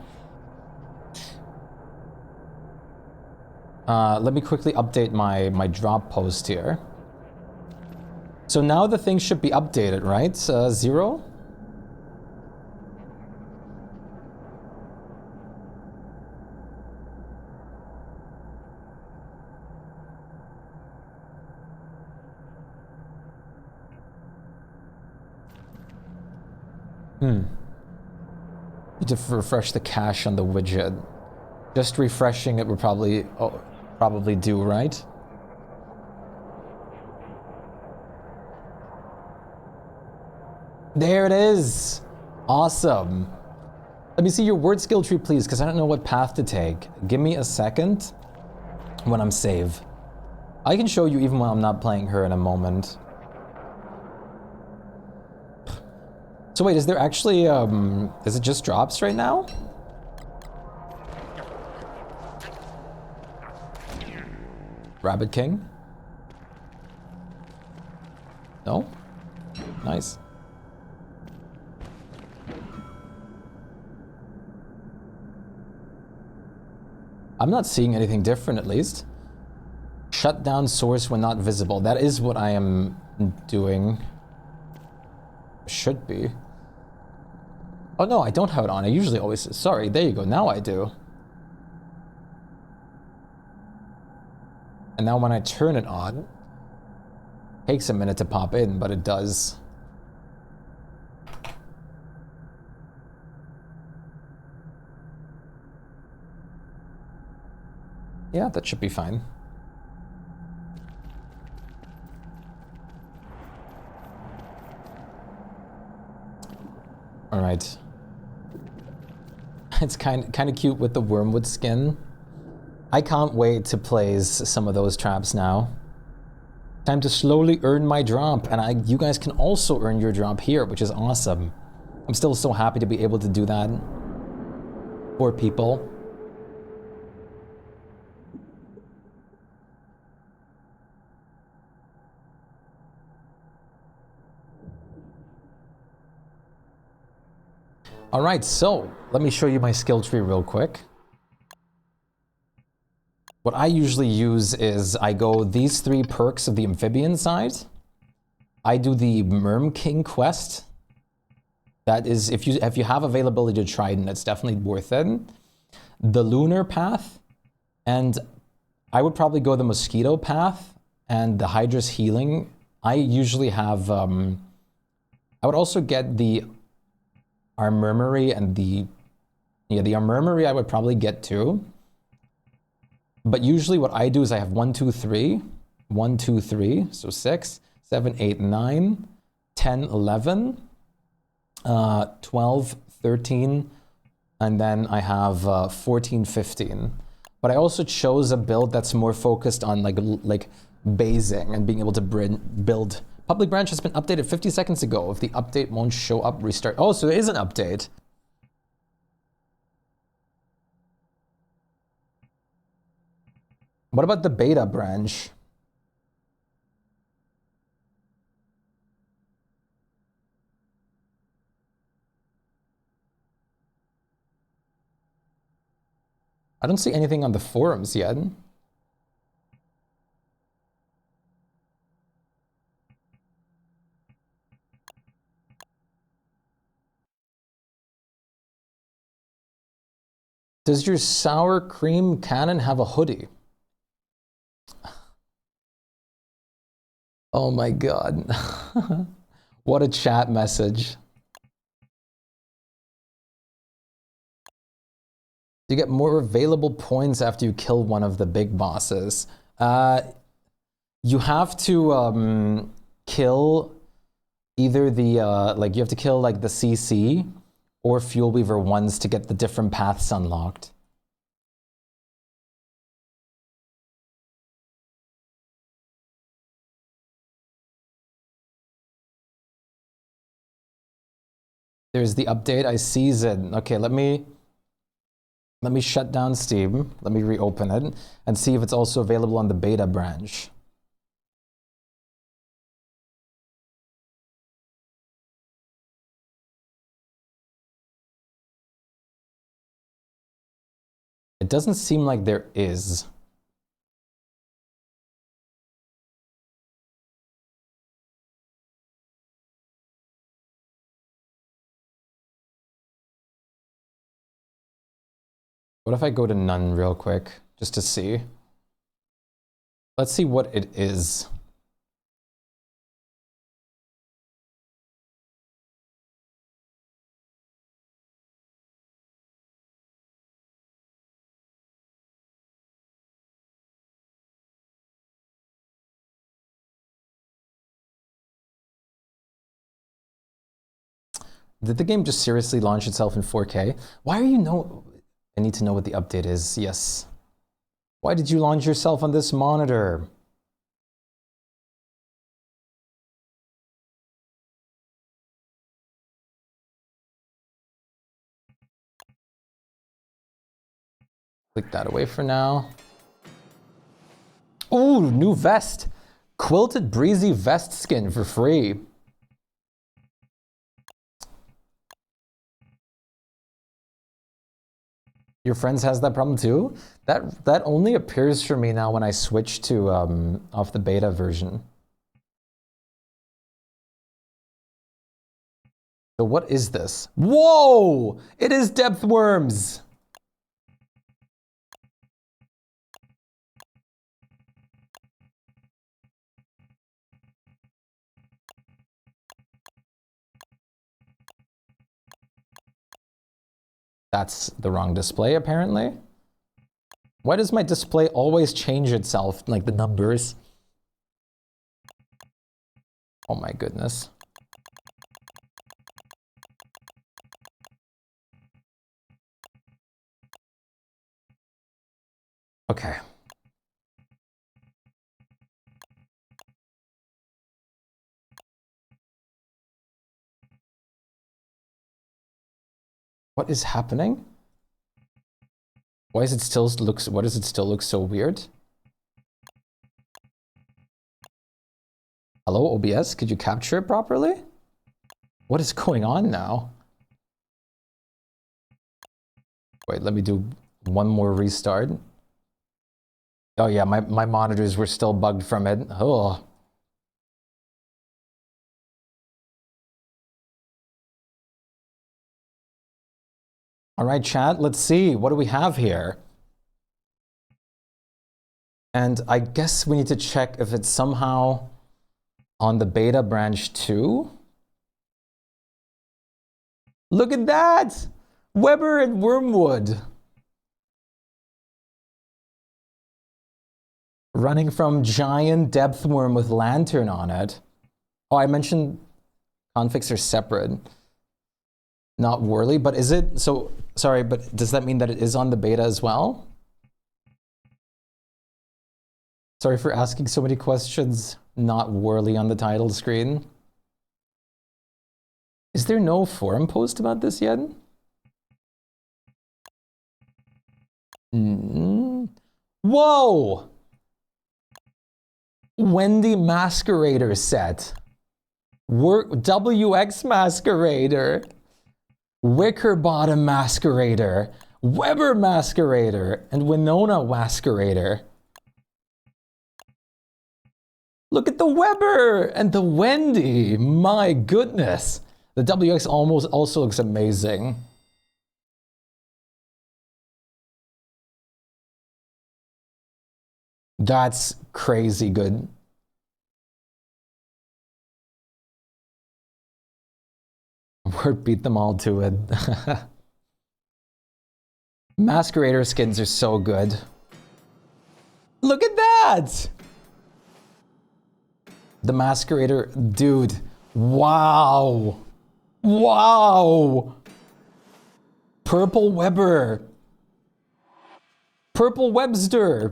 Let me quickly update my drop post here. So now the thing should be updated, right? 0? Need to refresh the cache on the widget. Just refreshing it would probably do, right? There it is! Awesome. Let me see your word skill tree, please, because I don't know what path to take. Give me a second when I'm save. I can show you even when I'm not playing her in a moment. So wait, is there actually, is it just drops right now? Rabbit King? No? Nice. I'm not seeing anything different, at least. Shut down source when not visible. That is what I am doing. Should be. Oh no, I don't have it on. I usually always... Sorry, there you go. Now I do. And now when I turn it on, takes a minute to pop in, but it does. Yeah, that should be fine. All right. It's kind of cute with the wormwood skin. I can't wait to place some of those traps now. Time to slowly earn my drop, and you guys can also earn your drop here, which is awesome. I'm still so happy to be able to do that for people. All right, so let me show you my skill tree real quick. What I usually use is I go these 3 perks of the amphibian side. I do the Merm King quest. That is, if you have availability to Trident, it's definitely worth it. The lunar path, and I would probably go the mosquito path and the Hydra's healing. I usually have, I would also get the Armormery and the Armormery I would probably get too. But usually what I do is I have 1, 2, 3, 1, 2, 3, so 6, 7, 8, 9, 10, 11, 12, 13, and then I have 14, 15. But I also chose a build that's more focused on like basing and being able to build. Public branch has been updated 50 seconds ago. If the update won't show up, restart. Oh, so there is an update. What about the beta branch? I don't see anything on the forums yet. Does your sour cream cannon have a hoodie? Oh my god. What a chat message. You get more available points after you kill one of the big bosses. You have to kill either the like you have to kill like the CC or Fuel Weaver ones to get the different paths unlocked. There's the update. I sees it. Okay, let me shut down Steam. Let me reopen it and see if it's also available on the beta branch. It doesn't seem like there is. What if I go to none real quick, just to see? Let's see what it is. Did the game just seriously launch itself in 4K? Why are you I need to know what the update is, yes. Why did you launch yourself on this monitor? Click that away for now. Ooh, new vest. Quilted breezy vest skin for free. Your friends has that problem too? That only appears for me now when I switch to off the beta version. So what is this? Whoa! It is depth worms! That's the wrong display, apparently. Why does my display always change itself, like the numbers? Oh my goodness. Okay. What is happening? Why does it still look so weird? Hello, OBS, could you capture it properly? What is going on now? Wait, let me do one more restart. Oh yeah, my monitors were still bugged from it. Oh. All right, chat, let's see. What do we have here? And I guess we need to check if it's somehow on the beta branch too. Look at that! Weber and Wormwood. Running from giant depth worm with lantern on it. Oh, I mentioned configs are separate. Not Whirly, but is it? So, sorry, but does that mean that it is on the beta as well? Sorry for asking so many questions. Not Whirly on the title screen. Is there no forum post about this yet? Whoa! Wendy Masquerader set. WX Masquerader. Wicker Bottom Masquerader. Weber Masquerader. And Winona Masquerader. Look at the Weber and the Wendy. My goodness. The WX also looks amazing. That's crazy good. Word beat them all to it. Masquerader skins are so good. Look at that! The Masquerader, dude. Wow. Wow. Purple Weber. Purple Webster.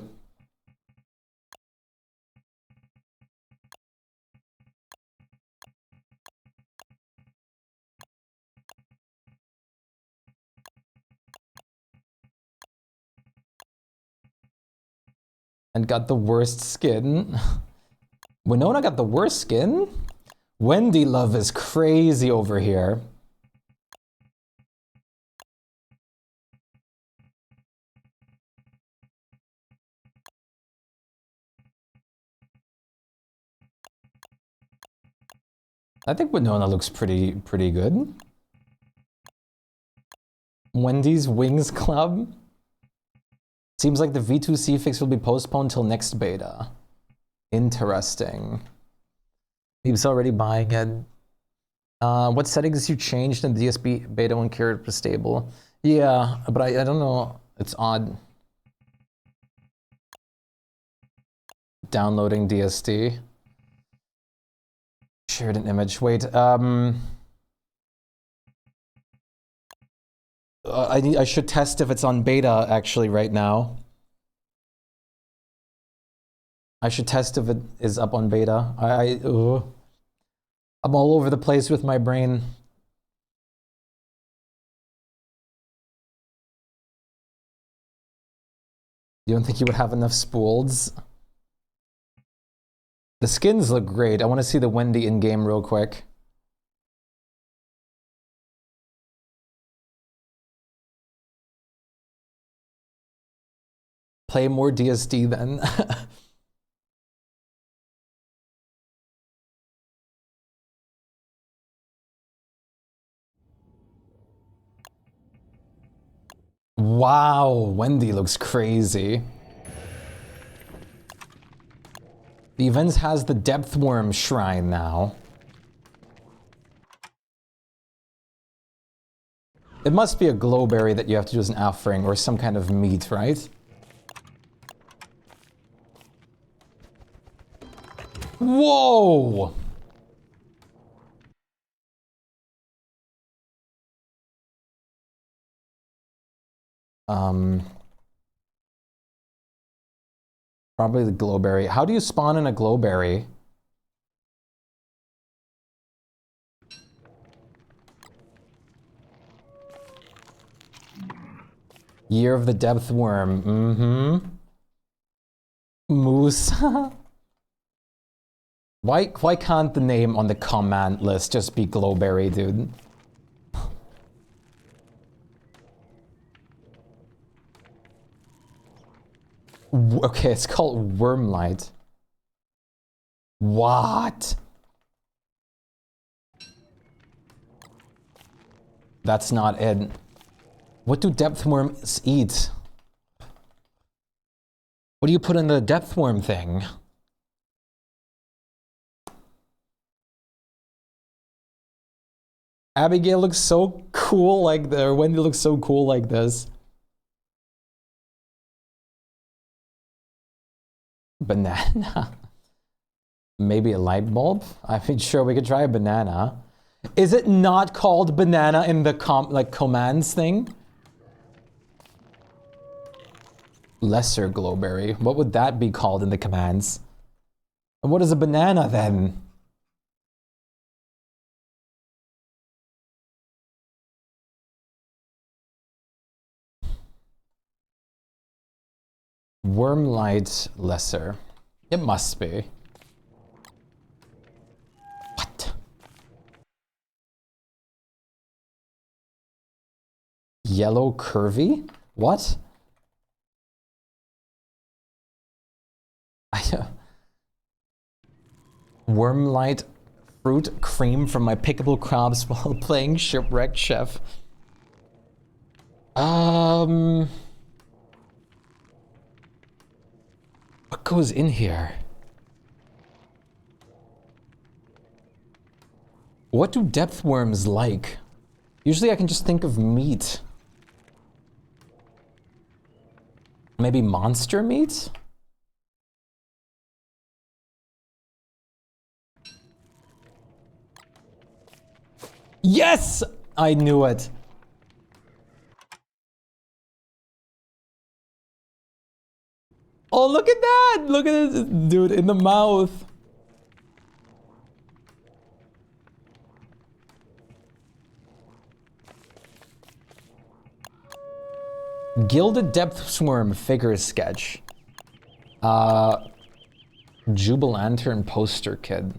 And got the worst skin. Winona got the worst skin? Wendy love is crazy over here. I think Winona looks pretty good. Wendy's Wings Club. Seems like the V2C fix will be postponed till next beta. Interesting. He's already buying it. What settings you changed in DSP beta when Carrot was stable? Yeah, but I don't know. It's odd. Downloading DSD. Shared an image. Wait, I should test if it's on beta actually right now. I should test if it is up on beta. I'm all over the place with my brain. You don't think you would have enough spools? The skins look great. I want to see the Wendy in-game real quick. Play more DSD then. Wow, Wendy looks crazy. The events has the Depth Worm Shrine now. It must be a glowberry that you have to do as an offering or some kind of meat, right? Whoa! Probably the glowberry. How do you spawn in a glowberry? Year of the Depth Worm. Mm-hmm. Moose. Why can't the name on the command list just be glowberry, dude? Okay, it's called Wormlight. What? That's not it. What do depth worms eat? What do you put in the depth worm thing? Abigail looks so cool like this, or Wendy looks so cool like this. Banana. Maybe a light bulb? I mean, sure, we could try a banana. Is it not called banana in the commands thing? Lesser glowberry. What would that be called in the commands? And what is a banana then? Wormlight lesser. It must be. What? Yellow curvy? What? Wormlight fruit cream from my pickable crabs while playing Shipwrecked Chef. fuck goes in here? What do depth worms like? Usually I can just think of meat. Maybe monster meat? Yes! I knew it. Oh, look at that! Look at this dude in the mouth. Gilded depth swarm figure sketch. Jubilantern poster kid.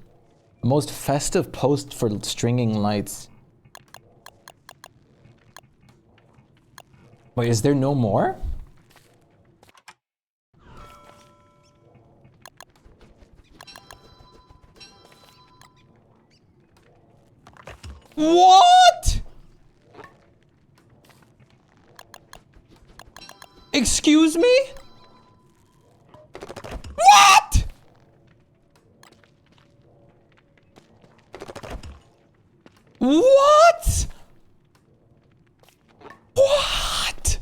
Most festive post for stringing lights. Wait, is there no more? What? Excuse me? What? What? What?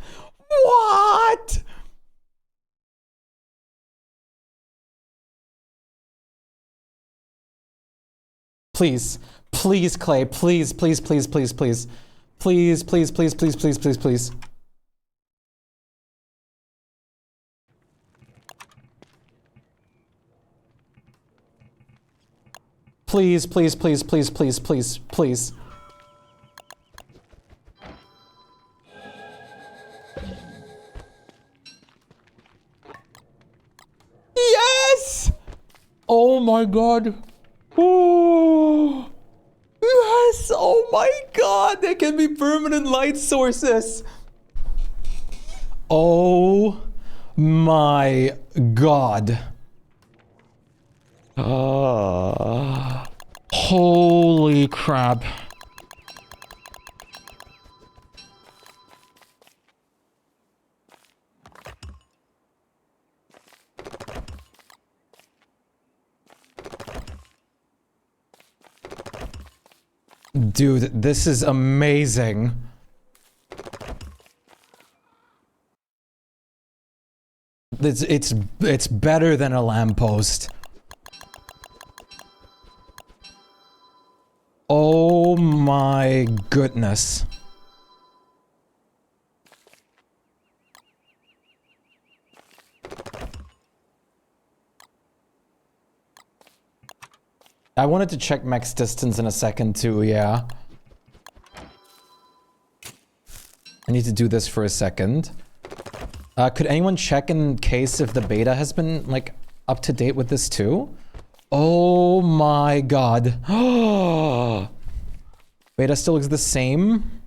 What? Please, please, Clay, please, please, please, please, please, please, please, please, please, please, please, please. Please, please, please, please, please, please, please. Yes! Oh my god. Oh. Yes! Oh my god! There can be permanent light sources. Oh my god. Holy crap. Dude, this is amazing. It's better than a lamppost. Oh my goodness. I wanted to check max distance in a second too, yeah. I need to do this for a second. Could anyone check in case if the beta has been, like, up to date with this too? Oh my god. Beta still looks the same.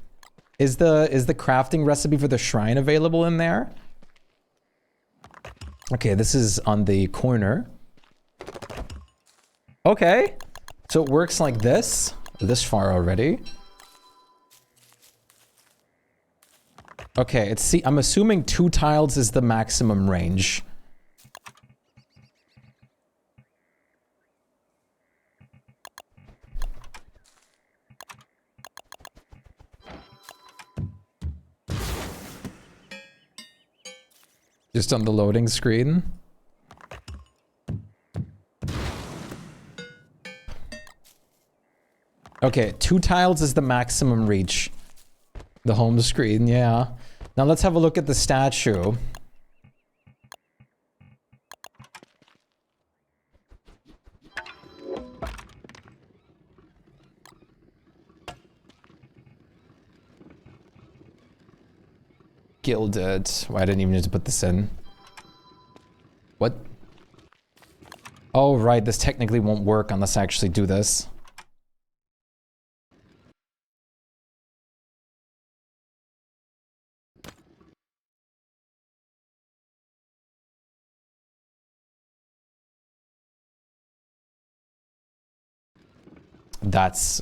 Is the crafting recipe for the shrine available in there? Okay, this is on the corner. Okay. So it works like this far already. Okay, I'm assuming 2 tiles is the maximum range. Just on the loading screen. Okay, 2 tiles is the maximum reach. The home screen, yeah. Now let's have a look at the statue. Gilded. Why I didn't even need to put this in. What? Oh, right, this technically won't work unless I actually do this. That's...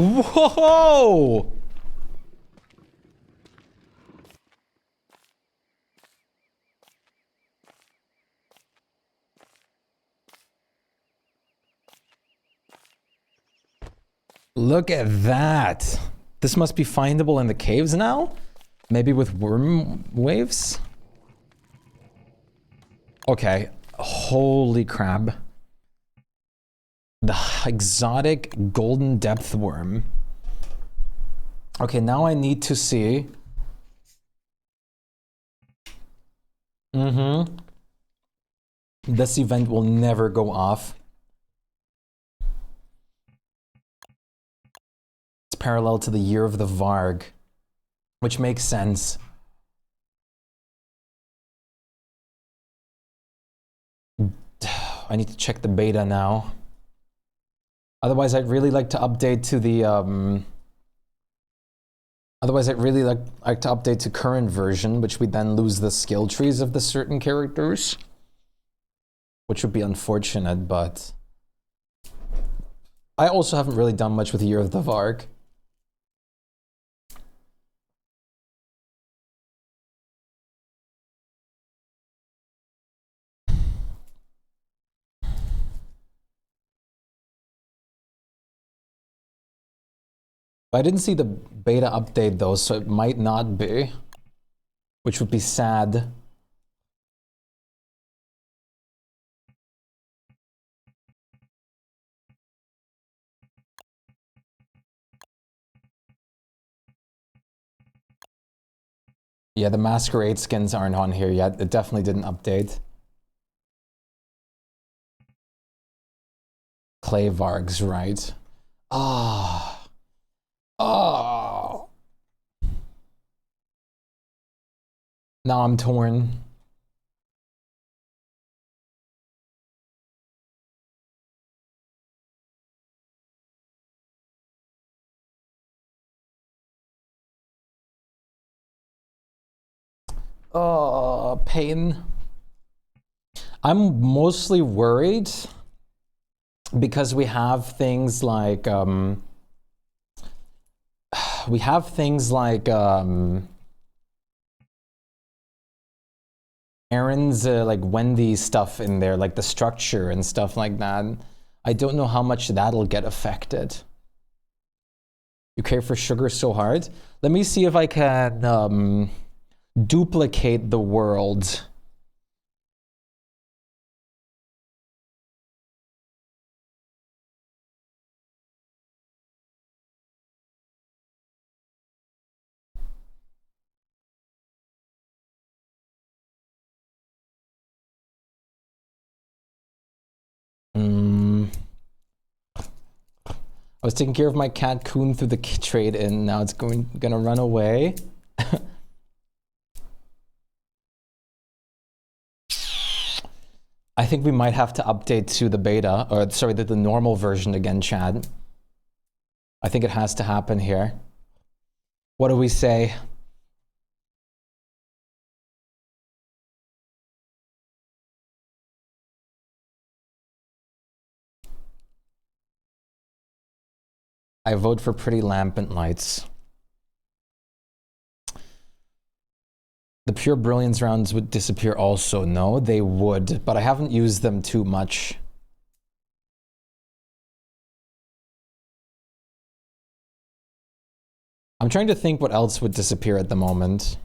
Whoa! Look at that. This must be findable in the caves now? Maybe with worm waves? Okay. Holy crab. The exotic golden depth worm. Okay, now I need to see. This event will never go off. It's parallel to the year of the Varg, which makes sense. I need to check the beta now. Otherwise, I'd really like to update to the Otherwise, I'd really like to update to current version, which we then lose the skill trees of the certain characters, which would be unfortunate. But I also haven't really done much with Year of the Varg. I didn't see the beta update though, so it might not be, which would be sad. Yeah, the masquerade skins aren't on here yet. It definitely didn't update. Clay Vargs, right? Ah. Oh. Now I'm torn. Oh, pain. I'm mostly worried because we have things like Aaron's like Wendy stuff in there, like the structure and stuff like that. I don't know how much that'll get affected. You care for sugar so hard? Let me see if I can duplicate the world. I was taking care of my cat Coon through the trade and now it's gonna run away. I think we might have to update to the beta, or sorry, the normal version again, Chad. I think it has to happen here. What do we say? I vote for Pretty Lampant Lights. The Pure Brilliance rounds would disappear also. No, they would, but I haven't used them too much. I'm trying to think what else would disappear at the moment.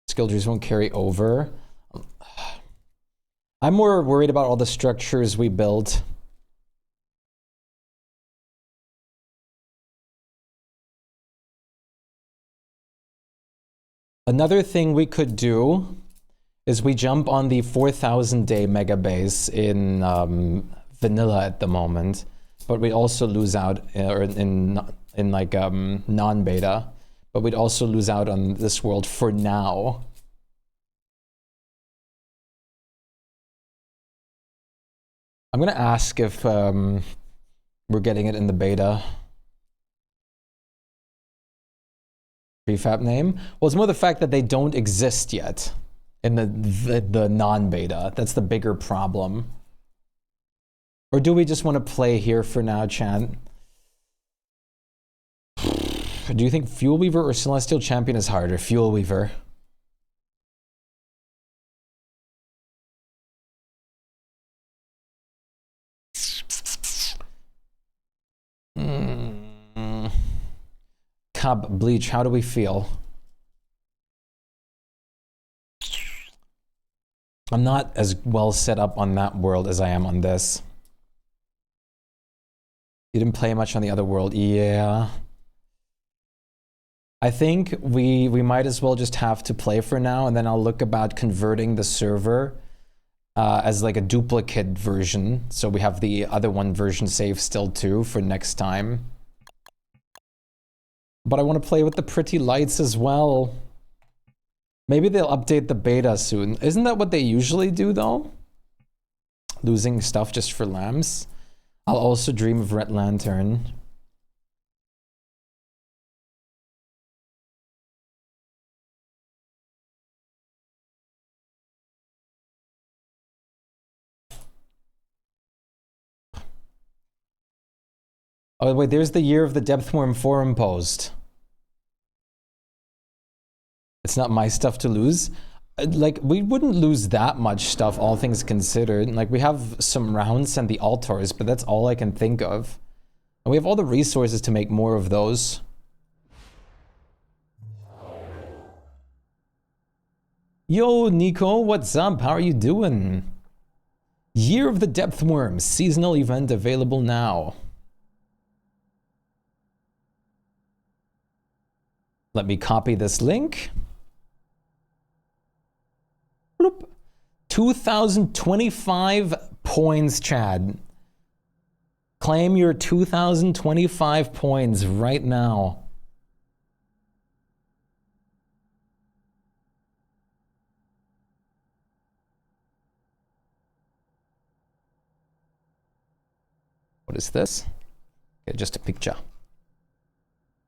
Skill trees won't carry over. I'm more worried about all the structures we build. Another thing we could do is we jump on the 4,000 day Megabase in vanilla at the moment, but we also lose out, or in like non-beta, but we'd also lose out on this world for now. I'm gonna ask if we're getting it in the beta. Prefab name? Well, it's more the fact that they don't exist yet. in the non-beta. That's the bigger problem. Or do we just want to play here for now, chat? Do you think Fuel Weaver or Celestial Champion is harder? Fuel Weaver. Cub, Bleach, how do we feel? I'm not as well set up on that world as I am on this. You didn't play much on the other world. Yeah. I think we might as well just have to play for now, and then I'll look about converting the server as like a duplicate version. So we have the other one version saved still too for next time. But I want to play with the pretty lights as well. Maybe they'll update the beta soon. Isn't that what they usually do though? Losing stuff just for lambs? I'll also dream of Red Lantern. Oh wait, there's the Year of the Depthworm forum post. It's not my stuff to lose. Like, we wouldn't lose that much stuff, all things considered. Like, we have some rounds and the altars, but that's all I can think of. And we have all the resources to make more of those. Yo, Nico, what's up? How are you doing? Year of the Depthworm, seasonal event available now. Let me copy this link. Bloop. 2025 points, Chad. Claim your 2025 points right now. What is this? Okay, just a picture.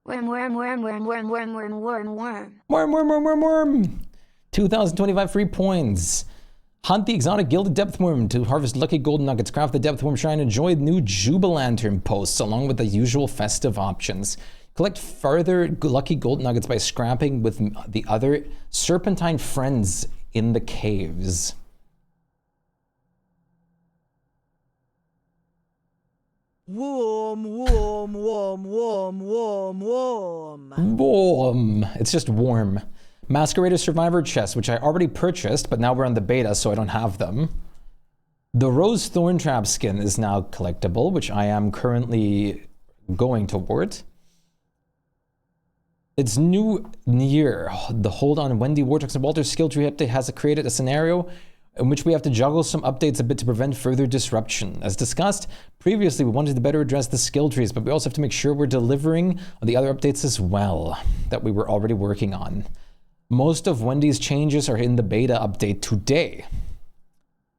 Worm, worm, worm, worm, worm, worm, worm, worm, worm. Worm, worm, worm, worm, worm. 2025 free points. Hunt the exotic gilded depth worm to harvest lucky golden nuggets. Craft the depth worm shrine. Enjoy new Jubilantern posts along with the usual festive options. Collect further lucky gold nuggets by scrapping with the other serpentine friends in the caves. Warm, warm, warm, warm, warm, warm. Warm. It's just warm. Masquerader Survivor chest, which I already purchased, but now we're on the beta, so I don't have them. The Rose Thorntrap skin is now collectible, which I am currently going toward. It's new year. The Hold On Wendy Vortex and Walter's skill tree update has created a scenario in which we have to juggle some updates a bit to prevent further disruption. As discussed previously, we wanted to better address the skill trees, but we also have to make sure we're delivering on the other updates as well that we were already working on. Most of Wendy's changes are in the beta update today,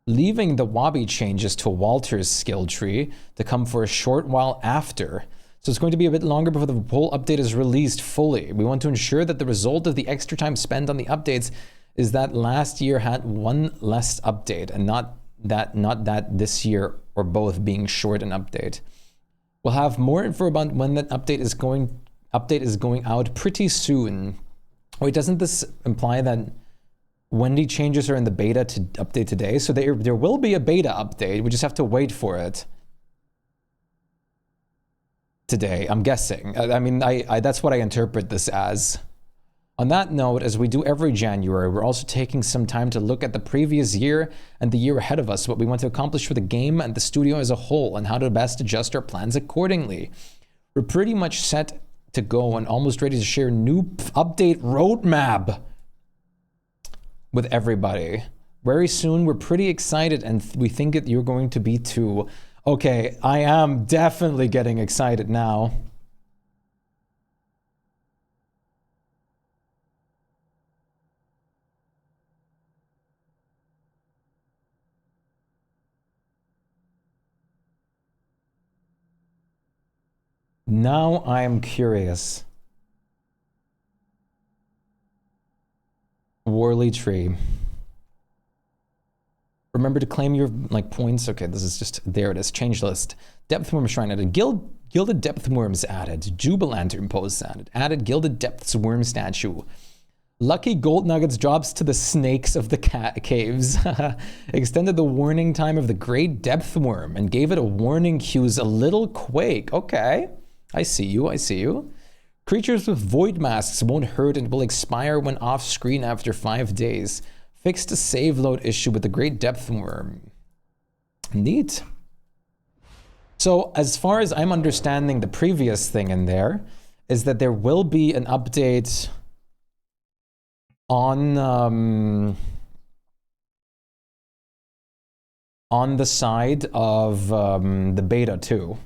leaving the Wabi changes to Walter's skill tree to come for a short while after. So it's going to be a bit longer before the whole update is released fully. We want to ensure that the result of the extra time spent on the updates is that last year had one less update and not that this year or both being short an update. We'll have more info about when that update is going out pretty soon. Wait, doesn't this imply that Wendy changes are in the beta to update today? So there will be a beta update. We just have to wait for it today, I'm guessing. I mean, that's what I interpret this as. On that note, as we do every January, we're also taking some time to look at the previous year and the year ahead of us, what we want to accomplish for the game and the studio as a whole, and how to best adjust our plans accordingly. We're pretty much set to go and almost ready to share new update roadmap with everybody. Very soon, we're pretty excited, and we think that you're going to be too. Okay, I am definitely getting excited now. Now I am curious. Worley Tree. Remember to claim your like points. Okay, this is just, there it is. Change list. Depth worm shrine added. Gilded depth worms added. Jubilantern pose added. Added gilded depths worm statue. Lucky gold nuggets drops to the snakes of the caves. Extended the warning time of the great depth worm and gave it a warning cues a little quake. Okay, I see you. I see you. Creatures with void masks won't hurt and will expire when off screen after 5 days. Fixed a save load issue with the great depth worm. Neat. So as far as I'm understanding, the previous thing in there is that there will be an update on the side of the beta too.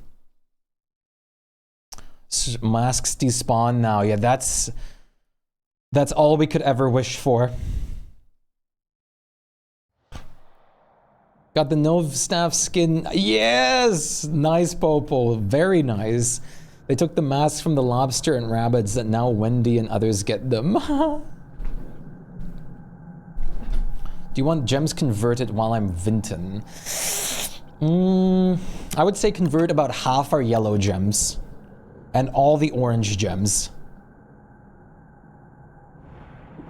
Masks despawn now. Yeah, that's all we could ever wish for. Got the Nov staff skin. Yes! Nice, Popo. Very nice. They took the masks from the lobster and rabbits that now Wendy and others get them. Do you want gems converted while I'm Vinton? I would say convert about half our yellow gems and all the orange gems.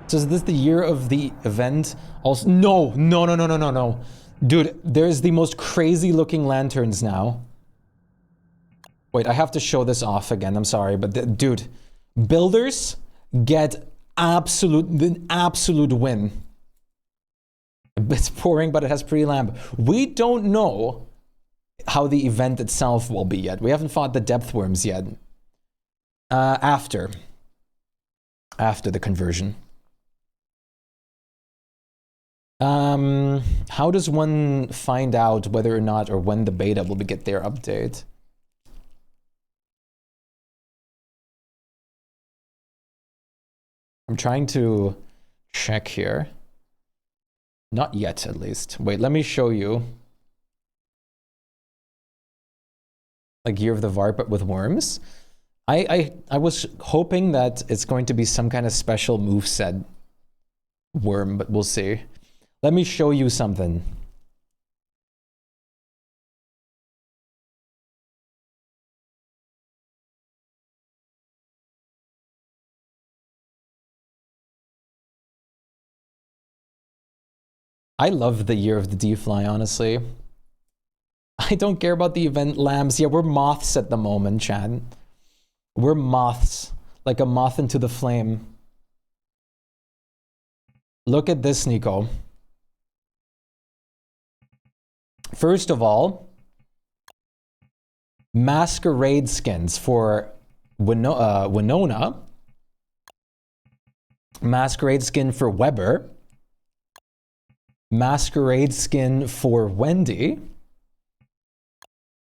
So is this the year of the event? Also, no. Dude, there's the most crazy looking lanterns now. Wait, I have to show this off again. I'm sorry, but dude, builders get the absolute win. It's pouring, but it has pre-lamp. We don't know how the event itself will be yet. We haven't fought the depth worms yet. After the conversion. How does one find out whether or not or when the beta will get their update? I'm trying to check here. Not yet, at least. Wait, let me show you. Like Year of the Varp, but with worms. I was hoping that it's going to be some kind of special moveset worm, but we'll see. Let me show you something. I love the Year of the D-Fly, honestly. I don't care about the event lambs. Yeah, we're moths at the moment, Chad. We're moths. Like a moth into the flame. Look at this, Nico. First of all, masquerade skins for Winona. Masquerade skin for Weber. Masquerade skin for Wendy.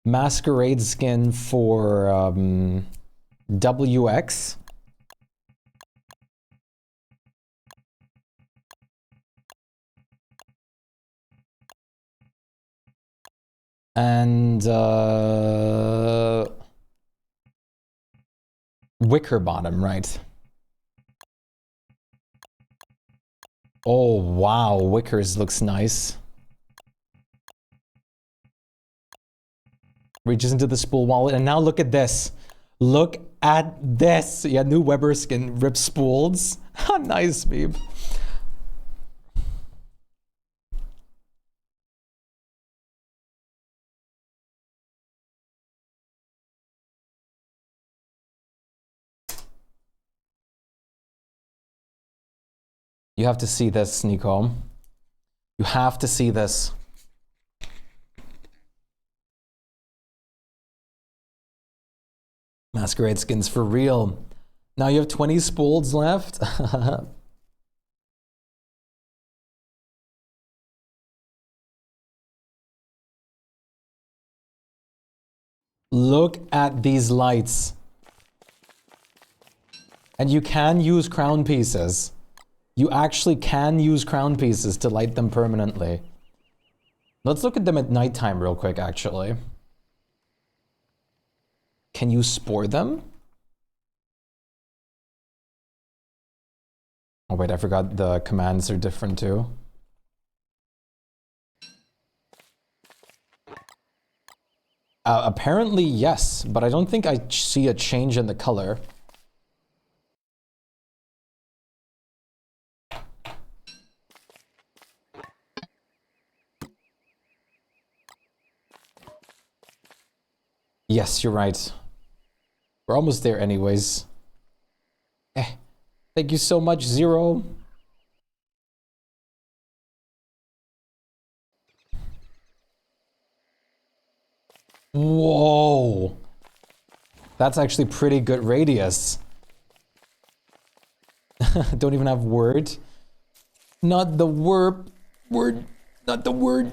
Masquerade skin for WX. And Wicker Bottom, right? Oh wow, Wickers looks nice. Reaches into the spool wallet, and now look at this. Look at this. Yeah, new Weber skin, rip spools. Nice, Beeb. You have to see this, Nico. You have to see this. Masquerade skins for real. Now you have 20 spools left. Look at these lights. And you can use crown pieces. You actually can use crown pieces to light them permanently. Let's look at them at nighttime real quick, actually. Can you spore them? Oh wait, I forgot the commands are different too. Apparently, yes, but I don't think I see a change in the color. Yes, you're right. We're almost there anyways. Thank you so much, Zero. Whoa. That's actually pretty good radius. Don't even have word. Not the word. Word. Not the word.